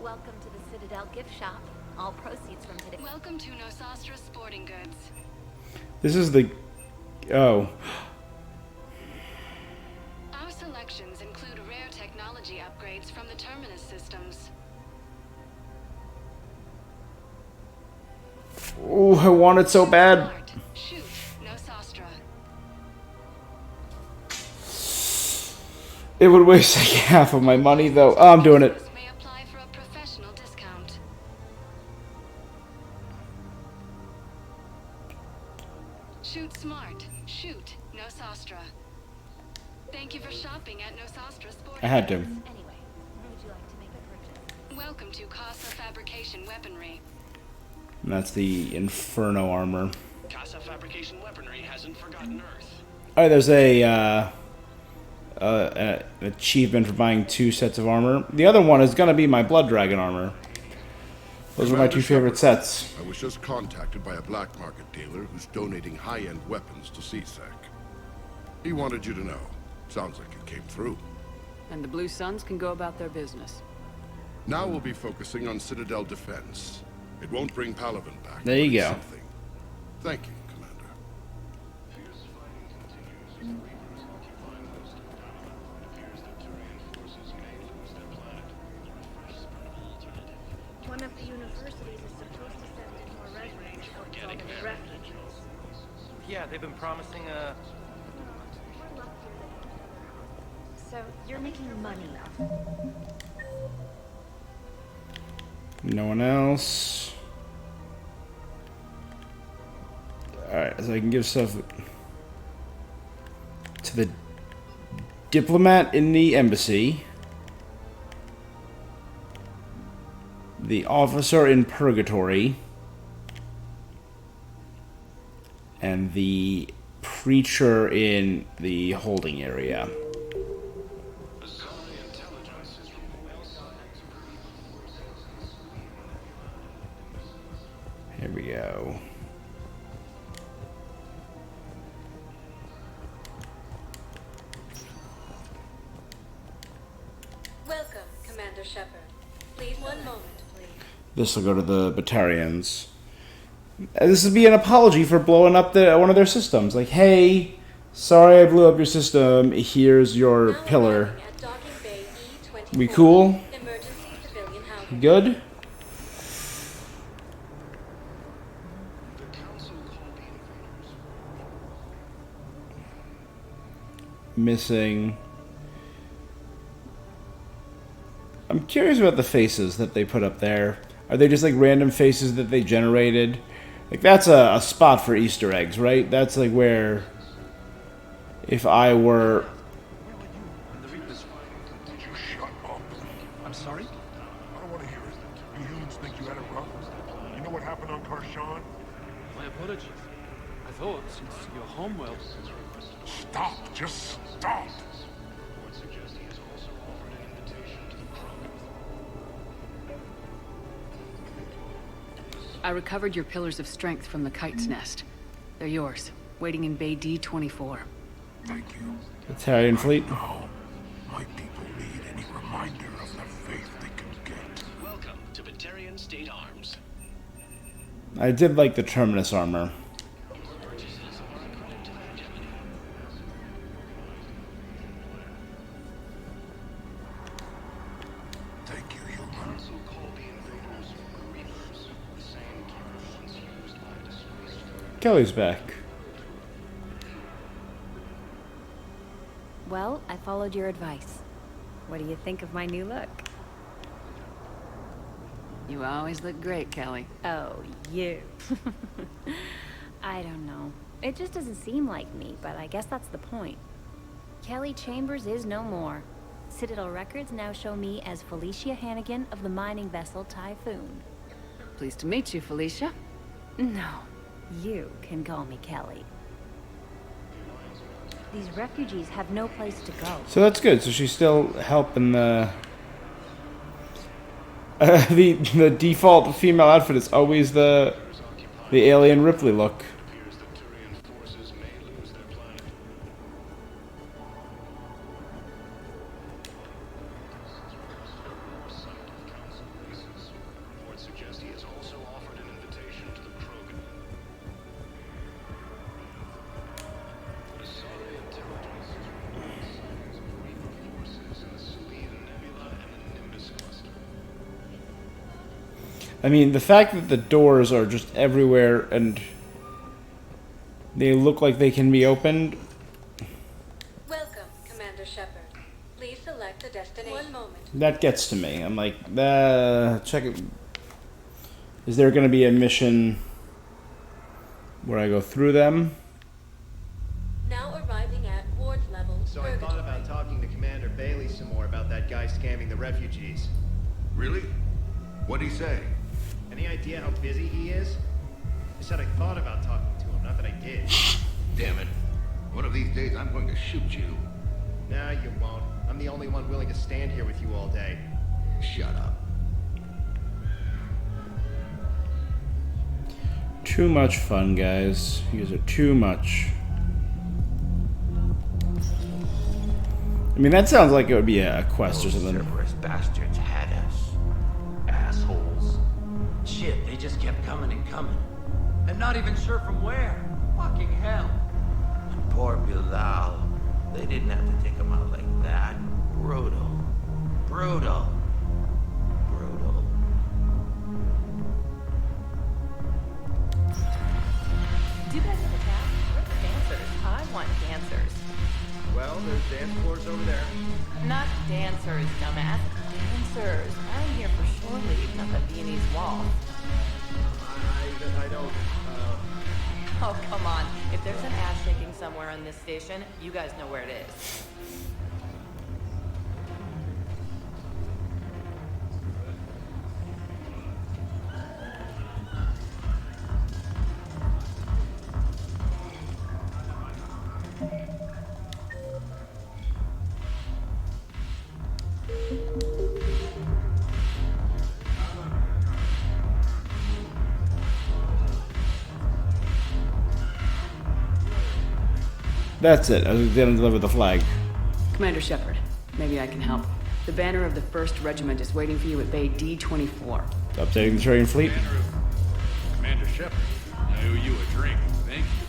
Welcome to the Citadel gift shop. All proceeds from today. Welcome to Nosastra Sporting Goods. This is the... Oh. Our selections include rare technology upgrades from the Terminus systems. Oh, I want it so bad. Shoot, Nosastra. It would waste like half of my money, though. Oh, I'm doing it. May apply for a professional discount. Shoot smart. Shoot, Nosastra. Thank you for shopping at Nosastra Sporting I had to. Goods. Welcome to Casa Fabrication Weaponry. And that's the Inferno armor. Casa Fabrication Weaponry hasn't forgotten Earth. Alright, there's an achievement for buying 2 sets of armor. The other one is going to be my Blood Dragon armor. Those are my 2 favorite sets. I was just contacted by a black market dealer who's donating high-end weapons to CSEC. He wanted you to know. Sounds like it came through. And the Blue Suns can go about their business. Now we'll be focusing on Citadel defense. It won't bring Palaven back. There you but it's go. something. Thank you, Commander. One of the universities is supposed to send in more residents to help solve the refugees. Yeah, they've been promising So, you're making money. No one else. Alright, so I can give stuff to the diplomat in the embassy, the officer in purgatory, and the preacher in the holding area. Here we go. Welcome, Commander Shepard. Please, one moment, please. This will go to the Batarians. This would be an apology for blowing up one of their systems. Like, hey, sorry I blew up your system. Here's your pillar. We cool? Good? Missing. I'm curious about the faces that they put up there. Are they just like random faces that they generated? Like, that's a spot for Easter eggs, right? That's like where, if I were... I'm sorry? I don't want to hear it. You humans think you had it rough? You know what happened on Karshan? My apologies. I thought, since you're home well... Stop! Just stop! I recovered your pillars of strength from the kite's nest. They're yours, waiting in Bay D-24. Thank you. Italian fleet. Now, my people need any reminder of the faith they can get. Welcome to Batarian State Arms. I did like the Terminus armor. Thank you, human. Kelly's back. Well, I followed your advice. What do you think of my new look? You always look great, Kelly. Oh, you. I don't know. It just doesn't seem like me, but I guess that's the point. Kelly Chambers is no more. Citadel records now show me as Felicia Hannigan of the mining vessel Typhoon. Pleased to meet you, Felicia. No, you can call me Kelly. These refugees have no place to go. So that's good. So she's still helping the... the default female outfit is always the alien Ripley look. I mean, the fact that the doors are just everywhere and they look like they can be opened. Welcome, Commander Shepard. Please select a destination. One moment. That gets to me. I'm like, check it. Is there going to be a mission where I go through them? Now arriving at ward level. So I thought about talking to Commander Bailey some more about that guy scamming the refugees. Really? What'd he say? Any idea how busy he is? I said I thought about talking to him, not that I did. Damn it. One of these days I'm going to shoot you. Nah, you won't. I'm the only one willing to stand here with you all day. Shut up. Too much fun, guys. You guys are too much. I mean, that sounds like it would be a quest or something. Cerberus bastards had us. Assholes. Shit, they just kept coming and coming. And not even sure from where. Fucking hell. And poor Bilal. They didn't have to take him out like that. Brutal. Brutal. Brutal. Do you guys have a tap? We're the dancers. I want dancers. Well, there's dance floors over there. Not dancers, dumbass. Dancers. I'm here for shore leave, not the Viennese wall. I don't, Oh, come on. If there's an ass shaking somewhere on this station, you guys know where it is. That's it. I was gonna deliver the flag. Commander Shepard, maybe I can help. The banner of the 1st Regiment is waiting for you at Bay D-24. Updating the Turian fleet. Commander Shepard, I owe you a drink. Thank you.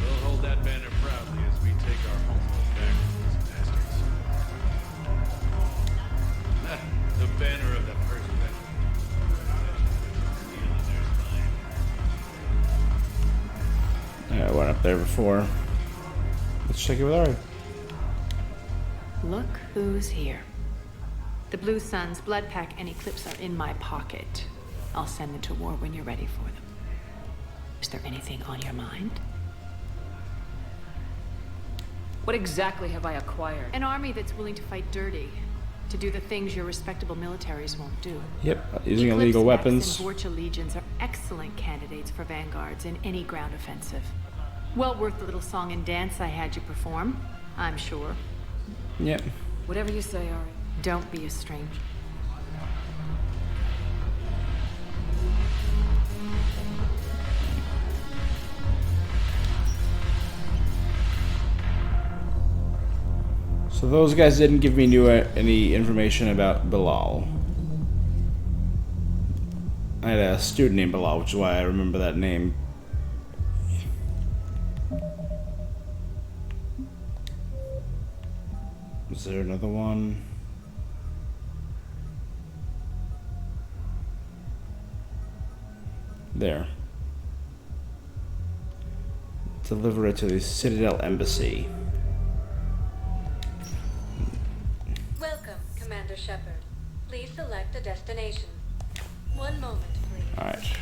We'll hold that banner proudly as we take our homeworld back from these bastards. The banner of the 1st Regiment. I went up there before. Let's check it with Ari. Look who's here. The Blue Suns, Blood Pack, and Eclipse are in my pocket. I'll send them to war when you're ready for them. Is there anything on your mind? What exactly have I acquired? An army that's willing to fight dirty. To do the things your respectable militaries won't do. Yep, using Eclipse illegal Mechs weapons. and Vorcha Legions are excellent candidates for vanguards in any ground offensive. Well worth the little song and dance I had you perform, I'm sure. Yep. Whatever you say, Ari. Don't be a stranger. So those guys didn't give me any information about Bilal. I had a student named Bilal, which is why I remember that name. Is there another one? There. Deliver it to the Citadel Embassy. Welcome, Commander Shepard. Please select a destination. One moment, please. Alright.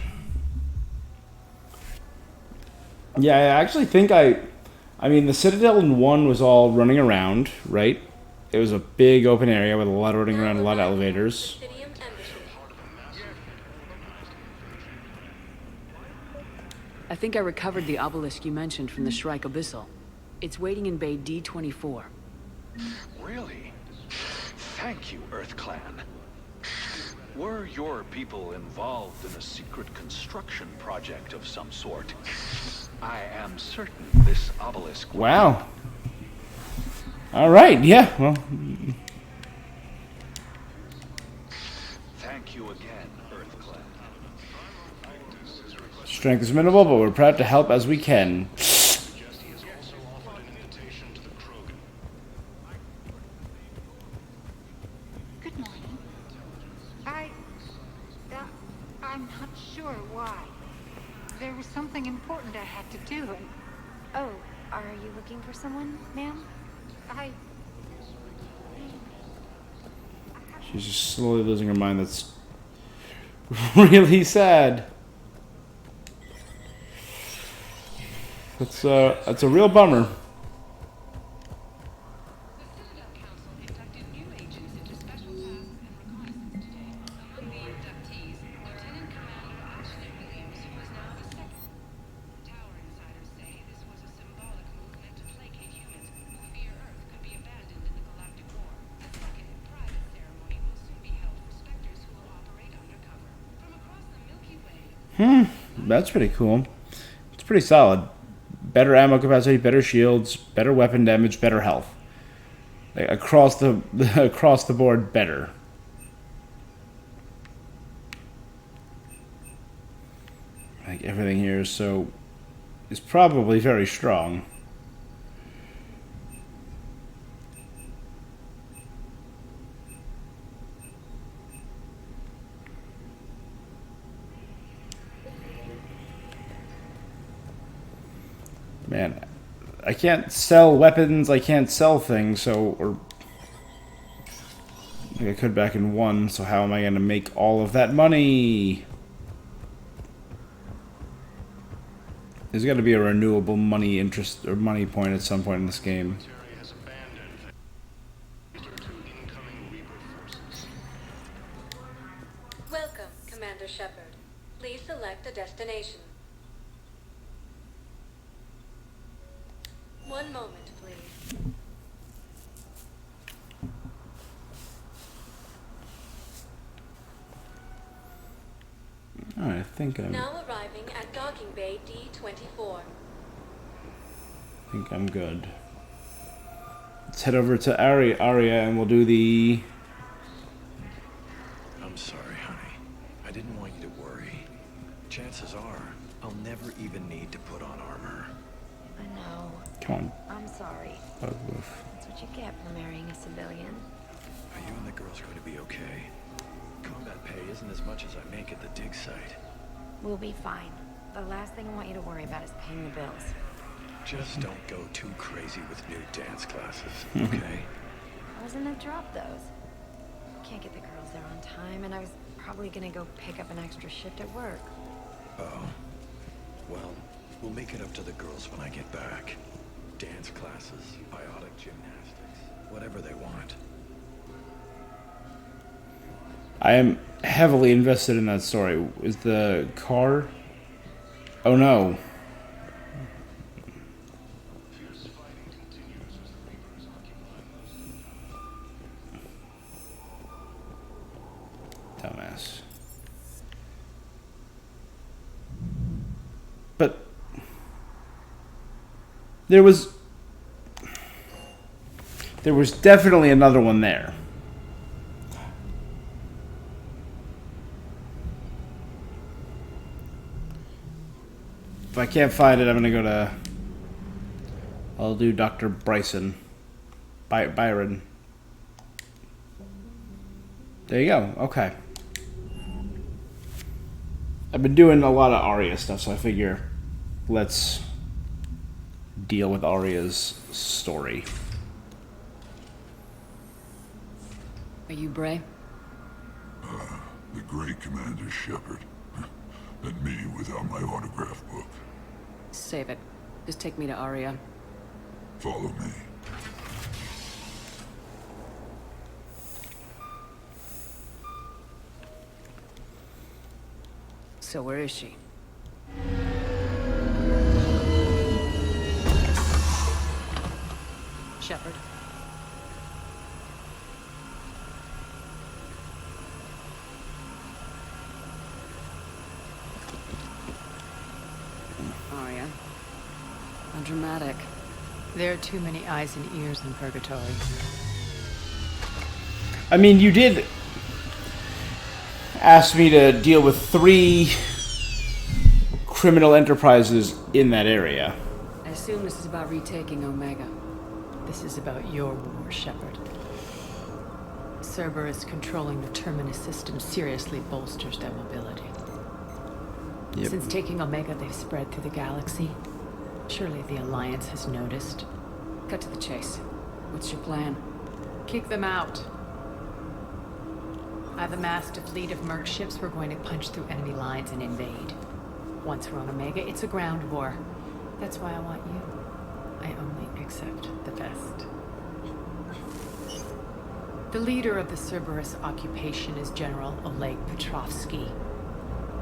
Yeah, I actually think I mean, the Citadel in 1 was all running around, right? It was a big open area with a lot of running around, a lot of elevators. I think I recovered the obelisk you mentioned from the Shrike Abyssal. It's waiting in Bay D-24. Really? Thank you, Earth Clan. Were your people involved in a secret construction project of some sort? I am certain this obelisk... Wow. Alright, yeah, well... Thank you again, Earth Clan. Strength is minimal, but we're proud to help as we can. Good morning. I'm not sure why. There was something important I had to do, and... Oh, are you looking for someone, ma'am? She's just slowly losing her mind. That's really sad. That's a real bummer. That's pretty cool. It's pretty solid. Better ammo capacity, better shields, better weapon damage, better health. Like, across the board, better. Like, everything here is probably very strong. Man, I can't sell weapons, I can't sell things, or like I could back in 1, so how am I going to make all of that money? There's got to be a renewable money interest or money point at some point in this game. Welcome, Commander Shepard. Please select a destination. One moment, please. I think Now arriving at Docking Bay D-24. I'm good. Let's head over to Aria and we'll do the... I'm sorry, honey. I didn't want you to worry. Chances are, I'll never even need to put on armor. I know. Come on. I'm sorry. Bug wolf. That's what you get for marrying a civilian. Are you and the girls going to be okay? Combat pay isn't as much as I make at the dig site. We'll be fine. The last thing I want you to worry about is paying the bills. Just don't go too crazy with new dance classes, okay? I was in the drop those. Can't get the girls there on time, and I was probably gonna go pick up an extra shift at work. Oh. Well, we'll make it up to the girls when I get back. Dance classes, biotic gymnastics, whatever they want. I am heavily invested in that story. Is the car... Oh no. Dumbass. But... There was definitely another one there. If I can't find it, I'm gonna go to... I'll do Dr. Bryson. Byron. There you go. Okay. I've been doing a lot of Arya stuff, so I figure let's deal with Arya's story. Are you Bray? The great Commander Shepard. And me without my autograph book. Save it. Just take me to Aria. Follow me. So where is she? Shepard. Aria. How dramatic. There are too many eyes and ears in Purgatory. I mean, you did ask me to deal with 3 criminal enterprises in that area. I assume this is about retaking Omega. This is about your war, Shepard. Cerberus controlling the Terminus system seriously bolsters their mobility. Yep. Since taking Omega, they've spread through the galaxy. Surely the Alliance has noticed. Cut to the chase. What's your plan? Kick them out. I've amassed a fleet of merc ships. We're going to punch through enemy lines and invade. Once we're on Omega, it's a ground war. That's why I want you. I only accept the best. The leader of the Cerberus occupation is General Oleg Petrovsky.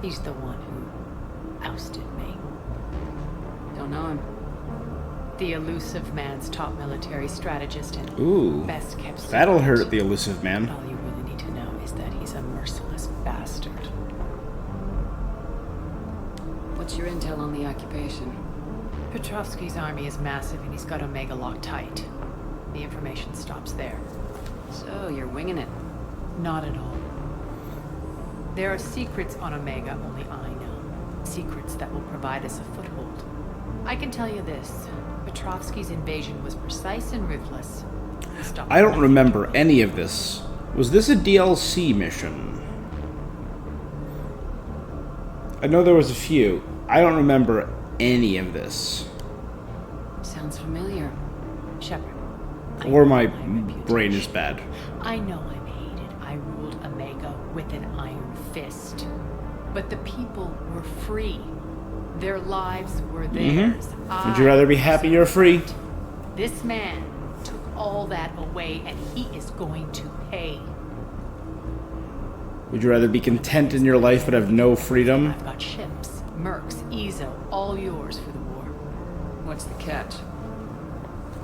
He's the one who ousted me. Don't know him. The Elusive Man's top military strategist and Ooh, best kept secret. that'll hurt the Elusive Man. All you really need to know is that he's a merciless bastard. What's your intel on the occupation? Petrovsky's army is massive and he's got Omega locked tight. The information stops there. So, you're winging it? Not at all. There are secrets on Omega only I know. Secrets that will provide us a foothold. I can tell you this. Petrovsky's invasion was precise and ruthless. I don't remember any of this. Was this a DLC mission? I know there was a few. I don't remember any of this. Sounds familiar. Shepard. Or my brain is bad. I know I'm hated. I ruled Omega with an iron fist. But the people were free. Their lives were theirs. Would you rather be happy or free? This man took all that away, and he is going to pay. Would you rather be content in your life but have no freedom? I've got ships, mercs, Ezo, all yours for the war. What's the catch?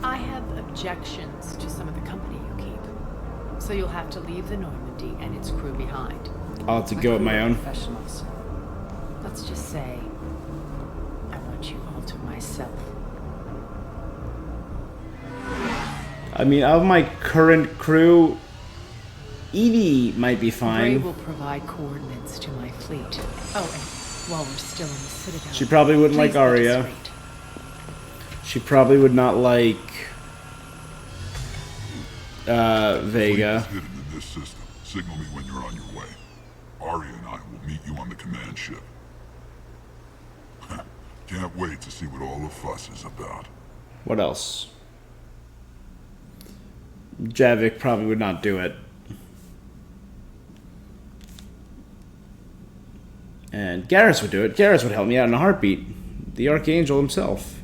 I have objections to some of the company you keep. So you'll have to leave the Normandy and its crew behind. I'll have to go at my own. Professionals. Let's just say, I want you all to myself. I mean, of my current crew, Evie might be Bray fine. will provide coordinates to my fleet. Oh, and while we're still in the Citadel... She probably wouldn't like please be Arya. discreet. She probably would not like Vega. Hidden in this system. Signal me when you're on your way. Arya and I will meet you on the command ship. Can't wait to see what all the fuss is about. What else? Javik probably would not do it. And Garrus would do it. Garrus would help me out in a heartbeat. The Archangel himself.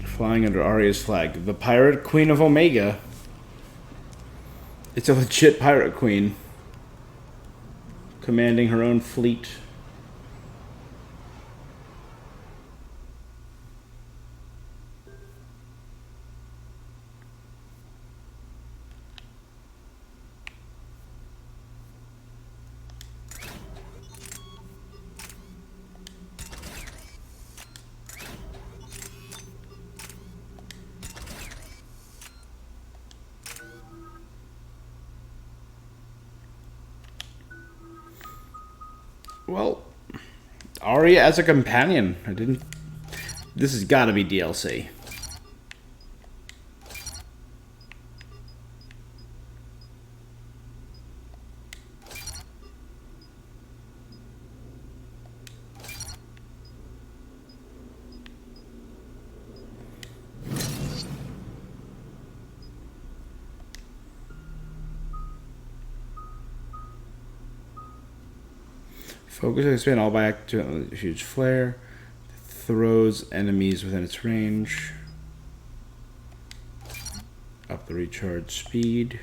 Flying under Arya's flag. The Pirate Queen of Omega. It's a legit pirate queen. Commanding her own fleet. Well, Arya as a companion. I didn't... This has got to be DLC. Focus and expand all by activating a huge flare. Throws enemies within its range. Up the recharge speed.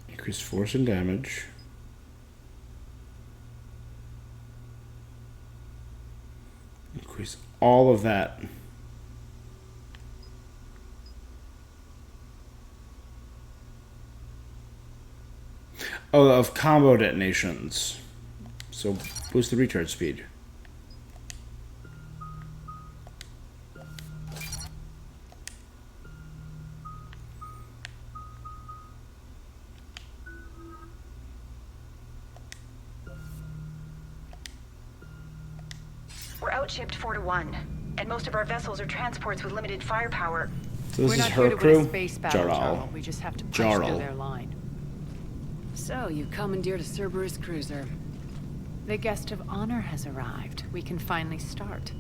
Increase force and damage. Increase all of that. Oh, of combo detonations. So boost the recharge speed. We're outshipped 4-1, and most of our vessels are transports with limited firepower. So this We're is not her here to crew? win a space battle, Jarl. Jarl. We just have to punch Jarl. through their line. So, you commandeered a Cerberus cruiser. The guest of honor has arrived. We can finally start.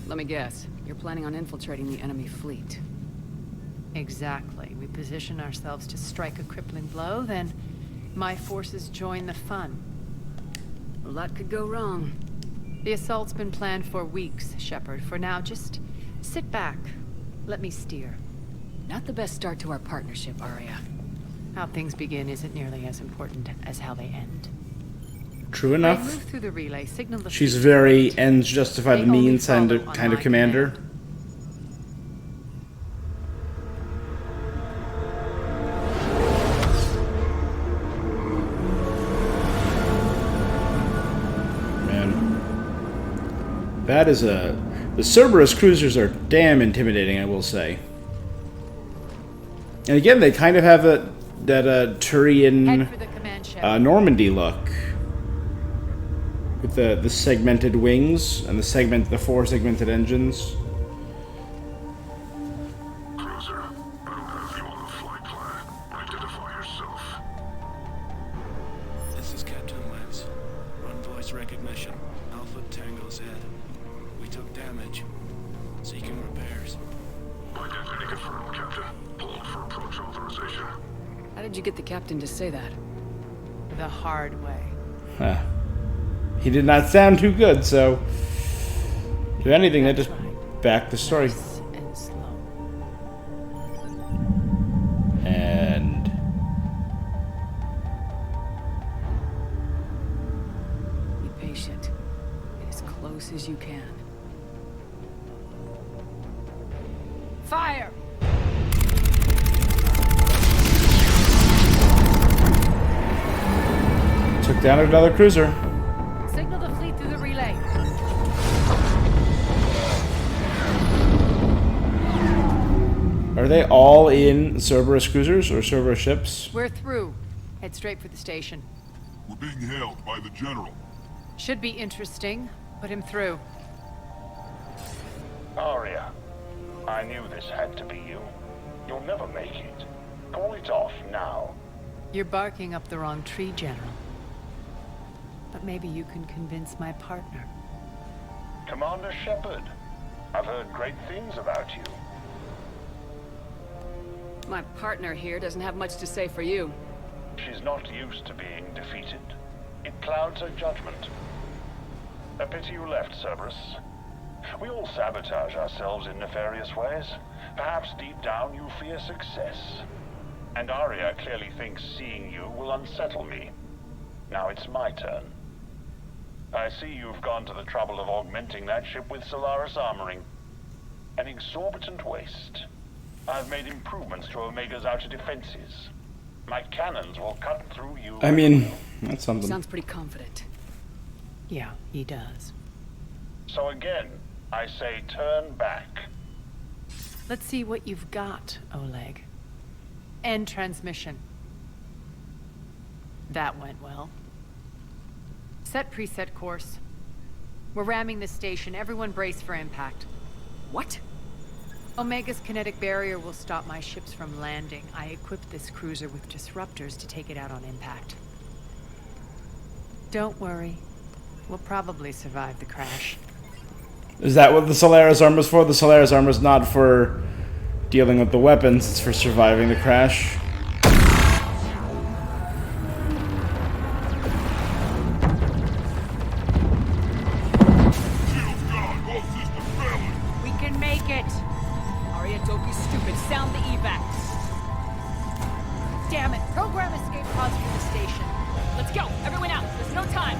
Let me guess. You're planning on infiltrating the enemy fleet. Exactly. We position ourselves to strike a crippling blow, then my forces join the fun. A lot could go wrong. The assault's been planned for weeks, Shepard. For now, just sit back, Let me steer. Not the best start to our partnership, Arya. How things begin isn't nearly as important as how they end. True When I enough. move through the relay, signal the She's fleet. very ends justify the They only means kind of, follow on kind of my commander. Man. That is a... The Cerberus cruisers are damn intimidating, I will say. And again, they kind of have that Turian Normandy look. With the segmented wings and the 4 segmented engines. Cruiser, I don't have you on the flight plan. Identify yourself. This is Captain Lance. Run voice recognition. Alpha Tango Z. We took damage. Seeking repairs. Identity confirmed, Captain. Hold for approach authorization. How did you get the captain to say that? The hard way. Huh. He did not sound too good, so... If anything, that just backed the story. Nice and slow. And... Be patient. Get as close as you can. Fire! Took down another cruiser. Signal the fleet through the relay. Are they all in Cerberus cruisers or Cerberus ships? We're through. Head straight for the station. We're being hailed by the General. Should be interesting. Put him through. Arya, I knew this had to be you. You'll never make it. Call it off now. You're barking up the wrong tree, General. But maybe you can convince my partner. Commander Shepard, I've heard great things about you. My partner here doesn't have much to say for you. She's not used to being defeated. It clouds her judgment. A pity you left, Cerberus. We all sabotage ourselves in nefarious ways. Perhaps deep down you fear success. And Arya clearly thinks seeing you will unsettle me. Now it's my turn. I see you've gone to the trouble of augmenting that ship with Solaris armoring. An exorbitant waste. I've made improvements to Omega's outer defenses. My cannons will cut through you. I mean, that's something. Sounds pretty confident. Yeah, he does. So again, I say turn back. Let's see what you've got, Oleg. End transmission. That went well. Set preset course. We're ramming the station. Everyone brace for impact. What? Omega's kinetic barrier will stop my ships from landing. I equipped this cruiser with disruptors to take it out on impact. Don't worry. We'll probably survive the crash. Is that what the Solaris armor's for? The Solaris armor's not for dealing with the weapons, it's for surviving the crash. We can make it! Arya, don't be stupid. Sound the evac. Damn it! Program escape pods for the station. Let's go! Everyone out! There's no time!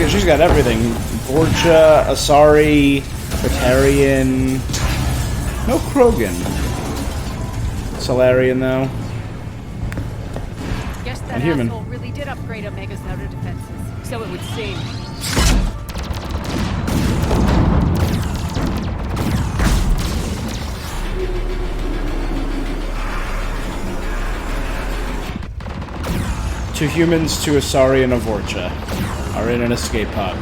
She's got everything. Vorcha, Asari, Batarian. No Krogan. Solarian, though. Guess that And human. asshole really did upgrade Omega's outer defenses. So it would seem. Two humans, two Asari, and a Vorcha are in an escape pod.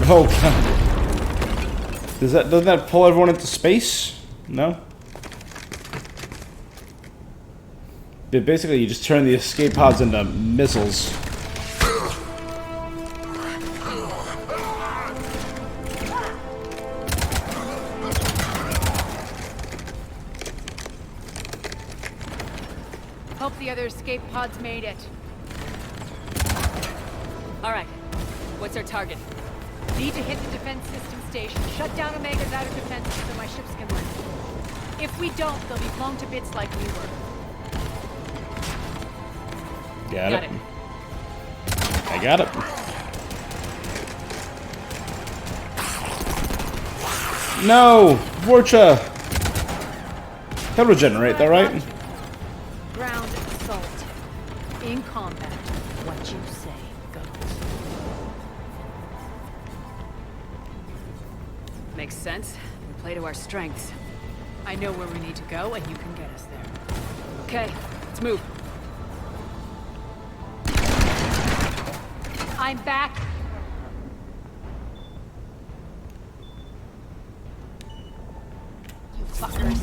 Oh god. Doesn't that pull everyone into space? No? But basically you just turn the escape pods into missiles. the other escape pods made it. All right. What's our target? Need to hit the defense system station. Shut down Omega's outer defenses so my ships can land. If we don't, they'll be blown to bits like we were. Got it. I got it. No! Vorcha! He'll regenerate though, right? Ground assault. In combat. What you say goes. Makes sense. We play to our strengths. I know where we need to go, and you can get us there. Okay, let's move. I'm back. You fuckers.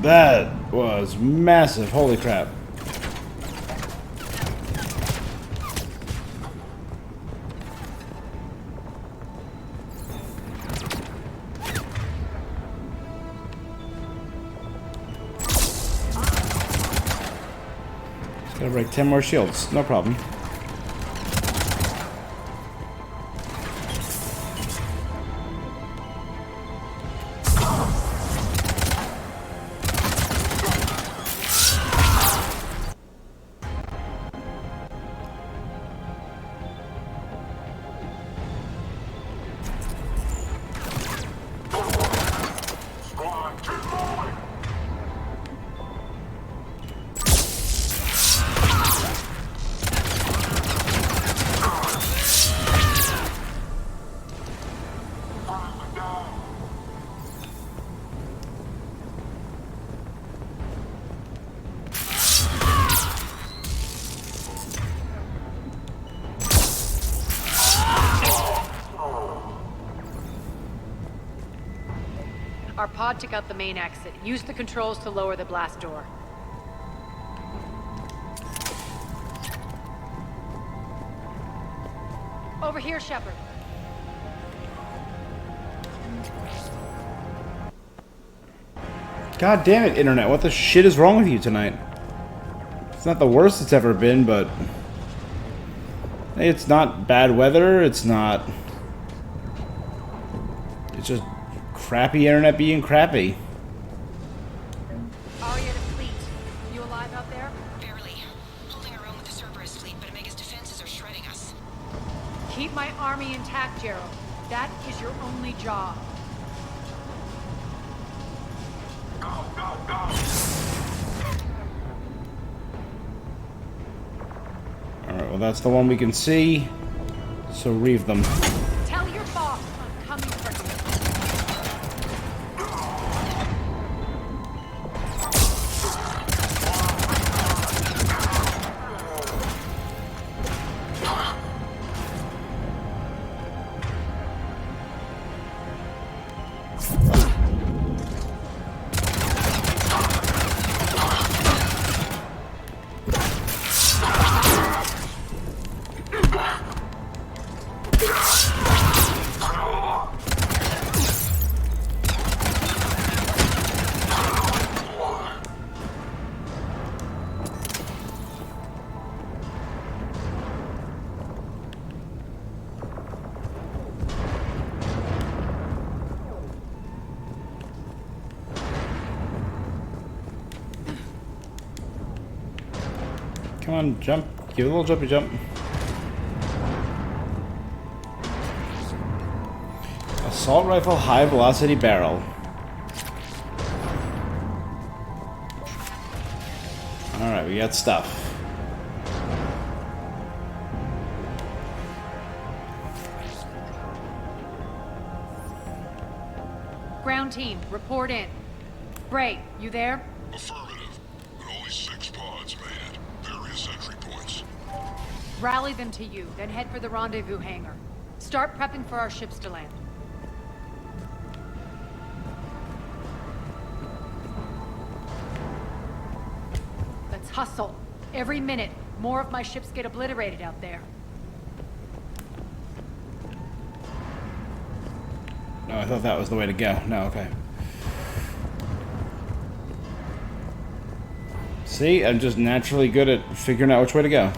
That was massive. Holy crap. Gotta break 10 more shields. No problem. Our pod took out the main exit. Use the controls to lower the blast door. Over here, Shepard. God damn it, Internet. What the shit is wrong with you tonight? It's not the worst it's ever been, but... It's not bad weather. It's not... It's just crappy Internet being crappy. Aria to Fleet. You alive out there? Barely. Holding our own with the Cerberus fleet, but Omega's defenses are shredding us. Keep my army intact, Gerald. That is your only job. Alright, well that's the one we can see. So reeve them. Tell your boss I'm coming for him. Come on, jump. Give it a little jumpy jump. Assault rifle, high velocity barrel. Alright. Alright, we got stuff. Ground team, report in. Bray, you there? Affirmative. But only 6 pods manned. Various entry points. Rally them to you, then head for the rendezvous hangar. Start prepping for our ships to land. Let's hustle. Every minute, more of my ships get obliterated out there. Oh, I thought that was the way to go. No, okay. See, I'm just naturally good at figuring out which way to go.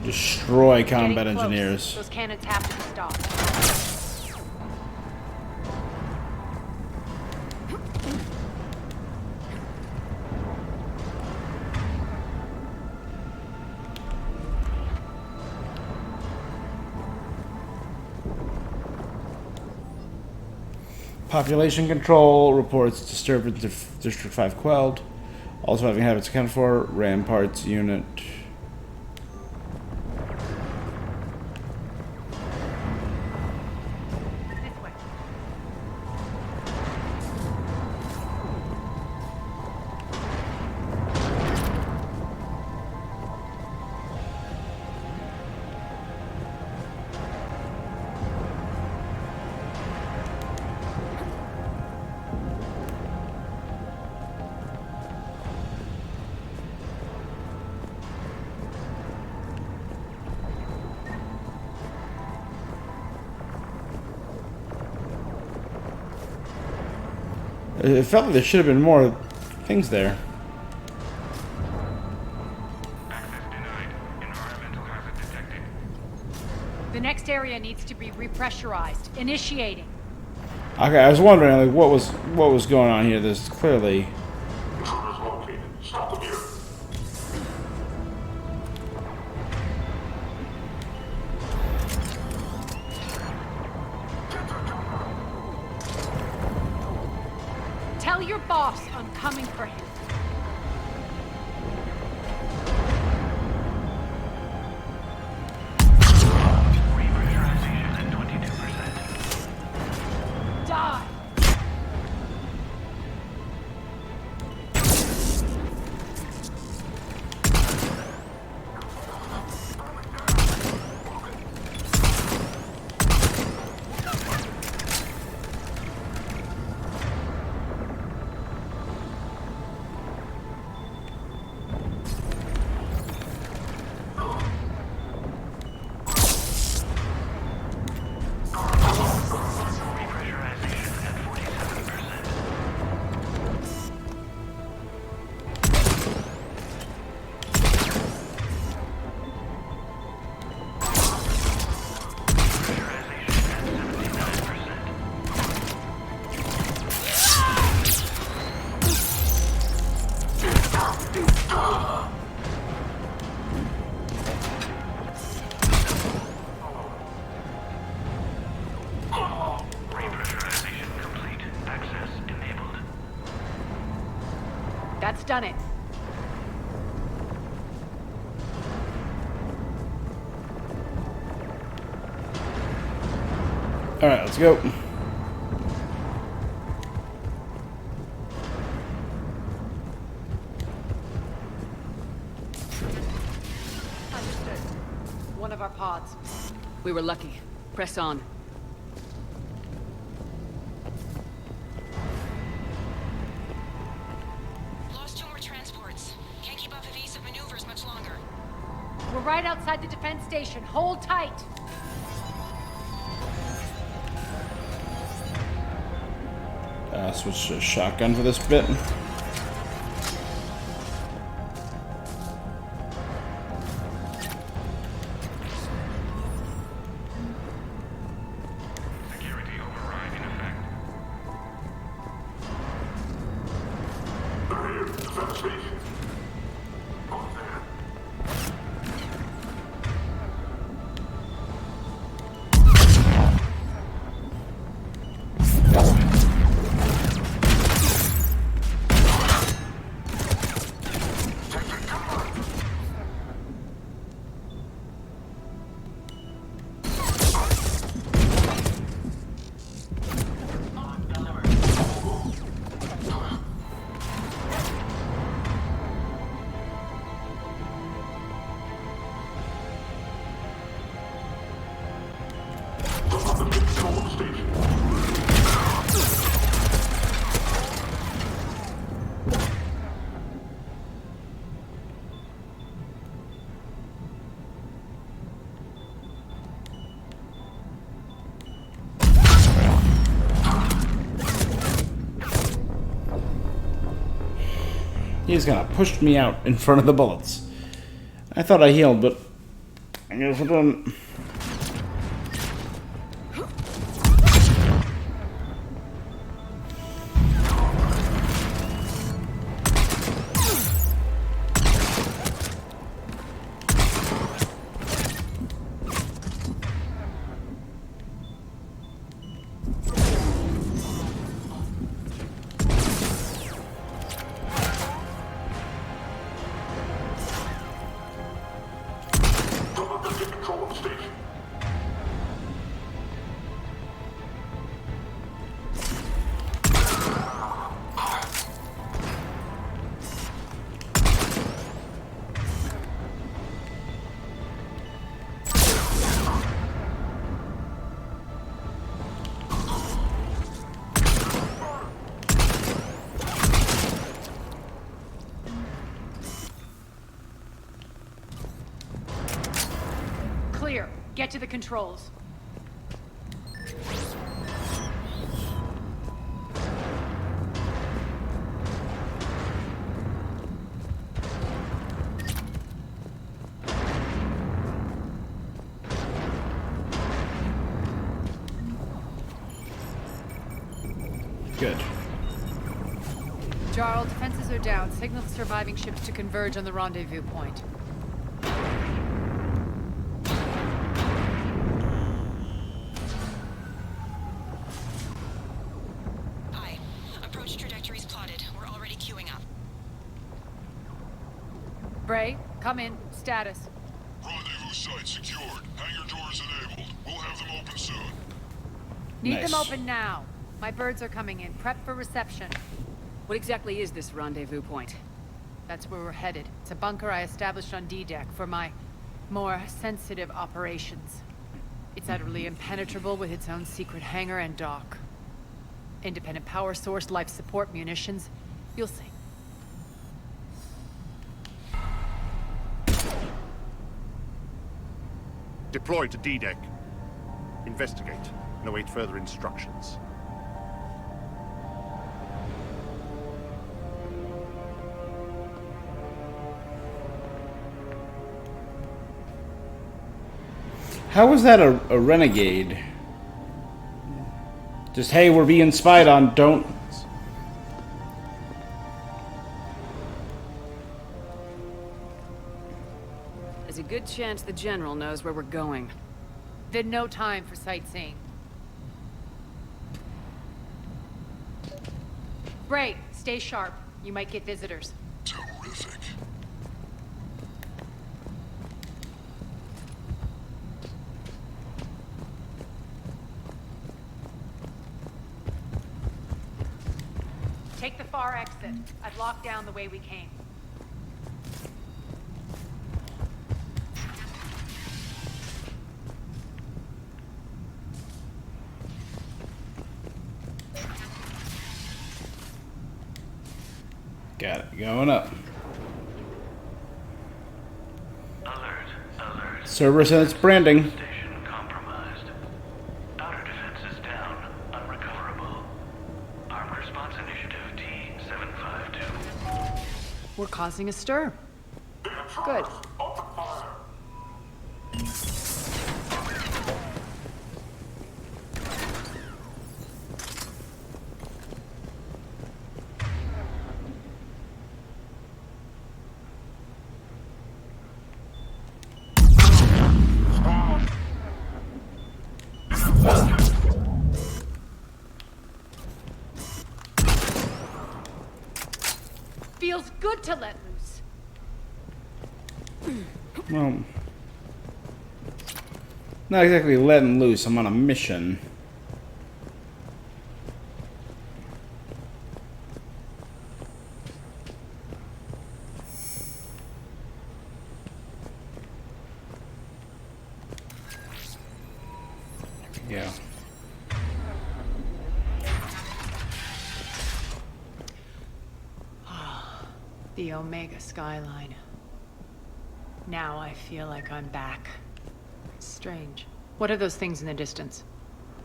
Destroy combat Getting close. engineers. Those cannons have to be stopped. Population control reports disturbance of District 5 quelled. All surviving habits accounted for. Ramparts unit. It felt like there should have been more things there. The next area needs to be repressurized. Initiating. Okay, I was wondering like what was going on here. There's clearly Tell your boss I'm coming for him. Repressurization at 22%. Die! That's done it. all right. Let's go. Understood. One of our pods. We were lucky. Press on. Lost 2 more transports. Can't keep up evasive maneuvers much longer. We're right outside the defense station. Hold tight. Switch to shotgun for this bit. Security override in effect. He's gonna push me out in front of the bullets. I thought I healed, but I guess I didn't. Clear. Get to the controls. Good. Jarl, defenses are down. Signal the surviving ships to converge on the rendezvous point. Aye. Approach trajectories plotted. We're already queuing up. Bray, come in. Status. Rendezvous site secured. Hangar doors enabled. We'll have them open soon. Need them open now. My birds are coming in. Prep for reception. What exactly is this rendezvous point? That's where we're headed. It's a bunker I established on D-Deck for my more sensitive operations. It's utterly impenetrable with its own secret hangar and dock. Independent power source, life support, munitions. You'll see. Deploy to D-Deck. Investigate and await further instructions. How was that a renegade? Just, hey, we're being spied on, don't... There's a good chance the General knows where we're going. Then no time for sightseeing. Bray, stay sharp. You might get visitors. Terrific. Take the far exit. I've locked down the way we came. Got it. Going up. Alert. Cerberus and its branding. Station compromised. Outer defenses down. Unrecoverable. Armed Response Initiative T-752. We're causing a stir. Good. good to let loose. Well, not exactly letting loose. I'm on a mission. Yeah. The Omega skyline. Now I feel like I'm back. Strange. What are those things in the distance?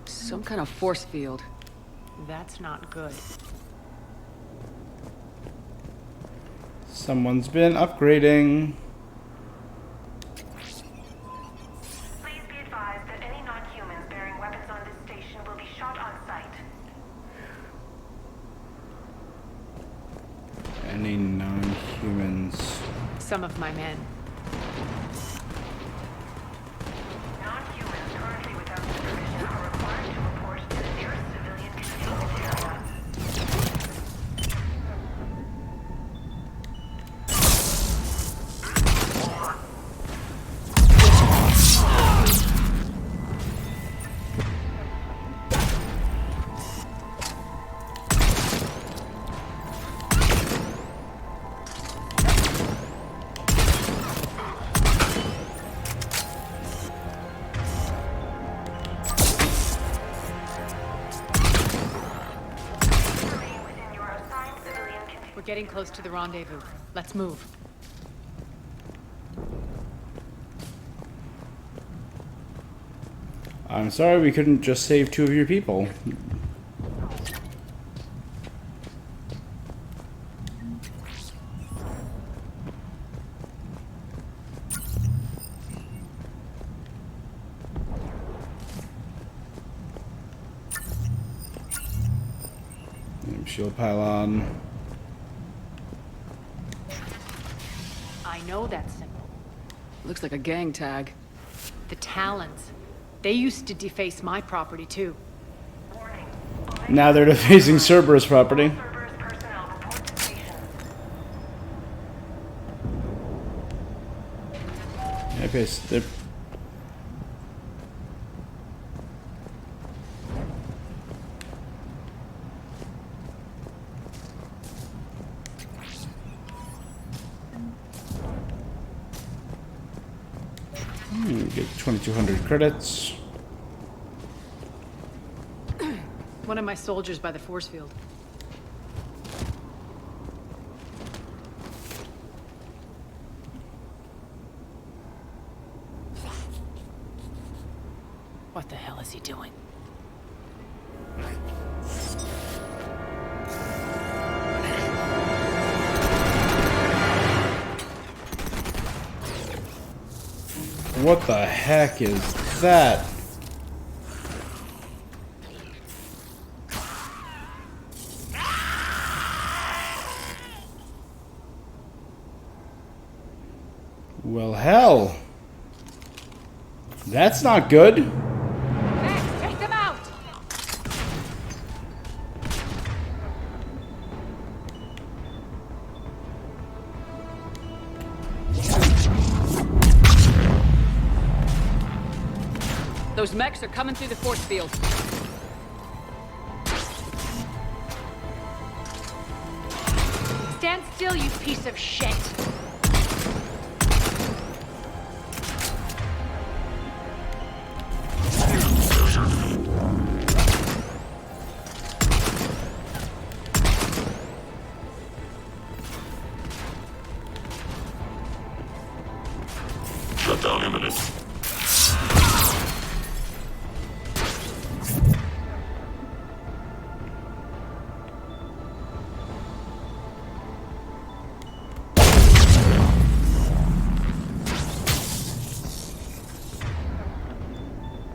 Some kind of force field. That's not good. Someone's been upgrading. Please be advised that any non-humans bearing weapons on this station will be shot on sight. Any non-humans? Some of my men. Non-humans currently without supervision are required to report to the nearest civilian containment area. We're getting close to the rendezvous. Let's move. I'm sorry we couldn't just save 2 of your people. Shield pylon. I know that symbol. Looks like a gang tag. The Talons. They used to deface my property too. Now they're defacing Cerberus property. Okay, so they're... Get 2,200 credits. One of my soldiers by the force field. What the hell is he doing? What the heck is that? Well, hell. That's not good. Max, take them out! Those mechs are coming through the force field. Stand still, you piece of shit! Shutdown imminent.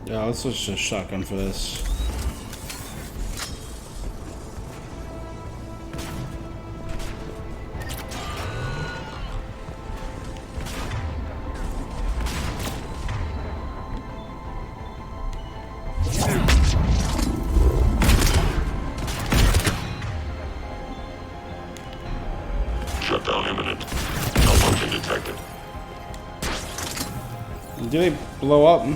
Yeah, let's switch to shotgun for this. Shutdown unit. Malfunction detected. Do they blow up?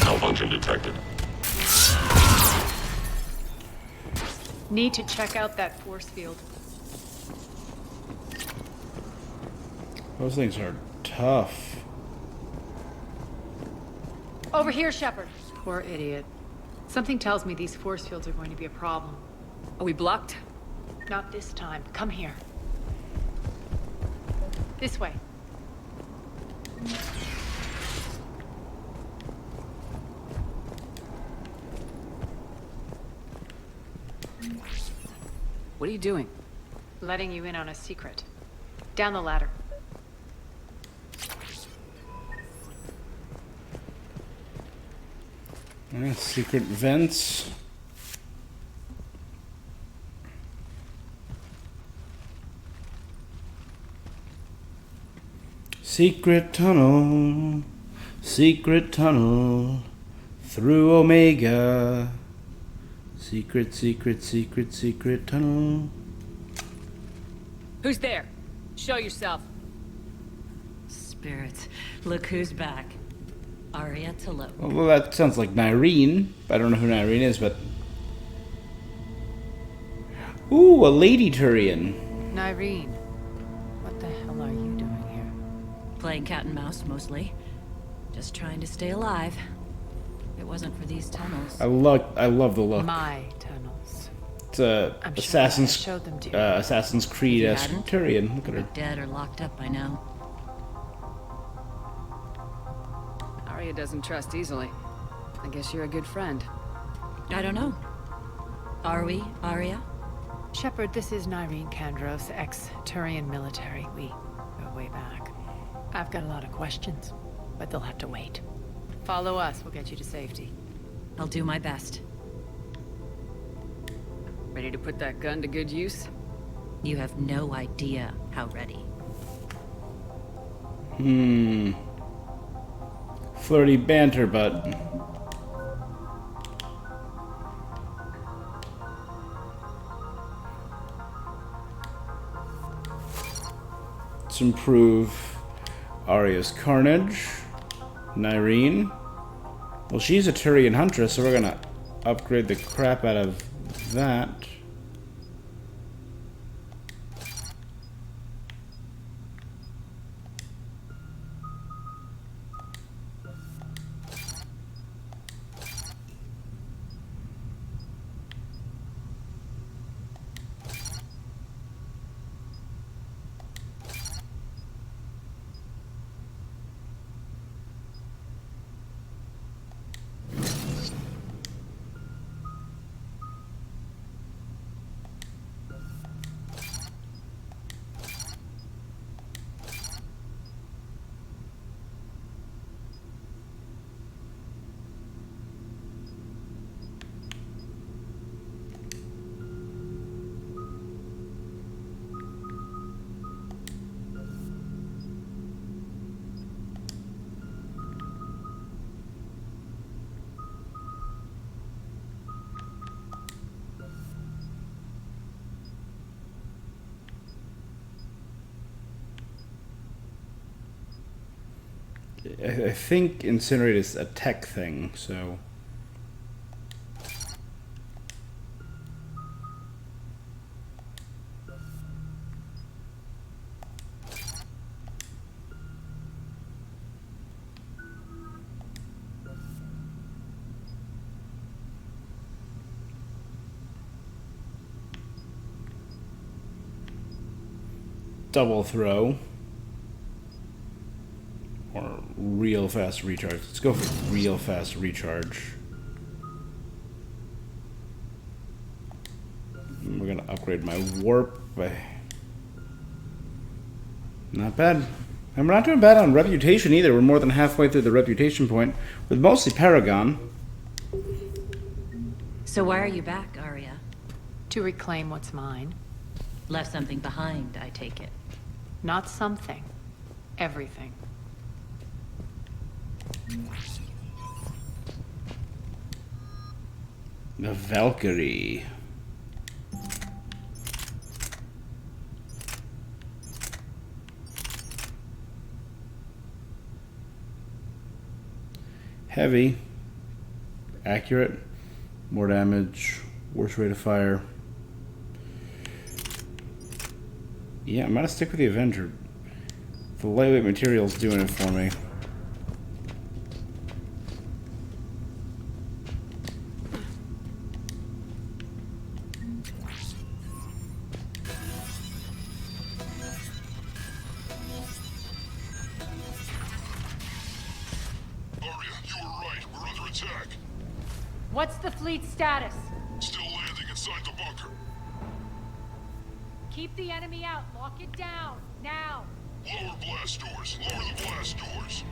Malfunction detected. Need to check out that force field. Those things are tough. Over here, Shepard. Poor idiot. Something tells me these force fields are going to be a problem. Are we blocked? Not this time. Come here. This way. What are you doing? Letting you in on a secret. Down the ladder. Secret vents. Secret tunnel. Secret tunnel. Through Omega. Secret, secret, secret, secret tunnel. Who's there? Show yourself. Spirits, look who's back. Arya Talo. Well, that sounds like Nyreen. I don't know who Nyreen is, but... Ooh, a Lady Turian. Nyreen, what the hell are you doing here? Playing cat and mouse, mostly. Just trying to stay alive. If it wasn't for these tunnels. I love the look. My tunnels. It's a I'm Assassin's sure I showed them to you. Assassin's Creed-esque hadn't, Turian. Look at her. Dead or locked up by now. Arya doesn't trust easily. I guess you're a good friend. I don't know. Are we, Arya? Shepard, this is Nyreen Kandros, ex-Turian military. We go way back. I've got a lot of questions, but they'll have to wait. Follow us, we'll get you to safety. I'll do my best. Ready to put that gun to good use? You have no idea how ready. Flirty banter, but... Let's improve Arya's carnage. Nyreen. Well, she's a Turian huntress, so we're gonna upgrade the crap out of that. I think Incinerate is a tech thing, so... Double throw. Or real fast recharge. Let's go for real fast recharge. And we're gonna upgrade my warp by... Not bad. And we're not doing bad on reputation either. We're more than halfway through the reputation point with mostly Paragon. So why are you back, Arya? To reclaim what's mine. Left something behind, I take it. Not something. Everything. The Valkyrie. Heavy. Accurate. More damage. Worse rate of fire. Yeah, I'm gonna stick with the Avenger. The lightweight material's doing it for me. What's the fleet's status? Still landing inside the bunker. Keep the enemy out. Lock it down. Now. Lower blast doors. Lower the blast doors.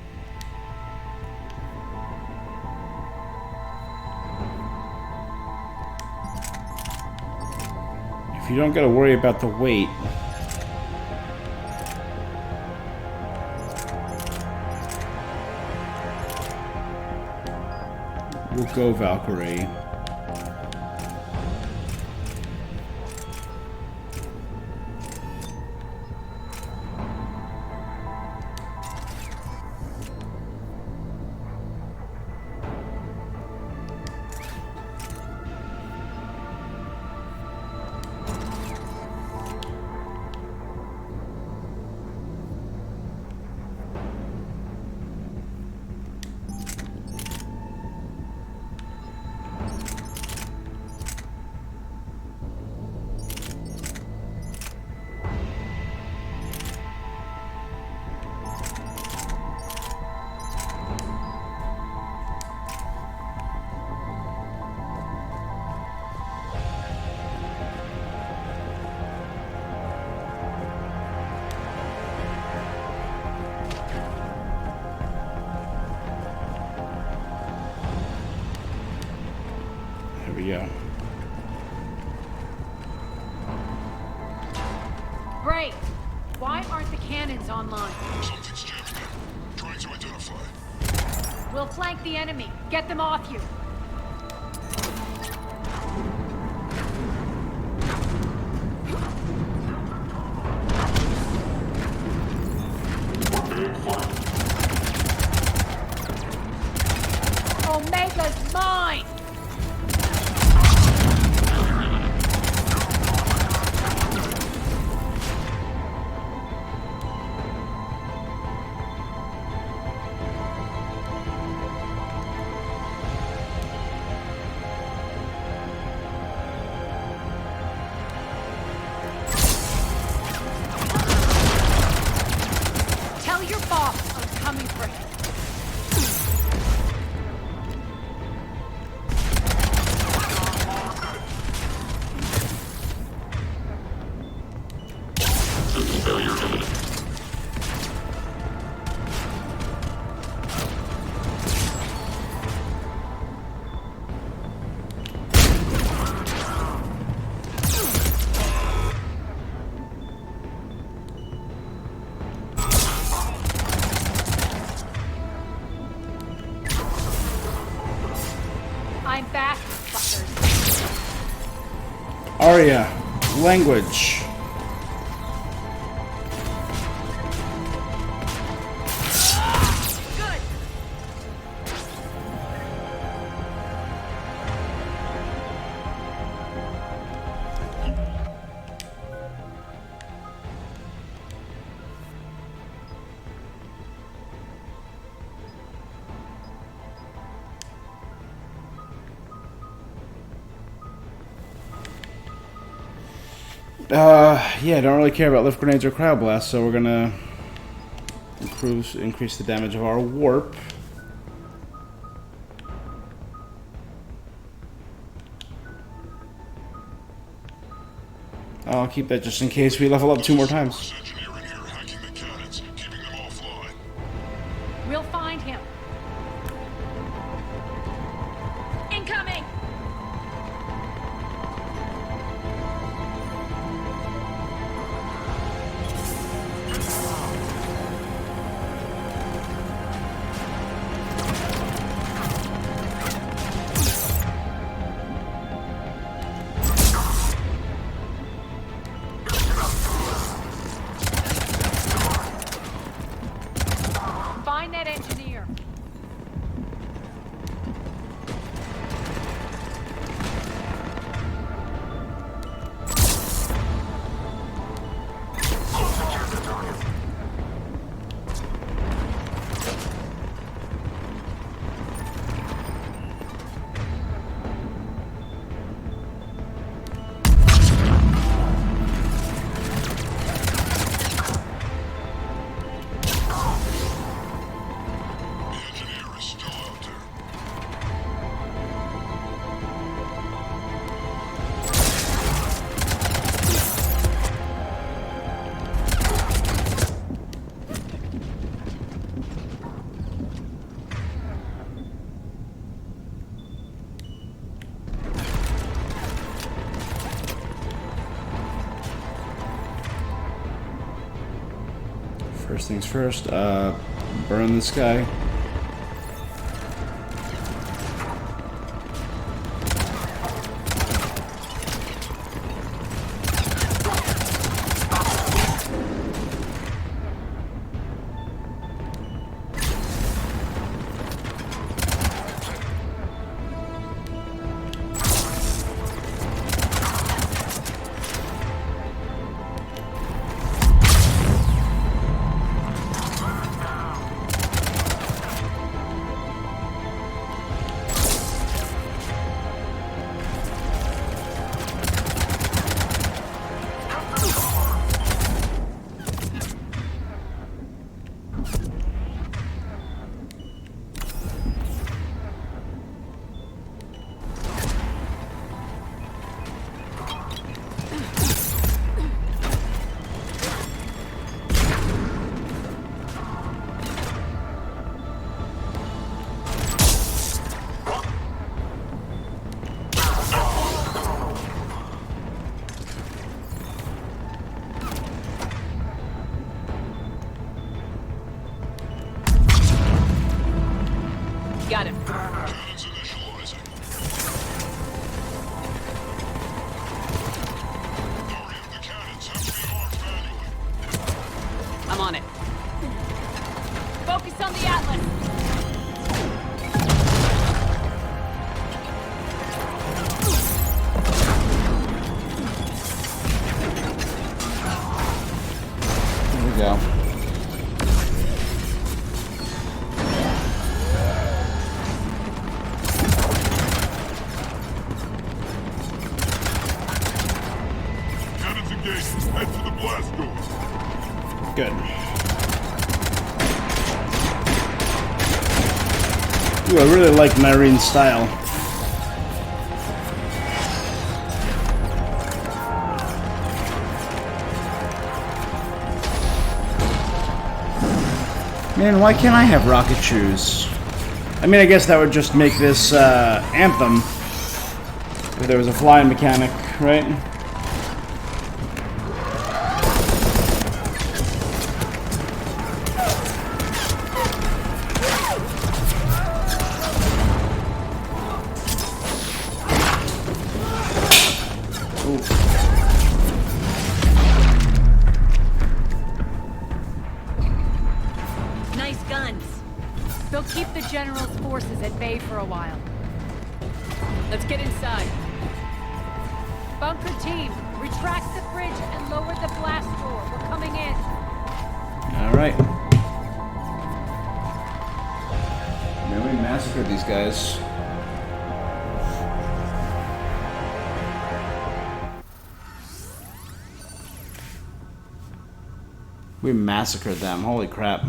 If you don't gotta worry about the weight. We'll go Valkyrie. Here we go. Great. Why aren't the cannons online? Something's jamming it. Trying to identify. We'll flank the enemy. Get them off you. Omega's mine! Tell your boss I'm coming for him. I'm back, fuckers. Arya, language. Good. Yeah, I don't really care about lift grenades or crowd blasts, so we're gonna increase the damage of our warp. I'll keep that just in case we level up 2 more times. We'll find him. Incoming! First things first, burn this guy. Got him. I'm on it. Focus on the Atlas. There we go. Head to the blast door. Good. Ooh, I really like Nyrene's style. Man, why can't I have rocket shoes? I mean, I guess that would just make this Anthem if there was a flying mechanic, right? Nice guns. They'll keep the General's forces at bay for a while. Let's get inside. Bunker team, retract the bridge and lower the blast door. We're coming in. All right. Man, we massacred these guys. We massacred them. Holy crap.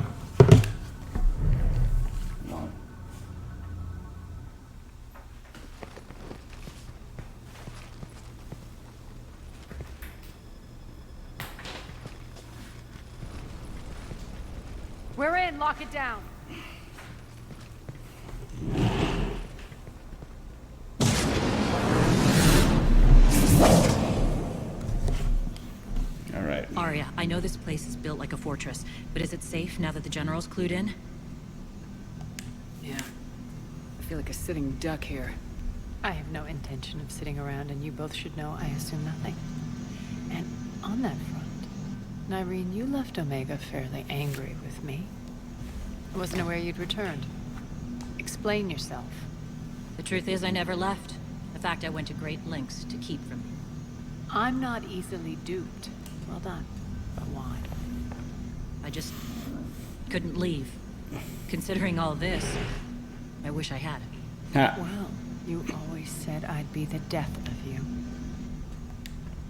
We're in. Lock it down. All right. Arya, I know this place is built like a fortress, but is it safe now that the General's clued in? Yeah. I feel like a sitting duck here. I have no intention of sitting around, and you both should know I assume nothing. And on that front, Nyreen, you left Omega fairly angry with me. I wasn't aware you'd returned. Explain yourself. The truth is, I never left. In fact, I went to great lengths to keep from you. I'm not easily duped. Well done. But why? I just couldn't leave. Considering all this, I wish I had. Well, you always said I'd be the death of you.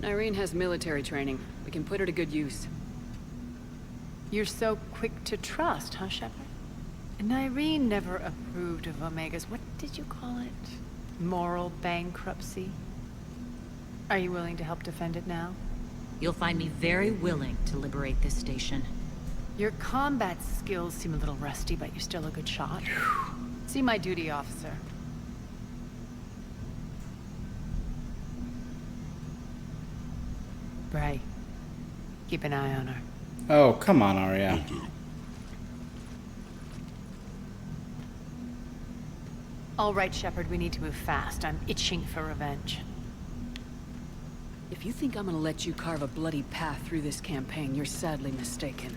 Nyreen has military training. We can put her to good use. You're so quick to trust, huh, Shepard? Nyreen never approved of Omega's, what did you call it? Moral bankruptcy? Are you willing to help defend it now? You'll find me very willing to liberate this station. Your combat skills seem a little rusty, but you're still a good shot. See my duty officer. Bray, keep an eye on her. Oh, come on, Arya. All right, Shepard, we need to move fast. I'm itching for revenge. If you think I'm gonna let you carve a bloody path through this campaign, you're sadly mistaken.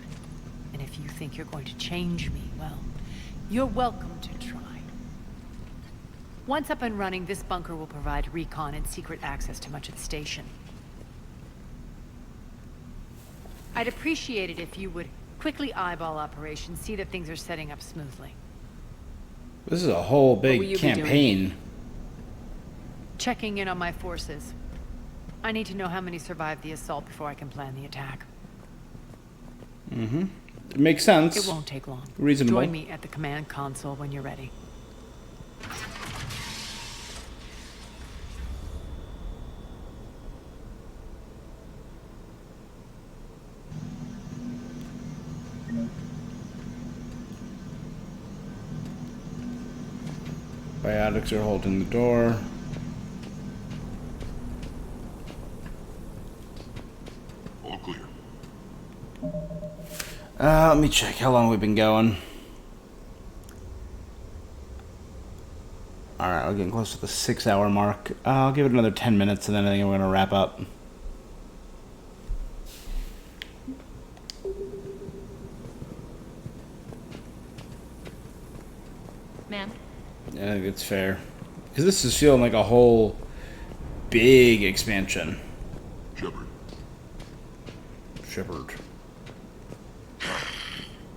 And if you think you're going to change me, well, you're welcome to try. Once up and running, this bunker will provide recon and secret access to much of the station. I'd appreciate it if you would quickly eyeball operations, see that things are setting up smoothly. This is a whole will you big be campaign. Checking in on my forces. I need to know how many survived the assault before I can plan the attack. Mm-hmm. It makes sense. It won't take long. Reasonable. Join me at the command console when you're ready. Biotics are holding the door. All clear. Let me check how long we've been going. Alright, we're getting close to the 6-hour mark. I'll give it another 10 minutes and then I think we're going to wrap up. Ma'am? I think it's fair. Because this is feeling like a whole big expansion. Shepard.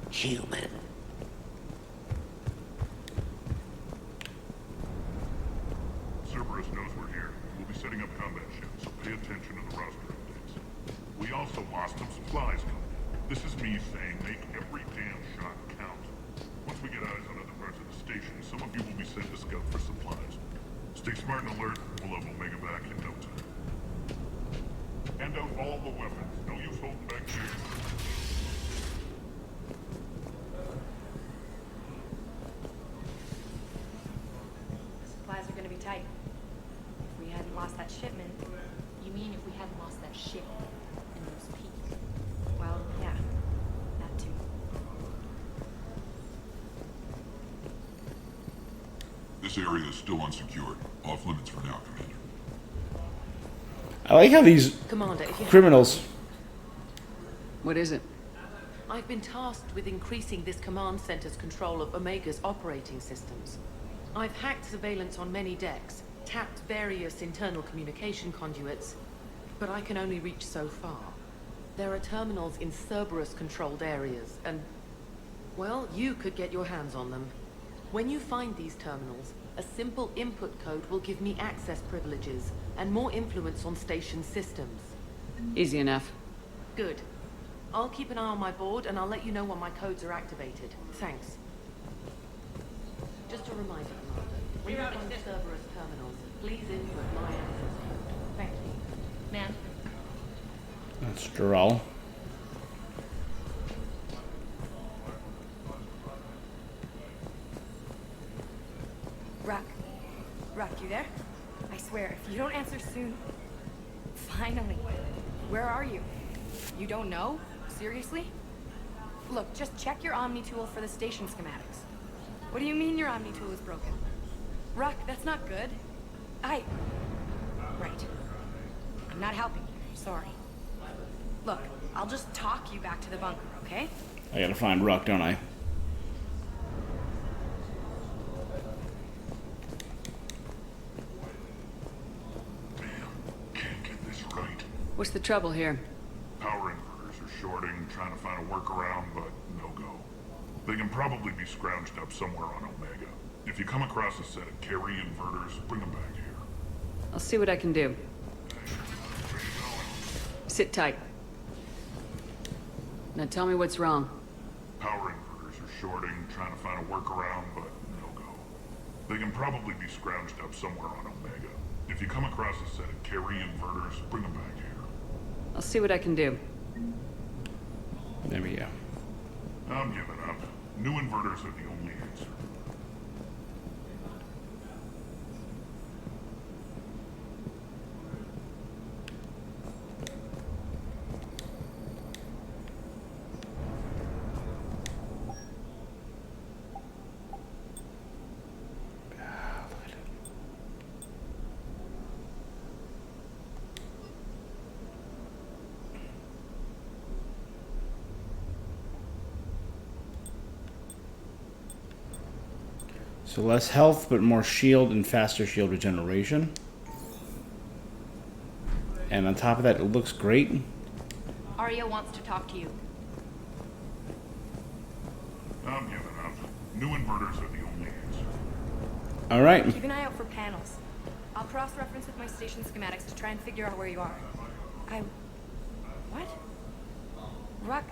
Human. Cerberus knows we're here. We'll be setting up combat ships, so pay attention to the roster updates. We also lost some supplies coming. This is me saying make every damn shot count. Once we get eyes on other parts of the station, some of you will be sent to scout for supplies. Stay smart and alert. We'll have Omega back in no time. Hand out all the weapons. No use holding back here. Supplies are gonna be tight. If we hadn't lost that shipment. You mean if we hadn't lost that ship and those people? Well, yeah. That too. This area is still unsecured. Off limits for now, Commander. I like how these Commander, if you criminals... What is it? I've been tasked with increasing this command center's control of Omega's operating systems. I've hacked surveillance on many decks, tapped various internal communication conduits, but I can only reach so far. There are terminals in Cerberus-controlled areas, and, well, you could get your hands on them. When you find these terminals, a simple input code will give me access privileges and more influence on station systems. Easy enough. Good. I'll keep an eye on my board, and I'll let you know when my codes are activated. Thanks. Just a reminder, Commander. When you find Cerberus terminals, please input my access code. Thank you. Ma'am? That's Dural. Ruck, you there? I swear, if you don't answer soon... Finally. Where are you? You don't know? Seriously? Look, just check your Omni tool for the station schematics. What do you mean your Omni tool is broken? Ruck, that's not good. Right. I'm not helping you. Sorry. Look, I'll just talk you back to the bunker, okay? I gotta find Ruck, don't I? What's the trouble here? Power inverters are shorting, trying to find a workaround, but no go. They can probably be scrounged up somewhere on Omega. If you come across a set of carry inverters, bring them back here. I'll see what I can do. Sit tight. Now tell me what's wrong. Power inverters are shorting, trying to find a workaround, but no go. They can probably be scrounged up somewhere on Omega. If you come across a set of carry inverters, bring them back here. I'll see what I can do. There we go. I'm giving up. New inverters are the only answer. So less health, but more shield and faster shield regeneration. And on top of that, it looks great. Arya wants to talk to you. I'm giving up. New inverters are the only answer. All right. Keep an eye out for panels. I'll cross-reference with my station schematics to try and figure out where you are. What? Rock,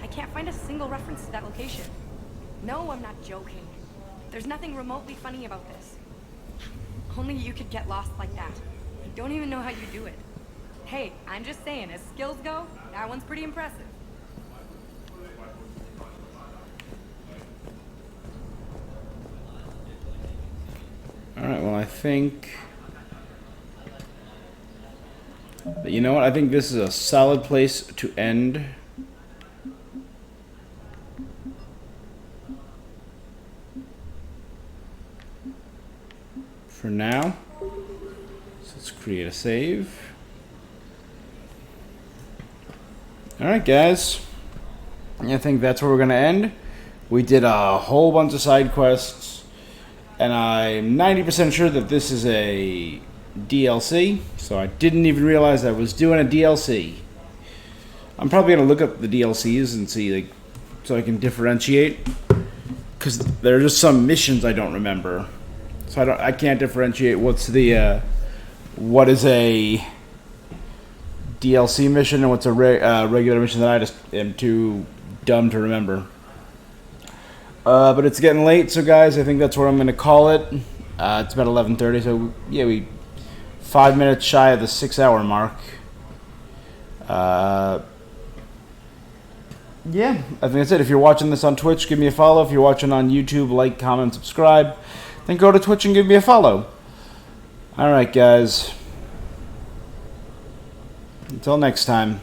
I can't find a single reference to that location. No, I'm not joking. There's nothing remotely funny about this. Only you could get lost like that. I don't even know how you do it. Hey, I'm just saying, as skills go, that one's pretty impressive. Alright, well, I think... But you know what? I think this is a solid place to end. For now. So let's create a save. Alright, guys. I think that's where we're going to end. We did a whole bunch of side quests. And I'm 90% sure that this is a DLC. So I didn't even realize I was doing a DLC. I'm probably going to look up the DLCs and see, like, so I can differentiate. Because there are just some missions I don't remember. So I can't differentiate what's the, what is a DLC mission and what's a regular mission that I just am too dumb to remember. But it's getting late, so guys, I think that's where I'm going to call it. It's about 11:30, so yeah, we 5 minutes shy of the 6-hour mark. Yeah, I think that's it. If you're watching this on Twitch, give me a follow. If you're watching on YouTube, like, comment, subscribe. Then go to Twitch and give me a follow. Alright, guys. Until next time.